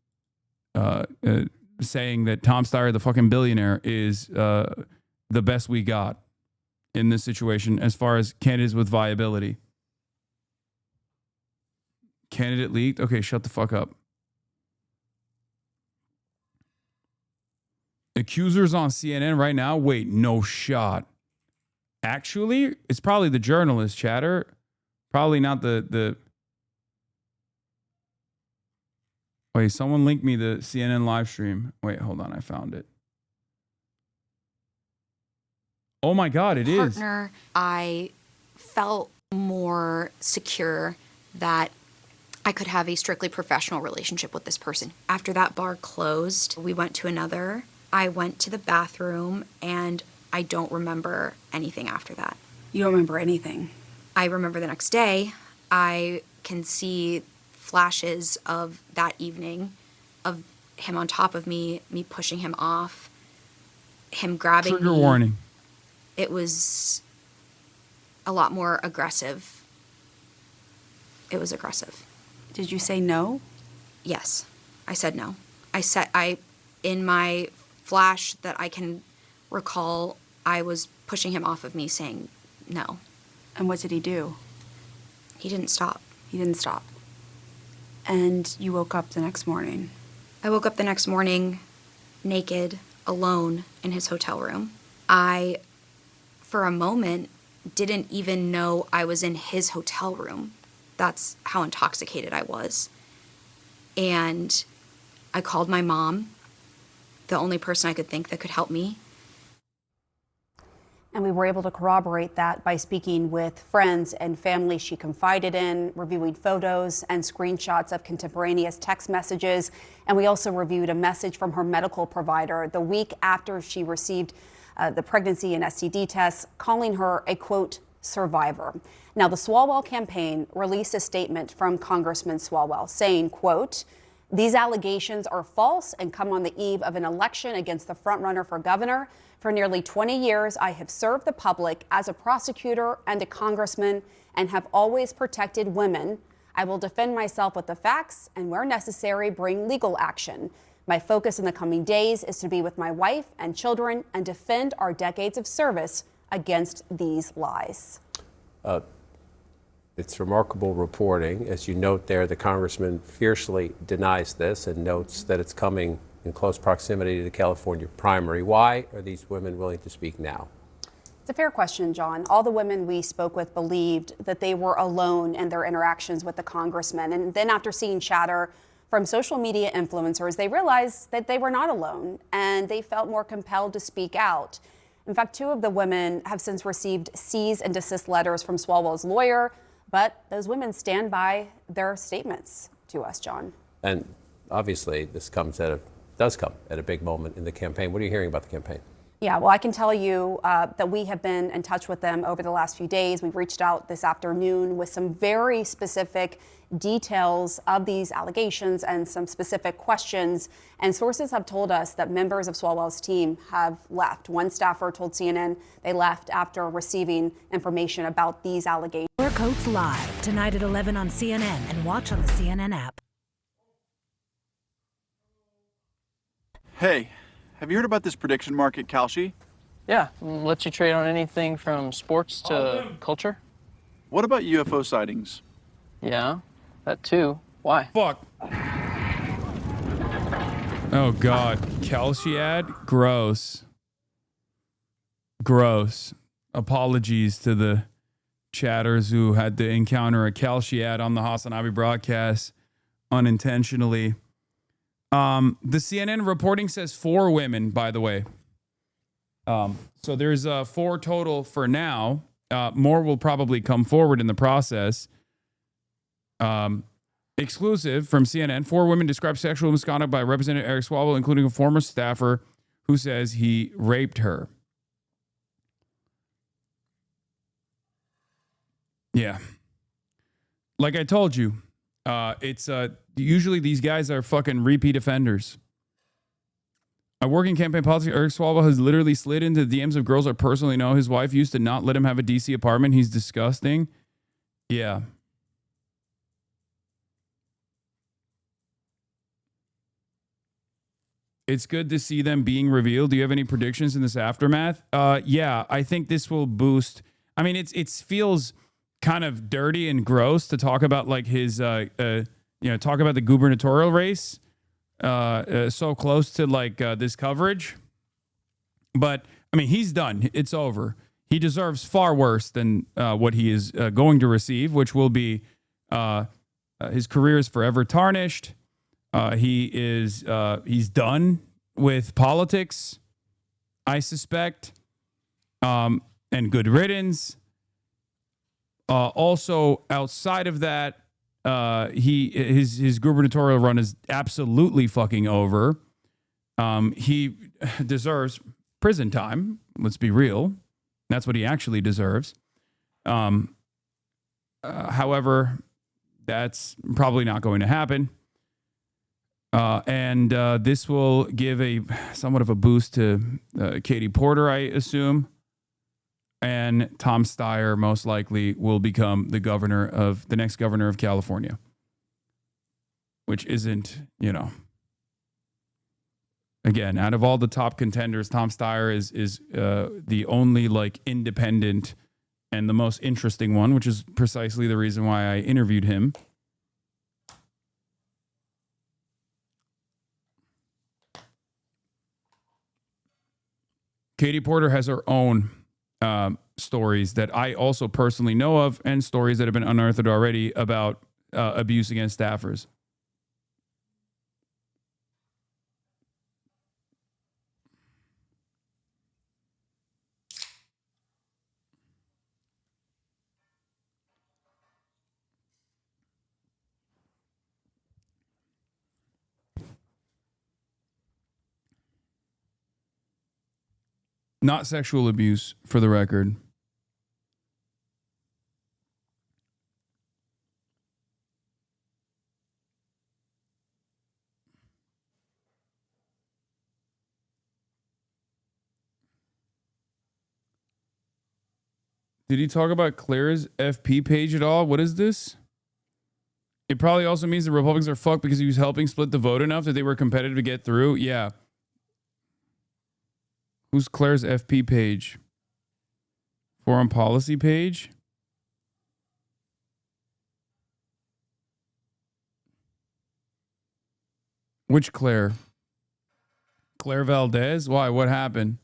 saying that Tom Steyer, the fucking billionaire, is the best we got in this situation as far as candidates with viability. Candidate leaked? Okay, shut the fuck up. Accusers on CNN right now? Wait, no shot. Actually, it's probably the journalist, chatter. Probably not the... Wait, someone linked me the CNN live stream. Wait, hold on, I found it. Oh my God, it is. I felt more secure that I could have a strictly professional relationship with this person. After that bar closed, we went to another. I went to the bathroom and I don't remember anything after that. You don't remember anything? I remember the next day, I can see flashes of that evening of him on top of me pushing him off, him grabbing me. Trigger warning. It was a lot more aggressive. It was aggressive. Did you say no? Yes, I said no. In my flash that I can recall, I was pushing him off of me saying no. And what did he do? He didn't stop. He didn't stop. And you woke up the next morning? I woke up the next morning naked, alone in his hotel room. I, for a moment, didn't even know I was in his hotel room. That's how intoxicated I was. And I called my mom, the only person I could think that could help me. And we were able to corroborate that by speaking with friends and family she confided in, reviewing photos and screenshots of contemporaneous text messages. And we also reviewed a message from her medical provider the week after she received the pregnancy and STD tests, calling her a, quote, survivor. Now, the Swalwell campaign released a statement from Congressman Swalwell saying, quote, these allegations are false and come on the eve of an election against the frontrunner for governor. For nearly 20 years, I have served the public as a prosecutor and a congressman and have always protected women. I will defend myself with the facts and, where necessary, bring legal action. My focus in the coming days is to be with my wife and children and defend our decades of service against these lies. It's remarkable reporting. As you note there, the congressman fiercely denies this and notes that it's coming in close proximity to the California primary. Why are these women willing to speak now? It's a fair question, John. All the women we spoke with believed that they were alone in their interactions with the congressman. And then after seeing chatter from social media influencers, they realized that they were not alone and they felt more compelled to speak out. In fact, 2 of the women have since received cease and desist letters from Swalwell's lawyer, but those women stand by their statements to us, John. And obviously, this does come at a big moment in the campaign. What are you hearing about the campaign? Yeah, well, I can tell you that we have been in touch with them over the last few days. We've reached out this afternoon with some very specific details of these allegations and some specific questions. And sources have told us that members of Swalwell's team have left. One staffer told CNN they left after receiving information about these allegations. Coats live tonight at 11 on CNN and watch on the CNN app. Hey, have you heard about this prediction market, Kalshi? Yeah, lets you trade on anything from sports to culture. What about UFO sightings? Yeah, that too. Why? Fuck. Oh, God. Kelsey ad? Gross. Gross. Apologies to the chatters who had to encounter a Kelsey ad on the HasanAbi broadcast unintentionally. The CNN reporting says 4 women, by the way. So there's 4 total for now. More will probably come forward in the process. Exclusive from CNN, 4 women described sexual misconduct by Representative Eric Swalwell, including a former staffer who says he raped her. Yeah. Like I told you, it's usually these guys are fucking repeat offenders. A working campaign politics, Eric Swalwell has literally slid into the DMs of girls I personally know. His wife used to not let him have a DC apartment. He's disgusting. Yeah. It's good to see them being revealed. Do you have any predictions in this aftermath? Yeah, I think this will boost. I mean, it feels kind of dirty and gross to talk about like his, talk about the gubernatorial race so close to like this coverage. But I mean, he's done. It's over. He deserves far worse than what he is going to receive, which will be his career is forever tarnished. He's done with politics, I suspect, and good riddance. Also, outside of that, his gubernatorial run is absolutely fucking over. He deserves prison time. Let's be real. That's what he actually deserves. However, that's probably not going to happen. And this will give a somewhat of a boost to Katie Porter, I assume. And Tom Steyer most likely will become the next governor of California, which isn't, again, out of all the top contenders, Tom Steyer is the only like independent and the most interesting one, which is precisely the reason why I interviewed him. Katie Porter has her own stories that I also personally know of, and stories that have been unearthed already about abuse against staffers. Not sexual abuse, for the record. Did he talk about Claire's FP page at all? What is this? It probably also means the Republicans are fucked because he was helping split the vote enough that they were competitive to get through. Yeah. Who's Claire's FP page? Foreign policy page? Which Claire? Claire Valdez? Why? What happened?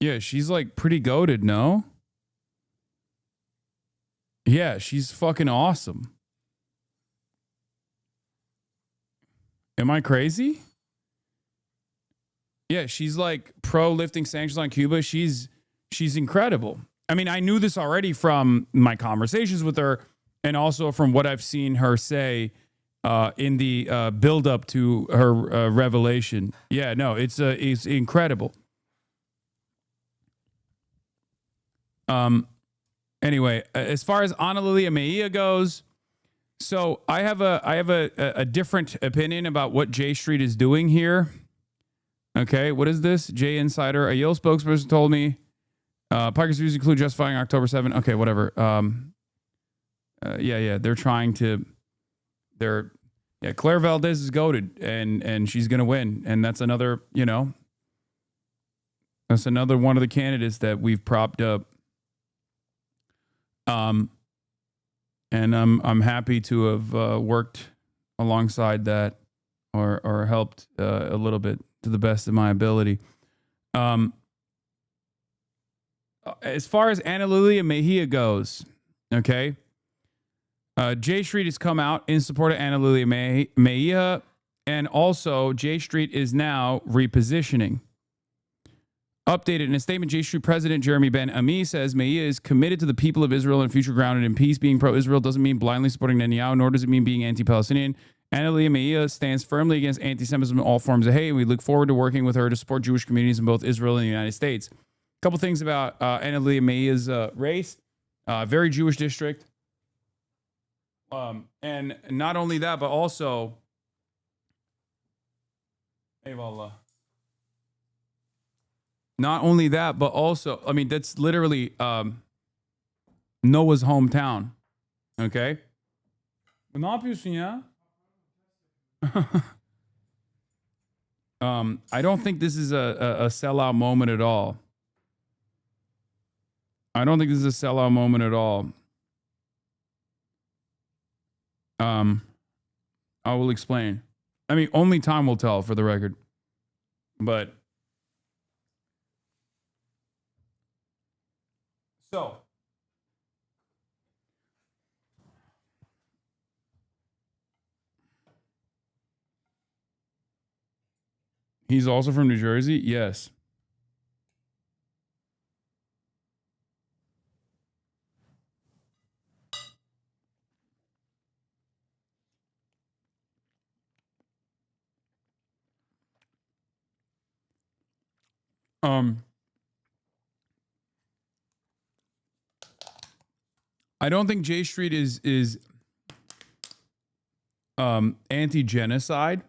Yeah, she's like pretty goated, no? Yeah, she's fucking awesome. Am I crazy? Yeah, she's like pro lifting sanctions on Cuba. She's incredible. I mean, I knew this already from my conversations with her and also from what I've seen her say in the build up to her revelation. Yeah, no, it's incredible. Anyway, as far as Ana Lilia Mejia goes, so I have a different opinion about what J Street is doing here. Okay, what is this? J Insider, a Yale spokesperson told me Piker's views include justifying October 7. Okay, whatever. Yeah, they're Yeah, Claire Valdez is goated, and she's going to win. And that's another, that's another one of the candidates that we've propped up. And I'm happy to have worked alongside that or helped a little bit to the best of my ability. As far as Ana Lulia Mejia goes, okay, J Street has come out in support of Ana Lulia Mejia, and also J Street is now repositioning. Updated in a statement, J Street President Jeremy Ben-Ami says Mejia is committed to the people of Israel and future grounded in peace. Being pro-Israel doesn't mean blindly supporting Netanyahu, nor does it mean being anti-Palestinian. Ana Lulia Mejia stands firmly against anti-Semitism and all forms of hate, and we look forward to working with her to support Jewish communities in both Israel and the United States. A couple things about Ana Lulia Mejia's race. Very Jewish district. And not only that, but also... Not only that, but also, I mean, that's literally Noah's hometown. Okay? Ne yapıyorsun ya? I don't think this is a sellout moment at all. I don't think this is a sellout moment at all. I will explain. I mean, only time will tell, for the record. But so he's also from New Jersey? Yes. I don't think J Street is anti-genocide.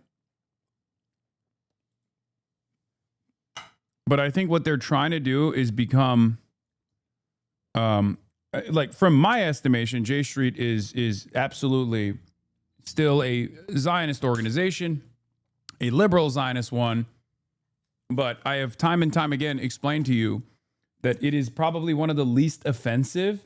But I think what they're trying to do is become like, from my estimation, J Street is absolutely still a Zionist organization, a liberal Zionist one. But I have time and time again explained to you that it is probably one of the least offensive.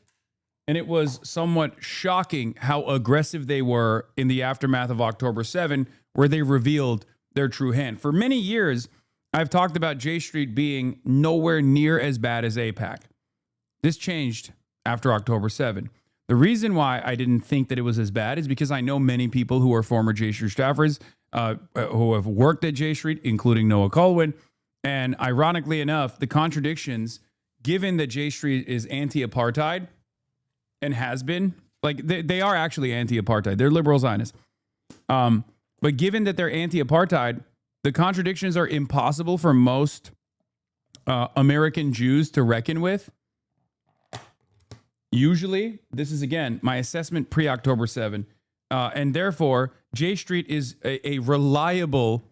And it was somewhat shocking how aggressive they were in the aftermath of October 7, where they revealed their true hand. For many years, I've talked about J Street being nowhere near as bad as APAC. This changed after October 7. The reason why I didn't think that it was as bad is because I know many people who are former J Street staffers who have worked at J Street, including Noah Colwin. And ironically enough, the contradictions, given that J Street is anti-apartheid and has been, like, they are actually anti-apartheid. They're liberal Zionists. But given that they're anti-apartheid, the contradictions are impossible for most American Jews to reckon with. Usually, this is, again, my assessment pre-October 7. And therefore, J Street is a reliable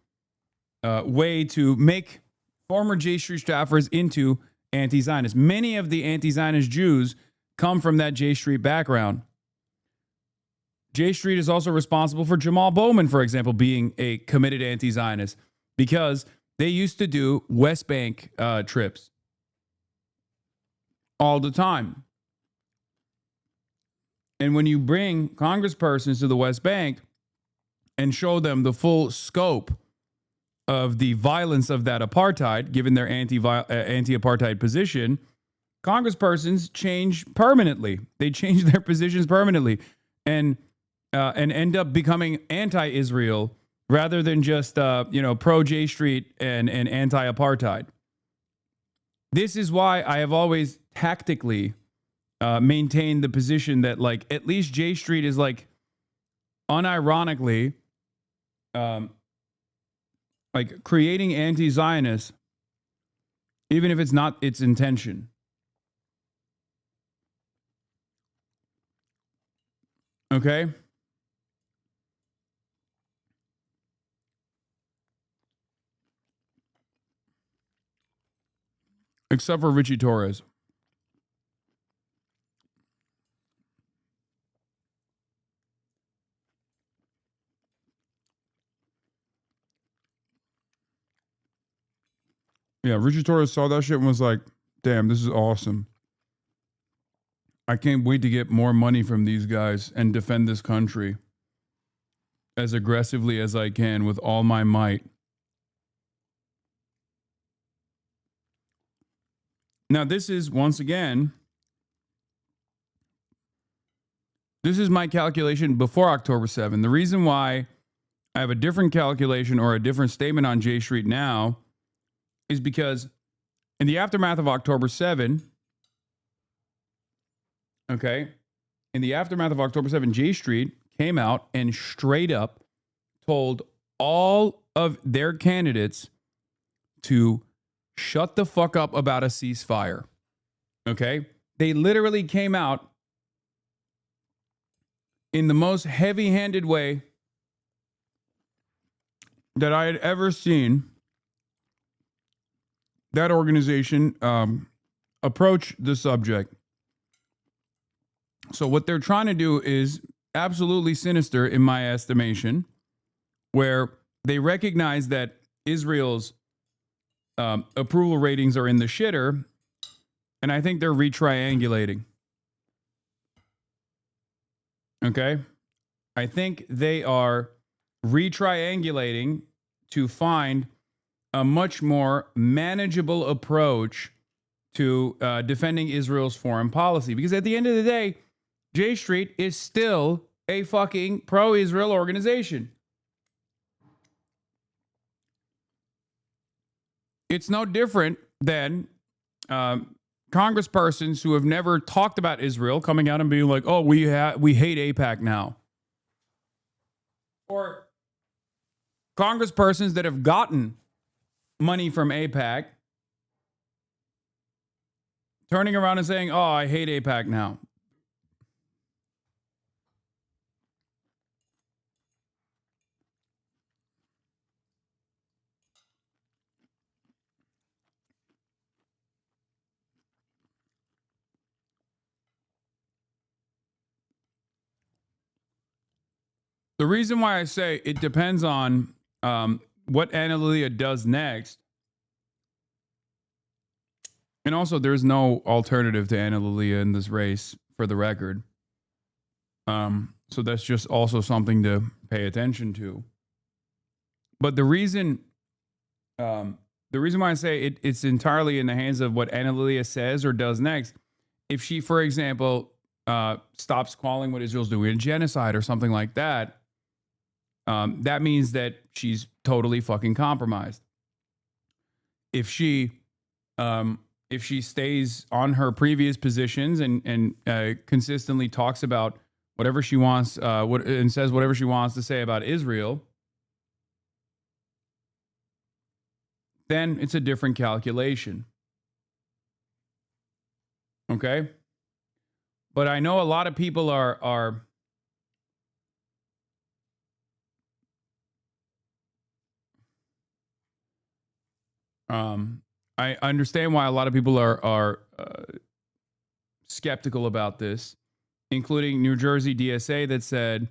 way to make former J Street staffers into anti-Zionists. Many of the anti-Zionist Jews come from that J Street background. J Street is also responsible for Jamal Bowman, for example, being a committed anti-Zionist, because they used to do West Bank trips all the time. And when you bring congresspersons to the West Bank and show them the full scope of the violence of that apartheid, given their anti-apartheid position, congresspersons change permanently. They change their positions permanently and end up becoming anti-Israel rather than just pro J Street and anti-apartheid. This is why I have always tactically maintained the position that, like, at least J Street is, like, unironically like creating anti-Zionists, even if it's not its intention. Okay? Except for Richie Torres. Yeah, Richard Torres saw that shit and was like, damn, this is awesome. I can't wait to get more money from these guys and defend this country as aggressively as I can with all my might. Now, this is, once again, this is my calculation before October 7. The reason why I have a different calculation or a different statement on J Street now is because in the aftermath of October 7, okay, in the aftermath of October 7, J Street came out and straight up told all of their candidates to shut the fuck up about a ceasefire. Okay? They literally came out in the most heavy-handed way that I had ever seen that organization approach the subject. So what they're trying to do is absolutely sinister in my estimation, where they recognize that Israel's approval ratings are in the shitter, and I think they're retriangulating. Okay? I think they are retriangulating to find a much more manageable approach to defending Israel's foreign policy. Because at the end of the day, J Street is still a fucking pro-Israel organization. It's no different than congresspersons who have never talked about Israel coming out and being like, oh, we hate APAC now. Or congresspersons that have gotten money from APAC turning around and saying, oh, I hate APAC now. The reason why I say it depends on what Anna Lilia does next. And also, there's no alternative to Anna Lilia in this race, for the record. So that's just also something to pay attention to. But the reason why I say it's entirely in the hands of what Anna Lilia says or does next, if she, for example, stops calling what Israel's doing a genocide or something like that, that means that she's totally fucking compromised. If she stays on her previous positions and consistently talks about whatever she wants, and says whatever she wants to say about Israel, then it's a different calculation. Okay? But I know a lot of people are I understand why a lot of people are skeptical about this, including New Jersey DSA that said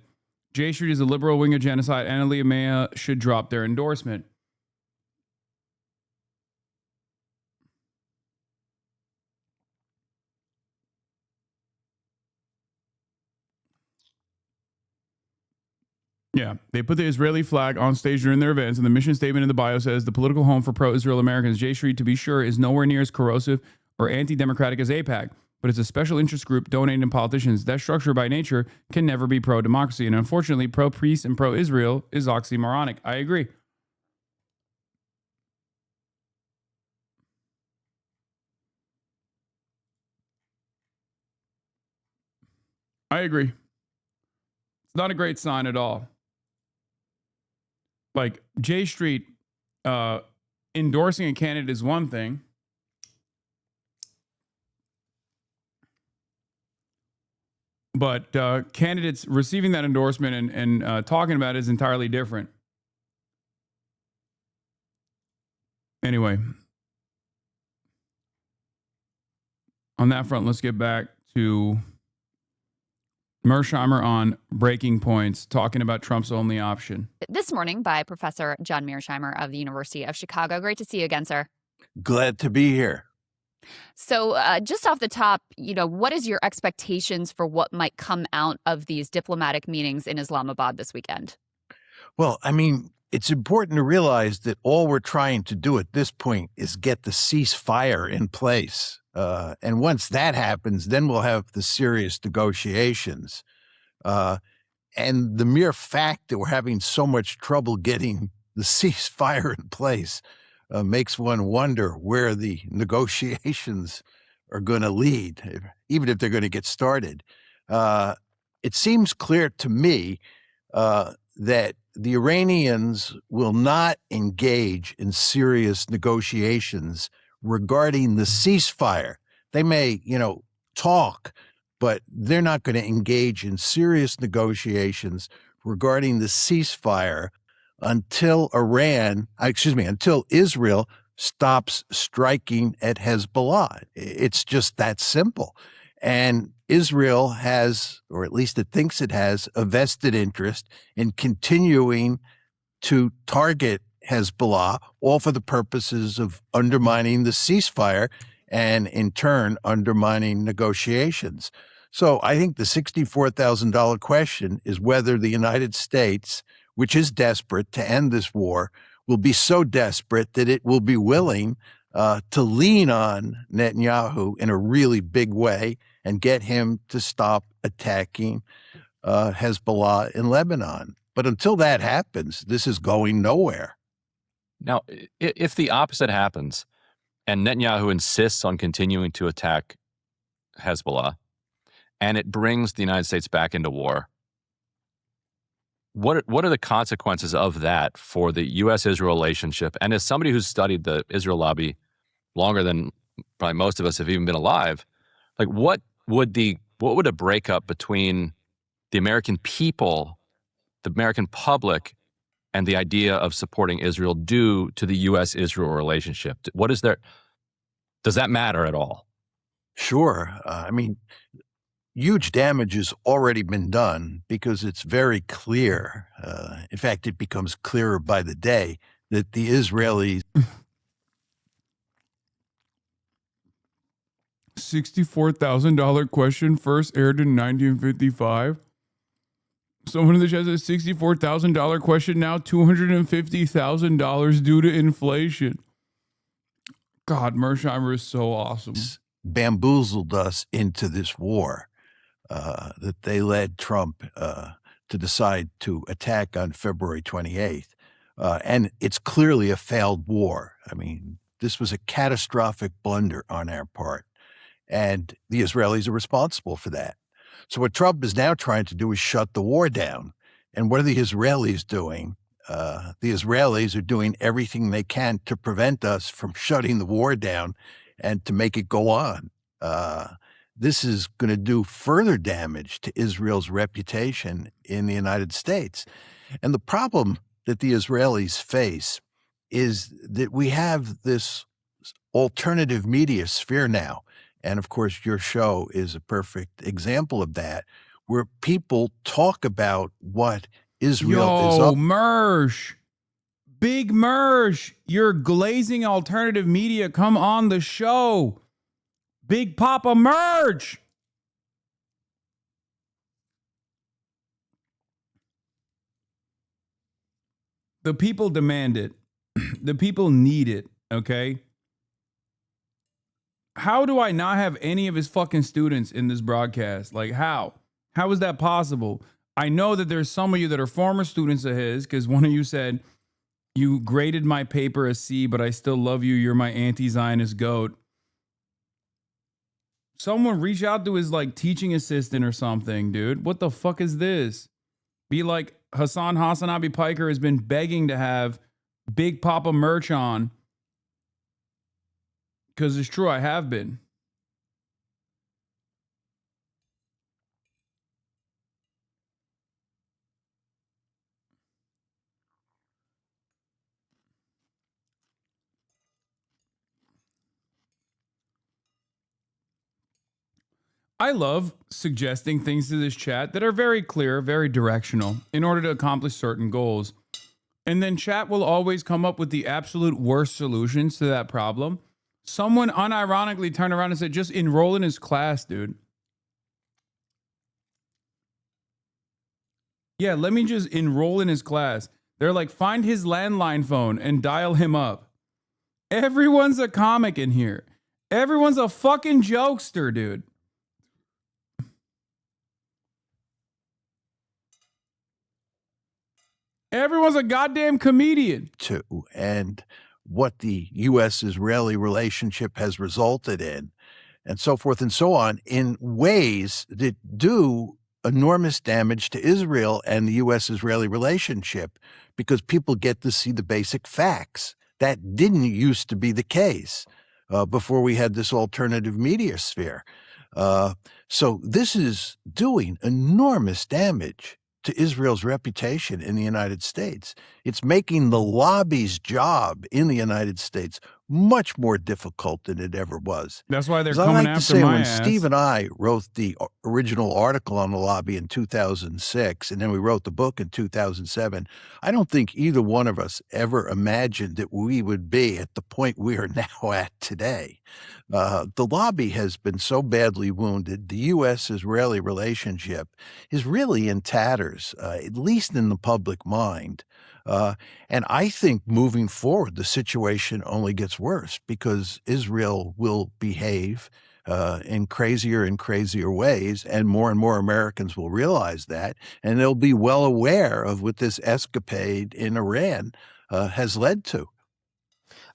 J Street is a liberal wing of genocide and Aliyah should drop their endorsement. Yeah, they put the Israeli flag on stage during their events, and the mission statement in the bio says the political home for pro-Israel Americans, J Street, to be sure, is nowhere near as corrosive or anti-democratic as AIPAC, but it's a special interest group donating to politicians. That structure by nature can never be pro-democracy, and unfortunately, pro-peace and pro-Israel is oxymoronic. I agree. I agree. It's not a great sign at all. Like, J Street endorsing a candidate is one thing. But candidates receiving that endorsement and talking about it is entirely different. Anyway, on that front, let's get back to Mearsheimer on Breaking Points, talking about Trump's only option. This morning by Professor John Mearsheimer of the University of Chicago. Great to see you again, sir. Glad to be here. So just off the top, what is your expectations for what might come out of these diplomatic meetings in Islamabad this weekend? Well, I mean, it's important to realize that all we're trying to do at this point is get the ceasefire in place. And once that happens, then we'll have the serious negotiations. And the mere fact that we're having so much trouble getting the ceasefire in place makes one wonder where the negotiations are going to lead, even if they're going to get started. It seems clear to me that the Iranians will not engage in serious negotiations regarding the ceasefire. They may, talk, but they're not going to engage in serious negotiations regarding the ceasefire until until Israel stops striking at Hezbollah. It's just that simple. And Israel has, or at least it thinks it has, a vested interest in continuing to target Hezbollah, all for the purposes of undermining the ceasefire and in turn undermining negotiations. So I think the $64,000 question is whether the United States, which is desperate to end this war, will be so desperate that it will be willing to lean on Netanyahu in a really big way and get him to stop attacking Hezbollah in Lebanon. But until that happens, this is going nowhere. Now, if the opposite happens and Netanyahu insists on continuing to attack Hezbollah and it brings the United States back into war, what are the consequences of that for the U.S.-Israel relationship? And as somebody who's studied the Israel lobby longer than probably most of us have even been alive, like what would a breakup between the American people, the American public, and the idea of supporting Israel do to the U.S.-Israel relationship? Does that matter at all? Sure. I mean, huge damage has already been done because it's very clear. In fact, it becomes clearer by the day that the Israelis. $64,000 question first aired in 1955. Someone in the chat says $64,000 question now, $250,000 due to inflation. God, Mersheimer is so awesome. Bamboozled us into this war that they led Trump to decide to attack on February 28th. And it's clearly a failed war. I mean, this was a catastrophic blunder on our part. And the Israelis are responsible for that. So what Trump is now trying to do is shut the war down. And what are the Israelis doing? The Israelis are doing everything they can to prevent us from shutting the war down and to make it go on. This is going to do further damage to Israel's reputation in the United States. And the problem that the Israelis face is that we have this alternative media sphere now. And of course, your show is a perfect example of that, where people talk about what Israel is up. Mersh, Big Mersh, you're glazing alternative media. Come on the show. Big Papa Merch. The people demand it. The people need it, okay? How do I not have any of his fucking students in this broadcast? Like, how? How is that possible? I know that there's some of you that are former students of his, because one of you said, you graded my paper a C, but I still love you. You're my anti-Zionist goat. Someone reach out to his, like, teaching assistant or something, dude. What the fuck is this? Be like, HasanAbi Piker has been begging to have Big Papa merch on. Because it's true, I have been. I love suggesting things to this chat that are very clear, very directional, in order to accomplish certain goals. And then chat will always come up with the absolute worst solutions to that problem. Someone unironically turned around and said, just enroll in his class, dude. Yeah, let me just enroll in his class. They're like, find his landline phone and dial him up. Everyone's a comic in here. Everyone's a fucking jokester, dude. Everyone's a goddamn comedian. Too, and what the U.S.-Israeli relationship has resulted in, and so forth and so on, in ways that do enormous damage to Israel and the U.S.-Israeli relationship, because people get to see the basic facts. That didn't used to be the case before we had this alternative media sphere. So this is doing enormous damage to Israel's reputation in the United States. It's making the lobby's job in the United States much more difficult than it ever was. That's why they're 'Cause coming I like to after say, my when ass. Steve and I wrote the original article on the lobby in 2006, and then we wrote the book in 2007, I don't think either one of us ever imagined that we would be at the point we are now at today. The lobby has been so badly wounded. The U.S.-Israeli relationship is really in tatters, at least in the public mind. And I think moving forward, the situation only gets worse because Israel will behave in crazier and crazier ways, and more Americans will realize that, and they'll be well aware of what this escapade in Iran has led to.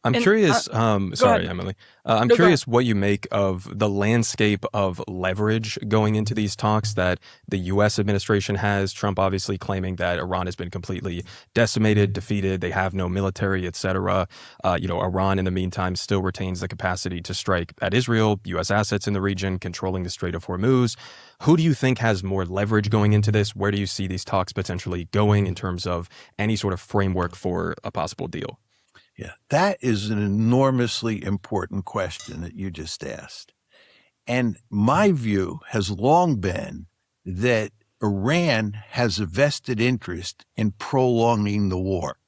I'm And, curious. go Sorry, ahead. Emily. I'm No, go curious what you make of the landscape of leverage going into these talks that the U.S. administration has. Trump obviously claiming that Iran has been completely decimated, defeated. They have no military, etc. Iran in the meantime still retains the capacity to strike at Israel, U.S. assets in the region, controlling the Strait of Hormuz. Who do you think has more leverage going into this? Where do you see these talks potentially going in terms of any sort of framework for a possible deal? Yeah, that is an enormously important question that you just asked. And my view has long been that Iran has a vested interest in prolonging the war.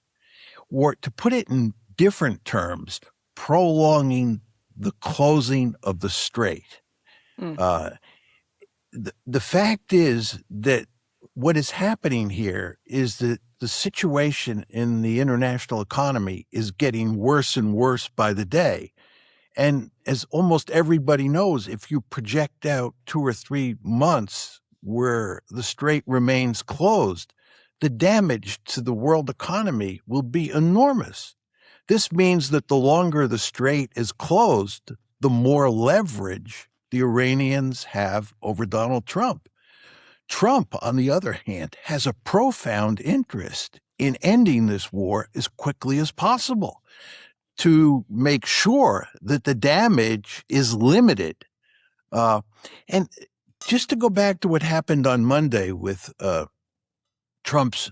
Or to put it in different terms, prolonging the closing of the strait. The fact is that what is happening here is that the situation in the international economy is getting worse and worse by the day. And as almost everybody knows, if you project out 2 or 3 months where the strait remains closed, the damage to the world economy will be enormous. This means that the longer the strait is closed, the more leverage the Iranians have over Donald Trump. Trump, on the other hand, has a profound interest in ending this war as quickly as possible to make sure that the damage is limited. And just to go back to what happened on Monday with Trump's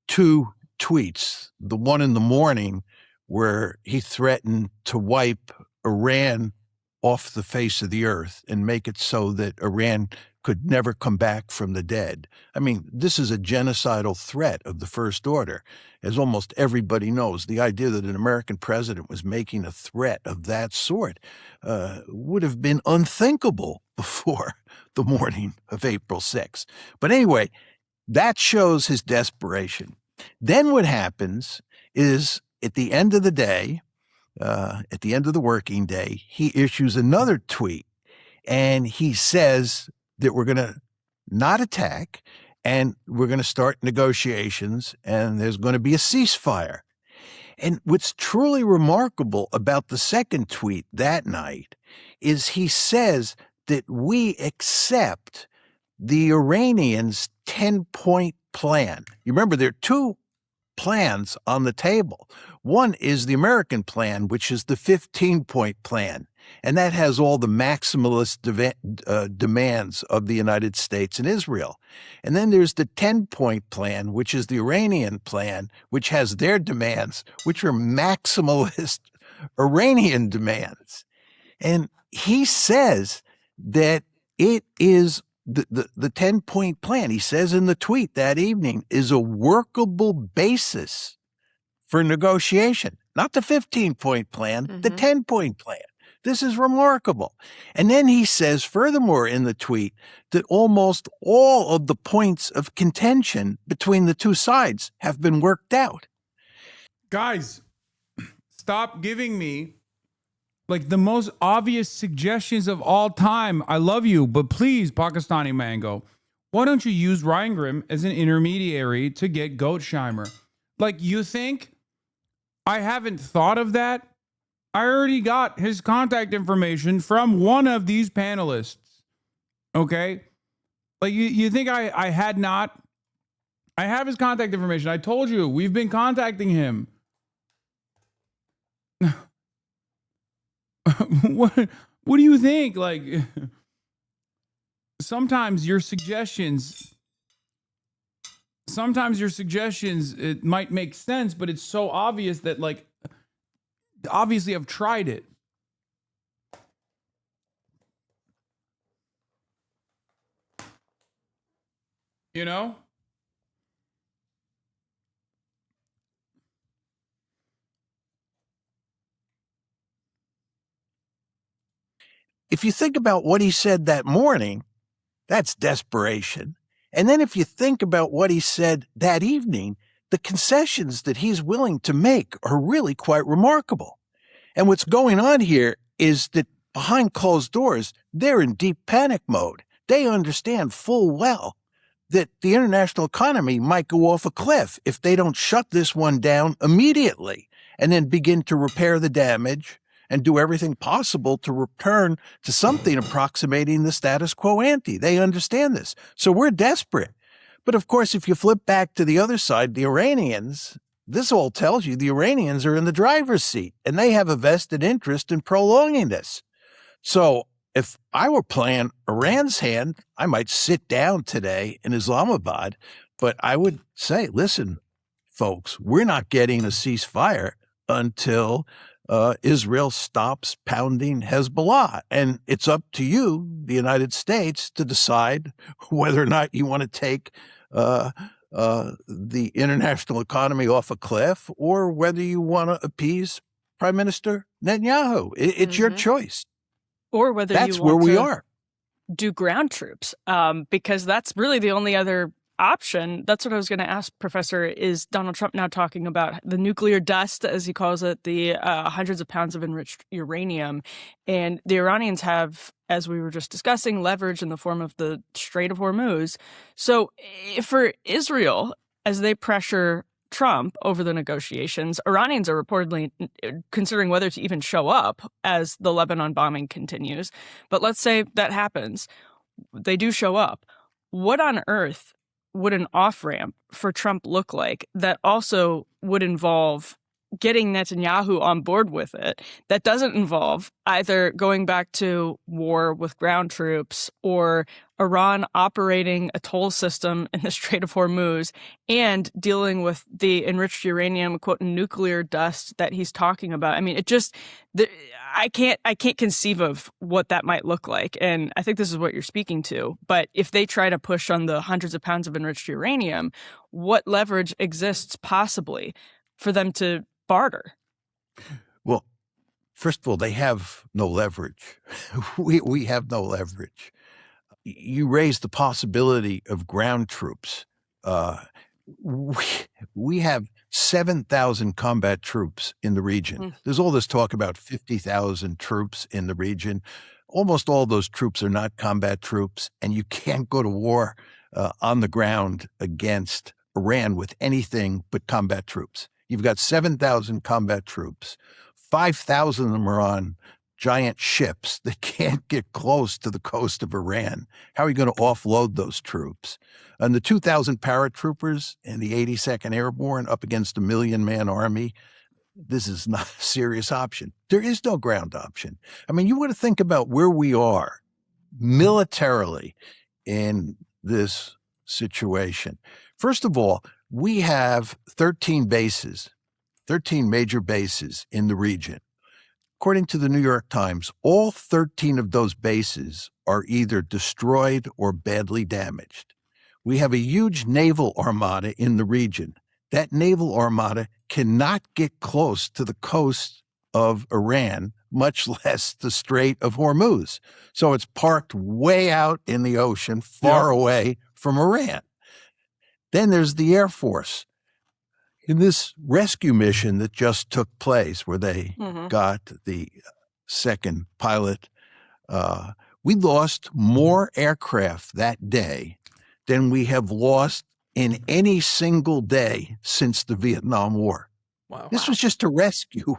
2 tweets, the one in the morning where he threatened to wipe Iran off the face of the earth and make it so that Iran could never come back from the dead. I mean, this is a genocidal threat of the first order. As almost everybody knows, the idea that an American president was making a threat of that sort would have been unthinkable before the morning of April 6th. But anyway, that shows his desperation. Then what happens is at the end of the day, at the end of the working day, he issues another tweet and he says that we're going to not attack and we're going to start negotiations and there's going to be a ceasefire. And what's truly remarkable about the second tweet that night is he says that we accept the Iranians' 10-point plan. You remember there are 2 plans on the table. One is the American plan, which is the 15-point plan. And that has all the maximalist demands of the United States and Israel. And then there's the 10-point plan, which is the Iranian plan, which has their demands, which are maximalist Iranian demands. And he says that it is the 10-point plan, he says in the tweet that evening, is a workable basis for negotiation, not the 15-point plan, the 10-point plan. This is remarkable. And then he says, furthermore, in the tweet, that almost all of the points of contention between the two sides have been worked out. Guys, stop giving me like the most obvious suggestions of all time. I love you, but please, Pakistani Mango, why don't you use Ryan Grimm as an intermediary to get Goatsheimer? Like, you think I haven't thought of that? I already got his contact information from one of these panelists. Okay? Like, you think I had not? I have his contact information. I told you, we've been contacting him. What do you think? Like, sometimes your suggestions, it might make sense, but it's so obvious that, like, obviously I've tried it. You know? If you think about what he said that morning, that's desperation. And then if you think about what he said that evening, the concessions that he's willing to make are really quite remarkable. And what's going on here is that behind closed doors, they're in deep panic mode. They understand full well that the international economy might go off a cliff if they don't shut this one down immediately and then begin to repair the damage and do everything possible to return to something approximating the status quo ante. They understand this. So we're desperate. But of course, if you flip back to the other side, the Iranians, this all tells you the Iranians are in the driver's seat and they have a vested interest in prolonging this. So if I were playing Iran's hand, I might sit down today in Islamabad, but I would say, listen, folks, we're not getting a ceasefire until Israel stops pounding Hezbollah. And it's up to you, the United States, to decide whether or not you want to take the international economy off a cliff or whether you want to appease Prime Minister Netanyahu. It's your choice. Or whether that's you want where we to are. do ground troops, because that's really the only other option. That's what I was going to ask, Professor. Is Donald Trump now talking about the nuclear dust, as he calls it, the hundreds of pounds of enriched uranium? And the Iranians have, as we were just discussing, leverage in the form of the Strait of Hormuz. So for Israel, as they pressure Trump over the negotiations, Iranians are reportedly considering whether to even show up as the Lebanon bombing continues. But let's say that happens. They do show up. What on earth would an off-ramp for Trump look like that also would involve getting Netanyahu on board with it, that doesn't involve either going back to war with ground troops or Iran operating a toll system in the Strait of Hormuz and dealing with the enriched uranium, quote, nuclear dust that he's talking about? I mean, it just, I can't conceive of what that might look like. And I think this is what you're speaking to. But if they try to push on the hundreds of pounds of enriched uranium, what leverage exists possibly for them to barter? Well, first of all, they have no leverage. We have no leverage. You raise the possibility of ground troops. We have 7,000 combat troops in the region. There's all this talk about 50,000 troops in the region. Almost all those troops are not combat troops, and you can't go to war on the ground against Iran with anything but combat troops. You've got 7,000 combat troops. 5,000 of them are on giant ships that can't get close to the coast of Iran. How are you going to offload those troops? And the 2,000 paratroopers and the 82nd Airborne up against a 1 million-man army, this is not a serious option. There is no ground option. I mean, you want to think about where we are militarily in this situation. First of all, we have 13 bases, 13 major bases in the region. According to the New York Times, all 13 of those bases are either destroyed or badly damaged. We have a huge naval armada in the region that naval armada cannot get close to the coast of Iran, much less the Strait of Hormuz. So it's parked way out in the ocean, far away from Iran. Then there's the Air Force. In this rescue mission that just took place, where they got the second pilot, we lost more aircraft that day than we have lost in any single day since the Vietnam War. Wow. This was just to rescue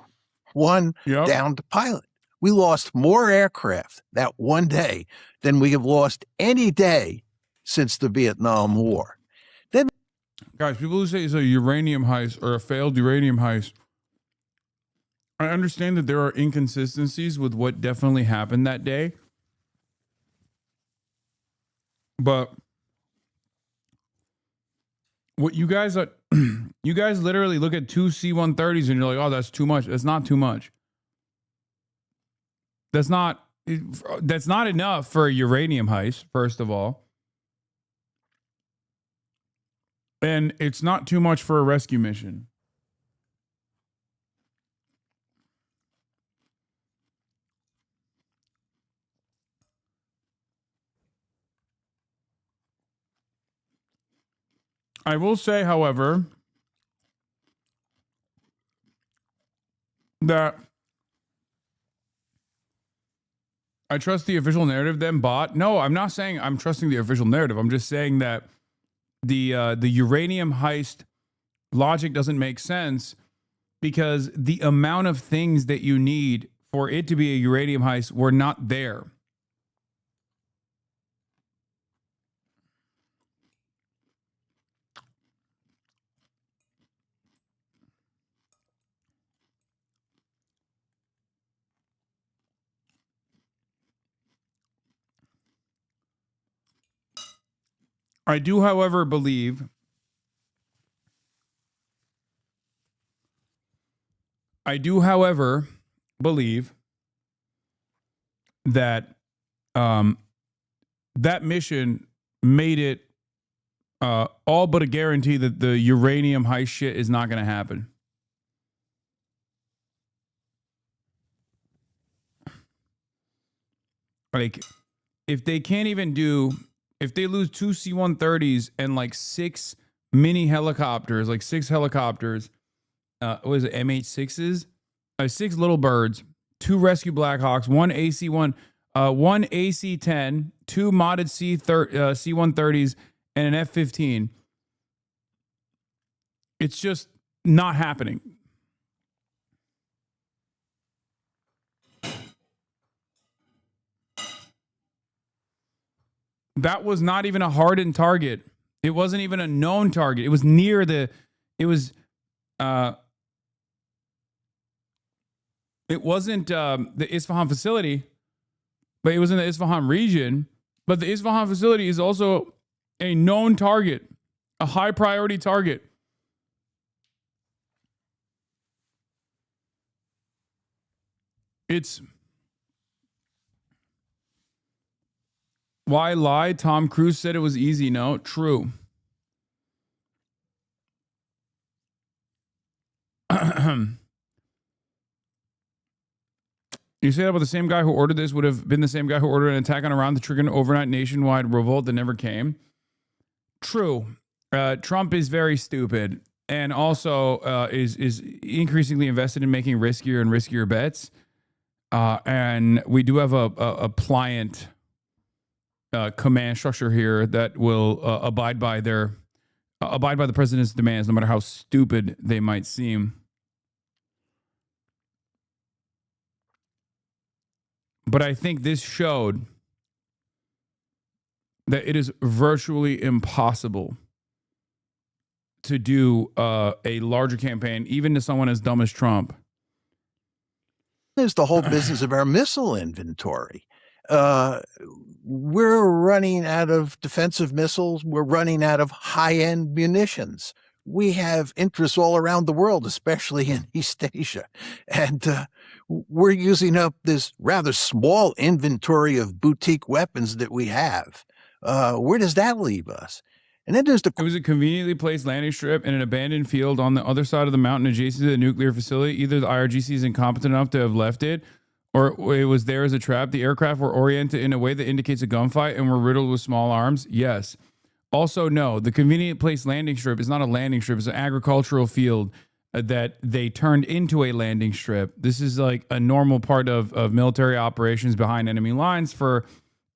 one downed pilot. We lost more aircraft that one day than we have lost any day since the Vietnam War. Then, guys, people who say it's a uranium heist or a failed uranium heist, I understand that there are inconsistencies with what definitely happened that day. But what you guys are, you guys literally look at two C-130s and you're like, oh, that's too much. That's not too much. That's not enough for a uranium heist, first of all. And it's not too much for a rescue mission. I will say, however, that I trust the official narrative then bought. No, I'm not saying I'm trusting the official narrative. I'm just saying that the uranium heist logic doesn't make sense because the amount of things that you need for it to be a uranium heist were not there. I do, however, believe that that mission made it all but a guarantee that the uranium heist shit is not going to happen. Like, if they can't even do... If they lose two C-130s and like 6 mini helicopters, like 6 helicopters, what is it, MH-6s? 6 little birds, 2 rescue Blackhawks, 1 AC-1, 1 AC-10, 2 modded C-130s, and an F-15. It's just not happening. That was not even a hardened target. It wasn't even a known target. It was near the, it wasn't the Isfahan facility, but it was in the Isfahan region. But the Isfahan facility is also a known target, a high priority target. It's... Why lie? Tom Cruise said it was easy. No, true. You say that about the same guy who ordered this would have been the same guy who ordered an attack on Iran to trigger an overnight nationwide revolt that never came. True. Trump is very stupid and also is increasingly invested in making riskier and riskier bets. And we do have a pliant command structure here that will abide by the president's demands, no matter how stupid they might seem. But I think this showed that it is virtually impossible to do a larger campaign, even to someone as dumb as Trump. There's the whole business of our missile inventory. We're running out of defensive missiles. We're running out of high-end munitions. We have interests all around the world, especially in East Asia. And we're using up this rather small inventory of boutique weapons that we have. Where does that leave us? And then there's it was a conveniently placed landing strip in an abandoned field on the other side of the mountain adjacent to the nuclear facility. Either the IRGC is incompetent enough to have left it, or it was there as a trap. The aircraft were oriented in a way that indicates a gunfight and were riddled with small arms. Yes. Also, no, the convenient place landing strip is not a landing strip. It's an agricultural field that they turned into a landing strip. This is like a normal part of military operations behind enemy lines for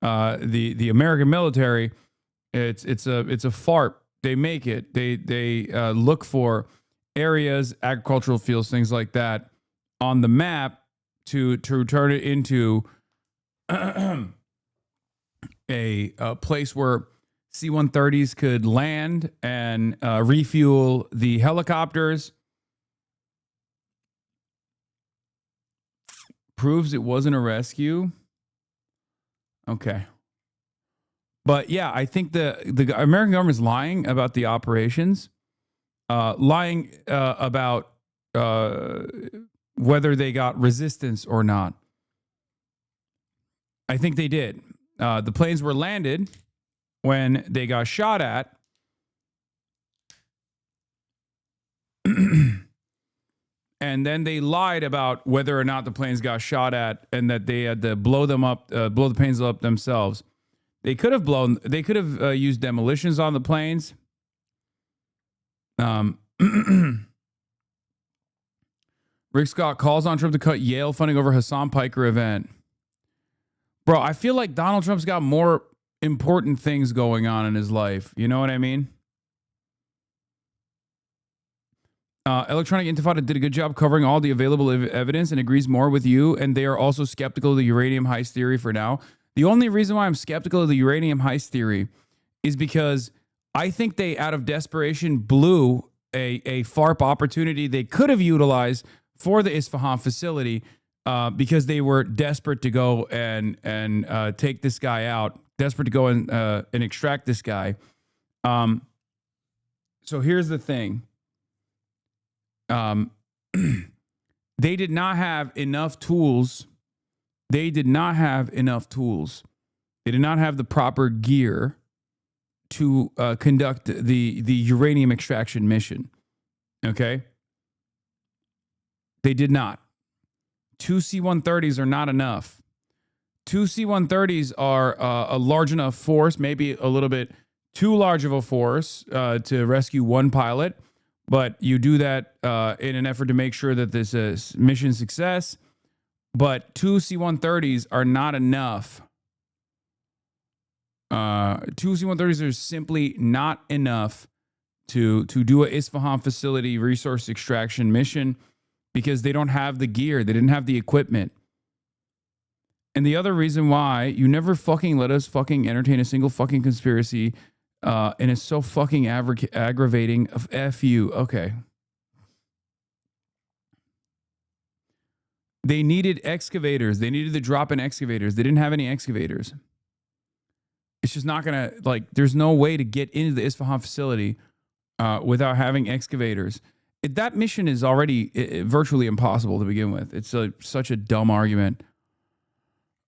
the American military. It's a FARP. They make it. They look for areas, agricultural fields, things like that on the map to turn it into a place where C-130s could land and refuel the helicopters. Proves it wasn't a rescue. Okay. But yeah, I think the American government is lying about the operations, lying about whether they got resistance or not. I think they did. The planes were landed when they got shot at. And then they lied about whether or not the planes got shot at and that they had to blow them up, blow the planes up themselves. They could have used demolitions on the planes. Rick Scott calls on Trump to cut Yale funding over Hasan Piker event. Bro, I feel like Donald Trump's got more important things going on in his life. You know what I mean? Electronic Intifada did a good job covering all the available evidence and agrees more with you. And they are also skeptical of the uranium heist theory for now. The only reason why I'm skeptical of the uranium heist theory is because I think they, out of desperation, blew a FARP opportunity they could have utilized for the Isfahan facility because they were desperate to go and take this guy out, desperate to go and extract this guy. So here's the thing. They did not have enough tools. They did not have enough tools. They did not have the proper gear to conduct the uranium extraction mission. Okay? They did not. 2 C-130s are not enough. 2 C-130s are a large enough force, maybe a little bit too large of a force to rescue one pilot. But you do that in an effort to make sure that this is mission success. But 2 C-130s are not enough. 2 C-130s are simply not enough to do a Isfahan facility resource extraction mission because they don't have the gear. They didn't have the equipment. And the other reason why you never fucking let us fucking entertain a single fucking conspiracy and it's so fucking aggravating of F you. Okay. They needed excavators. They needed the drop-in excavators. They didn't have any excavators. It's just not going to, like, there's no way to get into the Isfahan facility without having excavators. That mission is already virtually impossible to begin with. It's such a dumb argument.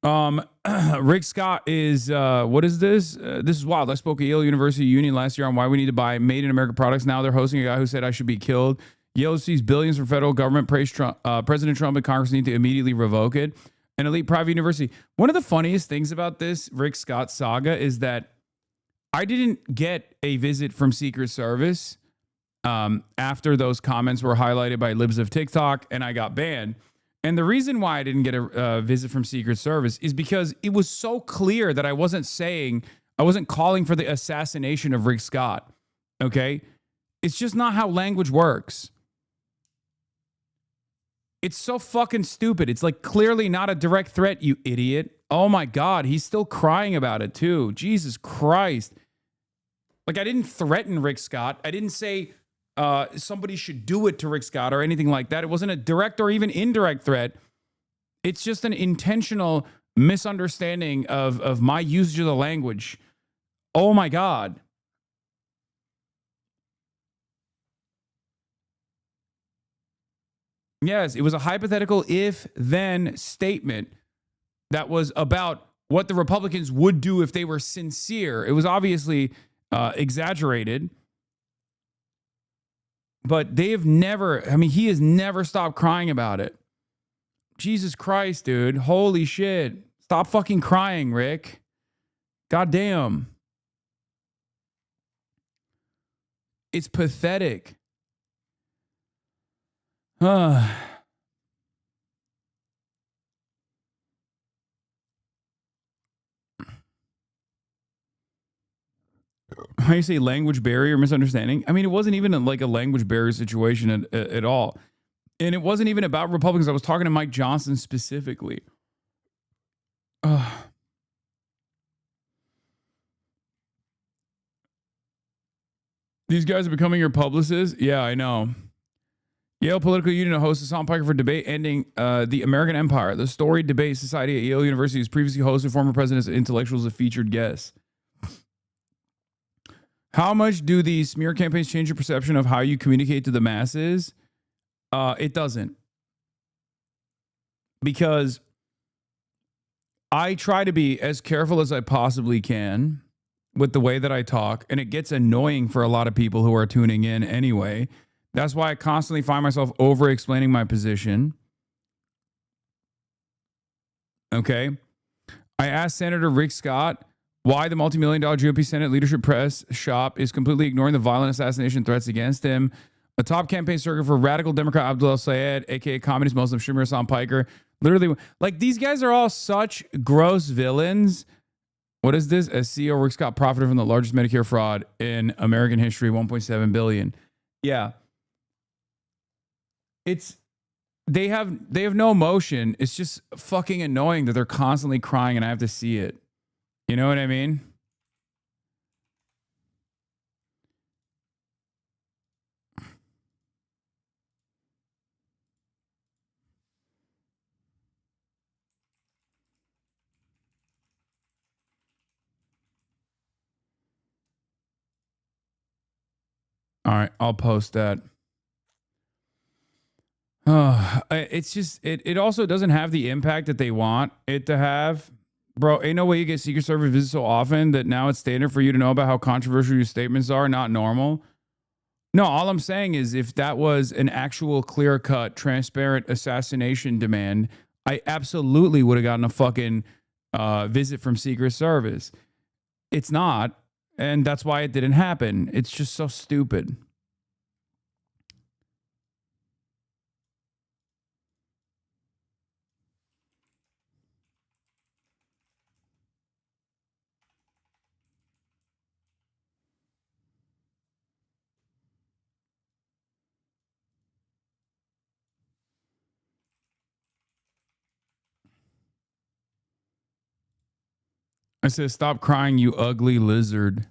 Rick Scott is, what is this? This is wild. I spoke at Yale University Union last year on why we need to buy made in America products. Now they're hosting a guy who said I should be killed. Yale sees billions from federal government. Praise Trump, President Trump and Congress need to immediately revoke it. An elite private university. One of the funniest things about this Rick Scott saga is that I didn't get a visit from Secret Service after those comments were highlighted by libs of TikTok and I got banned. And the reason why I didn't get a visit from Secret Service is because it was so clear that I wasn't calling for the assassination of Rick Scott. Okay? It's just not how language works. It's so fucking stupid. It's like clearly not a direct threat, you idiot. Oh my God, he's still crying about it too. Jesus Christ. Like I didn't threaten Rick Scott. I didn't say somebody should do it to Rick Scott or anything like that. It wasn't a direct or even indirect threat. It's just an intentional misunderstanding of my usage of the language. Oh my God. Yes, it was a hypothetical if-then statement that was about what the Republicans would do if they were sincere. It was obviously exaggerated. But they have never, I mean, he has never stopped crying about it. Jesus Christ, dude. Holy shit. Stop fucking crying, Rick. God damn. It's pathetic. How you say language barrier, misunderstanding? I mean, it wasn't even like a language barrier situation at all. And it wasn't even about Republicans. I was talking to Mike Johnson specifically. These guys are becoming your publicists? Yeah, I know. Yale Political Union hosts Hasan Piker for debate ending the American Empire. The storied debate society at Yale University has previously hosted former presidents and intellectuals as featured guests. How much do these smear campaigns change your perception of how you communicate to the masses? It doesn't. Because I try to be as careful as I possibly can with the way that I talk, and it gets annoying for a lot of people who are tuning in anyway. That's why I constantly find myself over-explaining my position. Okay? I asked Senator Rick Scott why the multi-million-dollar GOP Senate leadership press shop is completely ignoring the violent assassination threats against him. A top campaign circuit for radical Democrat Abdullah Sayed, a.k.a. communist Muslim Shamir Hasan Piker. Literally, like, these guys are all such gross villains. What is this? As CEO, Rick Scott profited from the largest Medicare fraud in American history, $1.7 billion. Yeah. They have no emotion. It's just fucking annoying that they're constantly crying and I have to see it. You know what I mean? All right, I'll post that. It's just, it also doesn't have the impact that they want it to have. Bro, ain't no way you get Secret Service visits so often that now it's standard for you to know about how controversial your statements are, not normal. No, all I'm saying is if that was an actual clear-cut, transparent assassination demand, I absolutely would have gotten a fucking visit from Secret Service. It's not, and that's why it didn't happen. It's just so stupid. I said, stop crying, you ugly lizard.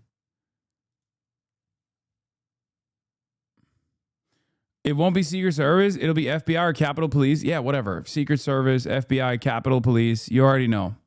It won't be Secret Service. It'll be FBI or Capitol Police. Yeah, whatever. Secret Service, FBI, Capitol Police. You already know.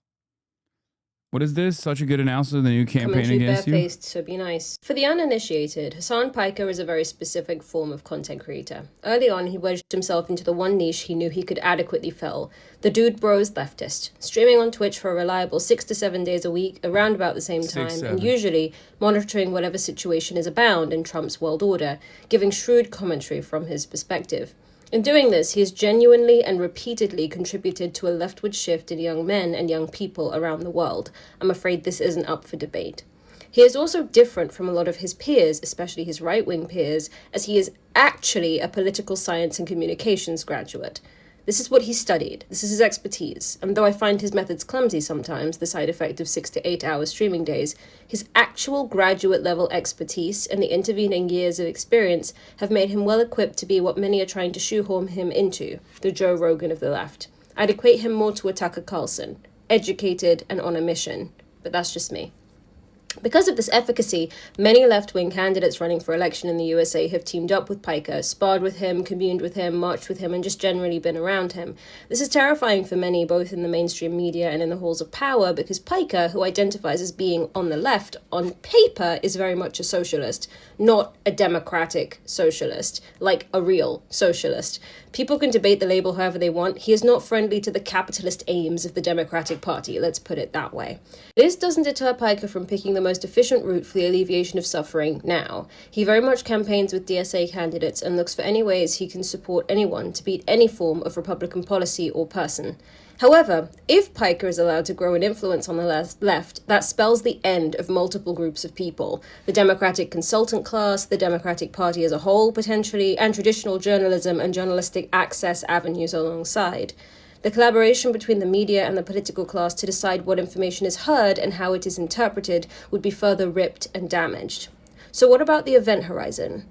What is this? Such a good announcement of the new campaign against you? Barefaced, so be nice. For the uninitiated, Hasan Piker is a very specific form of content creator. Early on, he wedged himself into the one niche he knew he could adequately fill, the Dude Bros leftist, streaming on Twitch for a reliable 6 to 7 days a week, around about the same time, and usually monitoring whatever situation is abound in Trump's world order, giving shrewd commentary from his perspective. In doing this, he has genuinely and repeatedly contributed to a leftward shift in young men and young people around the world. I'm afraid this isn't up for debate. He is also different from a lot of his peers, especially his right-wing peers, as he is actually a political science and communications graduate. This is what he studied. This is his expertise. And though I find his methods clumsy sometimes, the side effect of 6 to 8 hour streaming days, his actual graduate level expertise and the intervening years of experience have made him well equipped to be what many are trying to shoehorn him into, the Joe Rogan of the left. I'd equate him more to a Tucker Carlson, educated and on a mission, but that's just me. Because of this efficacy, many left-wing candidates running for election in the USA have teamed up with Piker, sparred with him, communed with him, marched with him, and just generally been around him. This is terrifying for many, both in the mainstream media and in the halls of power, because Piker, who identifies as being on the left, on paper is very much a socialist, not a democratic socialist, like a real socialist. People can debate the label however they want. He is not friendly to the capitalist aims of the Democratic Party, let's put it that way. This doesn't deter Piker from picking the most efficient route for the alleviation of suffering now. He very much campaigns with DSA candidates and looks for any ways he can support anyone to beat any form of Republican policy or person. However, if Piker is allowed to grow an influence on the left, that spells the end of multiple groups of people. The Democratic consultant class, the Democratic Party as a whole, potentially, and traditional journalism and journalistic access avenues alongside. The collaboration between the media and the political class to decide what information is heard and how it is interpreted would be further ripped and damaged. So what about the event horizon?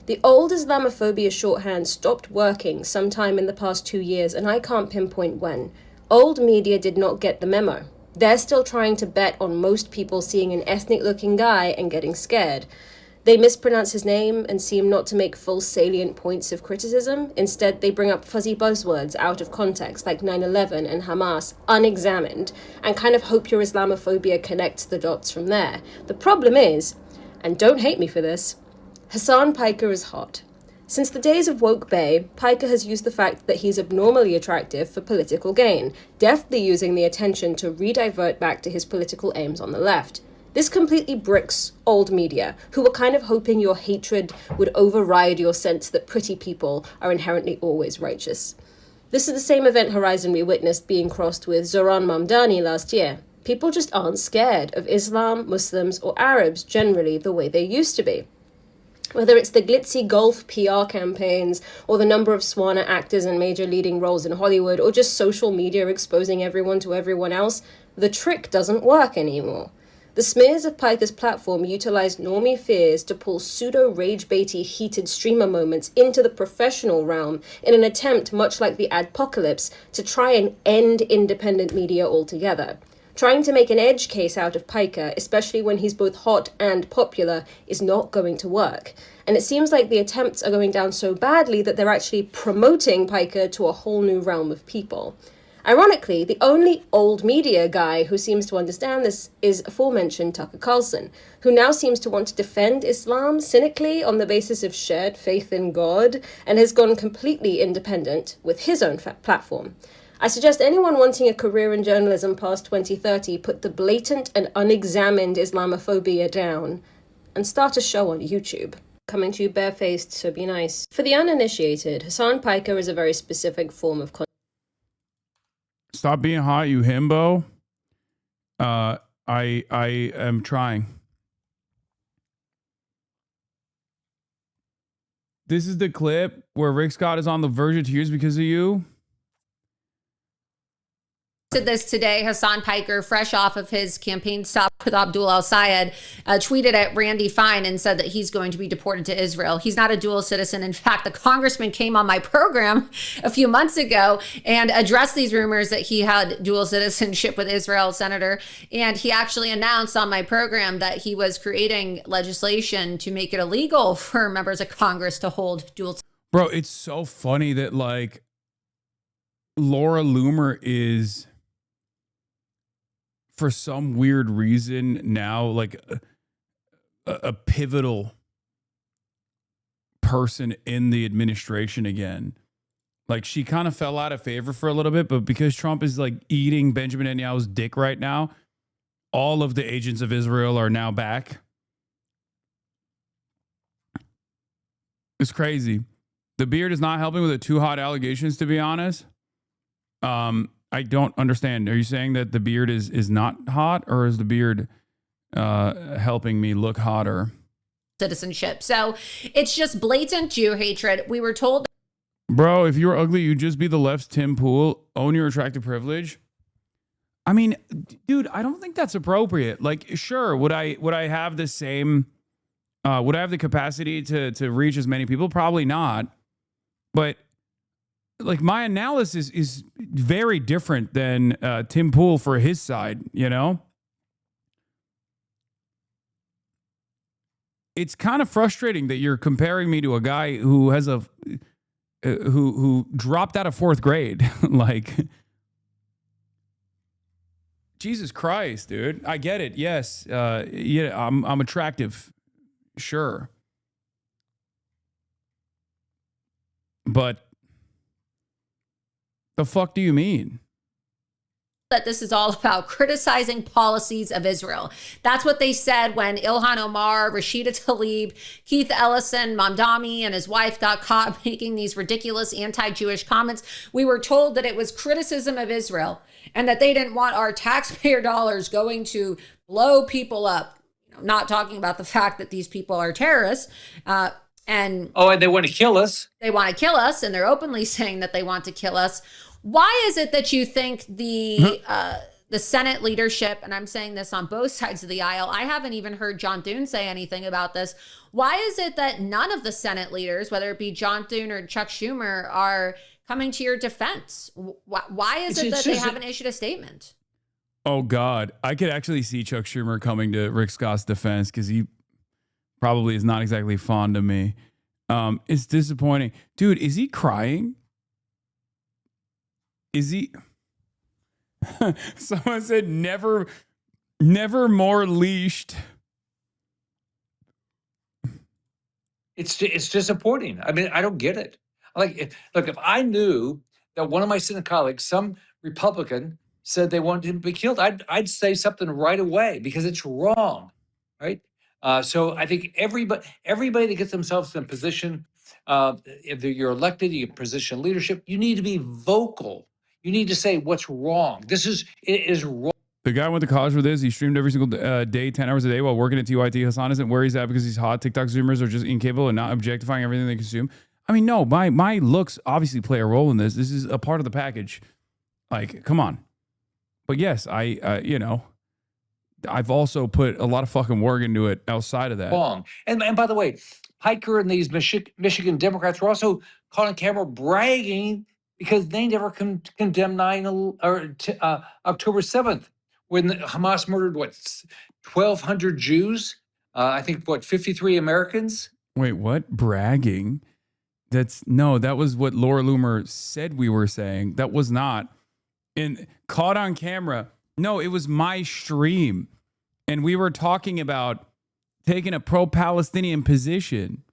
The old Islamophobia shorthand stopped working sometime in the past 2 years, and I can't pinpoint when. Old media did not get the memo. They're still trying to bet on most people seeing an ethnic-looking guy and getting scared. They mispronounce his name and seem not to make full salient points of criticism. Instead, they bring up fuzzy buzzwords out of context, like 9/11 and Hamas, unexamined, and kind of hope your Islamophobia connects the dots from there. The problem is, and don't hate me for this, Hasan Piker is hot. Since the days of Woke Bay, Piker has used the fact that he's abnormally attractive for political gain, deftly using the attention to redivert back to his political aims on the left. This completely bricks old media, who were kind of hoping your hatred would override your sense that pretty people are inherently always righteous. This is the same event horizon we witnessed being crossed with Zoran Mamdani last year. People just aren't scared of Islam, Muslims, or Arabs generally the way they used to be. Whether it's the glitzy golf PR campaigns, or the number of Swana actors in major leading roles in Hollywood, or just social media exposing everyone to everyone else, the trick doesn't work anymore. The smears of Piker's platform utilized normie fears to pull pseudo-rage-baity heated streamer moments into the professional realm in an attempt, much like the adpocalypse, to try and end independent media altogether. Trying to make an edge case out of Piker, especially when he's both hot and popular, is not going to work. And it seems like the attempts are going down so badly that they're actually promoting Piker to a whole new realm of people. Ironically, the only old media guy who seems to understand this is aforementioned Tucker Carlson, who now seems to want to defend Islam cynically on the basis of shared faith in God, and has gone completely independent with his own platform. I suggest anyone wanting a career in journalism past 2030 put the blatant and unexamined Islamophobia down and start a show on YouTube. Coming to you barefaced, so be nice. For the uninitiated, Hasan Piker is a very specific form of Stop being hot, you himbo. I am trying. This is the clip where Rick Scott is on the verge of tears because of you. Did this today. Hasan Piker, fresh off of his campaign stop with Abdul al-Sayed, tweeted at Randy Fine and said that he's going to be deported to Israel. He's not a dual citizen. In fact, the congressman came on my program a few months ago and addressed these rumors that he had dual citizenship with Israel, Senator. And he actually announced on my program that he was creating legislation to make it illegal for members of Congress to hold dual. Bro, it's so funny that like Laura Loomer is, for some weird reason now, like a pivotal person in the administration again. Like she kind of fell out of favor for a little bit, but because Trump is like eating Benjamin Netanyahu's dick right now, all of the agents of Israel are now back. It's crazy. The beard is not helping with the too hot allegations, to be honest. I don't understand. Are you saying that the beard is not hot, or is the beard helping me look hotter? Citizenship. So it's just blatant Jew hatred. We were told. Bro, if you were ugly, you'd just be the left's Tim Pool. Own your attractive privilege. I mean, dude, I don't think that's appropriate. Like, sure, would I have the same? Would I have the capacity to reach as many people? Probably not. But like my analysis is very different than Tim Pool for his side, you know? It's kind of frustrating that you're comparing me to a guy who has who dropped out of 4th grade. Like, Jesus Christ, dude. I get it. Yes. Yeah, I'm attractive. Sure. But the fuck do you mean? that this is all about criticizing policies of Israel. That's what they said when Ilhan Omar, Rashida Tlaib, Keith Ellison, Mamdani, and his wife got caught making these ridiculous anti-Jewish comments. We were told that it was criticism of Israel and that they didn't want our taxpayer dollars going to blow people up. Not talking about the fact that these people are terrorists. And they want to kill us. They want to kill us, and they're openly saying that they want to kill us. Why is it that you think the Senate leadership, and I'm saying this on both sides of the aisle, I haven't even heard John Thune say anything about this. Why is it that none of the Senate leaders, whether it be John Thune or Chuck Schumer, are coming to your defense? Why is it that they haven't issued a statement? Oh, God. I could actually see Chuck Schumer coming to Rick Scott's defense because he probably is not exactly fond of me. It's disappointing. Dude, is he crying? Is he? Someone said never more leashed. It's disappointing. I mean, I don't get it. Look, if I knew that one of my Senate colleagues, some Republican, said they wanted him to be killed, I'd say something right away because it's wrong, right? So I think everybody that gets themselves in a position, if you're elected, you get position leadership, you need to be vocal. You need to say what's wrong. It is wrong. The guy went to college for this. He streamed every single day, 10 hours a day while working at TYT. Hasan isn't where he's at because he's hot. TikTok Zoomers are just incapable and not objectifying everything they consume. I mean, no, my looks obviously play a role in this. This is a part of the package. Like, come on. But yes, I've also put a lot of fucking work into it outside of that. Wrong. And by the way, Piker and these Michigan Democrats were also caught on camera bragging because they never condemned October 7th, when Hamas murdered, 1,200 Jews? I think, 53 Americans? Wait, what? Bragging? That was what Laura Loomer said we were saying. That was not. And caught on camera. No, it was my stream. And we were talking about taking a pro-Palestinian position.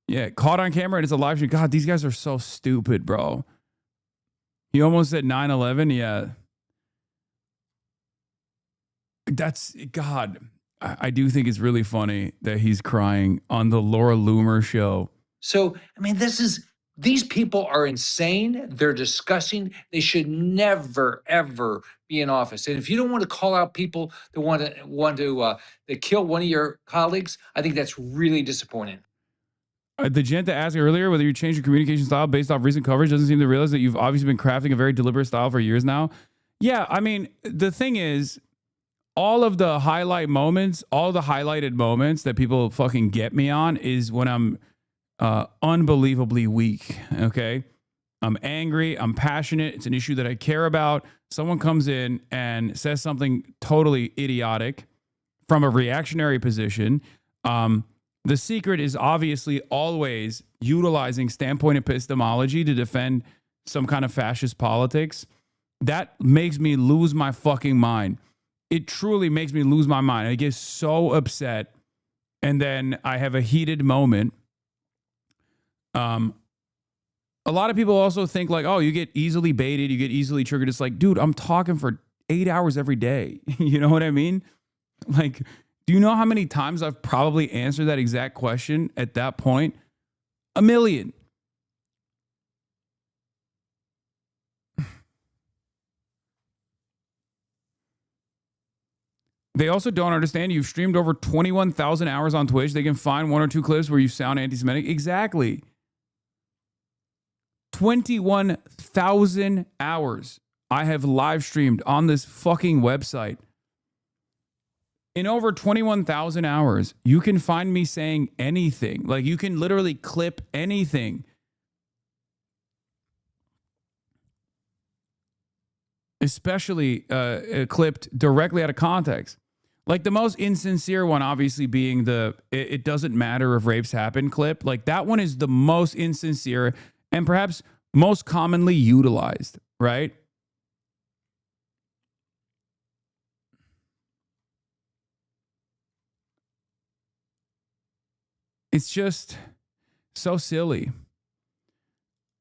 Yeah, caught on camera and it's a live stream. God, these guys are so stupid, bro. You almost said 9/11? Yeah. That's, God, I do think it's really funny that he's crying on the Laura Loomer show. So, I mean, these people are insane. They're disgusting. They should never, ever be in office. And if you don't want to call out people that want to kill one of your colleagues, I think that's really disappointing. The gent that asked earlier whether you changed your communication style based off recent coverage doesn't seem to realize that you've obviously been crafting a very deliberate style for years now. Yeah, I mean, the thing is, all of the highlighted moments that people fucking get me on is when I'm unbelievably weak, okay? I'm angry, I'm passionate, it's an issue that I care about. Someone comes in and says something totally idiotic from a reactionary position. The secret is obviously always utilizing standpoint epistemology to defend some kind of fascist politics. That makes me lose my fucking mind. It truly makes me lose my mind. I get so upset, and then I have a heated moment. A lot of people also think like, oh, you get easily baited, you get easily triggered. It's like, dude, I'm talking for 8 hours every day. You know what I mean? Like, do you know how many times I've probably answered that exact question at that point? 1 million. They also don't understand you've streamed over 21,000 hours on Twitch. They can find 1 or 2 clips where you sound anti-Semitic. Exactly. 21,000 hours I have live streamed on this fucking website. In over 21,000 hours, you can find me saying anything. Like, you can literally clip anything. Especially clipped directly out of context. Like the most insincere one, obviously, being the it doesn't matter if rapes happen clip. Like, that one is the most insincere and perhaps most commonly utilized, right? It's just so silly.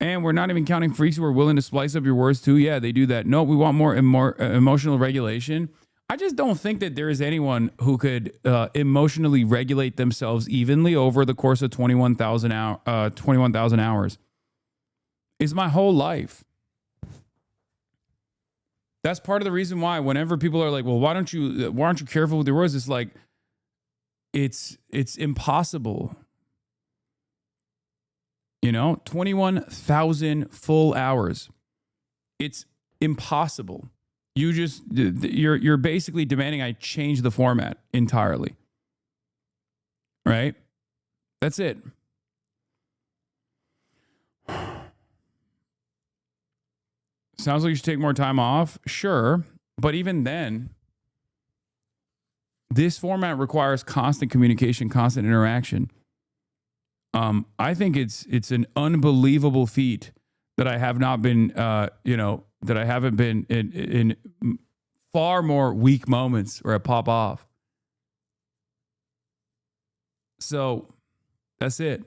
And we're not even counting freaks who are willing to splice up your words too. Yeah, they do that. No, we want more emotional regulation. I just don't think that there is anyone who could emotionally regulate themselves evenly over the course of 21,000 hours. It's my whole life. That's part of the reason why whenever people are like, well, why aren't you careful with your words? It's like, it's impossible. 21,000 full hours. It's impossible. You're basically demanding I change the format entirely. Right? That's it. Sounds like you should take more time off. Sure. But even then, this format requires constant communication, constant interaction. I think it's an unbelievable feat that I have not been, that I haven't been in far more weak moments where I pop off. So that's it.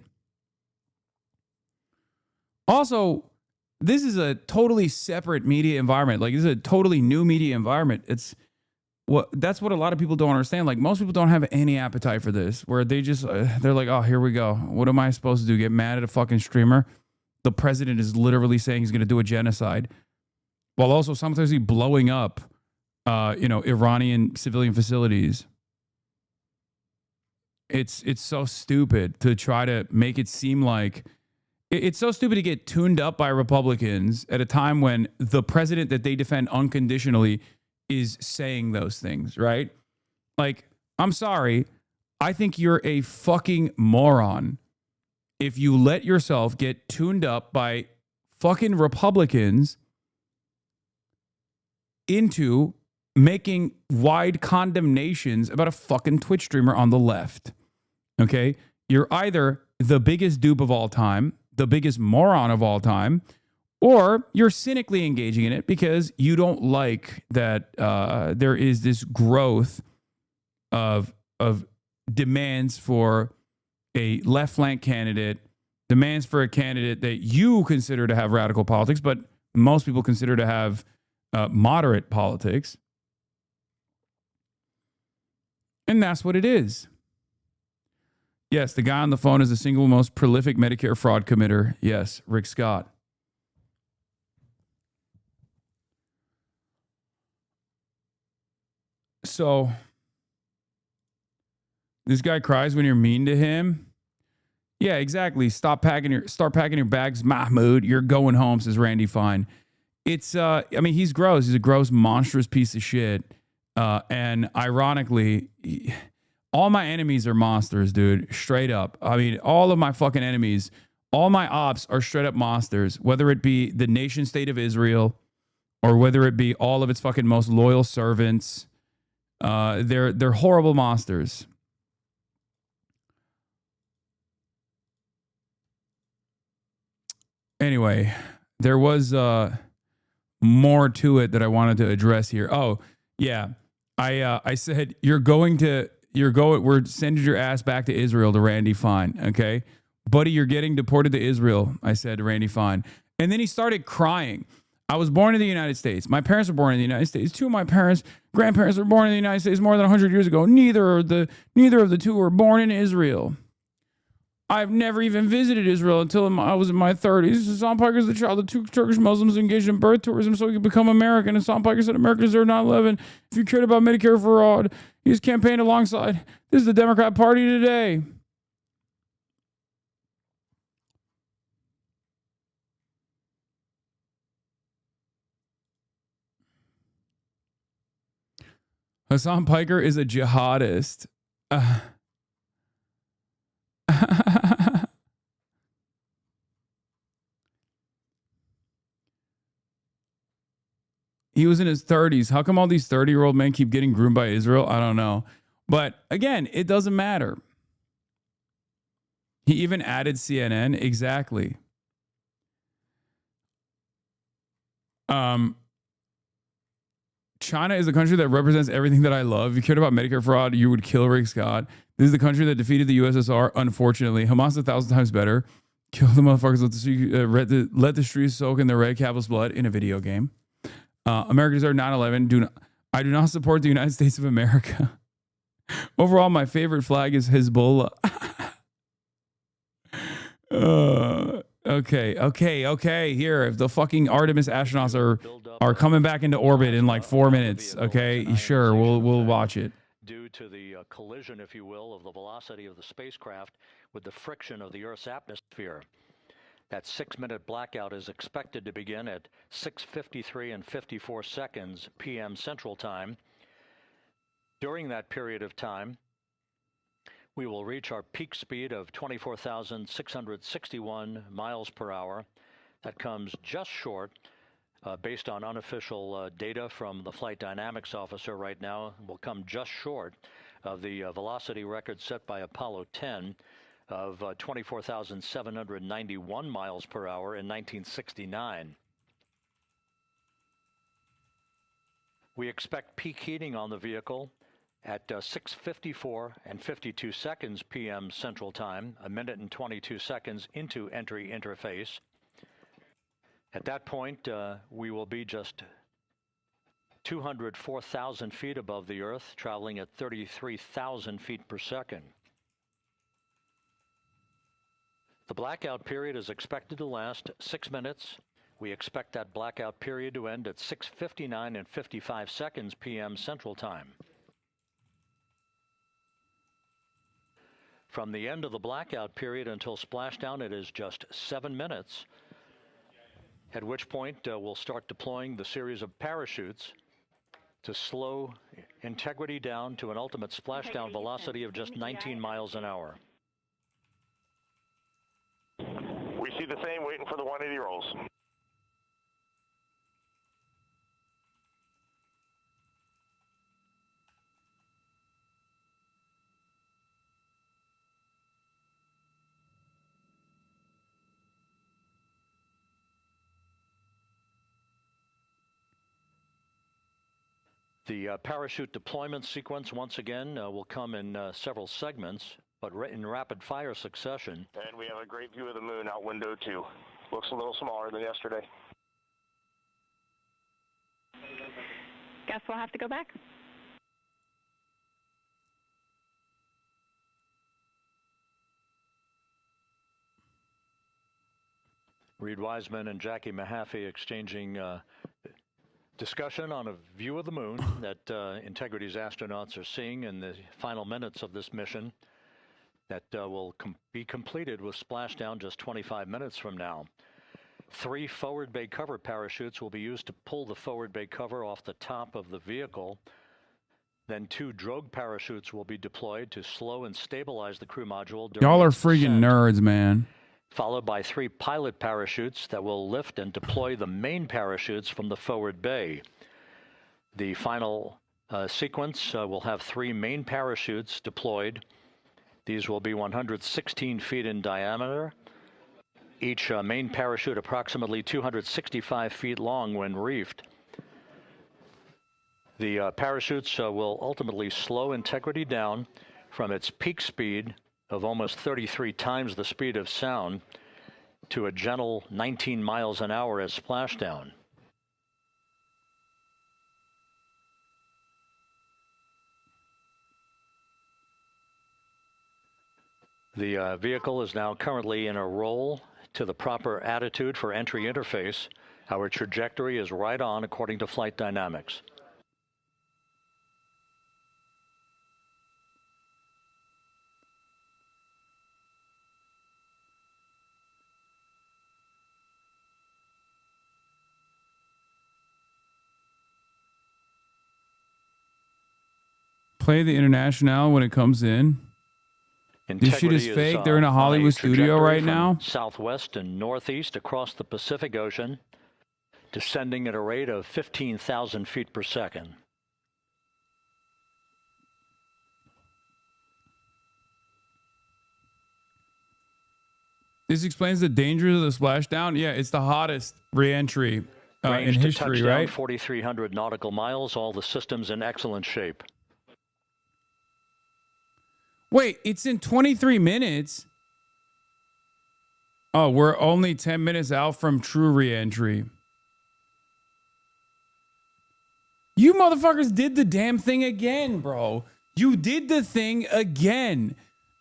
Also, this is a totally separate media environment. Like, this is a totally new media environment. That's what a lot of people don't understand. Like, most people don't have any appetite for this, where they just, they're like, oh, here we go. What am I supposed to do? Get mad at a fucking streamer? The president is literally saying he's going to do a genocide, while also sometimes blowing up, Iranian civilian facilities. It's so stupid to try to make it seem like, it's so stupid to get tuned up by Republicans at a time when the president that they defend unconditionally is saying those things, right? Like, I'm sorry. I think you're a fucking moron if you let yourself get tuned up by fucking Republicans into making wide condemnations about a fucking Twitch streamer on the left. Okay? You're either the biggest dupe of all time, the biggest moron of all time, or you're cynically engaging in it because you don't like that there is this growth of demands for a left flank candidate, demands for a candidate that you consider to have radical politics, but most people consider to have moderate politics. And that's what it is. Yes, the guy on the phone is the single most prolific Medicare fraud committer. Yes, Rick Scott. So this guy cries when you're mean to him. Yeah, exactly. Start packing your bags, Mahmoud. You're going home, says Randy Fine. It's he's gross. He's a gross, monstrous piece of shit. And ironically, all my enemies are monsters, dude. Straight up. I mean, all of my fucking enemies, all my ops are straight up monsters, whether it be the nation state of Israel or whether it be all of its fucking most loyal servants. They're horrible monsters. Anyway, there was more to it that I wanted to address here. Oh, yeah. I said we're sending your ass back to Israel to Randy Fine, okay? Buddy, you're getting deported to Israel, I said to Randy Fine. And then he started crying. I was born in the United States. My parents were born in the United States. Two of my grandparents were born in the United States more than 100 years ago. Neither of the two were born in Israel. I've never even visited Israel until I was in my 30s. Hasan Piker is the child of two Turkish Muslims engaged in birth tourism so he could become American. Hasan Piker said America deserved 9/11. If you cared about Medicare fraud, he has campaigned alongside. This is the Democrat Party today. Hasan Piker is a jihadist. He was in his 30s. How come all these 30-year-old men keep getting groomed by Israel? I don't know. But again, it doesn't matter. He even added CNN. Exactly. China is the country that represents everything that I love. If you cared about Medicare fraud, you would kill Rick Scott. This is the country that defeated the USSR, unfortunately. Hamas is 1,000 times better. Kill the motherfuckers. Let the streets soak in the red capital's blood in a video game. America deserved 9/11. I do not support the United States of America. Overall, my favorite flag is Hezbollah. Okay. Here, if the fucking Artemis astronauts are coming back into orbit in like 4 minutes, okay, sure, we'll watch it. Due to the collision, if you will, of the velocity of the spacecraft with the friction of the Earth's atmosphere. That 6-minute blackout is expected to begin at 6:53 and 54 seconds p.m. Central Time. During that period of time, we will reach our peak speed of 24,661 miles per hour. That comes just short, based on unofficial data from the flight dynamics officer right now, will come just short of the velocity record set by Apollo 10 of 24,791 miles per hour in 1969. We expect peak heating on the vehicle at 6:54 and 52 seconds p.m. Central Time, a minute and 22 seconds into entry interface. At that point, we will be just 204,000 feet above the Earth, traveling at 33,000 feet per second. The blackout period is expected to last 6 minutes. We expect that blackout period to end at 6:59 and 55 seconds p.m. Central Time. From the end of the blackout period until splashdown, it is just 7 minutes, at which point we'll start deploying the series of parachutes to slow integrity down to an ultimate splashdown velocity of just 19 miles an hour. We see the same, waiting for the 180 rolls. The parachute deployment sequence, once again, will come in several segments, but in rapid-fire succession. And we have a great view of the moon out window 2. Looks a little smaller than yesterday. Guess we'll have to go back. Reed Wiseman and Jackie Mahaffey exchanging discussion on a view of the moon that Integrity's astronauts are seeing in the final minutes of this mission that will be completed with splashdown just 25 minutes from now. 3 forward bay cover parachutes will be used to pull the forward bay cover off the top of the vehicle. Then 2 drogue parachutes will be deployed to slow and stabilize the crew module during Y'all are its freaking descent, nerds, man. followed by 3 pilot parachutes that will lift and deploy the main parachutes from the forward bay. The final sequence will have 3 main parachutes deployed. These will be 116 feet in diameter, each main parachute approximately 265 feet long when reefed. The parachutes will ultimately slow Integrity down from its peak speed of almost 33 times the speed of sound to a gentle 19 miles an hour as splashdown. The vehicle is now currently in a roll to the proper attitude for entry interface. Our trajectory is right on according to flight dynamics. Play the International when it comes in. This shit is fake. They're in a Hollywood studio right now. Southwest and northeast across the Pacific Ocean, descending at a rate of 15,000 feet per second. This explains the dangers of the splashdown. Yeah, it's the hottest reentry in Range to history, touchdown, right? 4,300 nautical miles. All the systems in excellent shape. Wait, it's in 23 minutes. Oh, we're only 10 minutes out from true re-entry. You motherfuckers did the damn thing again, bro. You did the thing again.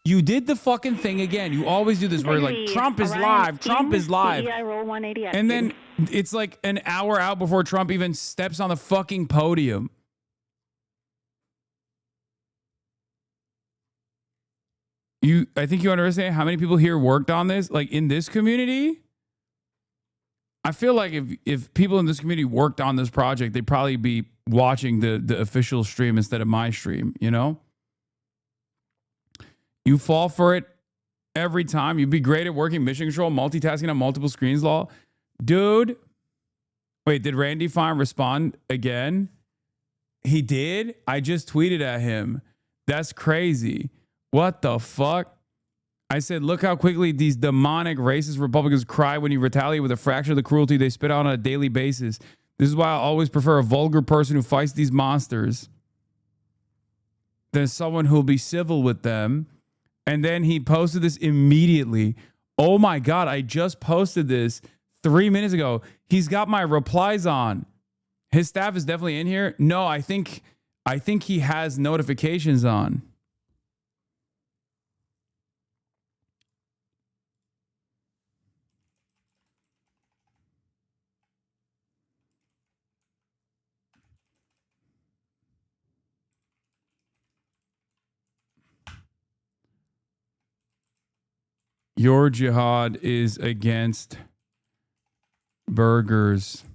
You did the fucking thing again. You always do this where like Trump is live, Trump is live. And then it's like an hour out before Trump even steps on the fucking podium. I think you understand how many people here worked on this, like in this community. I feel like if people in this community worked on this project, they'd probably be watching the official stream instead of my stream, you know? You fall for it every time. You'd be great at working mission control, multitasking on multiple screens, lol. Dude, wait, did Randy Fine respond again? He did? I just tweeted at him. That's crazy. What the fuck? I said, look how quickly these demonic racist Republicans cry when you retaliate with a fraction of the cruelty they spit out on a daily basis. This is why I always prefer a vulgar person who fights these monsters than someone who'll be civil with them. And then he posted this immediately. Oh my God, I just posted this 3 minutes ago. He's got my replies on. His staff is definitely in here. No, I think he has notifications on. Your jihad is against burgers.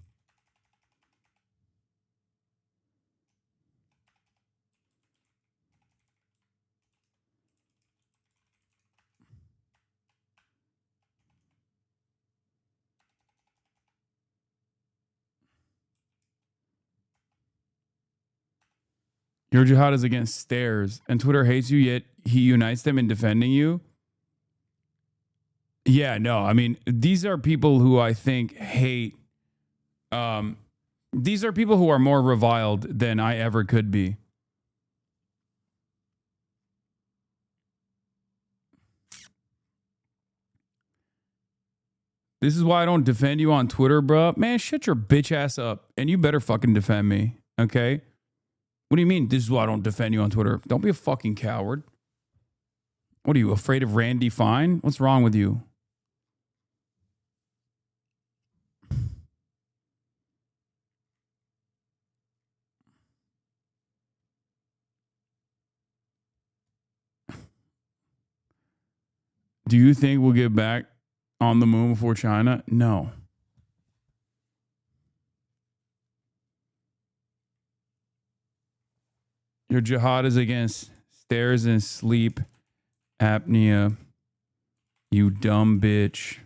Your jihad is against stairs, and Twitter hates you, yet he unites them in defending you. Yeah, no, I mean, these are people who I think hate. These are people who are more reviled than I ever could be. This is why I don't defend you on Twitter, bro. Man, shut your bitch ass up, and you better fucking defend me, okay? What do you mean, this is why I don't defend you on Twitter? Don't be a fucking coward. What are you, afraid of Randy Fine? What's wrong with you? Do you think we'll get back on the moon before China? No. Your jihad is against stairs and sleep apnea. You dumb bitch.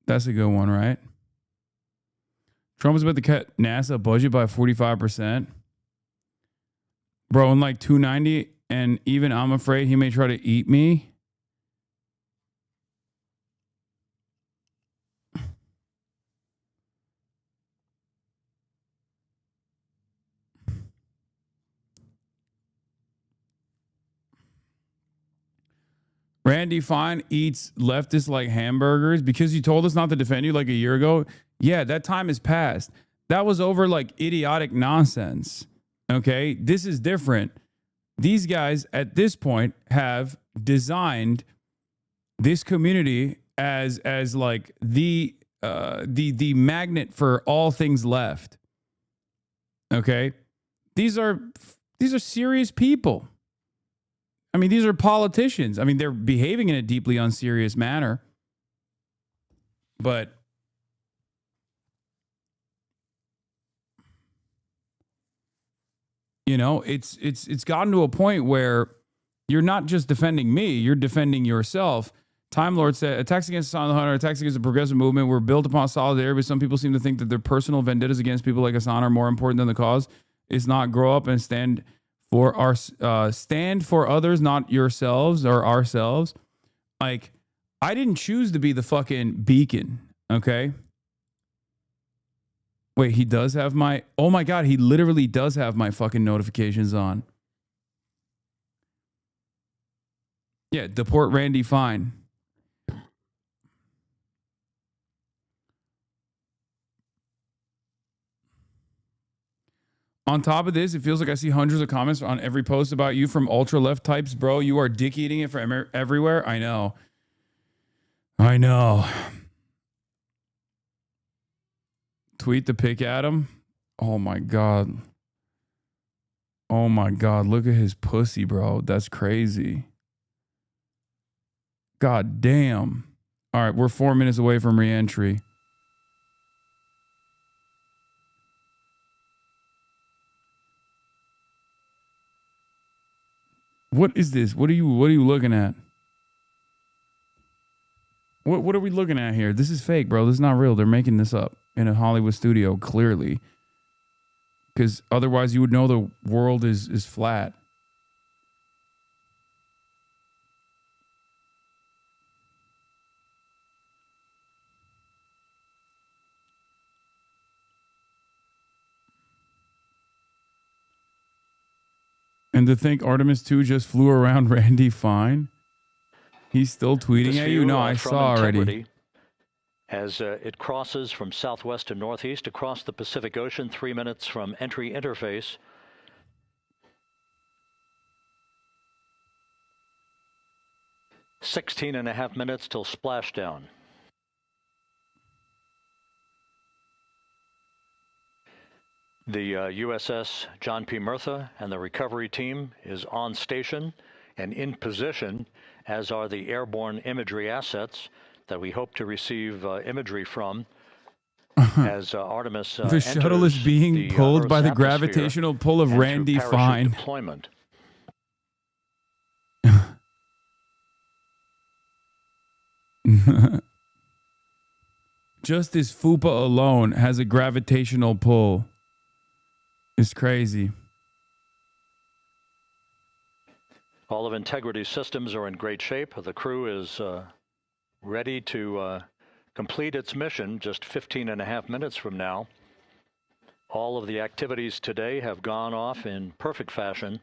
That's a good one, right? Trump is about to cut NASA budget by 45%. Bro, in like 290, and even I'm afraid he may try to eat me. Randy Fine eats leftists like hamburgers because you told us not to defend you like a year ago. Yeah, that time has passed. That was over like idiotic nonsense. Okay, this is different. These guys at this point have designed this community as like the magnet for all things left. Okay, these are serious people. I mean, these are politicians. I mean, they're behaving in a deeply unserious manner. But you know, it's gotten to a point where you're not just defending me, you're defending yourself. Time Lord said, attacks against Hassan the Hunter, attacks against the progressive movement were built upon solidarity, but some people seem to think that their personal vendettas against people like Hasan are more important than the cause. It's not grow up and stand for others, not yourselves or ourselves. Like, I didn't choose to be the fucking beacon, okay? Wait, he does have my... Oh my God, he literally does have my fucking notifications on. Yeah, deport Randy Fine. On top of this, it feels like I see hundreds of comments on every post about you from ultra-left types. Bro, you are dick-eating it from everywhere. I know. I know. Tweet the pic at him. Oh my God. Oh my God. Look at his pussy, bro. That's crazy. God damn. All right, we're 4 minutes away from re-entry. What is this? What are you looking at? What are we looking at here? This is fake, bro. This is not real. They're making this up in a Hollywood studio, clearly. Because otherwise you would know the world is flat. And to think Artemis 2 just flew around Randy Fine. He's still tweeting at you? No, I saw already. As it crosses from southwest to northeast across the Pacific Ocean, 3 minutes from entry interface. $16.5 minutes till splashdown. The USS John P. Murtha and the recovery team is on station and in position, as are the airborne imagery assets that we hope to receive imagery from as Artemis the shuttle is being pulled by the gravitational pull of Randy Fine. Deployment. Just this FUPA alone has a gravitational pull. It's crazy. All of Integrity's systems are in great shape. The crew is ready to complete its mission just 15.5 minutes from now. All of the activities today have gone off in perfect fashion.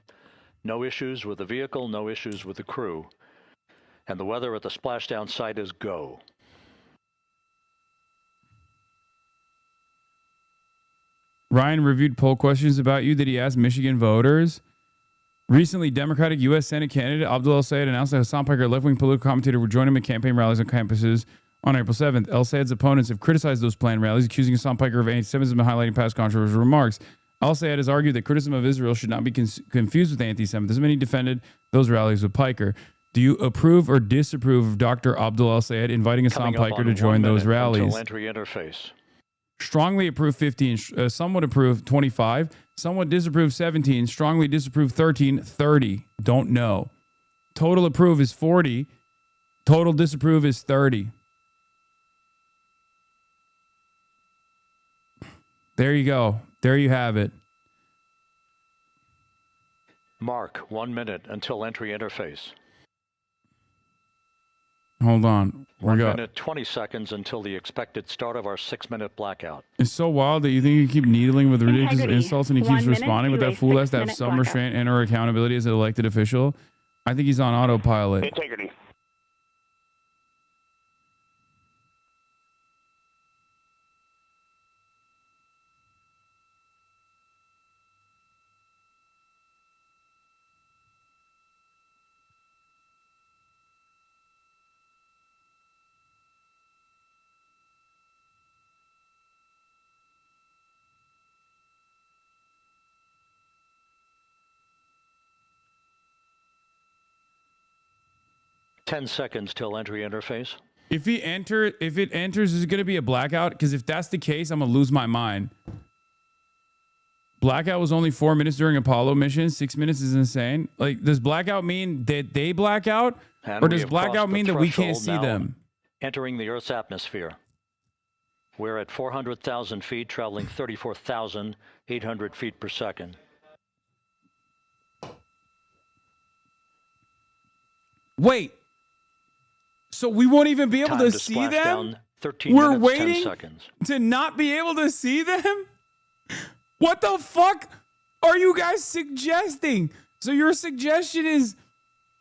No issues with the vehicle, no issues with the crew. And the weather at the splashdown site is go. Ryan reviewed poll questions about you that he asked Michigan voters. Recently, Democratic U.S. Senate candidate Abdul El-Sayed announced that Hasan Piker, a left-wing political commentator, would join him at campaign rallies on campuses on April 7th. El-Sayed's opponents have criticized those planned rallies, accusing Hasan Piker of anti-Semitism and highlighting past controversial remarks. El-Sayed has argued that criticism of Israel should not be confused with anti-Semitism, and he defended those rallies with Piker. Do you approve or disapprove of Dr. Abdul El-Sayed inviting Hasan Piker to join those rallies? Entry interface. Strongly approve 15, some would approve 25, some would disapprove 17, strongly disapprove 13, 30, don't know. Total approve is 40, total disapprove is 30. There you go. There you have it. Mark 1 minute until entry interface. Hold on. 1 minute, 20 seconds until the expected start of our 6-minute blackout. It's so wild that you think you keep needling with ridiculous insults and he keeps responding, but that fool has to have some restraint and or accountability as an elected official. I think he's on autopilot. Integrity. Ten seconds till entry interface. If it enters, is it going to be a blackout? Because if that's the case, I'm going to lose my mind. Blackout was only 4 minutes during Apollo mission. 6 minutes is insane. Like, does blackout mean that they black out? And or does blackout mean that we can't see now them? Entering the Earth's atmosphere. We're at 400,000 feet, traveling 34,800 feet per second. Wait. So we won't even be able Time to see them? down 13 We're minutes, 10 waiting seconds. to not be able to see them? What the fuck are you guys suggesting? So your suggestion is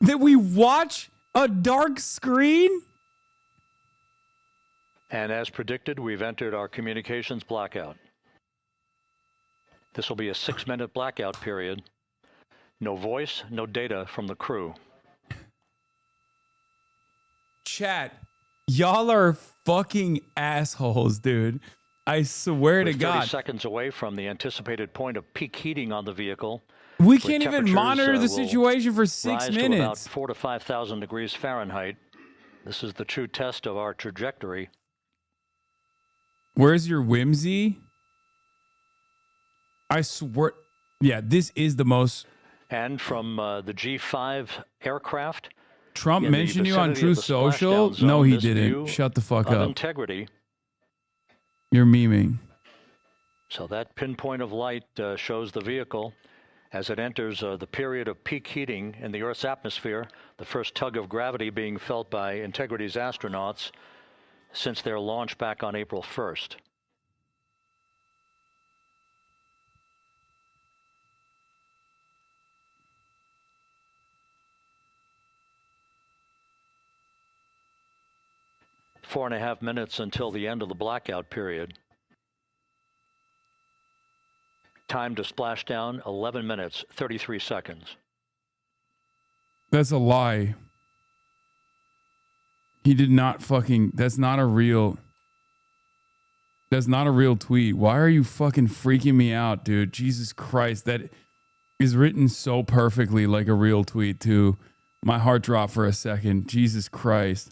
that we watch a dark screen? And as predicted, we've entered our communications blackout. This will be a 6-minute blackout period. No voice, no data from the crew. Chat, y'all are fucking assholes, dude. I swear We're to 30 God. seconds away from the anticipated point of peak heating on the vehicle. We where can't even temperatures, monitor the will situation for 6 rise to about minutes. 4,000 to 5,000 degrees Fahrenheit. This is the true test of our trajectory. Where's your whimsy? I swear. Yeah, this is the most. And from the G5 aircraft. Trump in the mentioned you on vicinity True of the Social? splashdown zone, No, he this didn't. view Shut the fuck of up. integrity. You're memeing. So that pinpoint of light shows the vehicle as it enters the period of peak heating in the Earth's atmosphere, the first tug of gravity being felt by Integrity's astronauts since their launch back on April 1st. Four and a half minutes until the end of the blackout period. Time to splash down, 11 minutes, 33 seconds. That's a lie. He did not fucking. That's not a real tweet. Why are you fucking freaking me out, dude? Jesus Christ. That is written so perfectly like a real tweet, too. My heart dropped for a second. Jesus Christ.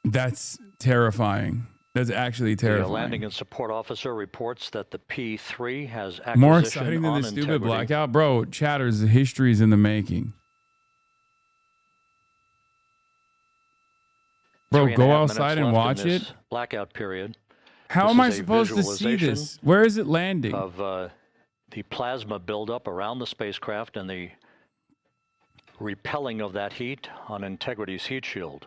That's terrifying. That's actually The terrifying. landing and support officer reports that the P-3 has acquisition More exciting than on the stupid integrity. blackout? Bro, chatters, the history's in the making. Bro, 3.5 go minutes outside and left in watch this it. Blackout period. How This am I is a supposed to see visualization this? Where is it landing? Of the plasma buildup around the spacecraft and the repelling of that heat on Integrity's heat shield.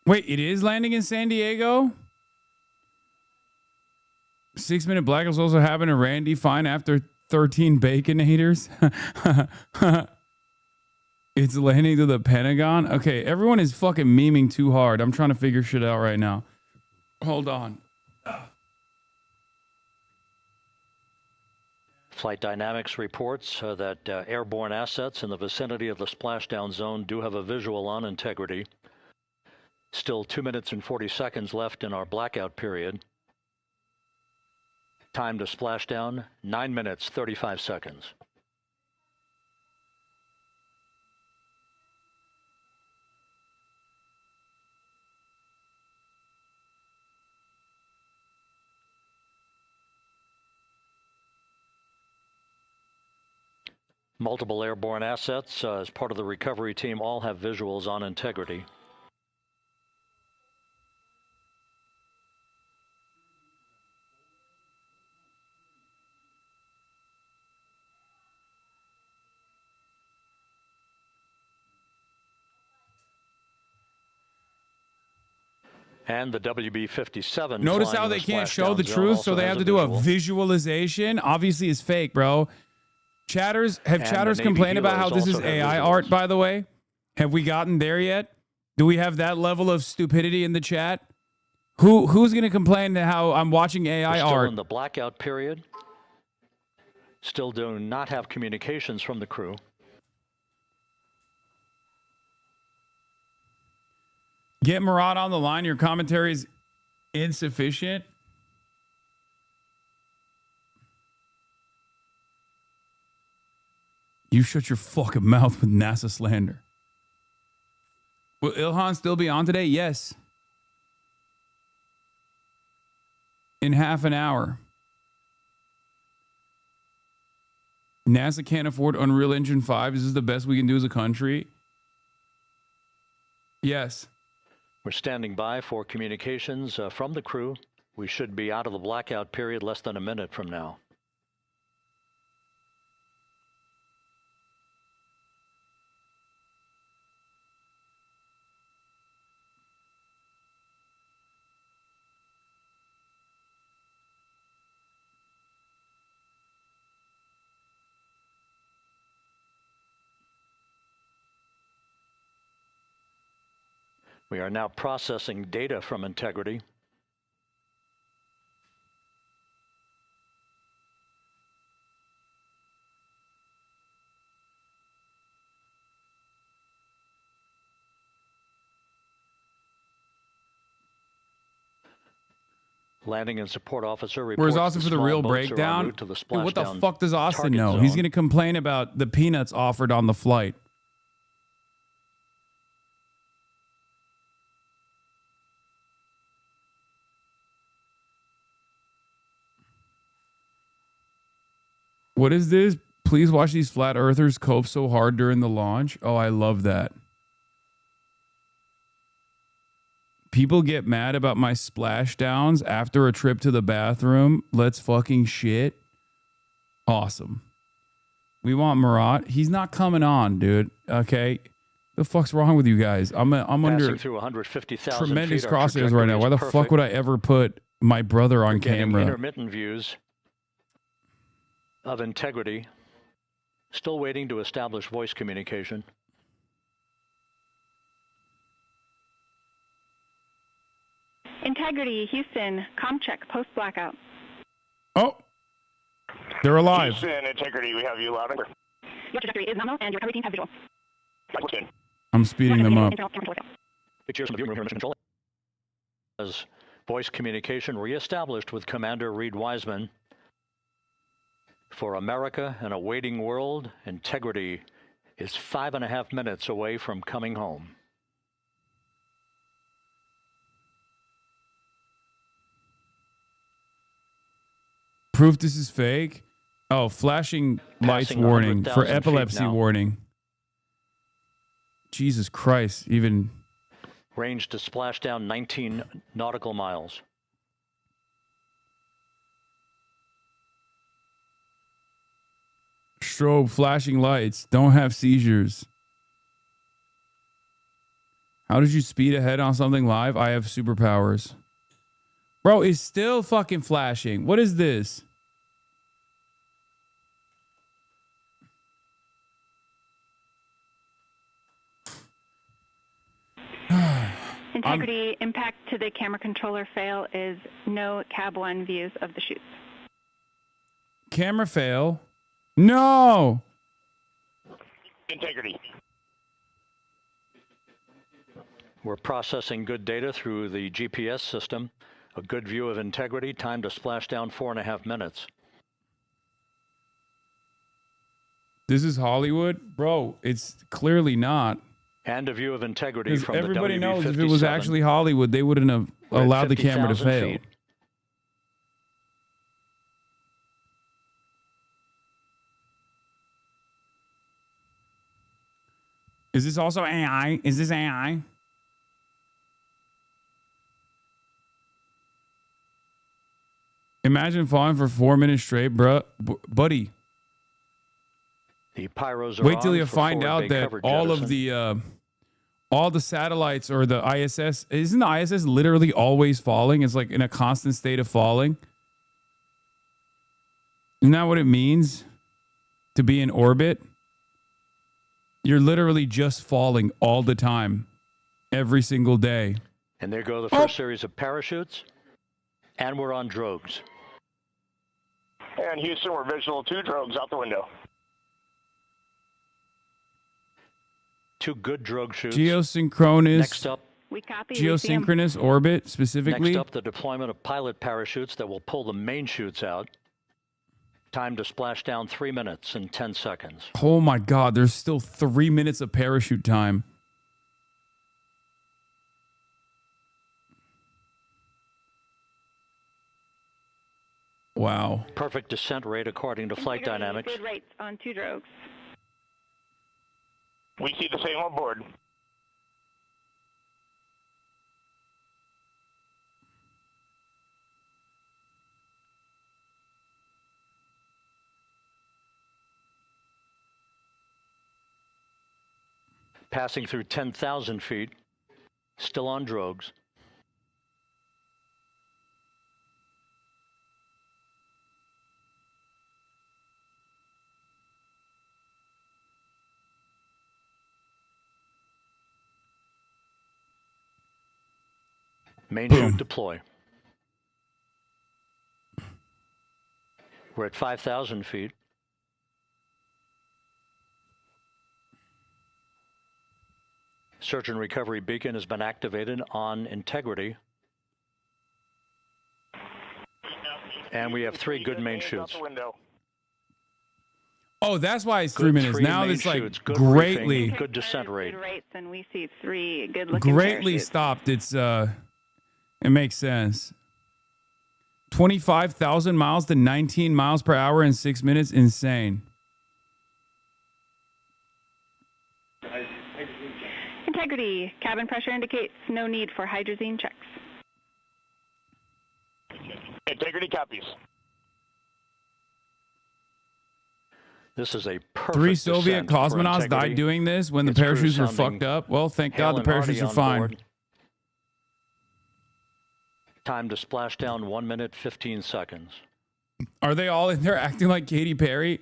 Wait, it is landing in San Diego? 6-minute blackouts also happened to Randy Fine after 13 Baconators. It's landing to the Pentagon. Okay, everyone is fucking memeing too hard. I'm trying to figure shit out right now. Hold on. Flight Dynamics reports that airborne assets in the vicinity of the splashdown zone do have a visual on Integrity. Still 2 minutes and 40 seconds left in our blackout period. Time to splash down, 9 minutes, 35 seconds. Multiple airborne assets as part of the recovery team all have visuals on Integrity. And the WB-57. Notice how they can't show the truth, so they have to do a visualization. Obviously, it's fake, bro. Chatters, have And chatters the Navy complained about how heroes this is also have AI visuals. art, by the way? Have we gotten there yet? Do we have that level of stupidity in the chat? Who's going to complain to how I'm watching AI We're still art? in the blackout period. Still do not have communications from the crew. Get Murad on the line. Your commentary is insufficient. You shut your fucking mouth with NASA slander. Will Ilhan still be on today? Yes. In half an hour. NASA can't afford Unreal Engine 5. Is this the best we can do as a country? Yes. We're standing by for communications from the crew. We should be out of the blackout period less than a minute from now. We are now processing data from Integrity. Landing and support officer reports. Where's Austin for the real breakdown? To the Dude, what the splashdown fuck does Austin target know? zone. He's going to complain about the peanuts offered on the flight. What is this? Please watch these flat earthers cope so hard during the launch. Oh, I love that. People get mad about my splashdowns after a trip to the bathroom. Let's fucking shit. Awesome. We want Marat. He's not coming on, dude. Okay. The fuck's wrong with you guys? I'm under through 150,000 tremendous feet, our crosshairs right now. trajectory Why is the perfect. fuck would I ever put my brother on We're getting camera? intermittent views of Integrity. Still waiting to establish voice communication. Integrity, Houston, comm check, post blackout. Oh, they're alive. Houston, Integrity, we have you loud and clear. Your trajectory is nominal and your recovery team has visual. I'm speeding them up. Pictures from the viewing room here in Mission Control. As voice communication reestablished with Commander Reed Wiseman. For America and a waiting world, Integrity is 5.5 minutes away from coming home. Proof this is fake? Oh, flashing lights Passing warning for 100,000 feet epilepsy now. warning. Jesus Christ, even Range to splash down 19 nautical miles. strobe flashing lights. Don't have seizures. How did you speed ahead on something live? I have superpowers. Bro, it's still fucking flashing. What is this? Integrity impact to the camera controller fail is no cab one views of the chutes. Camera fail. No. Integrity. We're processing good data through the GPS system. A good view of Integrity. Time to splash down 4.5 minutes. This is Hollywood? Bro, it's clearly not. And a view of Integrity 'Cause from the everybody knows if it WV-57. was actually Hollywood, they wouldn't have We're at allowed the camera to 50,000 fail. feet. Is this also AI? Is this AI? Imagine falling for 4 minutes straight, bruh. Buddy. The pyros are Wait till on you for find forward out bay that cover all of jettison. the all the satellites or the ISS, isn't the ISS literally always falling? It's like in a constant state of falling. Isn't that what it means to be in orbit? You're literally just falling all the time, every single day. And there go the first series of parachutes. And we're on drogues. And Houston, we're visual 2 drogues out the window. 2 good drogue shoots. Geosynchronous. Next up, we copy. We see 'em. Geosynchronous orbit specifically. Next up, the deployment of pilot parachutes that will pull the main chutes out. Time to splash down 3 minutes and 10 seconds. Oh my God, there's still 3 minutes of parachute time. Wow. Perfect descent rate according to flight dynamics. Good rates on 2 drogues. We see the same on board. Passing through 10,000 feet. Still on drogues. Main chute deploy. We're at 5,000 feet. Search and recovery beacon has been activated on integrity. And we have 3 good main chutes. Oh, that's why it's 3 minutes. Now it's like good greatly, briefing, good descent rate. Good rates, and we see 3 good-looking greatly parachutes. stopped. It makes sense. 25,000 miles to 19 miles per hour in 6 minutes. Insane. Integrity. Cabin pressure indicates no need for hydrazine checks. Integrity copies. This is a perfect 3 Soviet descent for cosmonauts integrity. died doing this when the It's crew parachutes were sounding fucked up. Well, thank Hale God the and Hardy parachutes are on fine. board. Time to splash down 1 minute, 15 seconds. Are they all in there acting like Katy Perry?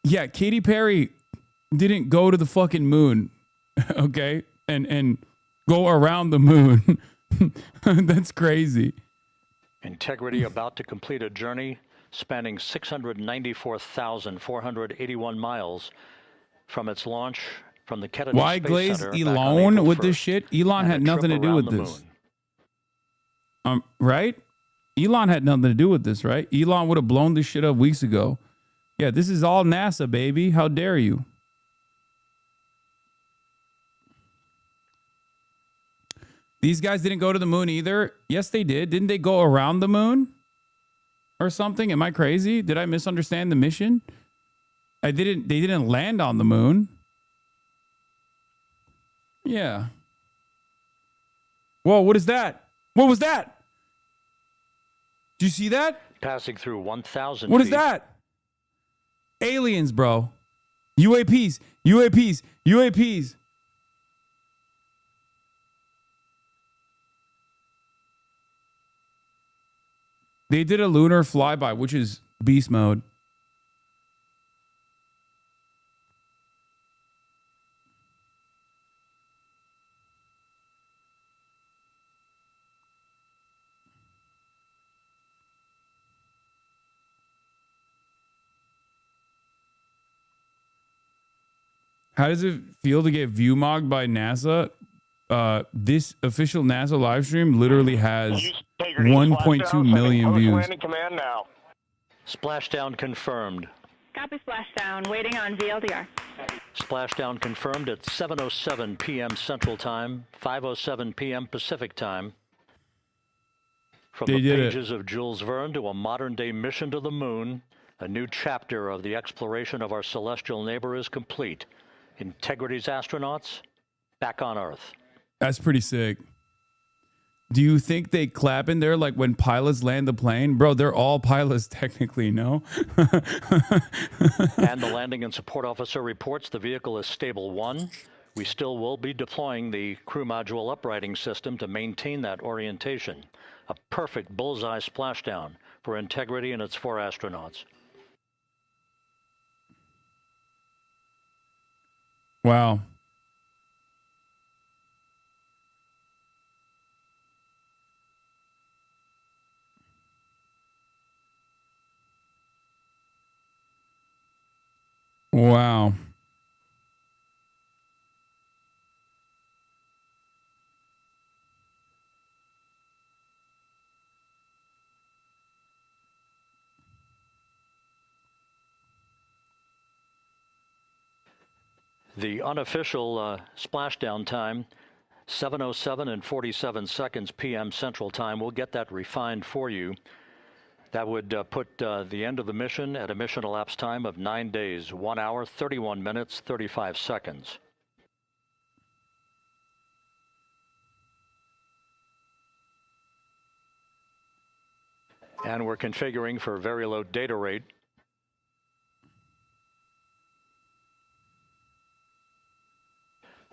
Yeah, Katy Perry didn't go to the fucking moon, okay? And go around the moon. That's crazy. Integrity about to complete a journey spanning 694,481 miles from its launch from the Kennedy Why Space glaze Center back on Elon April with this 1st, shit? Elon and had a nothing to trip do around with the this. moon. Right? Elon had nothing to do with this, right? Elon would have blown this shit up weeks ago. Yeah, this is all NASA, baby. How dare you? These guys didn't go to the moon either. Yes, they did. Didn't they go around the moon or something? Am I crazy? Did I misunderstand the mission? They didn't land on the moon. Yeah. Whoa, what is that? What was that? Do you see that? Passing through 1,000 What is feet. that? Aliens, bro. UAPs. UAPs. UAPs. They did a lunar flyby, which is beast mode. How does it feel to get view mogged by NASA? This official NASA live stream literally has 1.2 million views. Landing command now. Splashdown confirmed. Copy splashdown. Waiting on VLDR. Splashdown confirmed at 7:07 p.m. Central Time, 5:07 p.m. Pacific Time. From They the did it. pages of Jules Verne to a modern-day mission to the moon, a new chapter of the exploration of our celestial neighbor is complete. Integrity's astronauts back on Earth. That's pretty sick. Do you think they clap in there like when pilots land the plane? Bro, they're all pilots technically, no? And the landing and support officer reports the vehicle is stable 1. We still will be deploying the crew module uprighting system to maintain that orientation. A perfect bullseye splashdown for Integrity and its 4 astronauts. Wow. Wow. The unofficial splashdown time, 7:07 and 47 seconds p.m. Central Time. We'll get that refined for you. That would put the end of the mission at a mission elapsed time of 9 days, 1 hour, 31 minutes, 35 seconds. And we're configuring for very low data rate.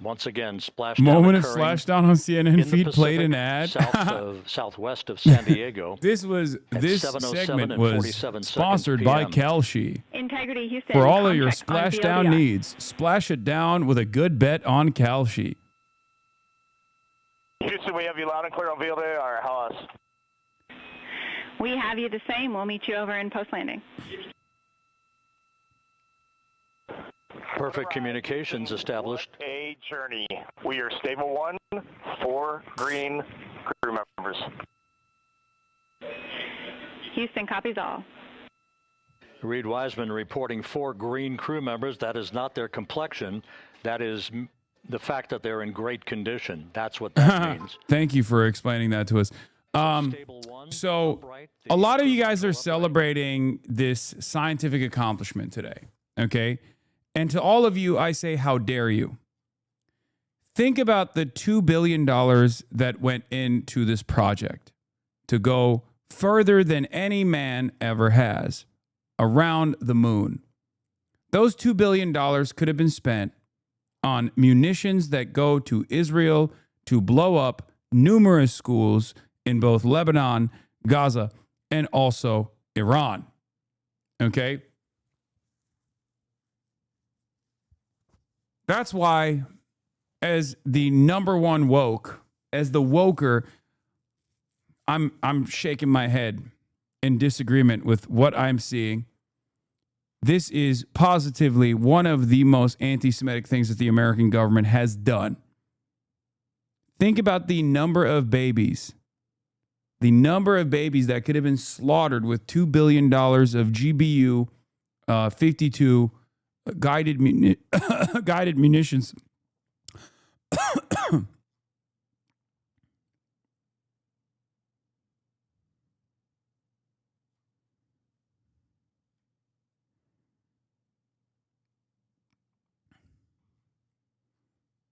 Once again, splashdown Moment of occurring splashdown on CNN in feed the played Pacific, an ad. southwest of San Diego. This segment was sponsored by Kalshi. Integrity Houston. For all of your contract on splashdown VOD. needs, splash it down with a good bet on Kalshi. Houston, we have you loud and clear on VOD, or how else? We have you the same. We'll meet you over in post landing. Perfect communications established. A journey. We are stable 1, 4 green crew members. Houston copies all. Reed Wiseman reporting 4 green crew members. That is not their complexion. That is the fact that they're in great condition. That's what that means. Thank you for explaining that to us. So a lot of you guys are celebrating this scientific accomplishment today, okay? And to all of you, I say, how dare you? Think about the $2 billion that went into this project to go further than any man ever has around the moon. Those $2 billion could have been spent on munitions that go to Israel to blow up numerous schools in both Lebanon, Gaza, and also Iran. Okay? That's why, as the number one woke, as the woker, I'm shaking my head in disagreement with what I'm seeing. This is positively one of the most anti-Semitic things that the American government has done. Think about the number of babies that could have been slaughtered with $2 billion of GBU 52 guided munitions.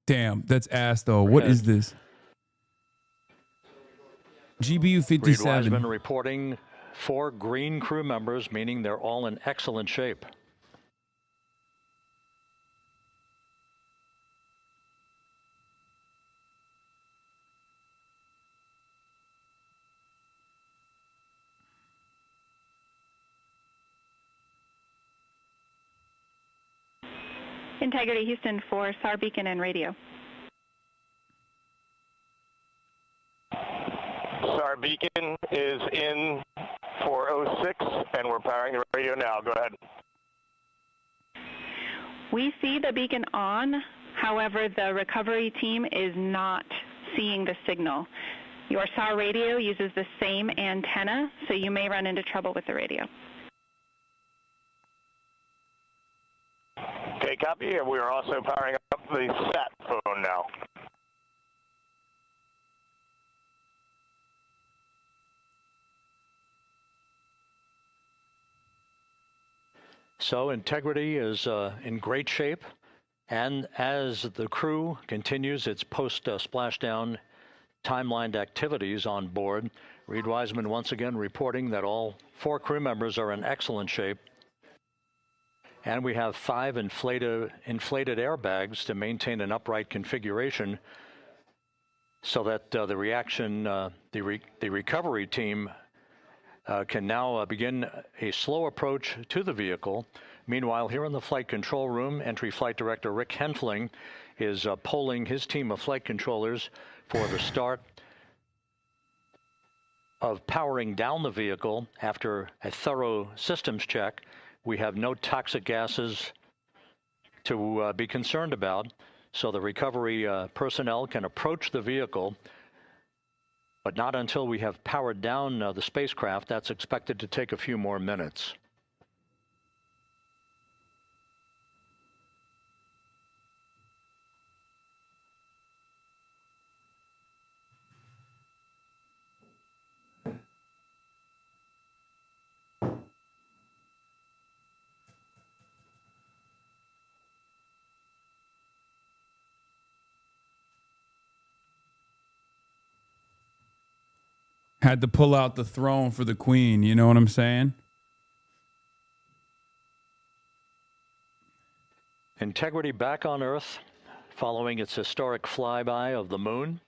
Damn, that's ass though. What is this? GBU Reed 57. Wiseman reporting 4 green crew members, meaning they're all in excellent shape. Integrity Houston for SAR beacon and radio. SAR beacon is in for 06, and we're powering the radio now. Go ahead. We see the beacon on. However, the recovery team is not seeing the signal. Your SAR radio uses the same antenna, so you may run into trouble with the radio. Okay, copy. And we are also powering up the sat phone now. So integrity is in great shape, and as the crew continues its post-splashdown timelined activities on board, Reed Wiseman once again reporting that all 4 crew members are in excellent shape, and we have 5 inflated airbags to maintain an upright configuration so that the recovery team can now begin a slow approach to the vehicle. Meanwhile, here in the flight control room, Entry Flight Director Rick Henfling is polling his team of flight controllers for the start of powering down the vehicle after a thorough systems check. We have no toxic gases to be concerned about, so the recovery personnel can approach the vehicle, but not until we have powered down the spacecraft. That's expected to take a few more minutes. Had to pull out the throne for the queen. You know what I'm saying? Integrity back on Earth following its historic flyby of the moon.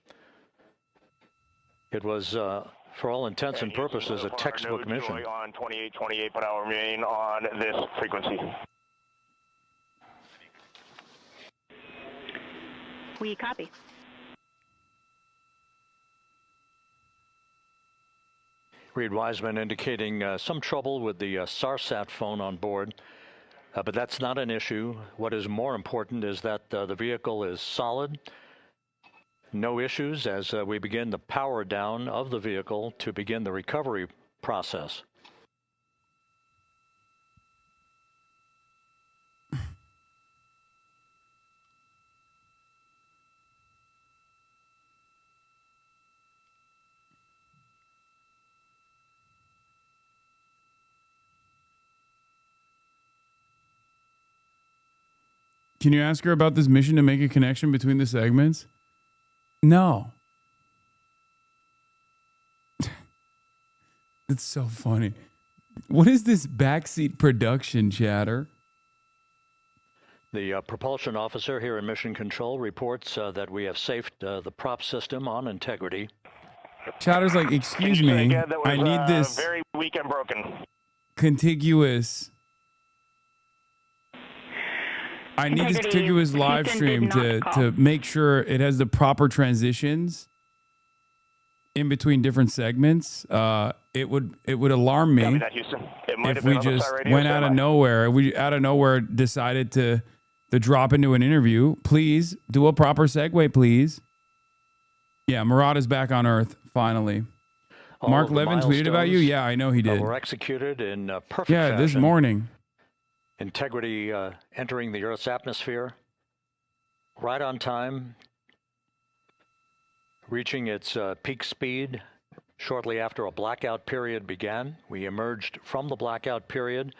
It was, for all intents and purposes, a textbook mission. On 2828, but I'll remain on this frequency. We copy. Reed Wiseman indicating some trouble with the SARSAT phone on board, but that's not an issue. What is more important is that the vehicle is solid. No issues as we begin the power down of the vehicle to begin the recovery process. Can you ask her about this mission to make a connection between the segments? No. It's so funny. What is this backseat production, chatter? The propulsion officer here in Mission Control reports that we have safed the prop system on integrity. Chatter's like, excuse me, I need this very weak and broken. contiguous. I need this contiguous live stream to make sure it has the proper transitions in between different segments. It would alarm me if we just went out of nowhere. We out of nowhere decided to drop into an interview. Please do a proper segue, please. Yeah, Murad is back on Earth finally. Mark Levin tweeted about you. Yeah, I know he did. Were executed in perfect fashion. This morning. Integrity entering the Earth's atmosphere right on time, reaching its peak speed shortly after a blackout period began. We emerged from the blackout period,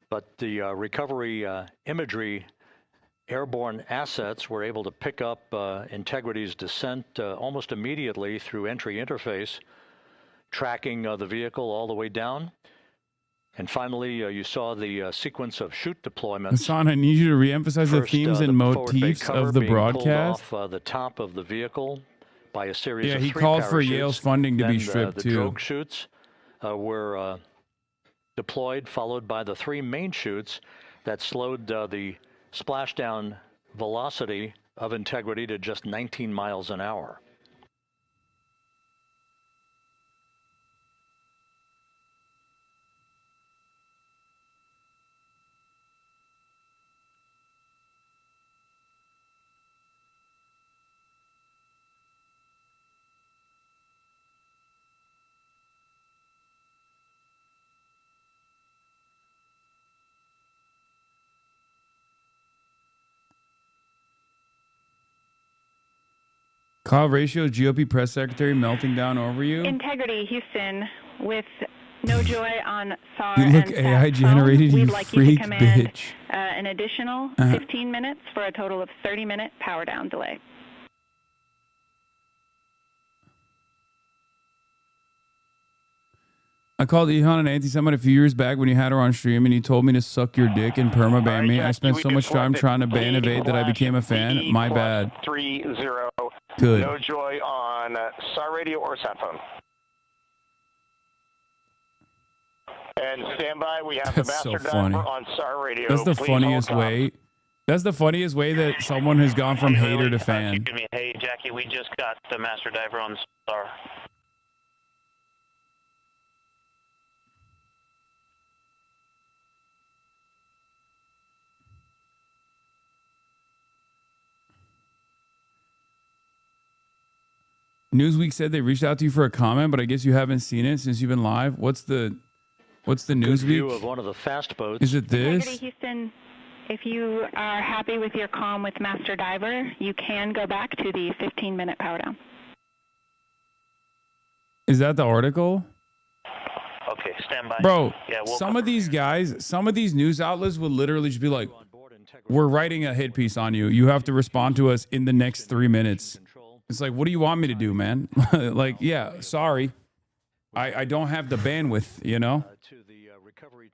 but the recovery imagery airborne assets were able to pick up Integrity's descent almost immediately through entry interface, tracking the vehicle all the way down. And finally, you saw the sequence of chute deployments. Hasan, I need you to reemphasize the themes and motifs of the broadcast. Off the top of the vehicle by a series of he three called for parachutes. Yale's funding to be stripped the too. drogue chutes were deployed, followed by the three main chutes that slowed the splashdown velocity of Integrity to just 19 miles an hour. Kyle Ratio, GOP press secretary, melting down over you. Integrity, Houston, with no joy on SAR You look and AI SAT generated, phone. you We'd like freak you to command bitch. An additional 15 minutes for a total of 30-minute power down delay. I called Ihan an anti-Semite a few years back when you had her on stream and you told me to suck your dick and perma-ban me. I spent so much time trying to ban evade that I became a fan. My bad. 30. Good. No joy on SAR radio or sat phone. And stand by. We have That's the so master funny. diver on SAR radio. That's the Please funniest hold way. That's the funniest way that someone has gone from hater to fan. Excuse me. Hey, Jackie, we just got the master diver on the SAR. Newsweek said they reached out to you for a comment, but I guess you haven't seen it since you've been live. What's the Good view Newsweek? of one of the fast boats. Is it this? Integrity, Houston, if you are happy with your comm with Master Diver, you can go back to the 15-minute power down. Is that the article? Okay, stand by. Bro, Yeah, we'll some of these guys, some of these news outlets will literally just be like, we're writing a hit piece on you. You have to respond to us in the next 3 minutes. It's like, what do you want me to do, man? Like, yeah, sorry. I don't have the bandwidth, you know?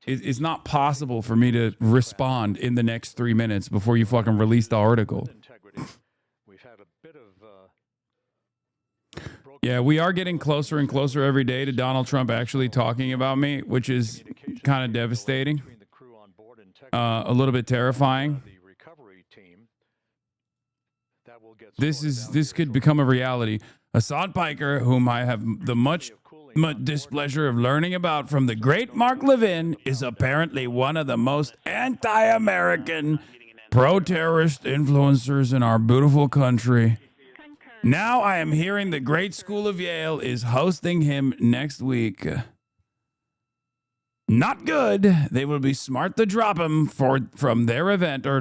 It's not possible for me to respond in the next 3 minutes before you fucking release the article. Yeah, we are getting closer and closer every day to Donald Trump actually talking about me, which is kind of devastating. A little bit terrifying. This could become a reality. Hasan Piker, whom I have the much displeasure of learning about from the great Mark Levin, is apparently one of the most anti-American, pro-terrorist influencers in our beautiful country. Now I am hearing the great school of Yale is hosting him next week. Not good. They will be smart to drop him from their event or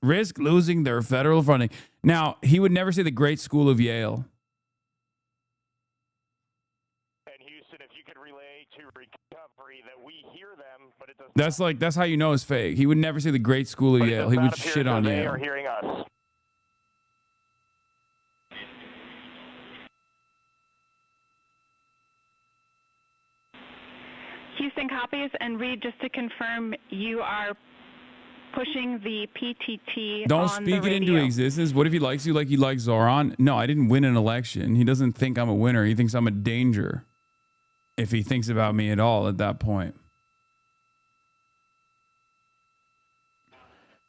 risk losing their federal funding. Now, he would never say the great school of Yale. That's how you know it's fake. He would never say the great school of Yale. He would shit on Yale. They are hearing us. Houston copies, and Reed, just to confirm, you are pushing the PTT Don't on speak the it into radio. existence. What if he likes you like he likes Zoran? No, I didn't win an election. He doesn't think I'm a winner. He thinks I'm a danger. If he thinks about me at all at that point.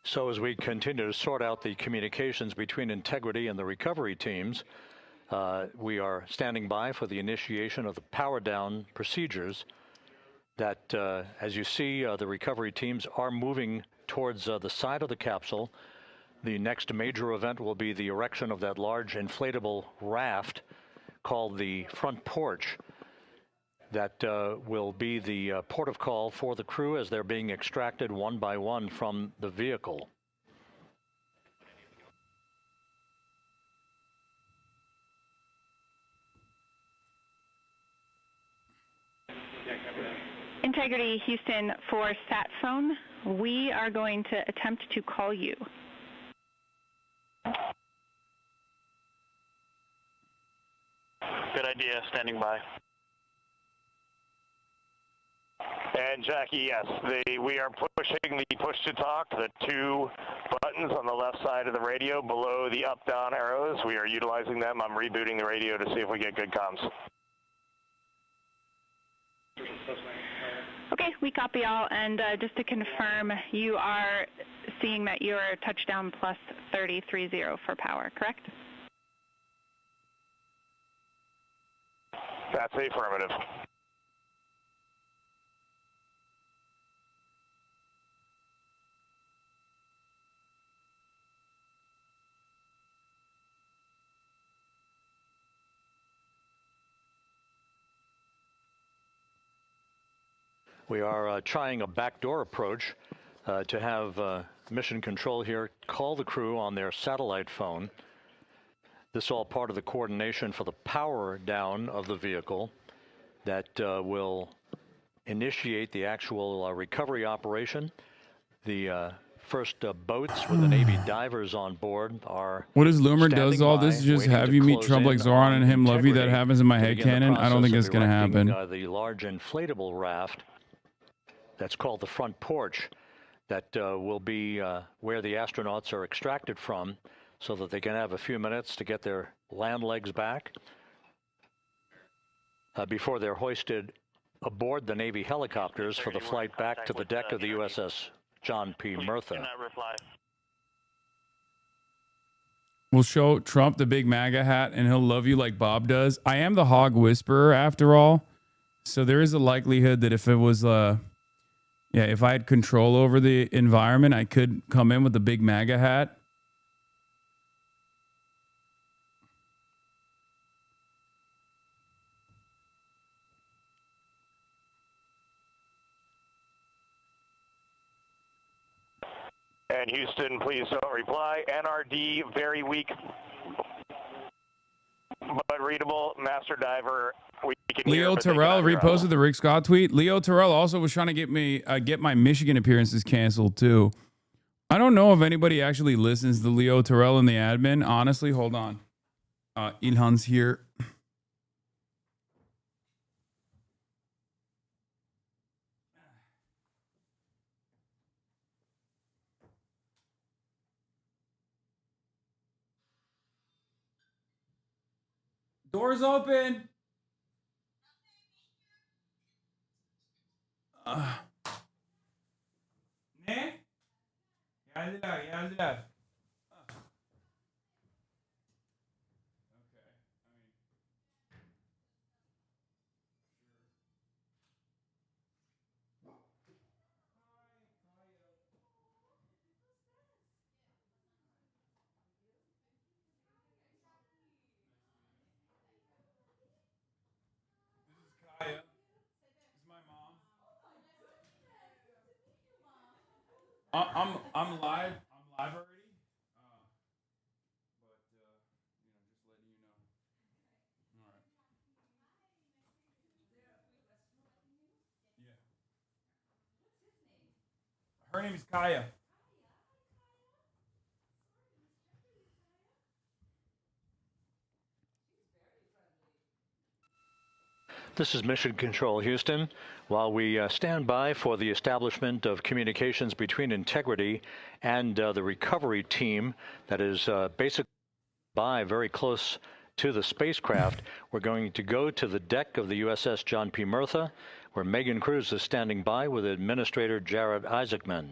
So as we continue to sort out the communications between Integrity and the recovery teams, we are standing by for the initiation of the power down procedures that, as you see, the recovery teams are moving towards the side of the capsule. The next major event will be the erection of that large inflatable raft called the front porch. That will be the port of call for the crew as they're being extracted one by one from the vehicle. Integrity Houston, for sat phone, we are going to attempt to call you. Good idea. Standing by. And Jackie, yes, we are pushing the push to talk, the two buttons on the left side of the radio below the up-down arrows. We are utilizing them. I'm rebooting the radio to see if we get good comms. Okay, we copy all, and just to confirm, you are seeing that you are touchdown plus 3030 for power, correct? That's affirmative. We are trying a backdoor approach to have mission control here call the crew on their satellite phone. This is all part of the coordination for the power down of the vehicle that will initiate the actual recovery operation. The first boats with the Navy divers on board are. What is Loomer does all this is just have you meet Trump like Zoran and him love you. That happens in my head canon. I don't think it's going to happen. The large inflatable raft that's called the front porch that will be where the astronauts are extracted from so that they can have a few minutes to get their land legs back before they're hoisted aboard the Navy helicopters for the flight back to the deck of the USS John P. Murtha. We'll show Trump the big MAGA hat and he'll love you like Bob does. I am the hog whisperer after all. So there is a likelihood that if it was, if I had control over the environment, I could come in with the big MAGA hat. And Houston, please don't reply. NRD, very weak, but readable. Master Diver, we can hear, Leo but they Terrell cannot hear us. reposted the Rick Scott tweet. Leo Terrell also was trying to get me get my Michigan appearances canceled too. I don't know if anybody actually listens to Leo Terrell in the admin. Honestly, hold on. Ilhan's here. Doors open. Ne? Geldiler. Kaya. This is my mom. I'm live. I'm live already. But just letting you know. All right. Yeah. Her name is Kaya. This is Mission Control, Houston. While we stand by for the establishment of communications between Integrity and the recovery team that is basically by very close to the spacecraft, we're going to go to the deck of the USS John P. Murtha, where Megan Cruz is standing by with Administrator Jared Isaacman.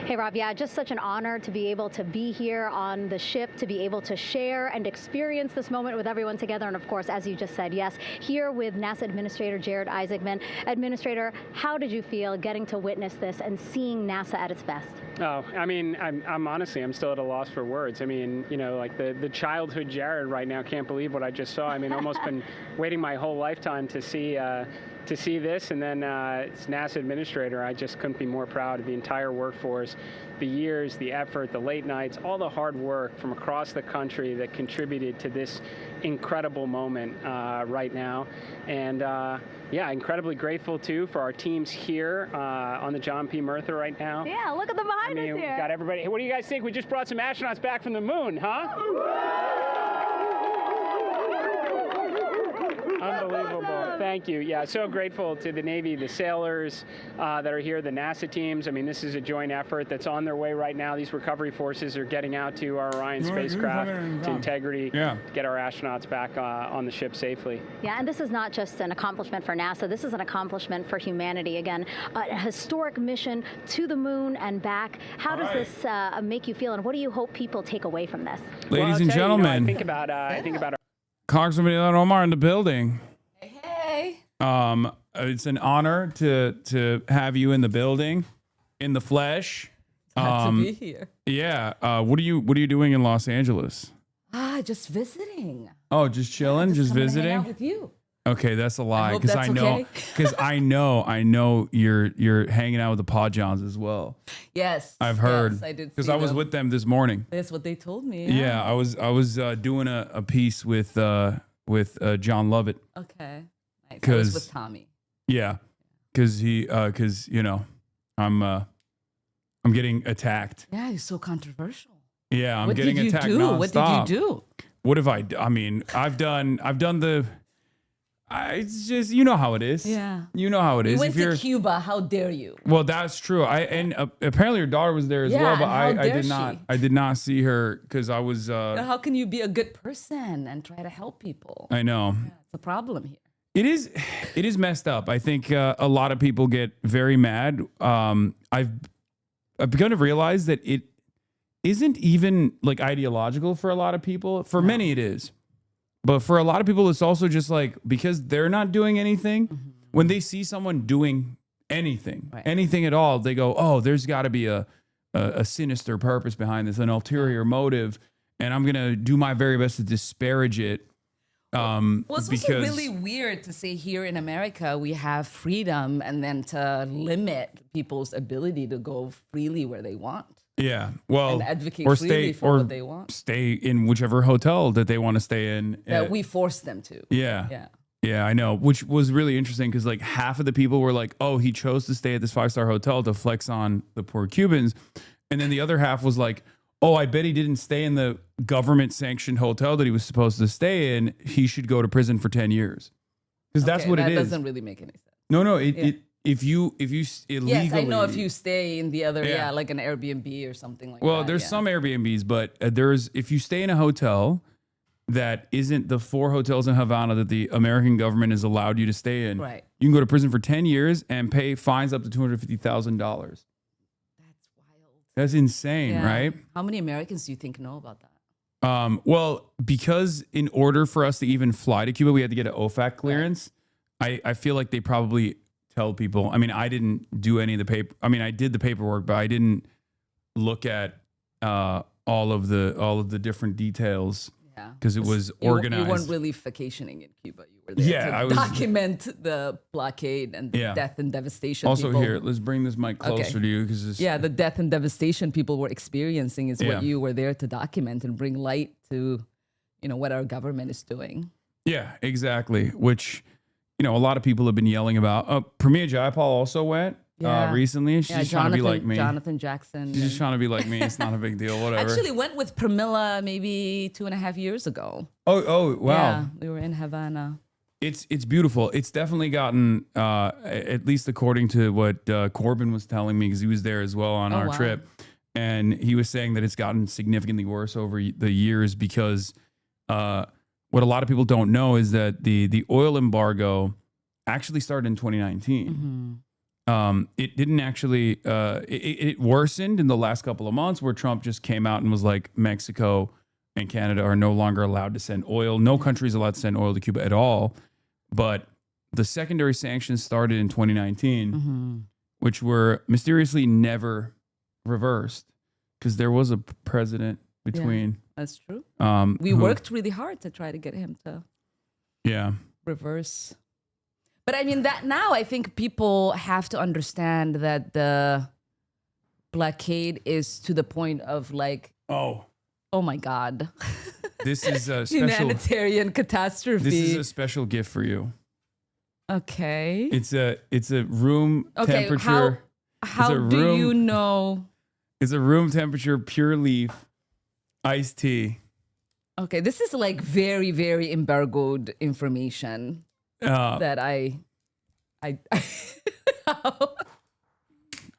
Hey, Rob, yeah, just such an honor to be able to be here on the ship, to be able to share and experience this moment with everyone together. And of course, as you just said, yes, here with NASA Administrator Jared Isaacman. Administrator, how did you feel getting to witness this and seeing NASA at its best? Oh, I mean, I'm honestly, I'm still at a loss for words. I mean, you know, like the childhood Jared right now can't believe what I just saw. I mean, almost been waiting my whole lifetime to see this, and then it's NASA Administrator. I just couldn't be more proud of the entire workforce, the years, the effort, the late nights, all the hard work from across the country that contributed to this incredible moment right now. And yeah, incredibly grateful too for our teams here on the John P. Murtha right now. Yeah, look at them behind us here. We got everybody. Hey, what do you guys think? We just brought some astronauts back from the moon, huh? Unbelievable. Thank you. Yeah, so grateful to the Navy, the sailors that are here, the NASA teams. I mean, this is a joint effort that's on their way right now. These recovery forces are getting out to our Orion spacecraft, to Integrity, to get our astronauts back on the ship safely. Yeah, and this is not just an accomplishment for NASA. This is an accomplishment for humanity. Again, a historic mission to the moon and back. How does this make you feel, and what do you hope people take away from this? Ladies and gentlemen, I think about our Congressman Ilhan Omar in the building. Hey. It's an honor to have you in the building, in the flesh. Glad to be here. Yeah. What are you doing in Los Angeles? Just visiting. Oh, just chilling, just visiting. Hang out with you. Okay, that's a lie hope because that's I know okay. because I know you're hanging out with the Pod Johns as well. Yes, I've heard. Yes, I did. Because I was with them this morning. That's what they told me. Yeah, I was doing a piece with John Lovett. Okay. Nice. I was with Tommy. Yeah, because you know I'm getting attacked. Yeah, he's so controversial. Yeah, I'm getting attacked nonstop. What did you do? What have I mean, I've done the. It's just, you know how it is. Yeah. You know how it is. You went to Cuba. How dare you? Well, that's true. And apparently her daughter was there as well, but I did not see her because I was. How can you be a good person and try to help people? I know. Yeah, it's a problem here. It is messed up. I think a lot of people get very mad. I've begun to realize that it isn't even like ideological for a lot of people. For many, it is. But for a lot of people, it's also just like because they're not doing anything. Mm-hmm. When they see someone doing anything, anything at all, they go, "Oh, there's got to be a sinister purpose behind this, an ulterior motive," and I'm gonna do my very best to disparage it. Well, it's also really weird to say here in America we have freedom and then to limit people's ability to go freely where they want. Yeah, well, and advocate freely for what they want. Stay in whichever hotel that they want to stay in. That we force them to. Yeah, I know. Which was really interesting because like half of the people were like, "Oh, he chose to stay at this 5-star hotel to flex on the poor Cubans," and then the other half was like, "Oh, I bet he didn't stay in the government-sanctioned hotel that he was supposed to stay in. He should go to prison for 10 years." Because that's what it is. That doesn't really make any sense. No, if you illegally, Yes, I know if you stay in the other, Yeah. like an Airbnb or something like that. well, there's some Airbnbs, but there's if you stay in a hotel that isn't the 4 hotels in Havana that the American government has allowed you to stay in, Right. you can go to prison for 10 years and pay fines up to $250,000. That's insane, Yeah. right? How many Americans do you think know about that? Well, because in order for us to even fly to Cuba, we had to get an OFAC clearance. I feel like they probably tell people. I mean, I didn't do any of the paper. I mean, I did the paperwork, but I didn't look at all of the different details. Yeah, because it was You organized. weren't really vacationing in Cuba. You were there Yeah, to I was- document the blockade and the Yeah. death and devastation. Also, people, here, let's bring this mic closer to you because yeah, the death and devastation people were experiencing is Yeah. what you were there to document and bring light to, what our government is doing. Yeah, exactly. Which, a lot of people have been yelling about. Premier Jayapal also went recently. She's just trying to be like me. Jonathan Jackson. She's just trying to be like me. It's not a big deal. Whatever. Actually went with Pramila maybe 2.5 years ago. Oh, wow. Yeah, we were in Havana. It's beautiful. It's definitely gotten, at least according to what Corbin was telling me, because he was there as well on our wow. trip, and he was saying that it's gotten significantly worse over the years because what a lot of people don't know is that the oil embargo actually started in 2019. It didn't actually, it worsened in the last couple of months where Trump just came out and was like, Mexico and Canada are no longer allowed to send oil. No country is allowed to send oil to Cuba at all. But the secondary sanctions started in 2019, which were mysteriously never reversed because there was a president between. Yeah, that's true. We who- worked really hard to try to get him to reverse. But I mean that now I think people have to understand that the blockade is to the point of like, oh my God. This is a special humanitarian catastrophe. This is a special gift for you. Okay. It's a room Okay, temperature. how it's a do room- you know? It's a room temperature pure leaf iced tea. Okay, this is like very, very embargoed information that I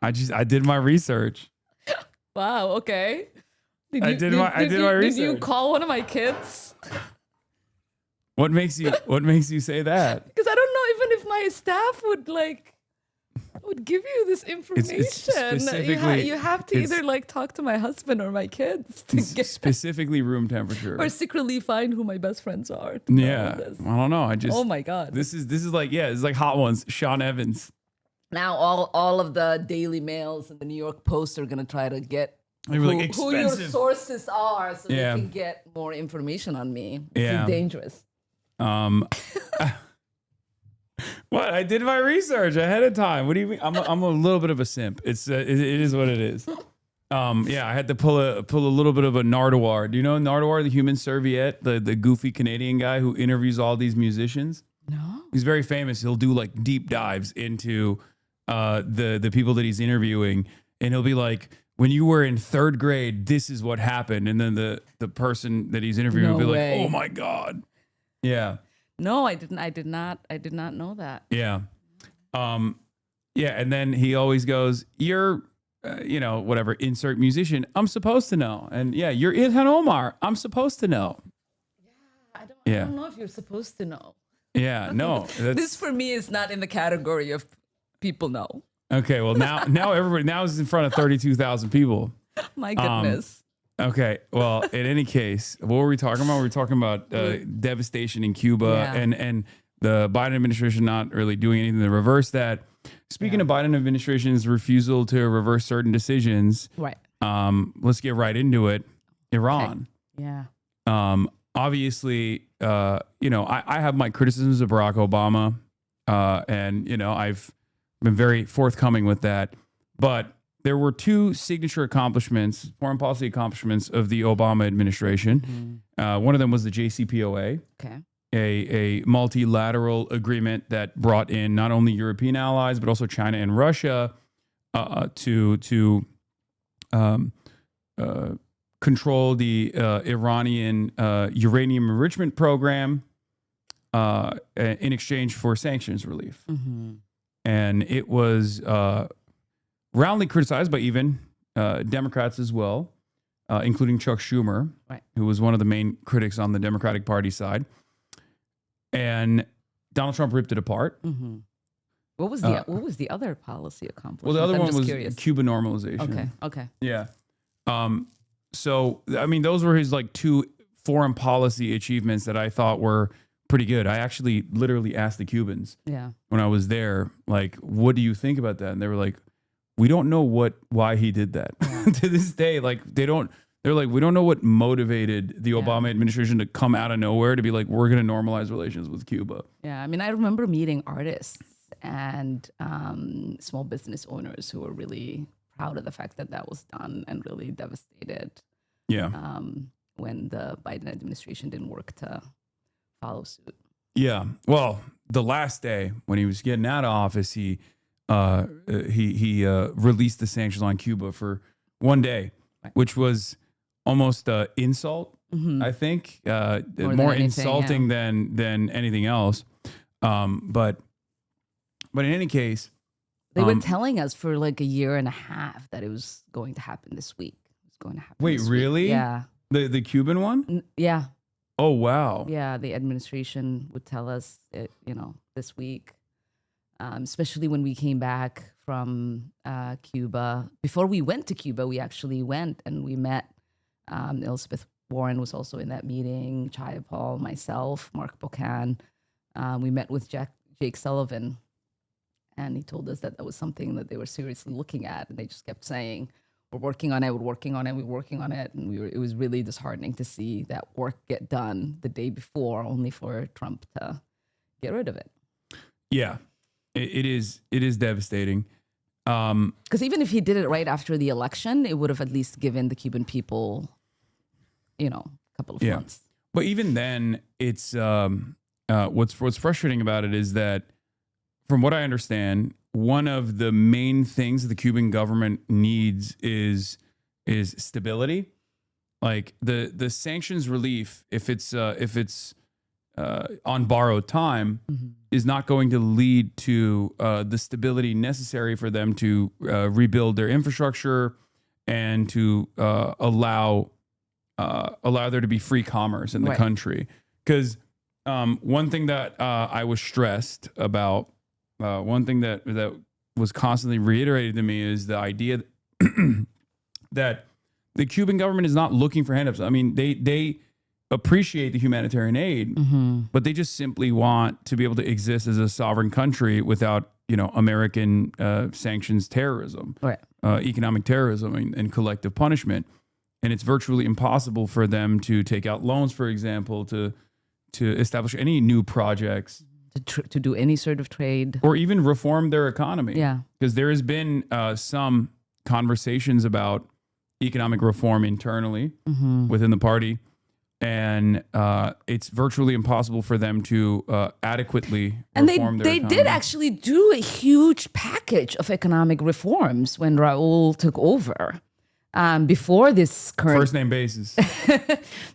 I did my research. wow. Okay. I did my research. Did you call one of my kids? What makes you say that? Because I don't know even if my staff would give you this information. specifically- you have to it's- either like talk to my husband or my kids to It's get specifically room temperature. or secretly find who my best friends are. to Yeah, know this. I don't know. I just Oh my God. This is like it's like Hot Ones. Sean Evans. Now all of the Daily Mails and the New York Post are gonna try to get They were like, who your expensive. sources are so Yeah. they can get more information on me. This Yeah. is dangerous. What? I did my research ahead of time. What do you mean? I'm a little bit of a simp. It is what it is. Yeah, I had to pull a little bit of a Nardwuar. Do you know Nardwuar, the human serviette, the goofy Canadian guy who interviews all these musicians? No. He's very famous. He'll do like deep dives into the people that he's interviewing, and he'll be like, when you were in 3rd grade, this is what happened. And then the person that he's interviewing will be way. like, oh my God. Yeah. No, I didn't. I did not know that. Yeah. Yeah. And then he always goes, you're, whatever, insert musician. I'm supposed to know. And yeah, you're Ilhan Omar. I'm supposed to know. I Yeah. don't know if you're supposed to know. Yeah. No. This for me is not in the category of people know. Okay. Well, now everybody, now it's in front of 32,000 people. My goodness. Okay. Well, in any case, what were we talking about? We were talking about devastation in Cuba and the Biden administration not really doing anything to reverse that. Speaking of Biden administration's refusal to reverse certain decisions, right? Let's get right into it. Iran. Yeah. Obviously, I have my criticisms of Barack Obama, and I've been very forthcoming with that, but there were 2 signature accomplishments, foreign policy accomplishments of the Obama administration. One of them was the JCPOA, a multilateral agreement that brought in not only European allies, but also China and Russia to control the Iranian uranium enrichment program in exchange for sanctions relief. and it was roundly criticized by even Democrats as well, including Chuck Schumer, who was one of the main critics on the Democratic Party side. And Donald Trump ripped it apart. Mm-hmm. What was the other policy accomplishment? Well, the other I'm one just was curious. Cuba normalization. Okay. Yeah. So, I mean, those were his like two foreign policy achievements that I thought were pretty good. I actually literally asked the Cubans when I was there, like, what do you think about that? And they were like, we don't know why he did that. To this day, like, they're like, we don't know what motivated the Obama administration to come out of nowhere to be like, we're going to normalize relations with Cuba. Yeah, I mean, I remember meeting artists and small business owners who were really proud of the fact that that was done and really devastated. Yeah. When the Biden administration didn't work to follow suit. Yeah. Well, the last day when he was getting out of office, he released the sanctions on Cuba for one day, which was almost insult. I think more insulting than anything else. But in any case, they were telling us for like a year and a half that it was going to happen this week. It was going to happen. Wait, really? Week. Yeah. The Cuban one? Yeah. Oh, wow. Yeah, the administration would tell us, this week, especially when we came back from Cuba. Before we went to Cuba, we actually went and we met. Elizabeth Warren was also in that meeting, Chaya Paul, myself, Mark Buchan. We met with Jake Sullivan, and he told us that was something that they were seriously looking at, and they just kept saying, we're working on it, we're working on it, we're working on it. And it was really disheartening to see that work get done the day before, only for Trump to get rid of it. Yeah, it is devastating. Because even if he did it right after the election, it would have at least given the Cuban people, a couple of months. But even then, it's what's frustrating about it is that, from what I understand, one of the main things the Cuban government needs is stability. Like the sanctions relief, if it's on borrowed time, is not going to lead to the stability necessary for them to rebuild their infrastructure and to allow there to be free commerce in the country. Because one thing that I was stressed about. One thing that was constantly reiterated to me is the idea that the Cuban government is not looking for handouts. I mean, they appreciate the humanitarian aid, but they just simply want to be able to exist as a sovereign country without, American sanctions terrorism, economic terrorism, and collective punishment. And it's virtually impossible for them to take out loans, for example, to establish any new projects. To do any sort of trade. Or even reform their economy. Yeah. Because there has been some conversations about economic reform internally within the party. And it's virtually impossible for them to adequately reform their economy. They did actually do a huge package of economic reforms when Raul took over. Before this current... First name basis.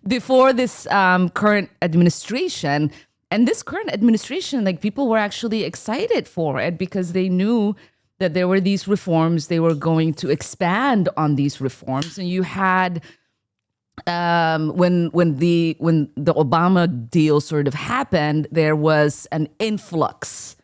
Before this current administration... And this current administration, like, people were actually excited for it because they knew that there were these reforms. They were going to expand on these reforms. And you had, when the Obama deal sort of happened, there was an influx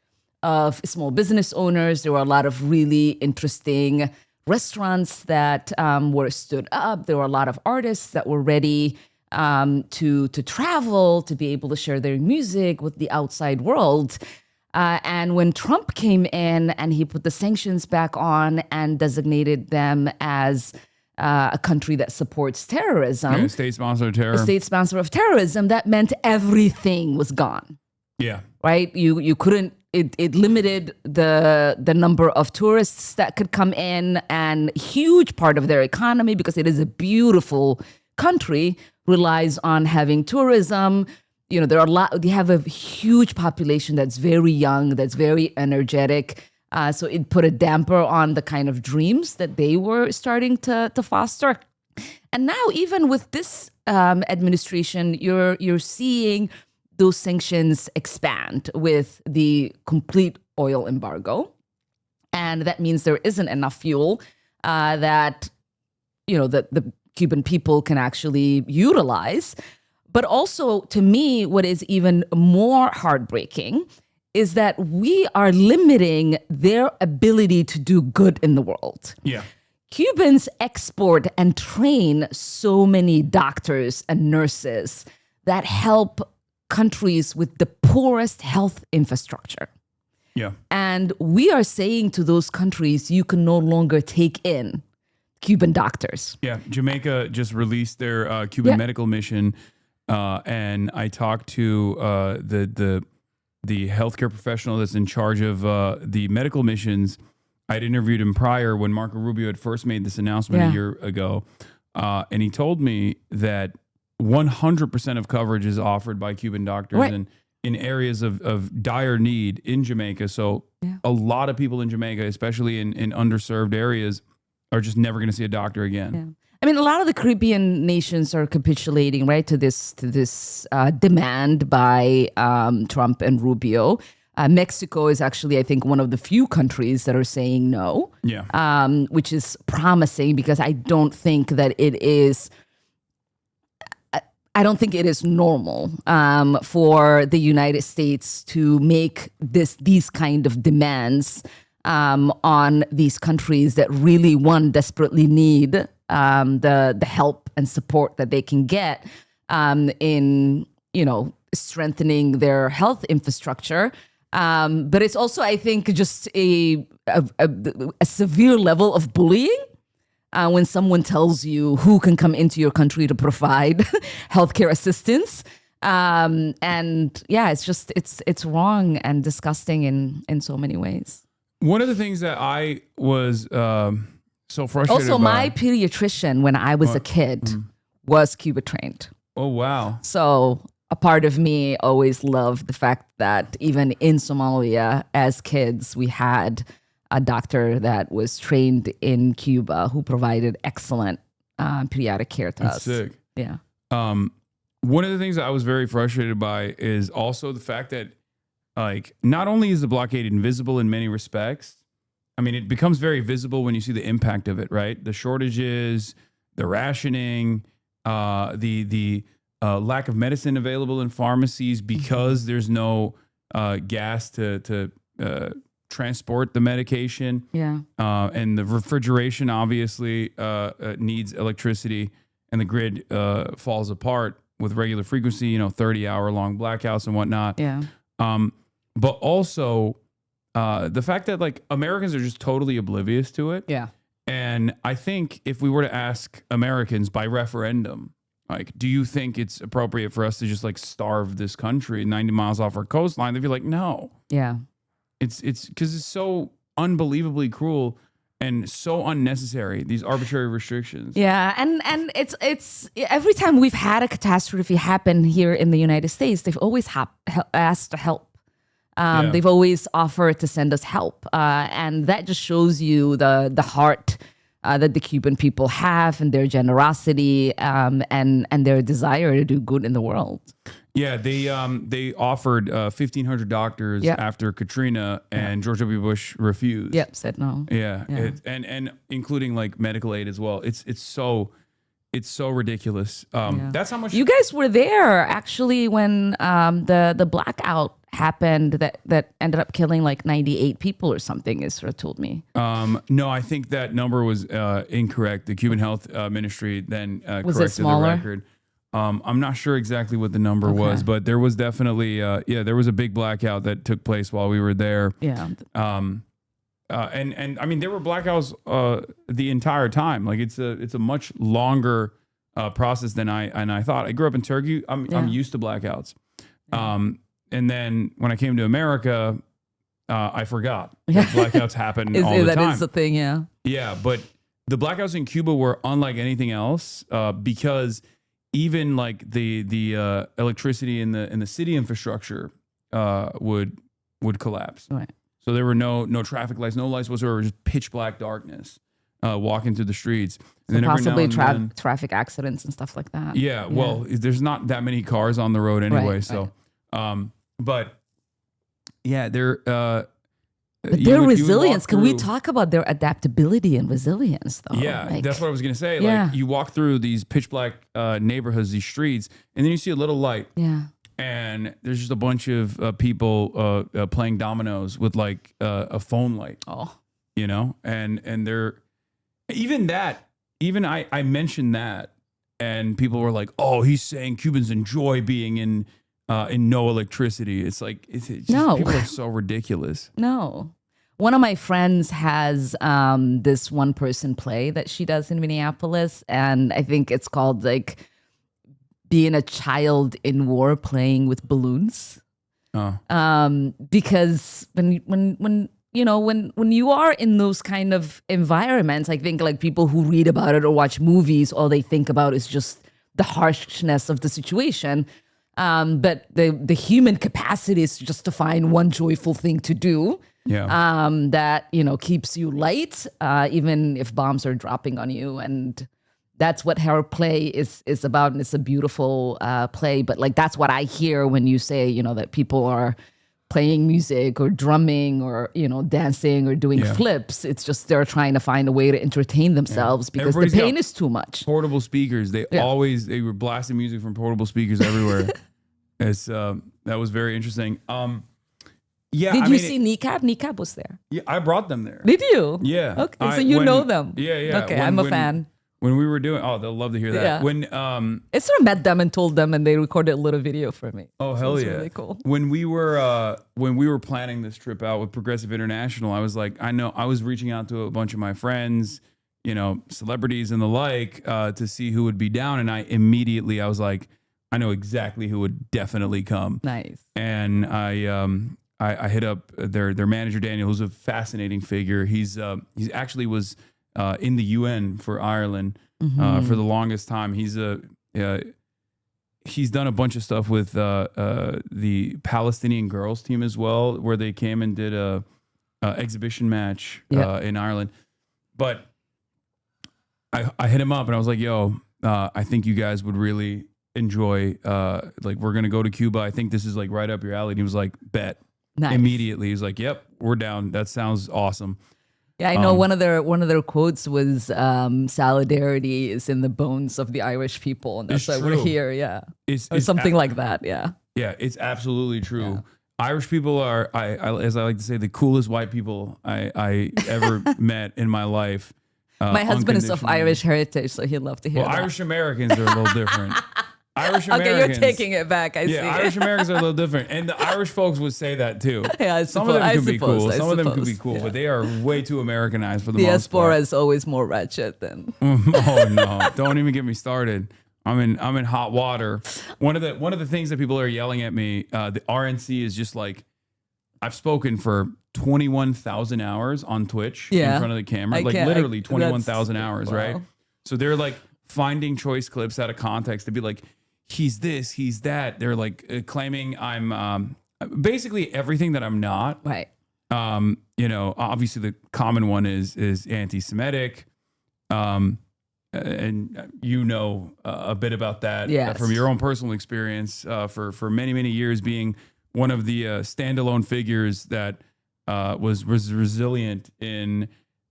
of small business owners. There were a lot of really interesting restaurants that were stood up. There were a lot of artists that were ready to travel, to be able to share their music with the outside world. And when Trump came in and he put the sanctions back on and designated them as a country that supports terrorism. Yeah, state sponsor of terror. A state sponsor of terrorism, that meant everything was gone. Yeah. Right? You couldn't, it limited the number of tourists that could come in, and huge part of their economy, because it is a beautiful country, relies on having tourism. They have a huge population that's very young, that's very energetic. So it put a damper on the kind of dreams that they were starting to foster. And now, even with this administration, you're seeing those sanctions expand with the complete oil embargo. And that means there isn't enough fuel that, the Cuban people can actually utilize. But also, to me, what is even more heartbreaking is that we are limiting their ability to do good in the world. Yeah. Cubans export and train so many doctors and nurses that help countries with the poorest health infrastructure. Yeah. And we are saying to those countries, you can no longer take in Cuban doctors. Yeah. Jamaica just released their Cuban medical mission. And I talked to the healthcare professional that's in charge of the medical missions. I'd interviewed him prior when Marco Rubio had first made this announcement a year ago. And he told me that 100% of coverage is offered by Cuban doctors and in areas of dire need in Jamaica. So a lot of people in Jamaica, especially in underserved areas, are just never going to see a doctor again. Yeah. I mean, a lot of the Caribbean nations are capitulating, right, to this demand by Trump and Rubio. Mexico is actually, I think, one of the few countries that are saying no. Yeah. Which is promising because I don't think that it is. I don't think it is normal for the United States to make these kind of demands on these countries that really, desperately need the help and support that they can get in, strengthening their health infrastructure. But it's also, I think, just a severe level of bullying when someone tells you who can come into your country to provide healthcare assistance. And yeah, it's wrong and disgusting in so many ways. One of the things that I was so frustrated also, about. my pediatrician when I was a kid was Cuba trained. Oh, wow. So a part of me always loved the fact that even in Somalia, as kids, we had a doctor that was trained in Cuba who provided excellent pediatric care to us. Sick. Yeah. One of the things that I was very frustrated by is also the fact that, like, not only is the blockade invisible in many respects, I mean, it becomes very visible when you see the impact of it, right? The shortages, the rationing, the lack of medicine available in pharmacies because there's no gas to transport the medication. Yeah. And the refrigeration obviously needs electricity, and the grid falls apart with regular frequency, 30-hour-long blackouts and whatnot. Yeah. But also the fact that, like, Americans are just totally oblivious to it. Yeah. And I think if we were to ask Americans by referendum, like, do you think it's appropriate for us to just, like, starve this country 90 miles off our coastline? They'd be like, no. Yeah. It's because it's so unbelievably cruel and so unnecessary, these arbitrary restrictions. Yeah, and it's every time we've had a catastrophe happen here in the United States, they've always asked to help. They've always offered to send us help, and that just shows you the heart that the Cuban people have and their generosity and their desire to do good in the world. Yeah, they offered 1,500 doctors after Katrina, and George W. Bush refused. Yep, said no. Yeah. And including, like, medical aid as well. It's so ridiculous. That's how much you guys were there actually when the blackout happened that ended up killing like 98 people or something, Isra told me. No, I think that number was incorrect. The Cuban Health Ministry then was corrected it smaller? the record. I'm not sure exactly what the number was, but there was definitely there was a big blackout that took place while we were there. Yeah. And I mean, there were blackouts the entire time. Like, it's a much longer process than I thought. I grew up in Turkey. I'm used to blackouts. And then when I came to America, I forgot that blackouts happen all the time. That is the thing, yeah. Yeah, but the blackouts in Cuba were unlike anything else because even, like, the electricity in the city infrastructure would collapse. Right. So there were no traffic lights, no lights whatsoever, just pitch black darkness walking through the streets. And So then possibly every now and then, traffic accidents and stuff like that. well, there's not that many cars on the road anyway. Right, so But yeah, they're but their resilience. Can we talk about their adaptability and resilience, though? Yeah, that's what I was gonna say. Yeah. Like you walk through these pitch black neighborhoods, these streets, and then you see a little light. Yeah. And there's just a bunch of people playing dominoes with like a phone light. Oh, you know, and they're even I mentioned that, and people were like, "Oh, he's saying Cubans enjoy being in no electricity." It's like it's just, No. people are so ridiculous. No. One of my friends has this one person play that she does in Minneapolis. And I think it's called like being a child in war playing with balloons. Oh. Because when you are in those kind of environments, I think like people who read about it or watch movies, all they think about is just the harshness of the situation. But the human capacity is just to find one joyful thing to do. Yeah. That, keeps you light, even if bombs are dropping on you. And that's what her play is about. And it's a beautiful play. But like, that's what I hear when you say, that people are playing music or drumming or, dancing or doing flips. It's just they're trying to find a way to entertain themselves because Everybody's the pain got is too much. Portable speakers. They were blasting music from portable speakers everywhere. It's that was very interesting. Yeah. Did you see Kneecap? Kneecap was there. Yeah, I brought them there. Did you? Yeah. Okay, so you know them. Yeah, yeah. Okay, I'm a fan. When we were doing, they'll love to hear that. Yeah. When I sort of met them and told them, and they recorded a little video for me. Oh, So hell it's yeah! really cool. When we were planning this trip out with Progressive International, I was like, I was reaching out to a bunch of my friends, celebrities and the like, to see who would be down, and I was like, I know exactly who would definitely come. Nice. And I hit up their manager Daniel, who's a fascinating figure. He's actually was in the UN for Ireland for the longest time. He's done a bunch of stuff with the Palestinian girls team as well, where they came and did a exhibition match in Ireland. But I hit him up and I was like, "Yo, I think you guys would really enjoy. Like, we're gonna go to Cuba. I think this is like right up your alley." And he was like, "Bet." Nice. Immediately, he was like, "Yep, we're down. That sounds awesome." Yeah, I know one of their quotes was "Solidarity is in the bones of the Irish people," and that's why we're here. Yeah, or something like that. Yeah, yeah, it's absolutely true. Yeah. Irish people are, as I like to say, the coolest white people I ever met in my life. My husband is of Irish heritage, so he'd love to hear. Well, that. Irish Americans are a little different. Irish Americans. Okay, you're taking it back. I see. Yeah, Irish Americans are a little different, and the Irish folks would say that too. Yeah, some of them could be cool. Some of them could be cool, but they are way too Americanized for the most part. Diaspora is always more ratchet than. Oh no! Don't even get me started. I'm in hot water. One of the things that people are yelling at me, the RNC is just like, I've spoken for 21,000 hours on Twitch in front of the camera, like literally 21,000 hours, wow. Right? So they're like finding choice clips out of context to be like, he's this, he's that. They're like claiming I'm basically everything that I'm not. Right. Obviously the common one is anti-Semitic. And a bit about that from your own personal experience for many, many years being one of the standalone figures that was resilient in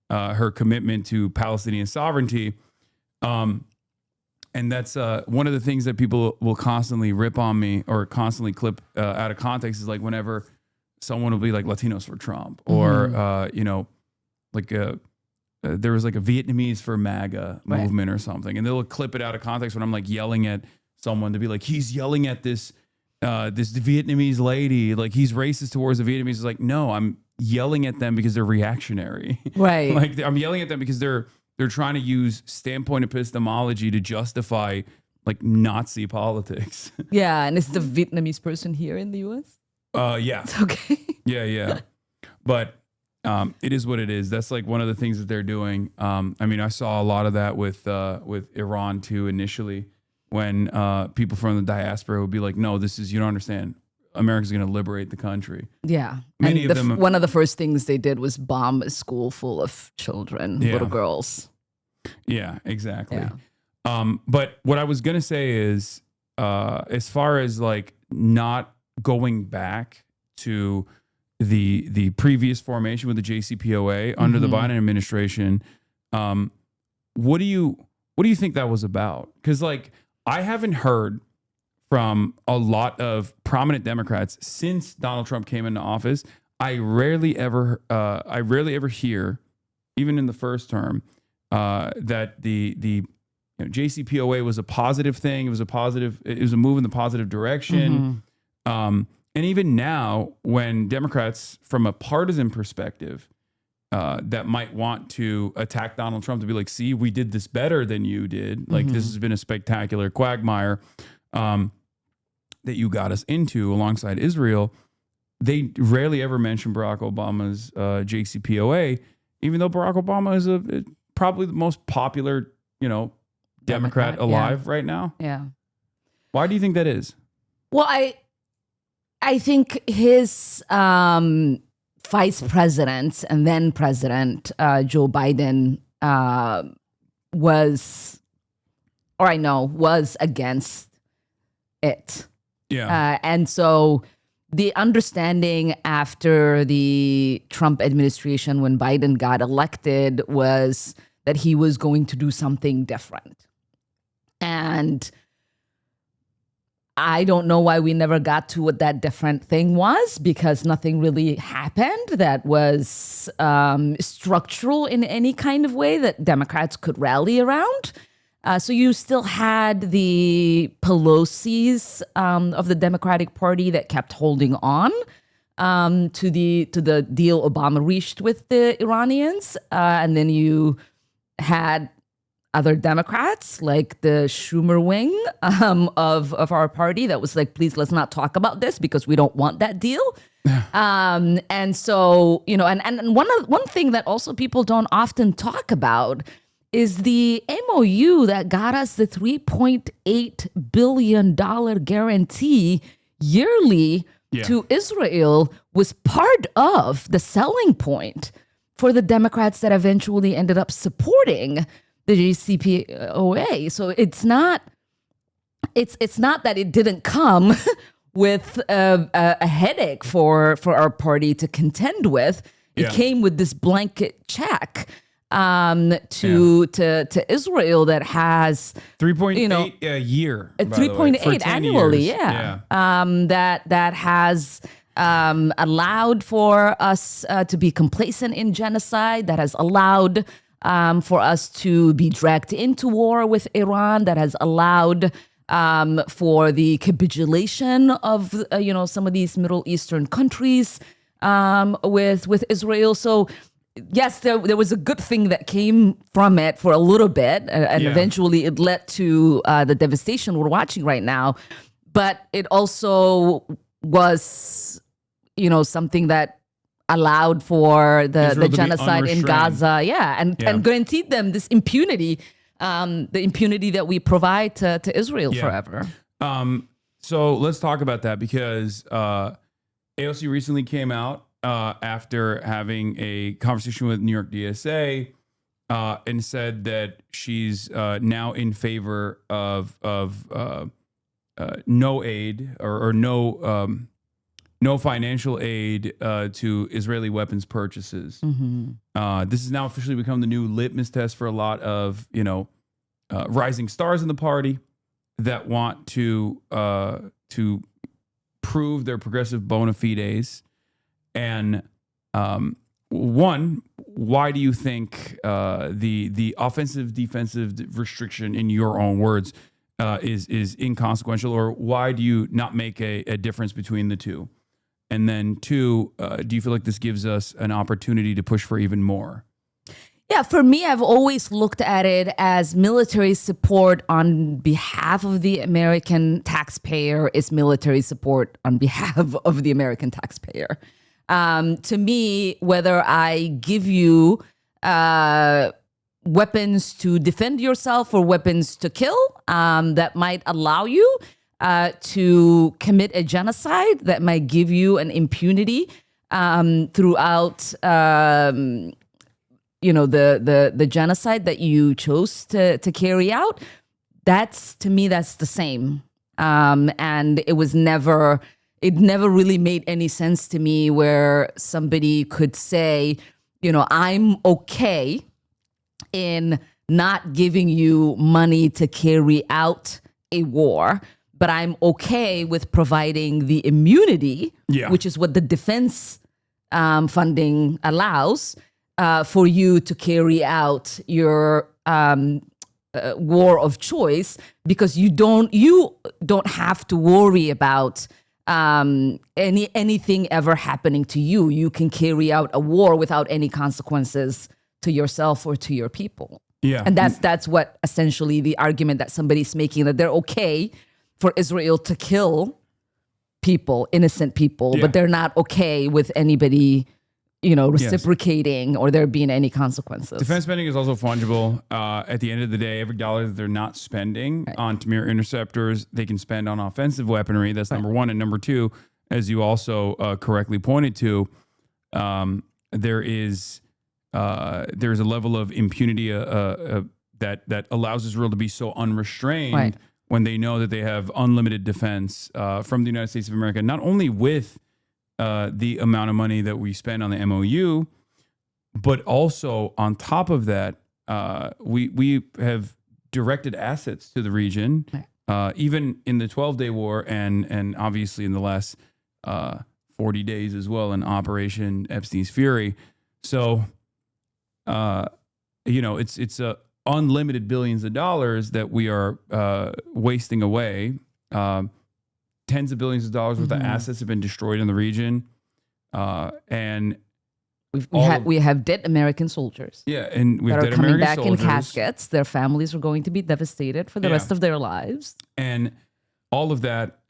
her commitment to Palestinian sovereignty. And that's one of the things that people will constantly rip on me or constantly clip out of context is like whenever someone will be like Latinos for Trump or, there was like a Vietnamese for MAGA movement or something. And they'll clip it out of context when I'm like yelling at someone to be like, he's yelling at this Vietnamese lady, like he's racist towards the Vietnamese. It's like, no, I'm yelling at them because they're reactionary. Right. Like I'm yelling at them because they're trying to use standpoint epistemology to justify like Nazi politics. Yeah, and is the Vietnamese person here in the U.S.? Yeah. Okay. Yeah. But it is what it is. That's like one of the things that they're doing. I saw a lot of that with Iran too initially, when people from the diaspora would be like, "No, you don't understand. America's going to liberate the country." Yeah. Many and of them. One of the first things they did was bomb a school full of children, little girls. Yeah, exactly. Yeah. But what I was going to say is, as far as like not going back to the previous formation with the JCPOA under the Biden administration. What do you think that was about? Because like I haven't heard from a lot of prominent Democrats since Donald Trump came into office. I rarely ever hear, even in the first term, that the JCPOA was a positive thing. It was a move in the positive direction. And even now, when Democrats, from a partisan perspective, that might want to attack Donald Trump to be like, see, we did this better than you did. Like, this has been a spectacular quagmire that you got us into alongside Israel. They rarely ever mention Barack Obama's JCPOA, even though Barack Obama is probably the most popular, Democrat alive right now. Yeah. Why do you think that is? Well, I think his vice president and then president Joe Biden was against it. Yeah. And so the understanding after the Trump administration, when Biden got elected, was that he was going to do something different. And I don't know why we never got to what that different thing was, because nothing really happened that was structural in any kind of way that Democrats could rally around. So you still had the Pelosi's of the Democratic Party that kept holding on to the deal Obama reached with the Iranians, and then you had other Democrats like the Schumer wing of our party that was like, please, let's not talk about this because we don't want that deal. And so, and one thing that also people don't often talk about is the MOU that got us the $3.8 billion guarantee yearly to Israel was part of the selling point for the Democrats that eventually ended up supporting the JCPOA. So it's not that it didn't come with a headache for our party to contend with. It came with this blanket check to Israel that has 3.8 a year, 3.8 annually. That has allowed for us to be complacent in genocide, that has allowed for us to be dragged into war with Iran, that has allowed for the capitulation of some of these Middle Eastern countries with Israel. So yes, there was a good thing that came from it for a little bit, and eventually it led to the devastation we're watching right now. But it also was, something that allowed for the genocide in Gaza, and guaranteed them this impunity, the impunity that we provide to Israel forever. So let's talk about that, because AOC recently came out after having a conversation with New York DSA and said that she's now in favor of no aid or no financial aid to Israeli weapons purchases. This has now officially become the new litmus test for a lot of rising stars in the party that want to prove their progressive bona fides. And one, why do you think the offensive defensive restriction, in your own words, is inconsequential, or why do you not make a difference between the two? And then two, do you feel like this gives us an opportunity to push for even more? Yeah, for me, I've always looked at it as military support on behalf of the American taxpayer is military support on behalf of the American taxpayer. To me, whether I give you weapons to defend yourself or weapons to kill that might allow you to commit a genocide, that might give you an impunity throughout the genocide that you chose to carry out, to me that's the same. And it was never it never really made any sense to me where somebody could say, I'm okay in not giving you money to carry out a war, but I'm okay with providing the immunity, which is what the defense funding allows, for you to carry out your war of choice, because you don't have to worry about anything ever happening to you. You can carry out a war without any consequences to yourself or to your people. Yeah. And that's what essentially the argument that somebody's making, that they're okay for Israel to kill people, innocent people, but they're not okay with anybody, reciprocating or there being any consequences. Defense spending is also fungible. At the end of the day, every dollar that they're not spending on Tamir interceptors, they can spend on offensive weaponry. That's number one. And number two, as you also correctly pointed to, there's a level of impunity that allows Israel to be so unrestrained when they know that they have unlimited defense from the United States of America, not only with the amount of money that we spend on the MOU, but also on top of that, we have directed assets to the region, even in the 12-day war and obviously in the last 40 days as well in Operation Epstein's Fury. So, it's unlimited billions of dollars that we are wasting away. Tens of billions of dollars worth of assets have been destroyed in the region. And we have dead American soldiers. Yeah, and we have that dead are coming American back soldiers. in caskets. Their families are going to be devastated for the rest of their lives. And all of that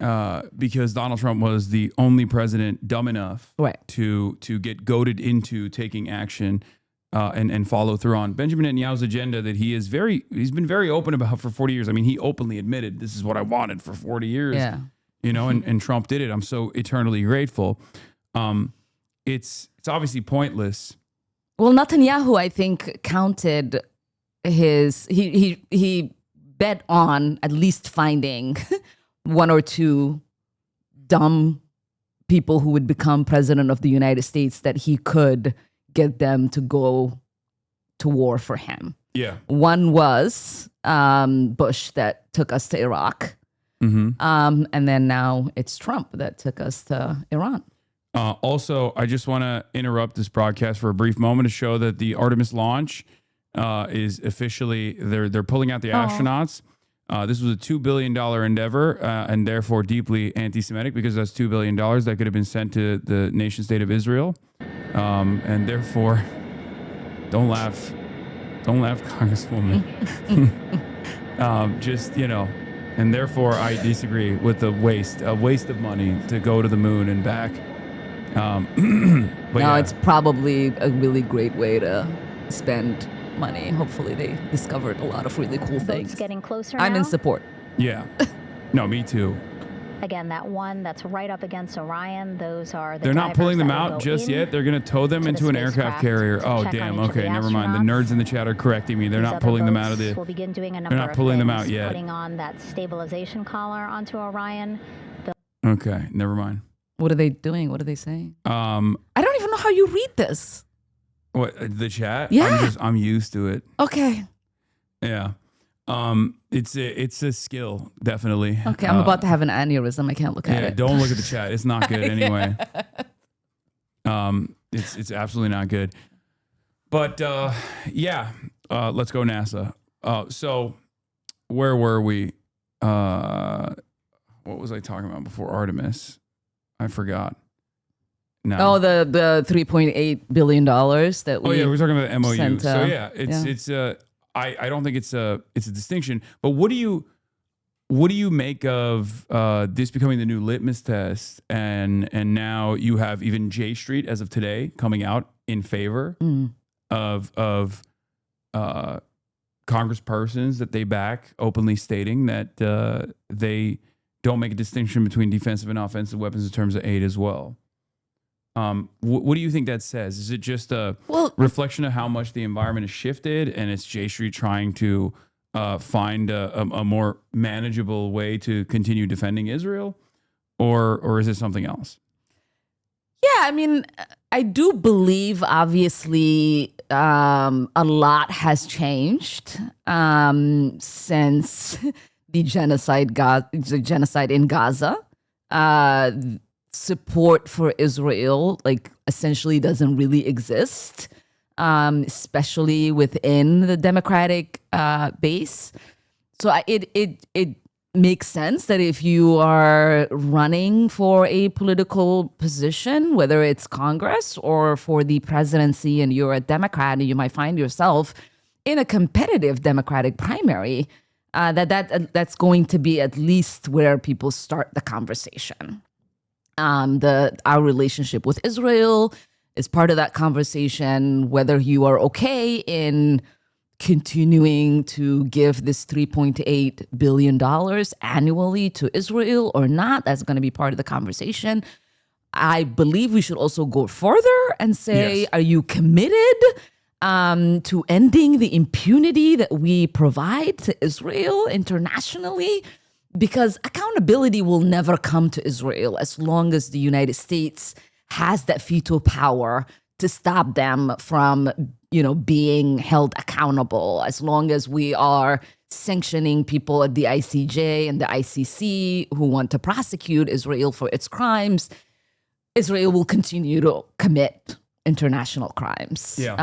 because Donald Trump was the only president dumb enough to get goaded into taking action and follow through on Benjamin Netanyahu's agenda that he's been very open about for 40 years. I mean, he openly admitted, this is what I wanted for 40 years. Yeah. And Trump did it. I'm so eternally grateful. It's obviously pointless. Well, Netanyahu, I think, counted he bet on at least finding one or two dumb people who would become president of the United States that he could get them to go to war for him. Yeah. One was Bush that took us to Iraq. And then now it's Trump that took us to Iran. Also, I just want to interrupt this broadcast for a brief moment to show that the Artemis launch is officially, they're pulling out the astronauts. This was a $2 billion endeavor and therefore deeply anti-Semitic, because that's $2 billion that could have been sent to the nation state of Israel. And therefore, don't laugh, Congresswoman. And therefore I disagree with the waste of money to go to the moon and back. It's probably a really great way to spend money. Hopefully they discovered a lot of really cool things. Getting closer I'm in now. support. Yeah. No, me too. Again, that one that's right up against Orion, those are the They're not pulling them divers that will out go just in yet. They're going to tow them to the into an aircraft spacecraft carrier. to Oh, check damn. on each of Okay, the never mind. The nerds in the chat are correcting me. They're These not other pulling them out of boats the... will begin doing a number They're not of pulling them things, out yet. Putting on that stabilization collar onto Orion. Okay, never mind. What are they doing? What are they saying? I don't even know how you read this. What, the chat? Yeah. I'm used to it. Okay. Yeah. It's a skill, definitely. Okay, I'm about to have an aneurysm. I can't look at it. Don't look at the chat. It's not good anyway. It's absolutely not good. But let's go NASA. So where were we? What was I talking about before Artemis? I forgot. No. Oh, the $3.8 billion that we. Oh yeah, we're talking about the MOU. Sent, So yeah, it's I don't think it's a distinction. But what do you make of this becoming the new litmus test? And now you have even J Street as of today coming out in favor of congresspersons that they back, openly stating that they don't make a distinction between defensive and offensive weapons in terms of aid as well. What do you think that says? Is it just a reflection of how much the environment has shifted, and it's J Street trying to find a more manageable way to continue defending Israel? or is it something else? Yeah, I mean, I do believe, obviously, a lot has changed since the genocide in Gaza. Support for Israel, like, essentially doesn't really exist, especially within the Democratic base. So it makes sense that if you are running for a political position, whether it's Congress or for the presidency, and you're a Democrat and you might find yourself in a competitive Democratic primary, that's going to be at least where people start the conversation. Our relationship with Israel is part of that conversation, whether you are okay in continuing to give this $3.8 billion annually to Israel or not. That's going to be part of the conversation. I believe we should also go further and say, Are you committed to ending the impunity that we provide to Israel internationally? Because accountability will never come to Israel as long as the United States has that veto power to stop them from, being held accountable. As long as we are sanctioning people at the ICJ and the ICC who want to prosecute Israel for its crimes, Israel will continue to commit international crimes. Yeah.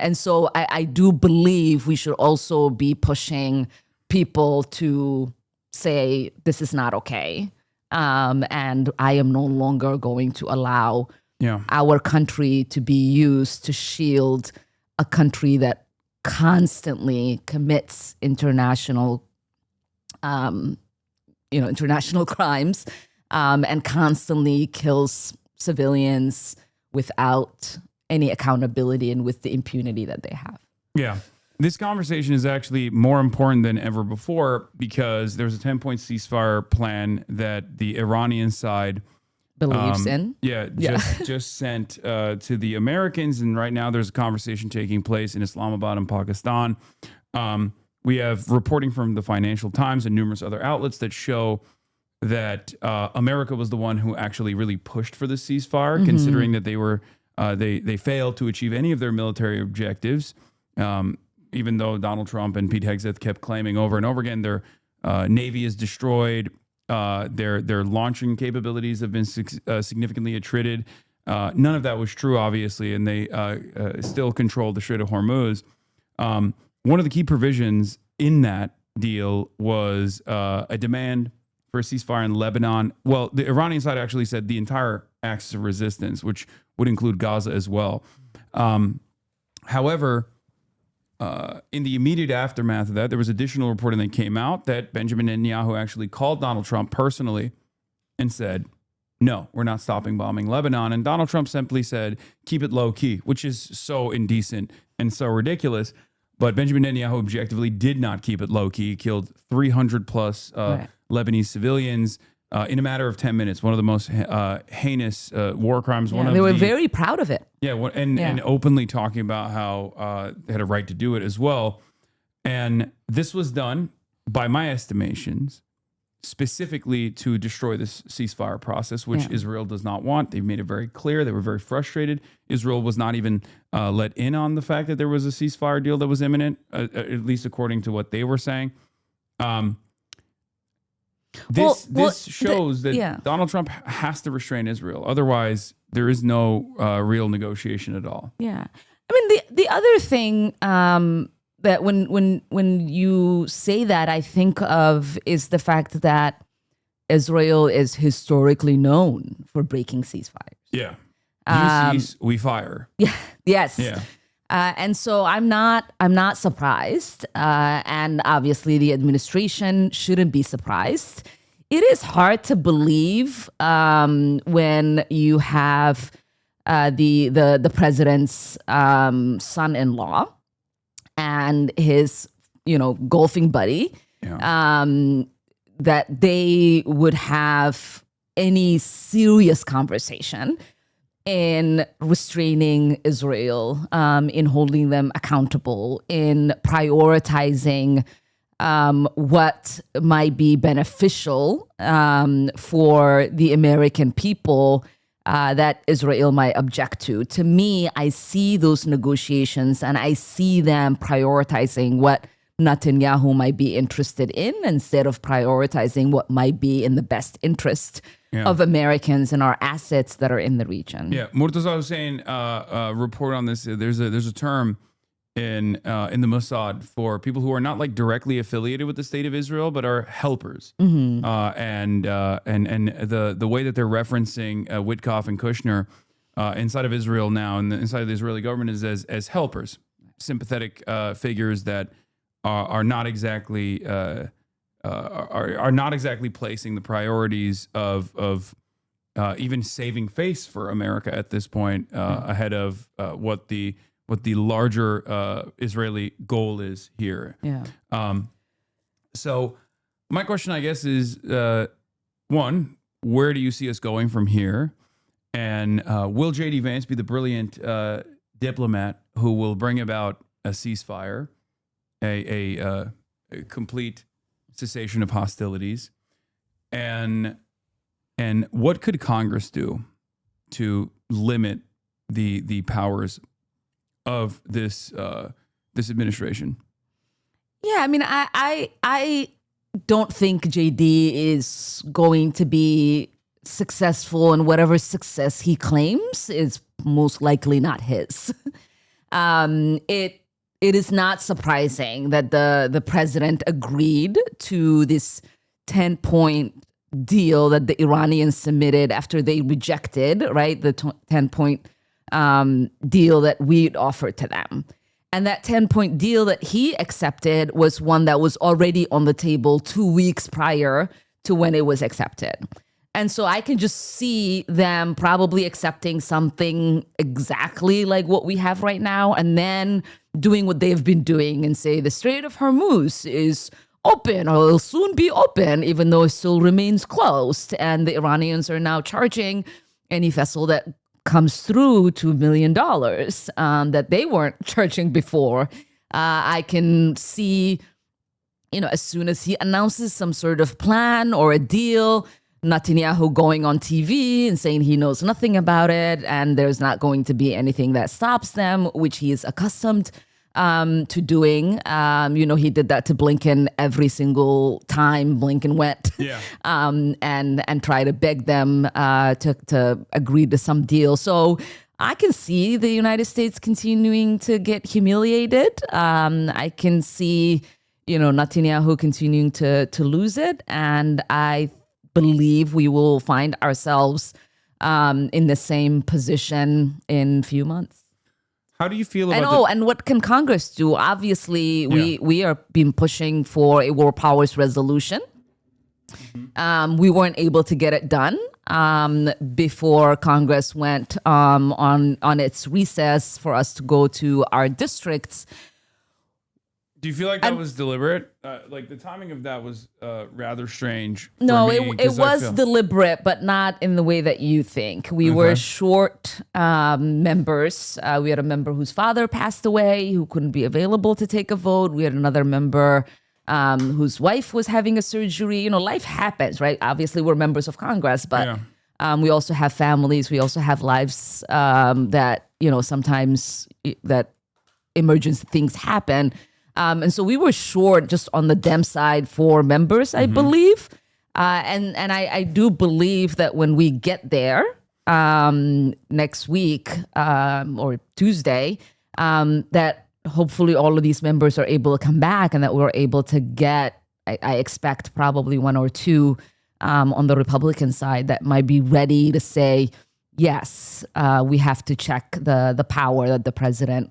And so I do believe we should also be pushing people to say, this is not okay. And I am no longer going to allow our country to be used to shield a country that constantly commits international crimes and constantly kills civilians without any accountability and with the impunity that they have. Yeah. This conversation is actually more important than ever before because there's a 10-point ceasefire plan that the Iranian side believes in. Just sent to the Americans. And right now there's a conversation taking place in Islamabad and Pakistan. We have reporting from the Financial Times and numerous other outlets that show that America was the one who actually really pushed for the ceasefire, considering that they failed to achieve any of their military objectives. Even though Donald Trump and Pete Hegseth kept claiming over and over again their Navy is destroyed, their launching capabilities have been significantly attrited. None of that was true, obviously, and they still control the Strait of Hormuz. One of the key provisions in that deal was a demand for a ceasefire in Lebanon. Well, the Iranian side actually said the entire axis of resistance, which would include Gaza as well. However, in the immediate aftermath of that, there was additional reporting that came out that Benjamin Netanyahu actually called Donald Trump personally and said, no, we're not stopping bombing Lebanon. And Donald Trump simply said, keep it low key, which is so indecent and so ridiculous. But Benjamin Netanyahu objectively did not keep it low key. He killed 300 plus Lebanese civilians in a matter of 10 minutes. One of the most heinous war crimes. They were very proud of it. And openly talking about how they had a right to do it as well. And this was done, by my estimations, specifically to destroy this ceasefire process, which Israel does not want. They've made it very clear. They were very frustrated. Israel was not even let in on the fact that there was a ceasefire deal that was imminent, at least according to what they were saying. This shows that Donald Trump has to restrain Israel. Otherwise, there is no real negotiation at all. Yeah. I mean, the other thing that when you say that, I think of is the fact that Israel is historically known for breaking ceasefires. Yeah. You cease, we fire. Yeah. Yes. Yeah. And so I'm not surprised. And obviously the administration shouldn't be surprised. It is hard to believe when you have the president's son-in-law and his, golfing buddy, that they would have any serious conversation in restraining Israel, in holding them accountable, in prioritizing what might be beneficial for the American people that Israel might object to. To me, I see those negotiations and I see them prioritizing what Netanyahu might be interested in instead of prioritizing what might be in the best interest of Americans and our assets that are in the region. Yeah, Murtaza was saying, report on this. There's a term in the Mossad for people who are not like directly affiliated with the state of Israel, but are helpers. Mm-hmm. And the way that they're referencing Witkoff and Kushner inside of Israel now and inside of the Israeli government is as helpers, sympathetic figures that are not exactly are not exactly placing the priorities of even saving face for America at this point ahead of what the larger Israeli goal is here. Yeah. So my question, I guess, is one, where do you see us going from here? And will J.D. Vance be the brilliant diplomat who will bring about a ceasefire, a complete cessation of hostilities? And what could Congress do to limit the powers of this administration? Yeah, I mean, I don't think JD is going to be successful, and whatever success he claims is most likely not his. It is not surprising that the president agreed to this 10-point deal that the Iranians submitted after they rejected, right, the 10-point deal that we'd offered to them. And that 10-point deal that he accepted was one that was already on the table 2 weeks prior to when it was accepted. And so I can just see them probably accepting something exactly like what we have right now, and then doing what they've been doing and say the Strait of Hormuz is open or will soon be open, even though it still remains closed. And the Iranians are now charging any vessel that comes through $2 million that they weren't charging before. I can see, as soon as he announces some sort of plan or a deal, Netanyahu going on TV and saying he knows nothing about it and there's not going to be anything that stops them, which he is accustomed to doing. He did that to Blinken every single time Blinken went, and try to beg them to agree to some deal. So I can see the United States continuing to get humiliated. I can see, Netanyahu continuing to lose it, and I believe we will find ourselves in the same position in a few months. How do you feel about and what can Congress do? Obviously, we are been pushing for a war powers resolution. Mm-hmm. We weren't able to get it done before Congress went on its recess for us to go to our districts. Do you feel like that was deliberate? Like the timing of that was rather strange. No, for me, it was deliberate, but not in the way that you think. We were short members. We had a member whose father passed away, who couldn't be available to take a vote. We had another member whose wife was having a surgery. Life happens, right? Obviously, we're members of Congress, but we also have families. We also have lives that, sometimes that emergency things happen. And so we were short just on the Dem side for members, I believe. And I do believe that when we get there next week or Tuesday, that hopefully all of these members are able to come back and that we're able to get, I expect probably one or two on the Republican side that might be ready to say, yes, we have to check the power that the president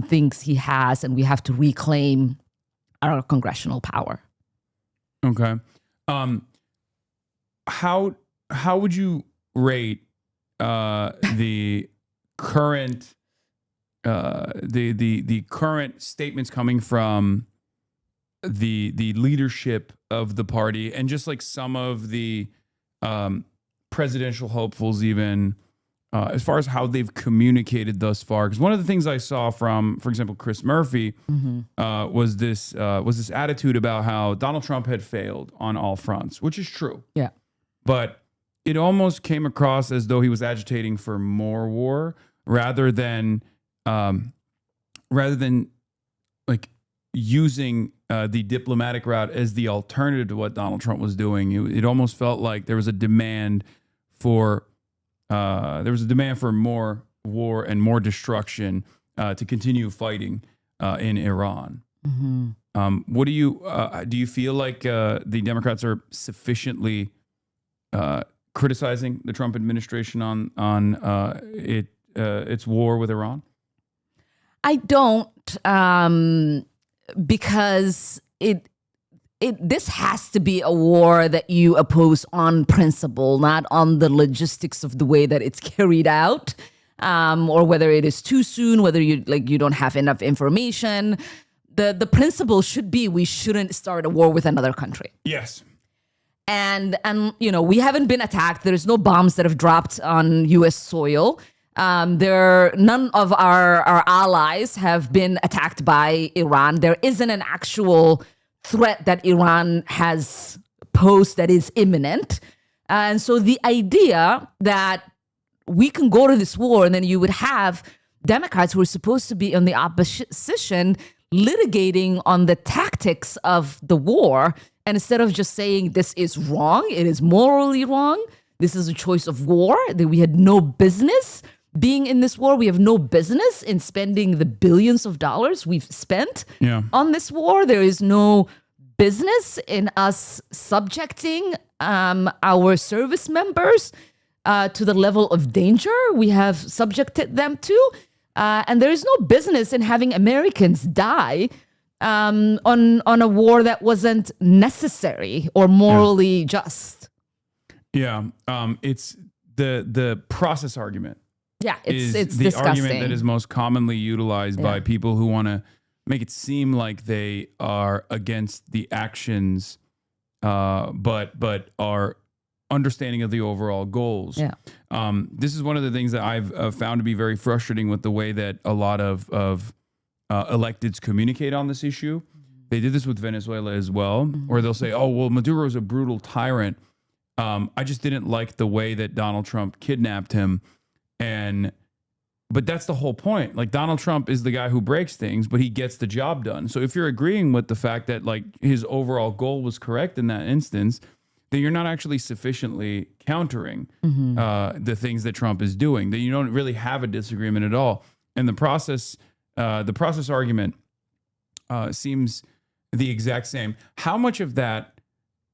thinks he has, and we have to reclaim our congressional power. Okay. How would you rate the current the current statements coming from the leadership of the party, and just like some of the presidential hopefuls even as far as how they've communicated thus far. Because one of the things I saw from, for example, Chris Murphy was this attitude about how Donald Trump had failed on all fronts, which is true. Yeah. But it almost came across as though he was agitating for more war rather than like using the diplomatic route as the alternative to what Donald Trump was doing. It almost felt like there was a demand for more war and more destruction to continue fighting in Iran. What do you feel like the Democrats are sufficiently criticizing the Trump administration on its war with Iran? I don't, because this has to be a war that you oppose on principle, not on the logistics of the way that it's carried out, or whether it is too soon, whether you don't have enough information. The principle should be we shouldn't start a war with another country. Yes. And we haven't been attacked. There's no bombs that have dropped on U.S. soil. None of our allies have been attacked by Iran. There isn't an actual threat that Iran has posed that is imminent. And so the idea that we can go to this war and then you would have Democrats who are supposed to be on the opposition litigating on the tactics of the war, and instead of just saying this is wrong, it is morally wrong, this is a choice of war, that we had no business being in this war, we have no business in spending the billions of dollars we've spent on this war. There is no business in us subjecting our service members to the level of danger we have subjected them to. And there is no business in having Americans die on a war that wasn't necessary or morally just. Yeah, it's the process argument. Yeah, it's the disgusting. argument that is most commonly utilized by people who want to make it seem like they are against the actions, but are understanding of the overall goals. Yeah. This is one of the things that I've found to be very frustrating with the way that a lot of electeds communicate on this issue. They did this with Venezuela as well, where they'll say, "Oh, well, Maduro is a brutal tyrant. I just didn't like the way that Donald Trump kidnapped him." But that's the whole point. Like, Donald Trump is the guy who breaks things, but he gets the job done. So if you're agreeing with the fact that like his overall goal was correct in that instance, then you're not actually sufficiently countering the things that Trump is doing. That you don't really have a disagreement at all. And the process argument seems the exact same. How much of that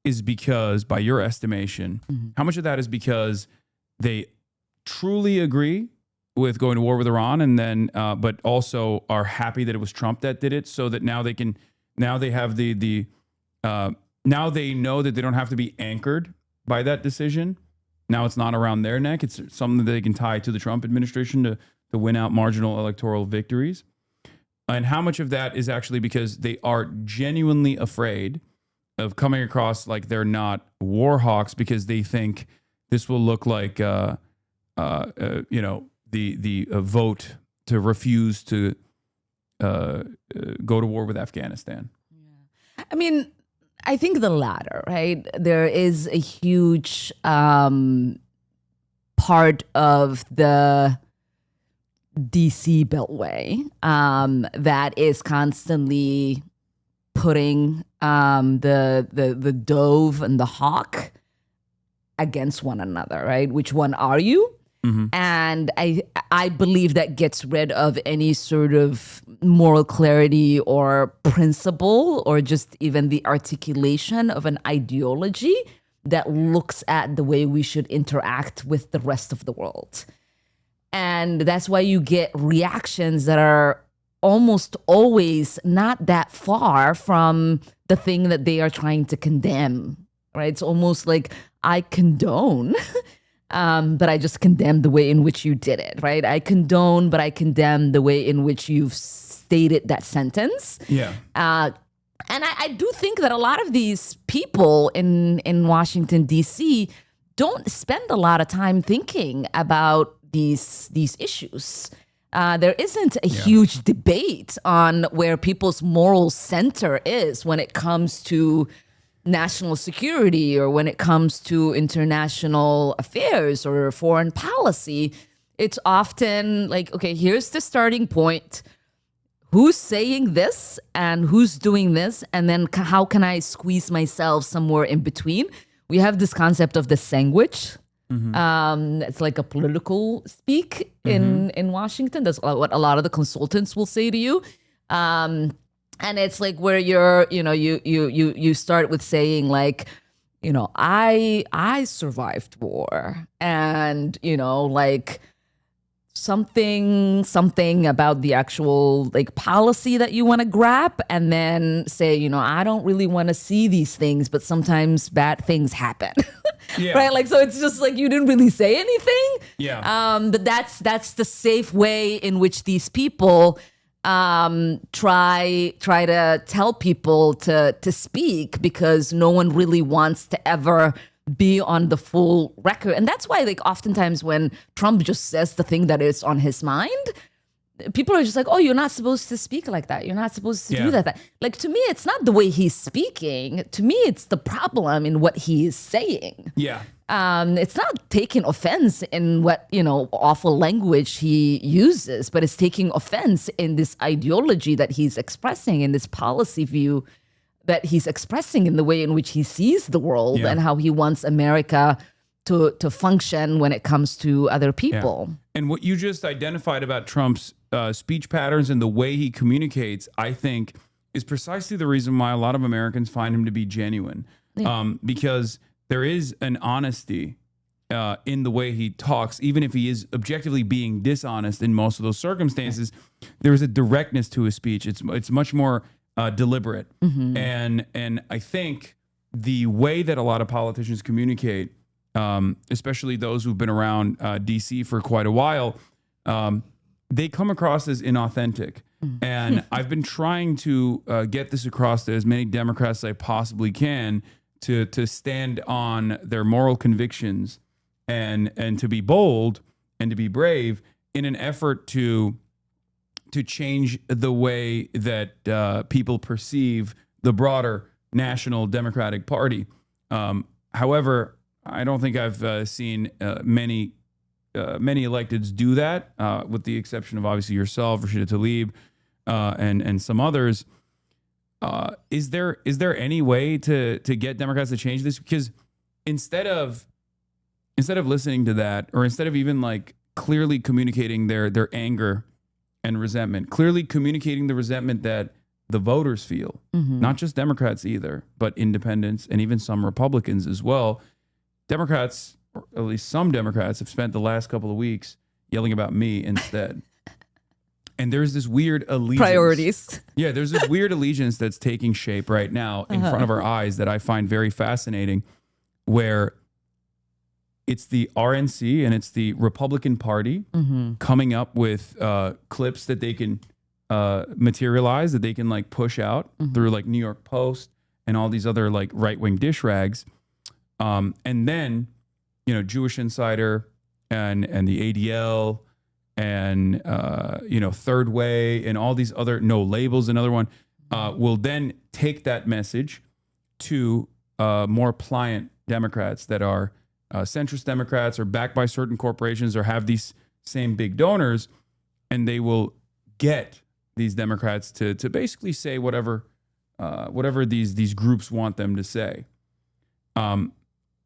is because, by your estimation, how much of that is because they truly agree with going to war with Iran, and then but also are happy that it was Trump that did it, so that now they have now they know that they don't have to be anchored by that decision. Now it's not around their neck. It's something that they can tie to the Trump administration to win out marginal electoral victories. And how much of that is actually because they are genuinely afraid of coming across like they're not war hawks, because they think this will look like the vote to refuse to go to war with Afghanistan? I mean, I think the latter, right? There is a huge part of the DC Beltway that is constantly putting the dove and the hawk against one another, right? Which one are you? And I believe that gets rid of any sort of moral clarity or principle, or just even the articulation of an ideology that looks at the way we should interact with the rest of the world. And that's why you get reactions that are almost always not that far from the thing that they are trying to condemn, right? It's almost like, I condone but I just condemn the way in which you did it, right? I condone, but I condemn the way in which you've stated that sentence. Yeah. And I do think that a lot of these people in Washington, D.C. don't spend a lot of time thinking about these issues. There isn't a huge debate on where people's moral center is when it comes to national security or when it comes to international affairs or foreign policy. It's often like, okay, here's the starting point. Who's saying this and who's doing this? And then how can I squeeze myself somewhere in between? We have this concept of the sandwich. It's like a political speak in Washington. That's what a lot of the consultants will say to you. And it's like where you start with saying like, I survived war, and like something about the actual like policy that you want to grab, and then say, I don't really want to see these things, but sometimes bad things happen. Right? Like, so it's just like you didn't really say anything. But that's the safe way in which these people try to tell people to speak, because no one really wants to ever be on the full record. And that's why, like, oftentimes when Trump just says the thing that is on his mind, people are just like, oh, you're not supposed to speak like that. You're not supposed to do that. Like, to me, it's not the way he's speaking. To me, it's the problem in what he is saying. It's not taking offense in what, awful language he uses, but it's taking offense in this ideology that he's expressing, in this policy view that he's expressing, in the way in which he sees the world and how he wants America to function when it comes to other people. And what you just identified about Trump's speech patterns and the way he communicates, I think, is precisely the reason why a lot of Americans find him to be genuine. Because there is an honesty in the way he talks, even if he is objectively being dishonest in most of those circumstances. There is a directness to his speech. It's much more deliberate. And I think the way that a lot of politicians communicate, especially those who've been around DC for quite a while, they come across as inauthentic. And I've been trying to get this across to as many Democrats as I possibly can, to stand on their moral convictions and to be bold and to be brave in an effort to change the way that people perceive the broader National Democratic Party. However, I don't think I've seen many electeds do that, with the exception of obviously yourself, Rashida Tlaib, and some others. Is there any way to get Democrats to change this? Because instead of listening to that, or instead of even like clearly communicating their anger and resentment, clearly communicating the resentment that the voters feel, not just Democrats either, but independents and even some Republicans as well. Democrats, or at least some Democrats, have spent the last couple of weeks yelling about me instead. And there's this weird allegiance. Priorities. Yeah, there's this weird allegiance that's taking shape right now in front of our eyes that I find very fascinating, where it's the RNC and it's the Republican Party coming up with clips that they can materialize, that they can like push out through like New York Post and all these other like right-wing dish rags. And then, Jewish Insider and the ADL and, Third Way and all these other, No Labels, another one, will then take that message to more pliant Democrats that are centrist Democrats or backed by certain corporations or have these same big donors, and they will get these Democrats to basically say whatever these groups want them to say.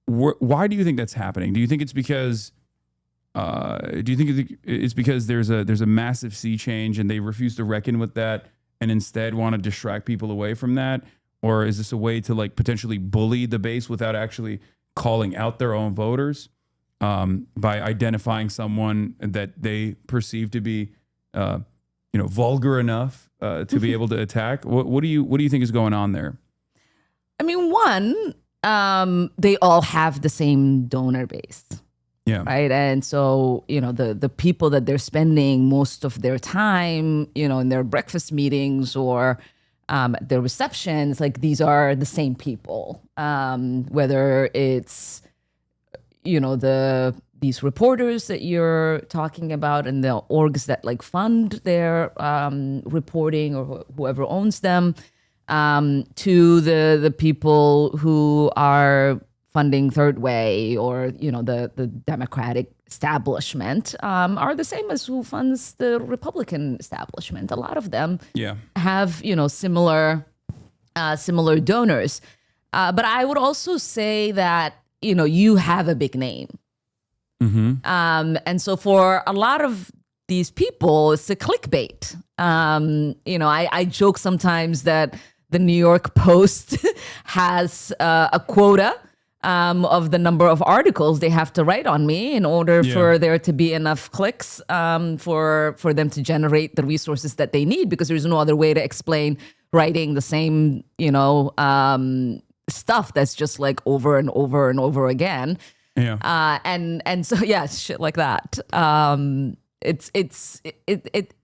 Why do you think that's happening? Do you think it's because there's a massive sea change and they refuse to reckon with that and instead want to distract people away from that? Or is this a way to like potentially bully the base without actually calling out their own voters, by identifying someone that they perceive to be vulgar enough to be able to attack? What do you think is going on there? I mean, one, they all have the same donor base. Yeah. Right. And so, the people that they're spending most of their time, in their breakfast meetings or their receptions, like these are the same people, whether it's, the these reporters that you're talking about and the orgs that like fund their reporting or whoever owns them, to the people who are funding Third Way or, the Democratic establishment, are the same as who funds the Republican establishment. A lot of them have, similar donors. But I would also say that, you have a big name. And so for a lot of these people, it's a clickbait. I joke sometimes that the New York Post has a quota of the number of articles they have to write on me in order for there to be enough clicks for them to generate the resources that they need, because there's no other way to explain writing the same, stuff that's just like over and over and over again. And so shit like that.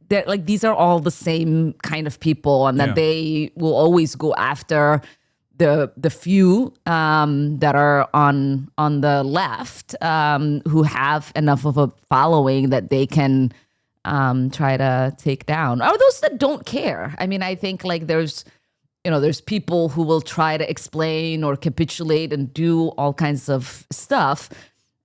They're like, these are all the same kind of people, and that they will always go after the few that are on the left who have enough of a following that they can try to take down, or those that don't care. I mean, I think like there's people who will try to explain or capitulate and do all kinds of stuff.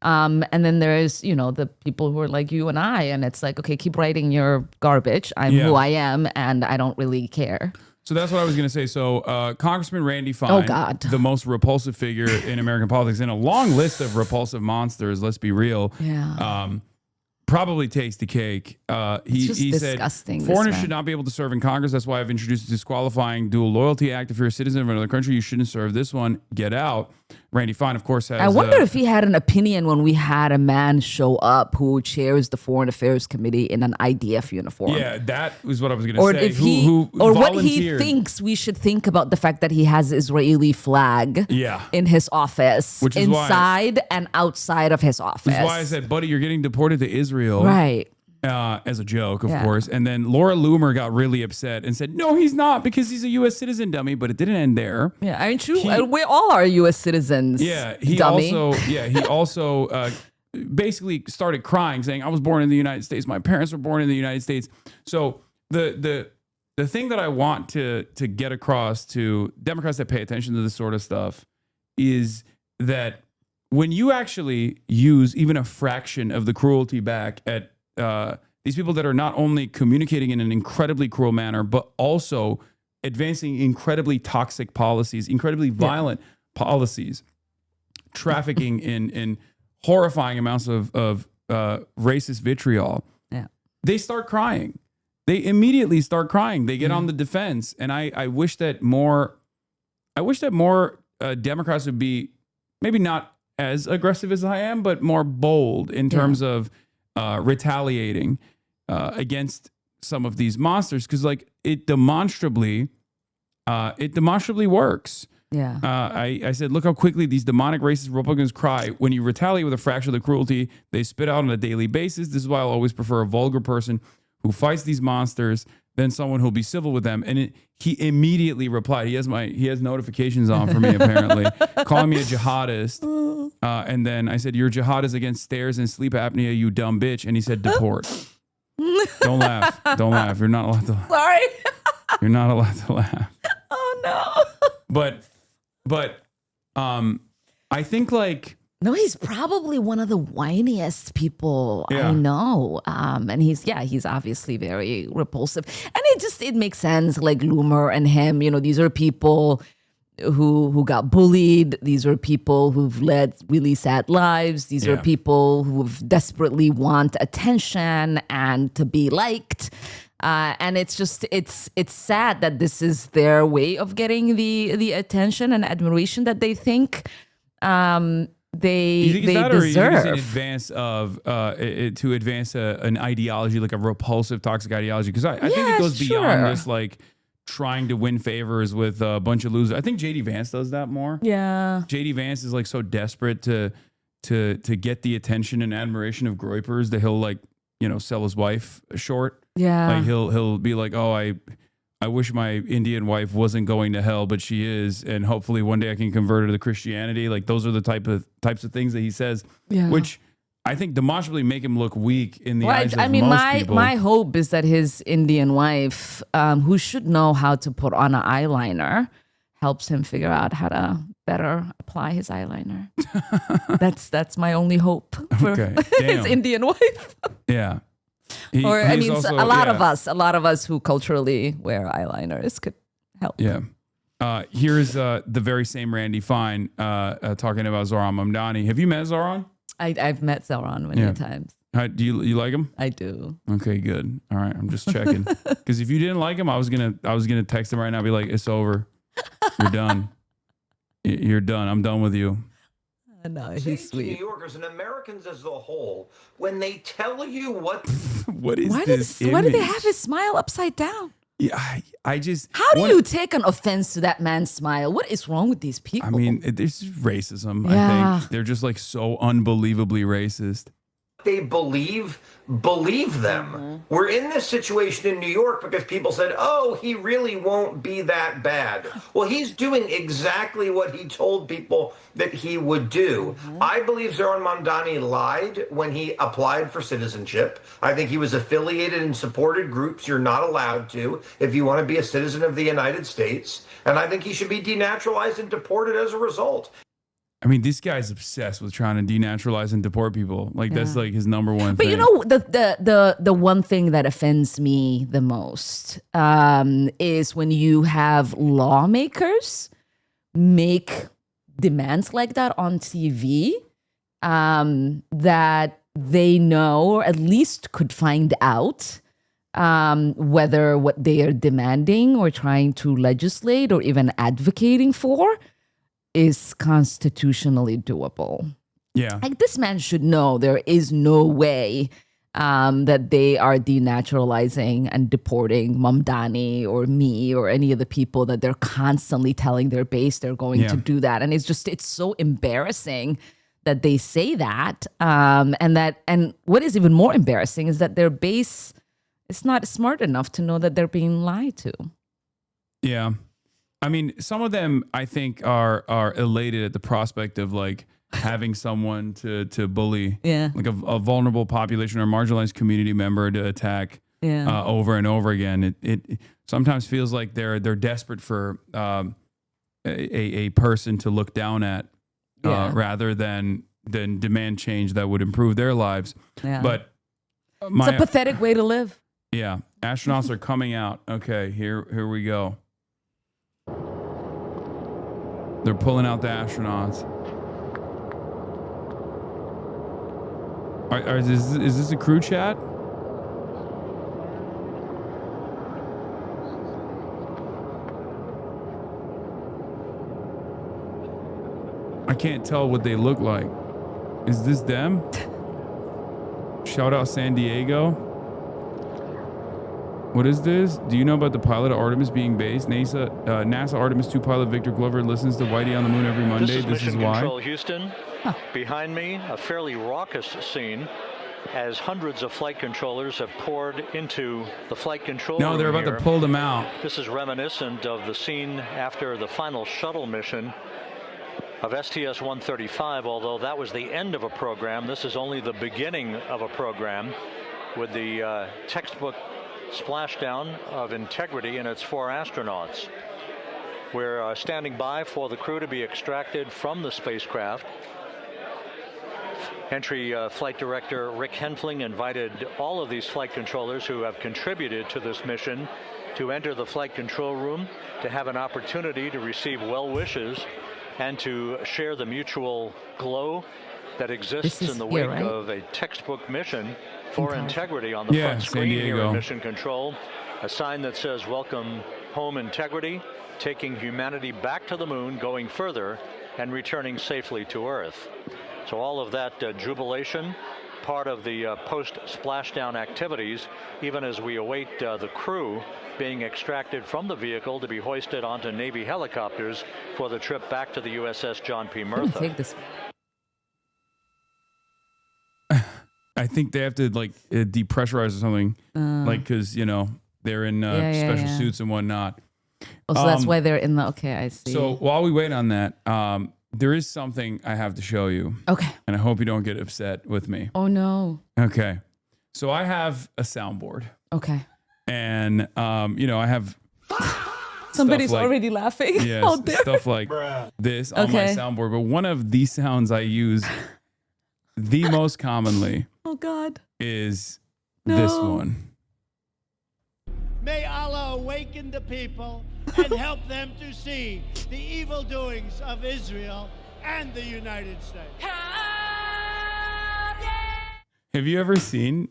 And then there's, the people who are like you and I, and it's like, okay, keep writing your garbage. I'm who I am, and I don't really care. So that's what I was going to say. So Congressman Randy Fine, the most repulsive figure in American politics, in a long list of repulsive monsters, let's be real. Probably takes the cake. He said foreigners should not be able to serve in Congress. That's why I've introduced a disqualifying dual loyalty act. If you're a citizen of another country, you shouldn't serve. This one, get out. Randy Fine, of course, has... I wonder if he had an opinion when we had a man show up who chairs the Foreign Affairs Committee in an IDF uniform. Yeah, that was what I was going to say. If or what he thinks we should think about the fact that he has Israeli flag in his office, which is inside and outside of his office. Which is why I said, buddy, you're getting deported to Israel. Right. As a joke, of course. And then Laura Loomer got really upset and said, no, he's not, because he's a U.S. citizen, dummy. But it didn't end there. Yeah, aren't you? We all are U.S. citizens. Yeah, he dummy. also basically started crying, saying, I was born in the United States. My parents were born in the United States. So the thing that I want to get across to Democrats that pay attention to this sort of stuff is that when you actually use even a fraction of the cruelty back at these people that are not only communicating in an incredibly cruel manner, but also advancing incredibly toxic policies, incredibly violent policies, trafficking in horrifying amounts of racist vitriol, they start crying. They immediately start crying. They get on the defense. And I wish that more Democrats would be maybe not as aggressive as I am, but more bold in terms of retaliating against some of these monsters, because like it demonstrably works. I said, look how quickly these demonic racist Republicans cry when you retaliate with a fraction of the cruelty they spit out on a daily basis. This is why I'll always prefer a vulgar person who fights these monsters than someone who'll be civil with them. And he immediately replied. He has notifications on for me, apparently, calling me a jihadist. And then I said, you're jihadist against stairs and sleep apnea, you dumb bitch. And he said, deport. Don't laugh. Don't laugh. You're not allowed to laugh. Sorry. You're not allowed to laugh. Oh, no. But I think like... No, he's probably one of the whiniest people I know. And he's obviously very repulsive. And it makes sense, like Loomer and him, these are people who got bullied. These are people who've led really sad lives. These are people who desperately want attention and to be liked. And it's sad that this is their way of getting the attention and admiration that they think they deserve. In advance of to advance an ideology, like a repulsive, toxic ideology, because I think it goes beyond this, like trying to win favors with a bunch of losers. I think JD Vance does that more. Yeah, JD Vance is like so desperate to get the attention and admiration of groypers that he'll like sell his wife short. Yeah, like he'll be like, oh, I wish my Indian wife wasn't going to hell, but she is, and hopefully one day I can convert her to Christianity. Like those are the types of things that he says, which I think demonstrably make him look weak in the Well, eyes of I mean, most people. my hope is that his Indian wife, who should know how to put on an eyeliner, helps him figure out how to better apply his eyeliner. That's my only hope for his Indian wife. Yeah. A lot of us who culturally wear eyeliners could help. Yeah. Here's the very same Randy Fine talking about Zohran Mamdani. Have you met Zohran? I've met Zohran many times. Do you like him? I do. Okay, good. All right, I'm just checking. Because if you didn't like him, I was gonna text him right now, and be like, "It's over. You're done. You're done. I'm done with you." No, he's sweet. New Yorkers and Americans as a whole, when they tell you what what is why this? Why do they have his smile upside down? Yeah, I just. How do you take an offense to that man's smile? What is wrong with these people? I mean, it's racism. Yeah. I think they're just like so unbelievably racist. they believe them. We're in this situation in New York because people said, oh, he really won't be that bad. Well, he's doing exactly what he told people that he would do. I believe Zohran Mamdani lied when he applied for citizenship. I think he was affiliated and supported groups you're not allowed to if you want to be a citizen of the United States. And I think he should be denaturalized and deported as a result. I mean, this guy's obsessed with trying to denaturalize and deport people. Like that's like his number one But thing. you know, the one thing that offends me the most is when you have lawmakers make demands like that on TV that they know, or at least could find out, whether what they are demanding or trying to legislate or even advocating for is constitutionally doable. Yeah. Like this man should know there is no way that they are denaturalizing and deporting Mamdani or me or any of the people that they're constantly telling their base they're going to do that. And it's so embarrassing that they say that. And what is even more embarrassing is that their base is not smart enough to know that they're being lied to. Yeah. I mean, some of them I think are elated at the prospect of like having someone to bully, like a vulnerable population or marginalized community member to attack over and over again. It sometimes feels like they're desperate for a person to look down at rather than demand change that would improve their lives. Yeah. But it's a pathetic way to live. Yeah, astronauts are coming out. Okay, here we go. They're pulling out the astronauts. Is this a crew chat? I can't tell what they look like. Is this them? Shout out San Diego. What is this? Do you know about the pilot of Artemis being based? NASA Artemis 2 pilot Victor Glover listens to Whitey on the Moon every Monday. This is why. Control Houston. Behind me, a fairly raucous scene as hundreds of flight controllers have poured into the flight control room. No, they're about here. to pull them out. This is reminiscent of the scene after the final shuttle mission of STS-135, although that was the end of a program. This is only the beginning of a program with the textbook splashdown of Integrity and its 4 astronauts. We're standing by for the crew to be extracted from the spacecraft. Entry Flight Director Rick Henfling invited all of these flight controllers who have contributed to this mission to enter the flight control room to have an opportunity to receive well wishes and to share the mutual glow that exists in the wake of a textbook mission for Integrity on the front screen here in Mission Control. A sign that says, welcome home Integrity, taking humanity back to the moon, going further, and returning safely to Earth. So all of that jubilation, part of the post-splashdown activities, even as we await the crew being extracted from the vehicle to be hoisted onto Navy helicopters for the trip back to the USS John P. Murtha. Take this. I think they have to like depressurize or something, like because they're in special suits and whatnot. Oh, so that's why they're in the. Okay, I see. So while we wait on that, there is something I have to show you. Okay. And I hope you don't get upset with me. Oh no. Okay. So I have a soundboard. Okay. And I have Somebody's like, already laughing. Yes, out there. stuff like this on my soundboard. But one of these sounds I use the most commonly Oh God. is No. this one. May Allah awaken the people and help them to see the evil doings of Israel and the United States. Have you ever seen?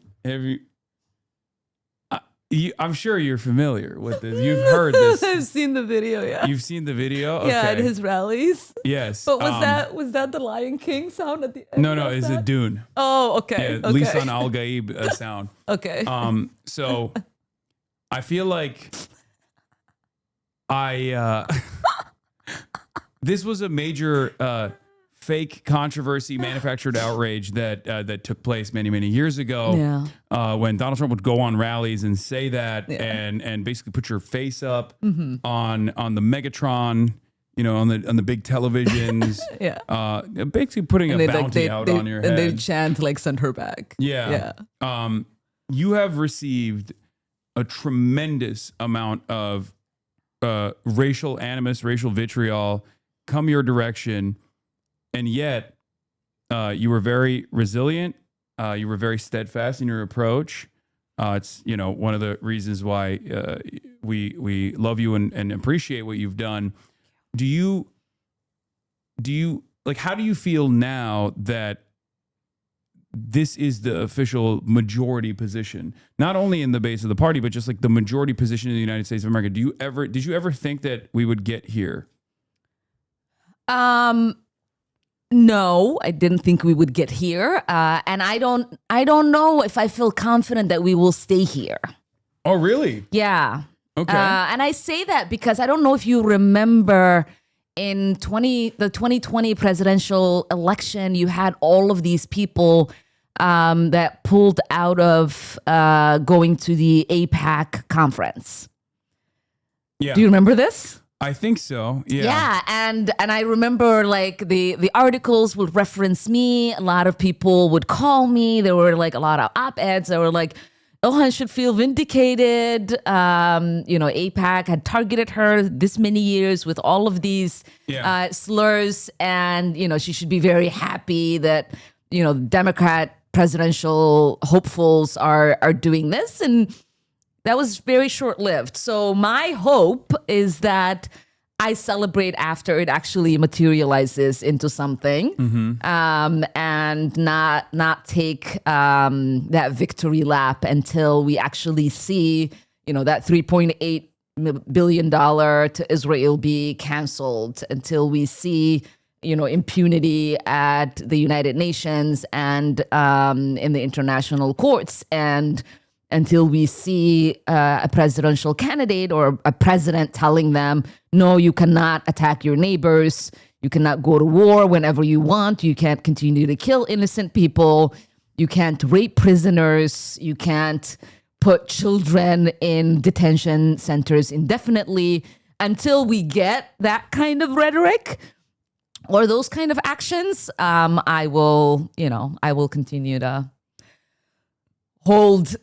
I'm sure you're familiar with this. You've heard this. I've seen the video. Yeah. You've seen the video. Okay. Yeah, at his rallies. Yes. But was that the Lion King sound at the end? No, it's a Dune. Oh, okay. Yeah, okay. Lisan Al Gaib sound. Okay. So I feel like this was a major fake controversy, manufactured outrage that took place many years ago. Yeah. When Donald Trump would go on rallies and say that, and basically put your face up on the Megatron, on the big televisions. Yeah. Basically putting And a they, bounty out on your head. And they chant like "send her back." Yeah. You have received a tremendous amount of racial animus, racial vitriol come your direction. And yet, you were very resilient. You were very steadfast in your approach. It's one of the reasons why we love you and appreciate what you've done. Do you like? How do you feel now that this is the official majority position, not only in the base of the party, but just like the majority position in the United States of America? Did you ever think that we would get here? No, I didn't think we would get here, and I don't know if I feel confident that we will stay here. Oh, really? Yeah. Okay. And I say that because I don't know if you remember in the 2020 presidential election, you had all of these people that pulled out of going to the APAC conference. Yeah. Do you remember this? I think so. Yeah. Yeah, and I remember like the articles would reference me. A lot of people would call me. There were like a lot of op-eds that were like, Ilhan should feel vindicated. AIPAC had targeted her this many years with all of these slurs, and she should be very happy that Democrat presidential hopefuls are doing this, and that was very short-lived. So my hope is that I celebrate after it actually materializes into something, and not take that victory lap until we actually see, that $3.8 billion to Israel be canceled, until we see, impunity at the United Nations and in the international courts, and until we see a presidential candidate or a president telling them, no, you cannot attack your neighbors. You cannot go to war whenever you want. You can't continue to kill innocent people. You can't rape prisoners. You can't put children in detention centers indefinitely. Until we get that kind of rhetoric or those kind of actions, I will continue to hold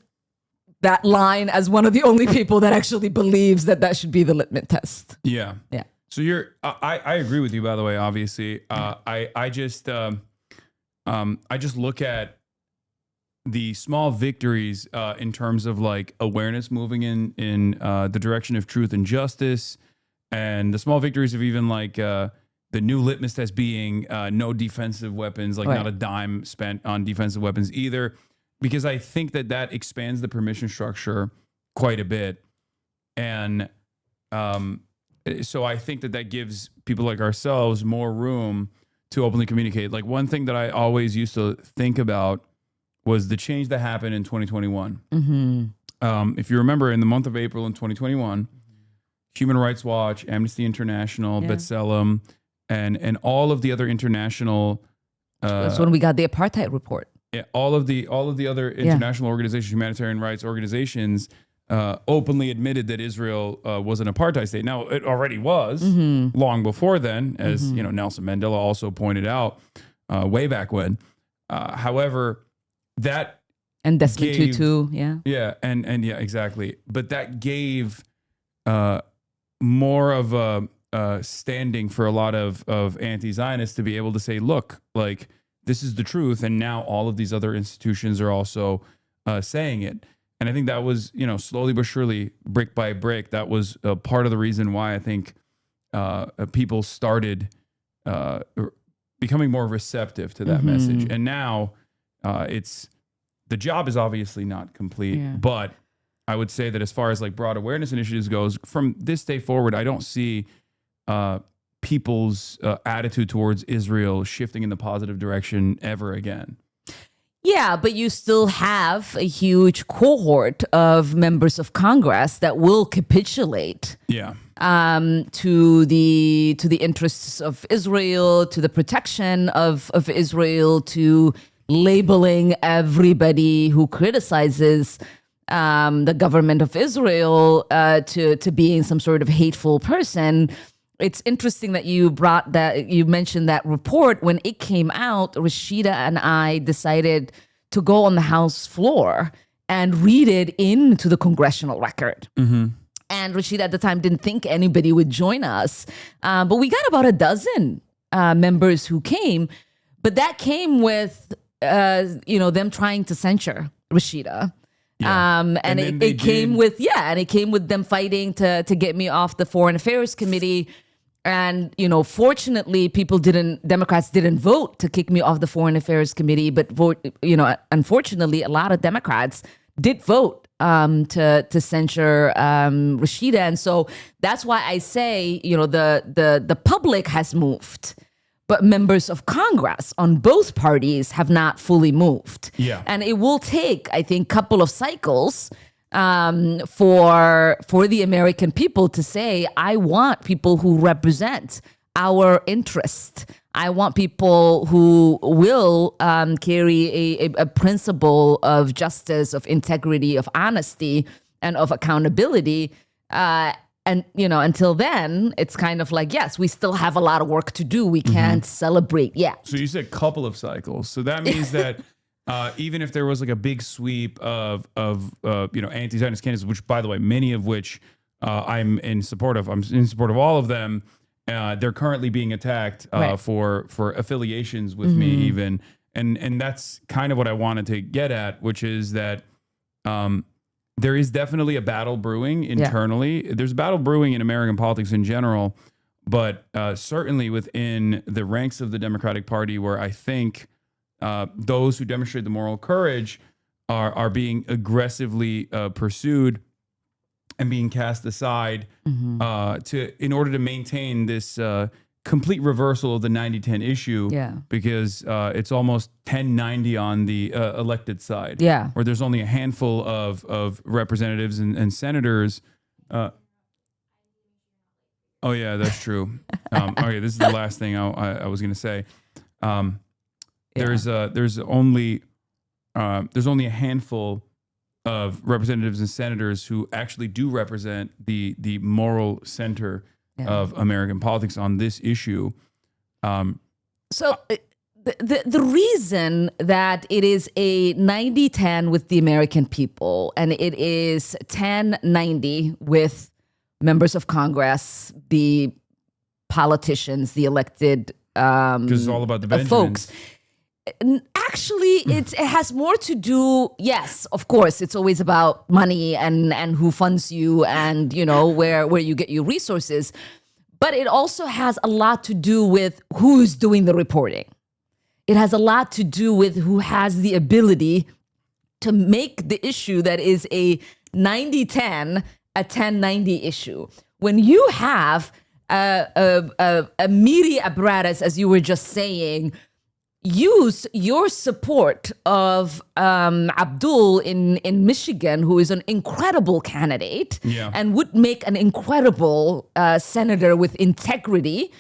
that line as one of the only people that actually believes that should be the litmus test. Yeah. Yeah. So I agree with you, by the way, obviously. I just look at the small victories in terms of like awareness moving in the direction of truth and justice, and the small victories of even like the new litmus test being no defensive weapons, like not a dime spent on defensive weapons either. Because I think that expands the permission structure quite a bit. And so I think that gives people like ourselves more room to openly communicate. Like one thing that I always used to think about was the change that happened in 2021. If you remember, in the month of April in 2021, Human Rights Watch, Amnesty International, B'Tselem, and all of the other international... That's when we got the apartheid report. Yeah, all of the other international organizations, humanitarian rights organizations, openly admitted that Israel was an apartheid state. Now, it already was long before then, as Nelson Mandela also pointed out way back when. However, that and Desmond Tutu, yeah, and yeah, exactly. But that gave more of a standing for a lot of anti-Zionists to be able to say, look, like, this is the truth, and now all of these other institutions are also saying it. And I think that was, slowly but surely, brick by brick, that was part of the reason why I think people started becoming more receptive to that message. And now the job is obviously not complete, but I would say that as far as like broad awareness initiatives goes, from this day forward, I don't see people's attitude towards Israel shifting in the positive direction ever again. Yeah, but you still have a huge cohort of members of Congress that will capitulate to the interests of Israel, to the protection of Israel, to labeling everybody who criticizes the government of Israel to being some sort of hateful person. It's interesting that you mentioned that report. When it came out, Rashida and I decided to go on the House floor and read it into the congressional record. And Rashida at the time didn't think anybody would join us. But we got about a dozen members who came. But that came with, them trying to censure Rashida. And it came with them fighting to get me off the Foreign Affairs Committee. And, fortunately, Democrats didn't vote to kick me off the Foreign Affairs Committee, but unfortunately, a lot of Democrats did vote to censure Rashida. And so that's why I say, the public has moved, but members of Congress on both parties have not fully moved. Yeah. And it will take, I think, a couple of cycles for the American people to say, I want people who represent our interest. I want people who will carry a principle of justice, of integrity, of honesty, and of accountability. And, until then, it's kind of like, yes, we still have a lot of work to do. We can't celebrate yet. So you said couple of cycles. So that means that even if there was like a big sweep of anti-Zionist candidates, which, by the way, many of which I'm in support of. I'm in support of all of them. They're currently being attacked for affiliations with me even. And that's kind of what I wanted to get at, which is that there is definitely a battle brewing internally. Yeah. There's a battle brewing in American politics in general, but certainly within the ranks of the Democratic Party, where I think those who demonstrate the moral courage are being aggressively pursued and being cast aside in order to maintain this complete reversal of the 90-10 issue. Yeah. Because it's almost 10-90 on the elected side. Yeah. Where there's only a handful of representatives and senators. Oh yeah, that's true. Okay, this is the last thing I was going to say. There's only a handful of representatives and senators who actually do represent the moral center of American politics on this issue. So the reason that it is a 90-10 with the American people and it is 10-90 with members of Congress, the politicians, the elected because it's all about the Benjamins. Folks. Actually, it has more to do. Yes, of course, it's always about money and who funds you and where you get your resources. But it also has a lot to do with who's doing the reporting. It has a lot to do with who has the ability to make the issue that is a 90-10 a 10-90 issue. When you have a media apparatus, as you were just saying, use your support of Abdul in Michigan, who is an incredible candidate and would make an incredible senator with integrity.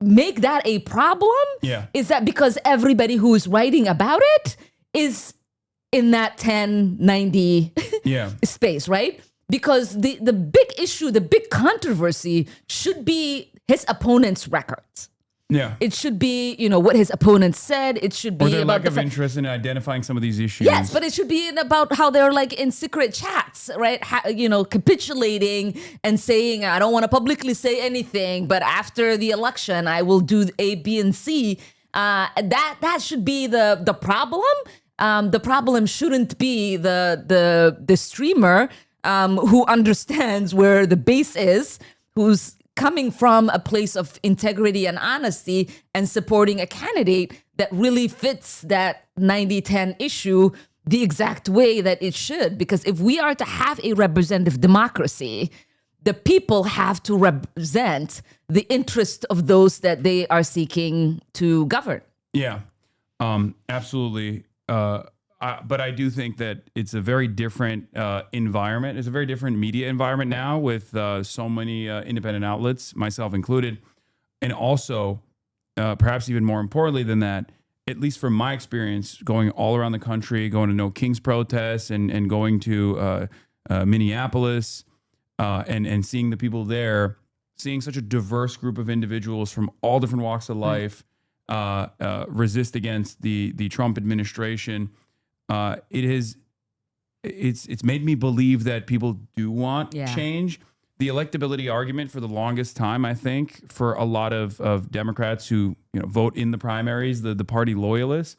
Make that a problem? Yeah. Is that because everybody who is writing about it is in that 10-90 Yeah. space, right? Because the big issue, the big controversy should be his opponent's records. Yeah. It should be, what his opponent said. It should be Or their about lack of interest in identifying some of these issues. Yes, but it should be about how they're like in secret chats, right? Capitulating and saying, I don't want to publicly say anything, but after the election, I will do A, B, and C. That should be the problem. The problem shouldn't be the streamer who understands where the base is, who's coming from a place of integrity and honesty and supporting a candidate that really fits that 90-10 issue the exact way that it should. Because if we are to have a representative democracy, the people have to represent the interest of those that they are seeking to govern. Yeah, absolutely. But I do think that it's a very different environment. It's a very different media environment now with so many independent outlets, myself included. And also, perhaps even more importantly than that, at least from my experience, going all around the country, going to No King's protests and going to Minneapolis and seeing the people there, seeing such a diverse group of individuals from all different walks of life resist against the Trump administration. It's made me believe that people do want change. The electability argument for the longest time, I think, for a lot of Democrats who vote in the primaries, the party loyalists,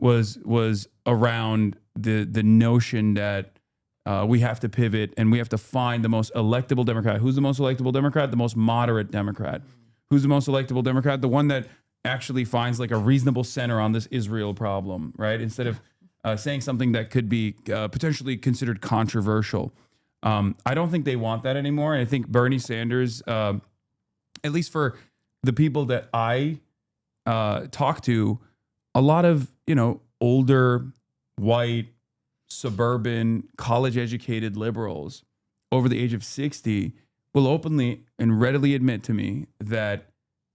was around the notion that we have to pivot and we have to find the most electable Democrat. Who's the most electable Democrat? The most moderate Democrat. Who's the most electable Democrat? The one that actually finds like a reasonable center on this Israel problem, right? Instead of saying something that could be potentially considered controversial. I don't think they want that anymore. And I think Bernie Sanders, at least for the people that I talk to, a lot of, older, white, suburban, college-educated liberals over the age of 60 will openly and readily admit to me that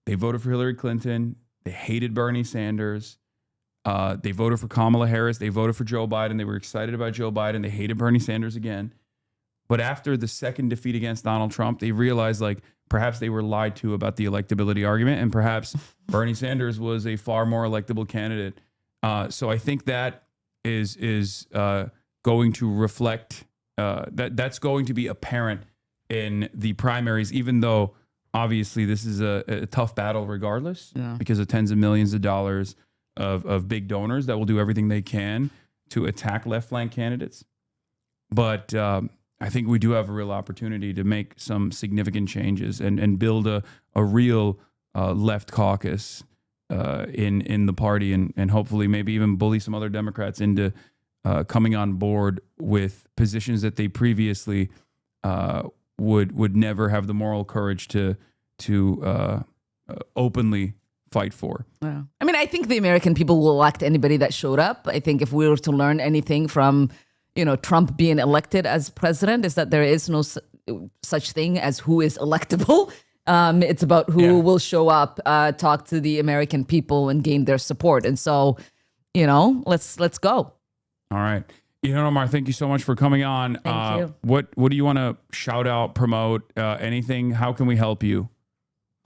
they voted for Hillary Clinton, they hated Bernie Sanders, they voted for Kamala Harris. They voted for Joe Biden. They were excited about Joe Biden. They hated Bernie Sanders again. But after the second defeat against Donald Trump, they realized perhaps they were lied to about the electability argument, and perhaps Bernie Sanders was a far more electable candidate. So I think that is going to reflect that's going to be apparent in the primaries, even though obviously this is a tough battle regardless because of tens of millions of dollars of big donors that will do everything they can to attack left flank candidates. But I think we do have a real opportunity to make some significant changes and build a real left caucus in the party and hopefully maybe even bully some other Democrats into coming on board with positions that they previously would never have the moral courage to openly fight for. Yeah. I mean, I think the American people will elect anybody that showed up. I think if we were to learn anything from, Trump being elected as president, is that there is no such thing as who is electable. It's about who will show up, talk to the American people and gain their support. And so, let's go. All right. Ilhan Omar, thank you so much for coming on. Thank you. What do you want to shout out, promote, anything? How can we help you?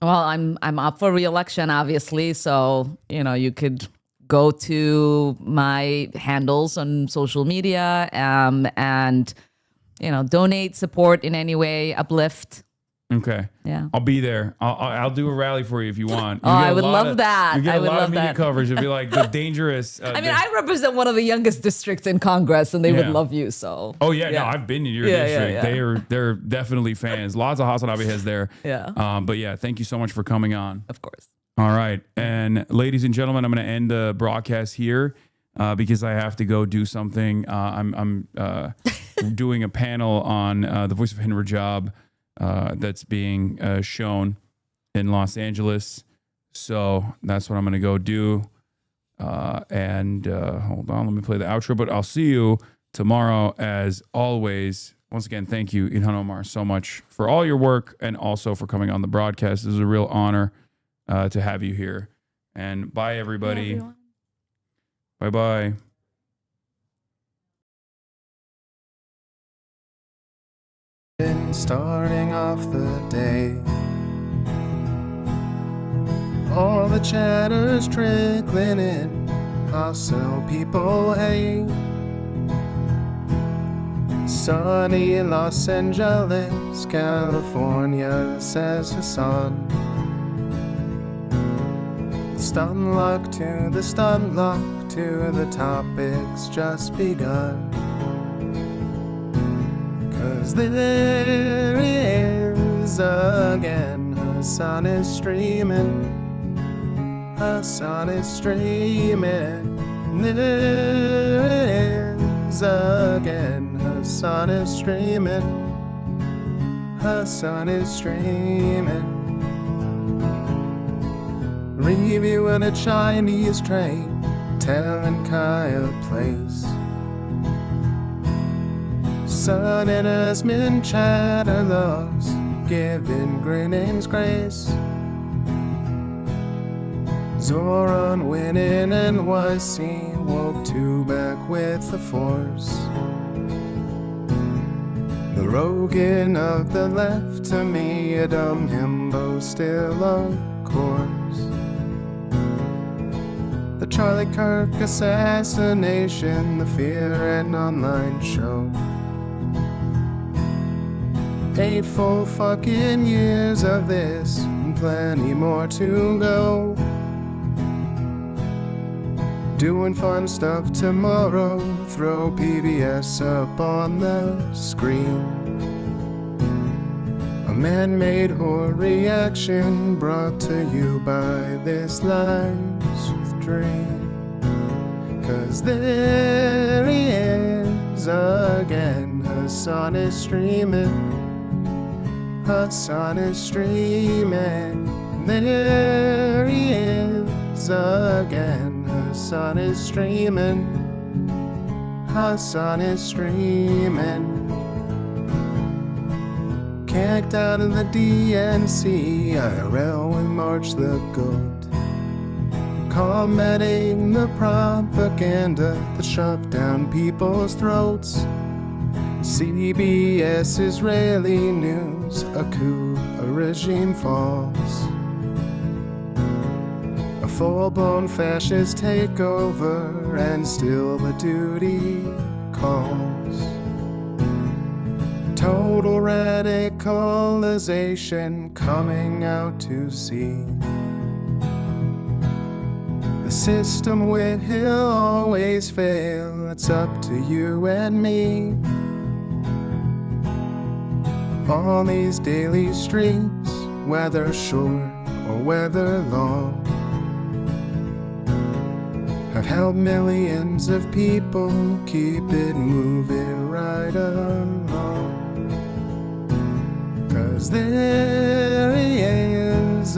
Well, I'm up for re-election, obviously. So, you could go to my handles on social media and, donate, support in any way, uplift. Okay. Yeah. I'll be there. I'll do a rally for you if you want. Oh, I would love that. You get I a would lot love of media that. coverage. It'd be like the dangerous. I mean, I represent one of the youngest districts in Congress, and they would love you. So. Oh yeah, no, I've been in your district. Yeah. They're definitely fans. Lots of HasanAbi has there. Yeah. But yeah, thank you so much for coming on. Of course. All right, and ladies and gentlemen, I'm going to end the broadcast here because I have to go do something. I'm doing a panel on the Voice of Hindu Job. That's being shown in Los Angeles. So that's what I'm going to go do. And hold on, let me play the outro, but I'll see you tomorrow as always. Once again, thank you, Ilhan Omar, so much for all your work and also for coming on the broadcast. It was a real honor to have you here. And bye, everybody. Bye-bye. Starting off the day, all the chatter's trickling in. I'll sell people hay. Sunny Los Angeles, California, says Hasan. Stun luck to the stun luck to the topic's just begun. 'Cause there he is again. Hasan is streaming. Hasan is streaming. There he is again. Hasan is streaming. Hasan is streaming. Reviewing a Chinese train, telling Kaya place. Sun and Asmin chatter loves, giving Grinning's grace. Zoran winning NYC, woke two back with the force. The Rogan of the left, to me a dumb himbo still of course. The Charlie Kirk assassination, the Fear and Online show. 8 full fucking years of this, and plenty more to go. Doing fun stuff tomorrow, throw PBS up on the screen. A man-made horror reaction brought to you by this life's dream. 'Cause there he is again, Hasan is streaming. Hasan is streaming. There he is again. Hasan is streaming. Hasan is streaming. Kicked out of the DNC, IRL we march the goat. Combating the propaganda that shoved down people's throats. CBS Israeli news, a coup, a regime falls. A full-blown fascist takeover, and still the duty calls. Total radicalization coming out to sea. The system will always fail, it's up to you and me. On these daily streets, whether short or whether long, have helped millions of people keep it moving right along. 'Cause there he is